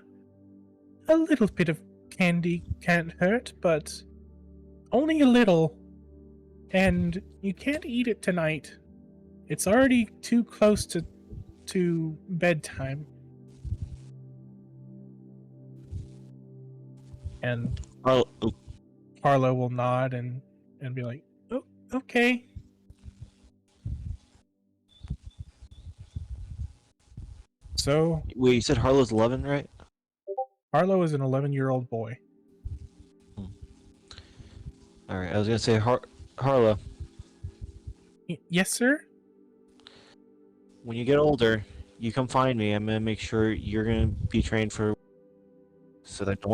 C: a little bit of candy can't hurt, but only a little. And you can't eat it tonight. It's already too close to bedtime. And Harlow will nod and be like, "Oh, okay." So
A: Wait, you said Harlow's 11, right?
C: Harlow is an 11-year-old boy.
A: All right, I was gonna say Harlow.
C: Yes, sir.
A: When you get older, you come find me. I'm gonna make sure you're gonna be trained for, so that no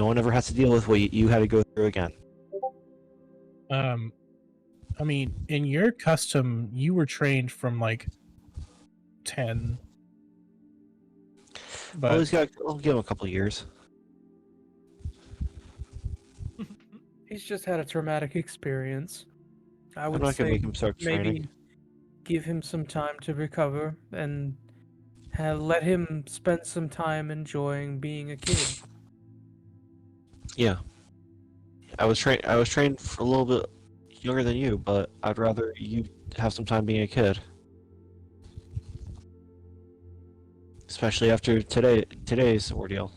A: one ever has to deal with what you had to go through again.
C: I mean, in your custom, you were trained from like 10. But
A: I'll give him a couple of years.
F: He's just had a traumatic experience. I
A: I'm
F: would
A: not gonna
F: say
A: make him start training.
F: maybe give him some time to recover and let him spend some time enjoying being a kid.
A: Yeah, I was trained for a little bit younger than you, but I'd rather you have some time being a kid, especially after today's ordeal.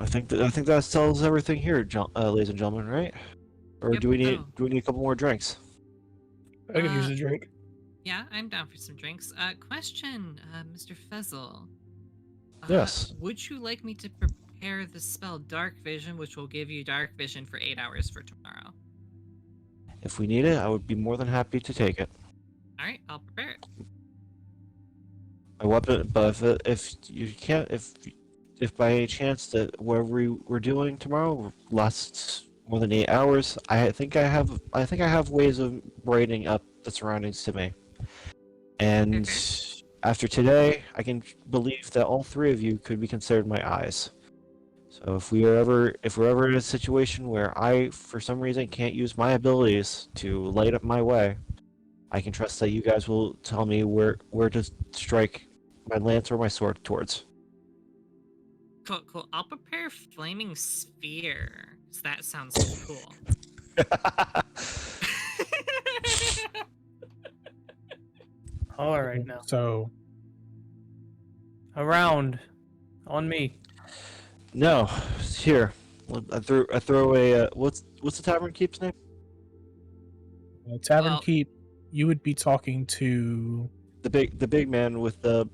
A: I think that sells everything here, ladies and gentlemen, right? Or
G: Yep,
A: do we need
G: oh.
A: a couple more drinks?
E: I could use a drink.
G: Yeah, I'm down for some drinks. Question, Mr. Fezel.
A: Yes.
G: Would you like me to prepare the spell Dark Vision, which will give you Dark Vision for 8 hours for tomorrow?
A: If we need it, I would be more than happy to take it.
G: All right, I'll prepare it.
A: My weapon, but if you can't, if by any chance that whatever we're doing tomorrow lasts more than 8 hours, I think I have ways of brightening up the surroundings to me. And after today, I can believe that all three of you could be considered my eyes. So if we're ever in a situation where I, for some reason, can't use my abilities to light up my way, I can trust that you guys will tell me where to strike my lance or my sword towards.
G: Cool, cool. I'll prepare Flaming Sphere. 'Cause that sounds cool.
F: All right, now.
C: So
F: A round on me.
A: No, here. I throw a what's the tavern keep's name?
C: Tavern
G: Well-
C: Keep, you would be talking to
A: The big man with the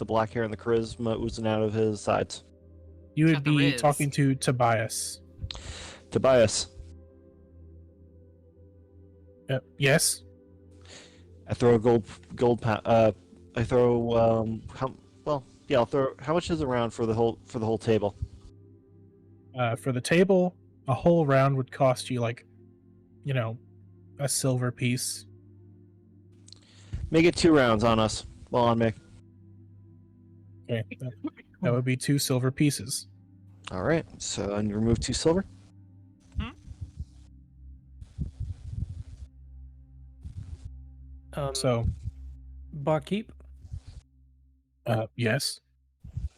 A: black hair and the charisma oozing out of his sides.
C: you would
G: Got the
C: be
G: Riz.
C: talking to Tobias.
A: Tobias.
C: Yes.
A: I throw a I throw I'll throw. How much is around for the whole table?
C: For the table, a whole round would cost you like, a silver piece.
A: Make it 2 rounds on us. Well, on me.
C: Okay, that would be 2 silver pieces.
A: All right. So and remove 2 silver.
C: So,
F: barkeep,
C: yes.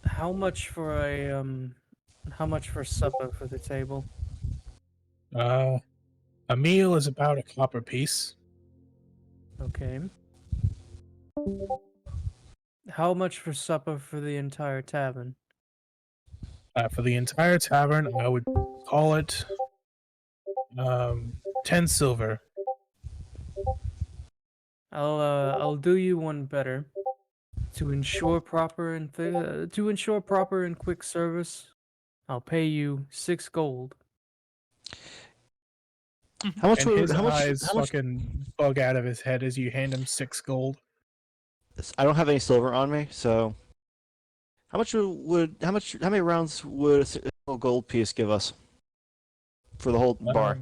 F: how much for supper for the table?
C: A meal is about a copper piece.
F: Okay. How much for supper for the entire tavern?
C: For the entire tavern, I would call it 10 silver.
F: I'll do you one better. To ensure proper and quick service, I'll pay you 6 gold.
A: How much?
C: And his
A: How much?
C: eyes
A: How much?
C: fucking bug out of his head as you hand him 6 gold.
A: I don't have any silver on me, so how much would how much? How many rounds would a single gold piece give us for the whole bar,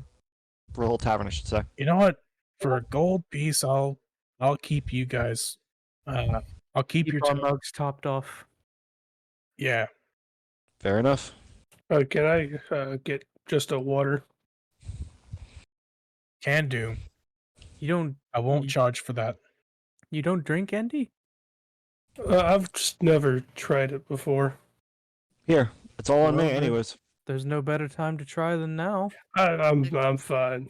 A: for the whole tavern, I should say?
C: You know what? For a gold piece, I'll keep you guys. I'll keep your
F: our
C: total.
F: mugs topped off.
C: Yeah.
A: Fair enough.
E: Can I get just a water?
C: Can do.
F: You don't
C: I won't charge for that.
F: you don't drink, Andy?
E: I've just never tried it before.
A: Here, it's all on
F: Well,
A: me,
F: then-
A: anyways.
F: There's no better time to try than now.
E: I'm fine.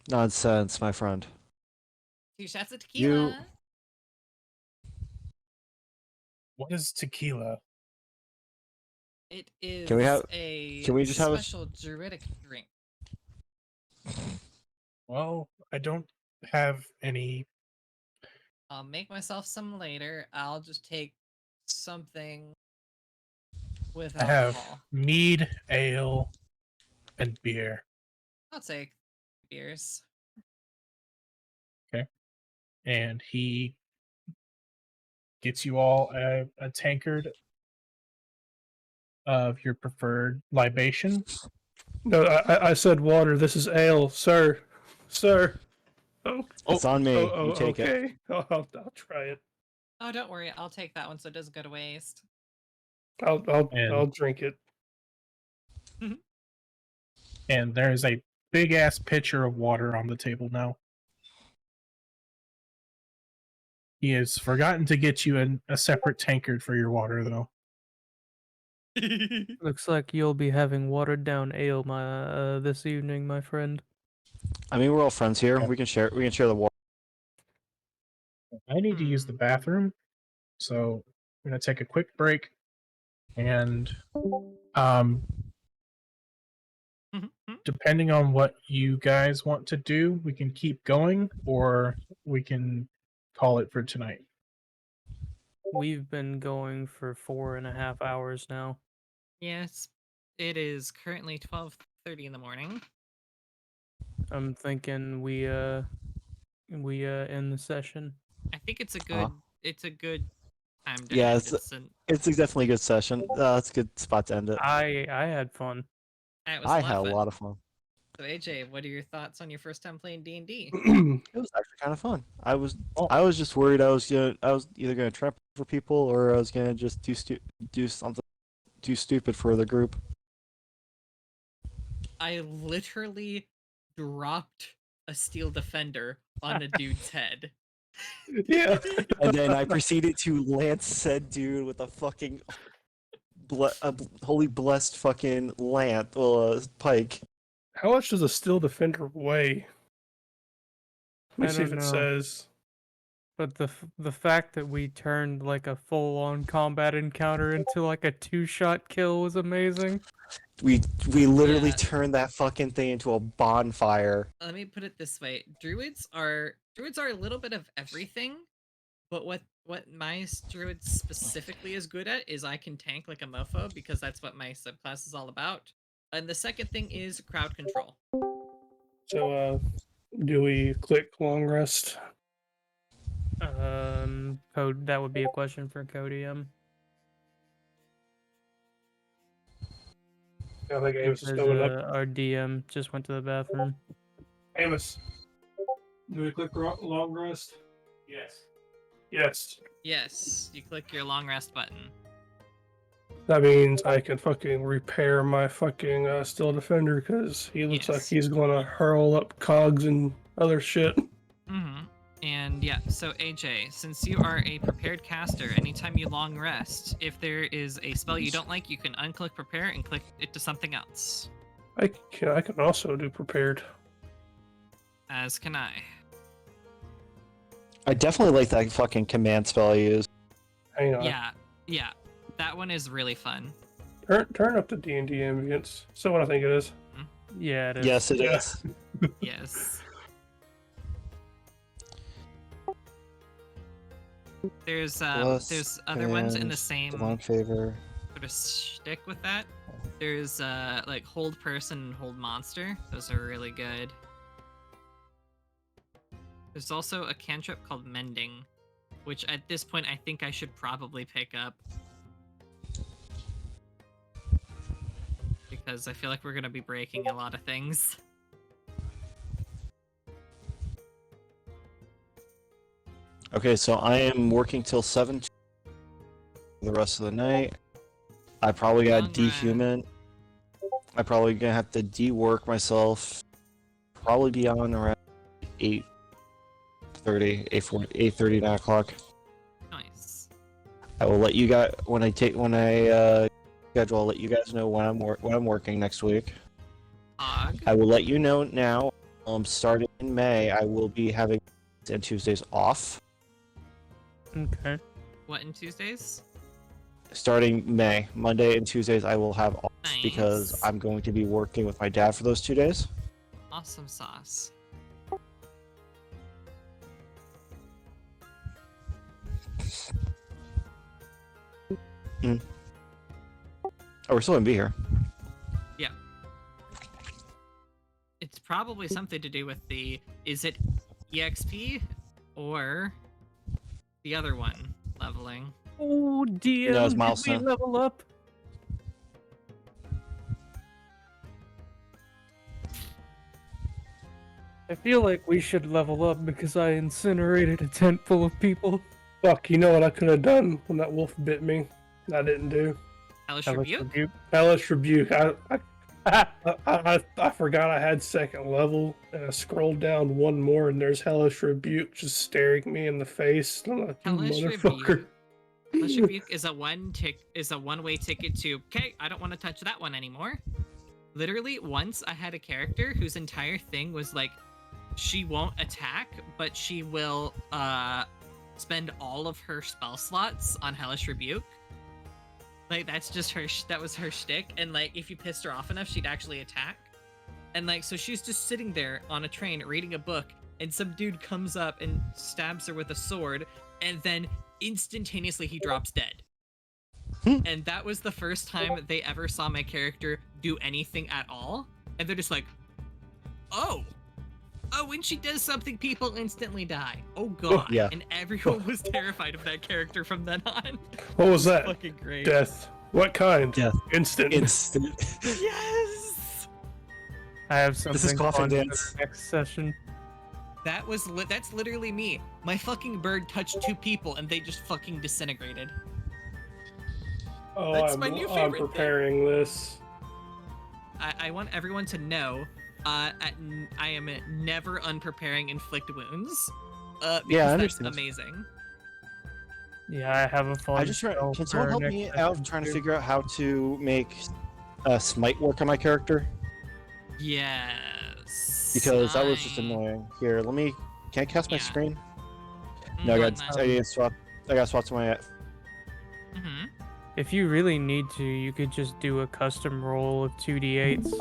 A: Nonsense, my friend.
B: 2 shots of tequila.
C: What is tequila?
B: It is
A: Can we have-
B: a
A: can we just have a-
B: special druidic drink.
C: Well, I don't have any.
B: I'll make myself some later. I'll just take something with
C: I have
B: alcohol.
C: mead, ale, and beer.
B: I'll take beers.
C: And he gets you all a tankard of your preferred libation.
E: No, I said water. This is ale, sir. Sir. Oh,
A: It's on me. You take it.
E: okay. I'll try it.
B: Oh, don't worry. I'll take that one so it doesn't go to waste.
E: I'll drink it.
C: And there's a big ass pitcher of water on the table now. He has forgotten to get you a separate tankard for your water, though.
F: Looks like you'll be having watered down ale this evening, my friend.
A: I mean, we're all friends here.
C: Yeah.
A: We can share. We can share the water.
C: I need to use the bathroom, so I'm gonna take a quick break. And depending on what you guys want to do, we can keep going, or we can call it for tonight.
F: We've been going for 4.5 hours now.
B: Yes, it is currently 12:30 in the morning.
F: I'm thinking we end the session.
B: I think it's a good time to
A: Yeah,
B: end.
A: it's definitely a good session. It's a good spot to end it.
F: I had fun.
B: It was
A: I
B: a lot
A: had
B: of
A: a
B: fun.
A: lot of fun.
B: So AJ, what are your thoughts on your first time playing D&D?
A: It was actually kind of fun. I was just worried I was either gonna trap for people or I was gonna just do something too stupid for the group.
B: I literally dropped a steel defender on a dude's head.
E: Yeah.
A: And then I proceeded to lance said dude with a fucking holy blessed fucking pike.
E: How much does a steel defender weigh? Let me
F: I
E: see if
F: don't
E: it
F: know.
E: says.
F: But the fact that we turned like a full-on combat encounter into like a 2-shot kill was amazing.
A: We literally
B: Yeah.
A: turned that fucking thing into a bonfire.
B: Let me put it this way: druids are a little bit of everything, but what my druid specifically is good at is I can tank like a mofo because that's what my subclass is all about. And the second thing is crowd control.
E: So, do we click long rest?
D: Code. That would be a question for Codium.
E: I think Amos is
D: Because
E: coming up.
D: our DM just went to the bathroom.
E: Amos, do we click long rest? Yes. Yes.
G: Yes, you click your long rest button.
E: That means I can fucking repair my fucking Steel Defender because he looks like
G: Yes.
E: he's gonna hurl up cogs and other shit.
G: Mm-hmm. And yeah, so AJ, since you are a prepared caster, anytime you long rest, if there is a spell you don't like, you can unclick prepare and click it to something else.
E: I can also do prepared.
G: As can I.
A: I definitely like that fucking command spell I use.
E: Hang on.
G: Yeah. That one is really fun.
E: Turn up the D&D ambience. So what I think it is.
D: Yeah, it is.
A: Yes, it
E: Yeah.
A: is.
G: Yes. There's other ones in the same
A: Divine favor.
G: sort of stick with that. There's like hold person and hold monster. Those are really good. There's also a cantrip called mending, which at this point I think I should probably pick up. Because I feel like we're gonna be breaking a lot of things.
A: Okay, so I am working till 7 the rest of the night. I probably got
G: Long
A: dehuman. I probably gonna have to de-work myself. Probably be on around 8:30, 8:30, 9 o'clock.
G: Nice.
A: I will let you guys when I schedule. I'll let you guys know when I'm working next week.
G: Dawg.
A: I will let you know now. Starting in May, I will be having and Tuesdays off.
D: Okay.
G: What in Tuesdays?
A: Starting May, Monday and Tuesdays, I will have off because
G: Nice.
A: I'm going to be working with my dad for those 2 days.
G: Awesome sauce.
A: Oh, we're still gonna be here.
G: It's probably something to do with is it EXP or the other one leveling?
D: Oh, DM,
A: No, it's
D: did we
A: milestone.
D: level up? I feel like we should level up because I incinerated a tent full of people.
E: Fuck, you know what I could have done when that wolf bit me? I didn't do.
G: Hellish
D: Hellish
G: Rebuke?
D: Rebuke.
E: Hellish Rebuke. I forgot I had second level, and I scrolled down one more, and there's Hellish Rebuke just staring me in the face. I'm like, you
G: Hellish
E: motherfucker.
G: Rebuke. Hellish Rebuke is a one-way ticket to, okay, I don't want to touch that one anymore. Literally, once I had a character whose entire thing was like, she won't attack, but she will spend all of her spell slots on Hellish Rebuke. Like, that's just that was her shtick, and like, if you pissed her off enough, she'd actually attack. And like, so she's just sitting there on a train reading a book, and some dude comes up and stabs her with a sword, and then instantaneously he drops dead. And that was the first time they ever saw my character do anything at all. And they're just like, oh, when she does something, people instantly die. Oh god.
A: Yeah.
G: And everyone was terrified of that character from then on.
E: What was that?
G: Fucking great.
E: Death. What kind?
A: Death.
E: Instant.
A: Instant.
G: Yes.
D: I have something
A: This is coffin
D: fun for
A: dance.
D: the next session.
G: That's literally me. My fucking bird touched 2 people and they just fucking disintegrated.
E: Oh,
G: That's my new
E: I'm
G: favorite thing.
E: preparing this.
G: I want everyone to know I am never unpreparing inflict wounds. Because
A: Yeah, I
G: that's
A: understand.
G: amazing.
D: Yeah, I have a fun.
A: I just
D: spell
A: can
D: for
A: someone help
D: next
A: me
D: session,
A: out trying to
D: too.
A: figure out how to make smite work on my character?
G: Yes.
A: Because that was just
G: I-
A: annoying. Here, can I cast my
G: Yeah.
A: screen? No, I got swap to my
G: Mm-hmm.
D: If you really need to, you could just do a custom roll of 2d8s.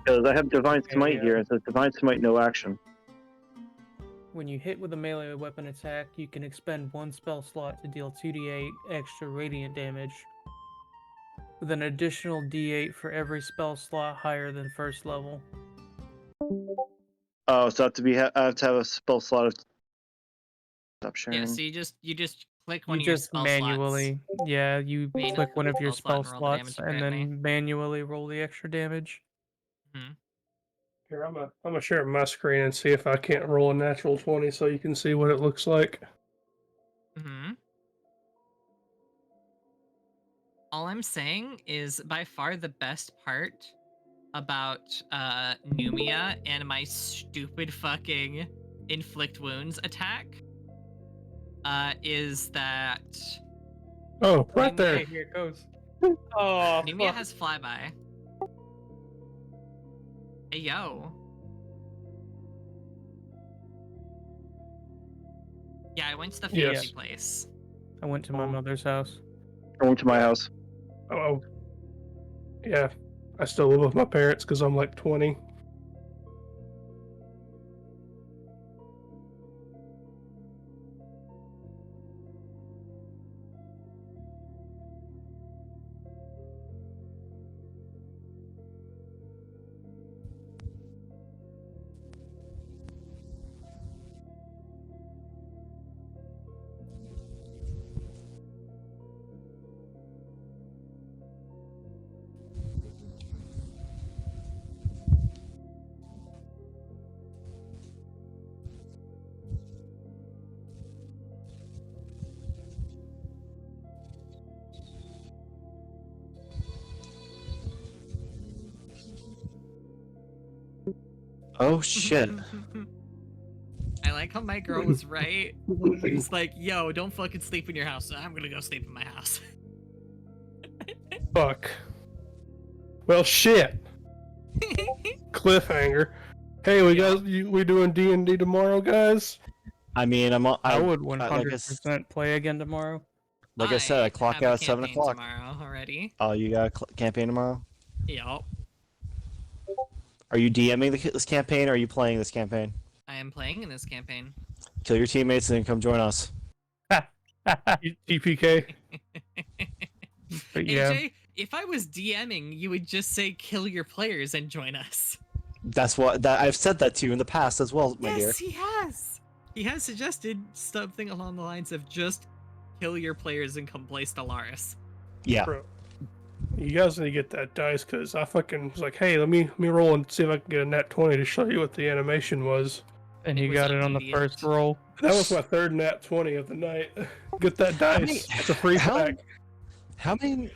A: because I have divine
D: smite here,
A: and it says divine smite no action.
D: When you hit with a melee weapon attack, you can expend 1 spell slot to deal 2d8 extra radiant damage.
F: with an additional D8 for every spell slot higher than first level.
A: Oh, so I have to have a spell slot of. Stop sharing.
B: Yeah, so you just click one
F: You
B: of your
F: just
B: spell
F: manually, yeah, you
B: Manually
F: click one of your
B: spell slot
F: spell
B: and roll the damage
F: slots
B: you
F: and
B: grant
F: then manually roll the extra damage.
E: Here, I'm gonna share my screen and see if I can't roll a natural 20 so you can see what it looks like.
B: Mm-hmm. All I'm saying is by far the best part about Numia and my stupid fucking inflict wounds attack is that
E: Oh, right there.
F: Okay, here it goes. Oh,
B: Numia
F: fuck.
B: has flyby. Hey yo. Yeah, I went to the fancy
E: Yes.
B: place.
F: I went to my mother's house.
A: Going to my house.
E: Oh, yeah. I still live with my parents because I'm like 20.
A: Oh shit.
B: I like how my girl was right. She's like, yo, don't fucking sleep in your house. I'm gonna go sleep in my house.
E: Fuck. Well, shit. Cliffhanger. Hey, we doing D&D tomorrow, guys?
A: I mean,
F: I would
A: like
F: 100% play again tomorrow.
A: I said, I clock
B: have a
A: out at 7
B: campaign
A: o'clock.
B: tomorrow already.
A: Oh, you got a campaign tomorrow?
B: Yup.
A: Are you DMing this campaign or are you playing this campaign?
B: I am playing in this campaign.
A: Kill your teammates and then come join us.
E: TPK.
F: But yeah,
B: AJ, if I was DMing, you would just say kill your players and join us.
A: That's what I've said that to you in the past as well, my dear.
B: Yes, he has. He has suggested something along the lines of just kill your players and come play Stellaris.
A: Yeah.
E: Bro, you guys need to get that dice because I fucking was like, hey, let me roll and see if I can get a nat 20 to show you what the animation was.
F: and
B: It
F: you
B: was
F: got it on the
B: immediate.
F: first roll.
E: That was my third nat 20 of the night. Get that dice. It's a free pack.
A: How many?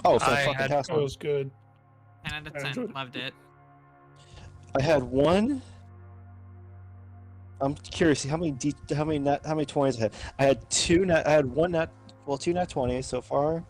A: Oh,
F: I had-
A: fantastic!
E: That was good.
B: 10 out of
E: I
B: 10.
E: enjoyed it.
B: Loved it.
A: I had one. I'm curious. How many 20s I had? I had two nat. I had one nat. Well, two nat 20s so far.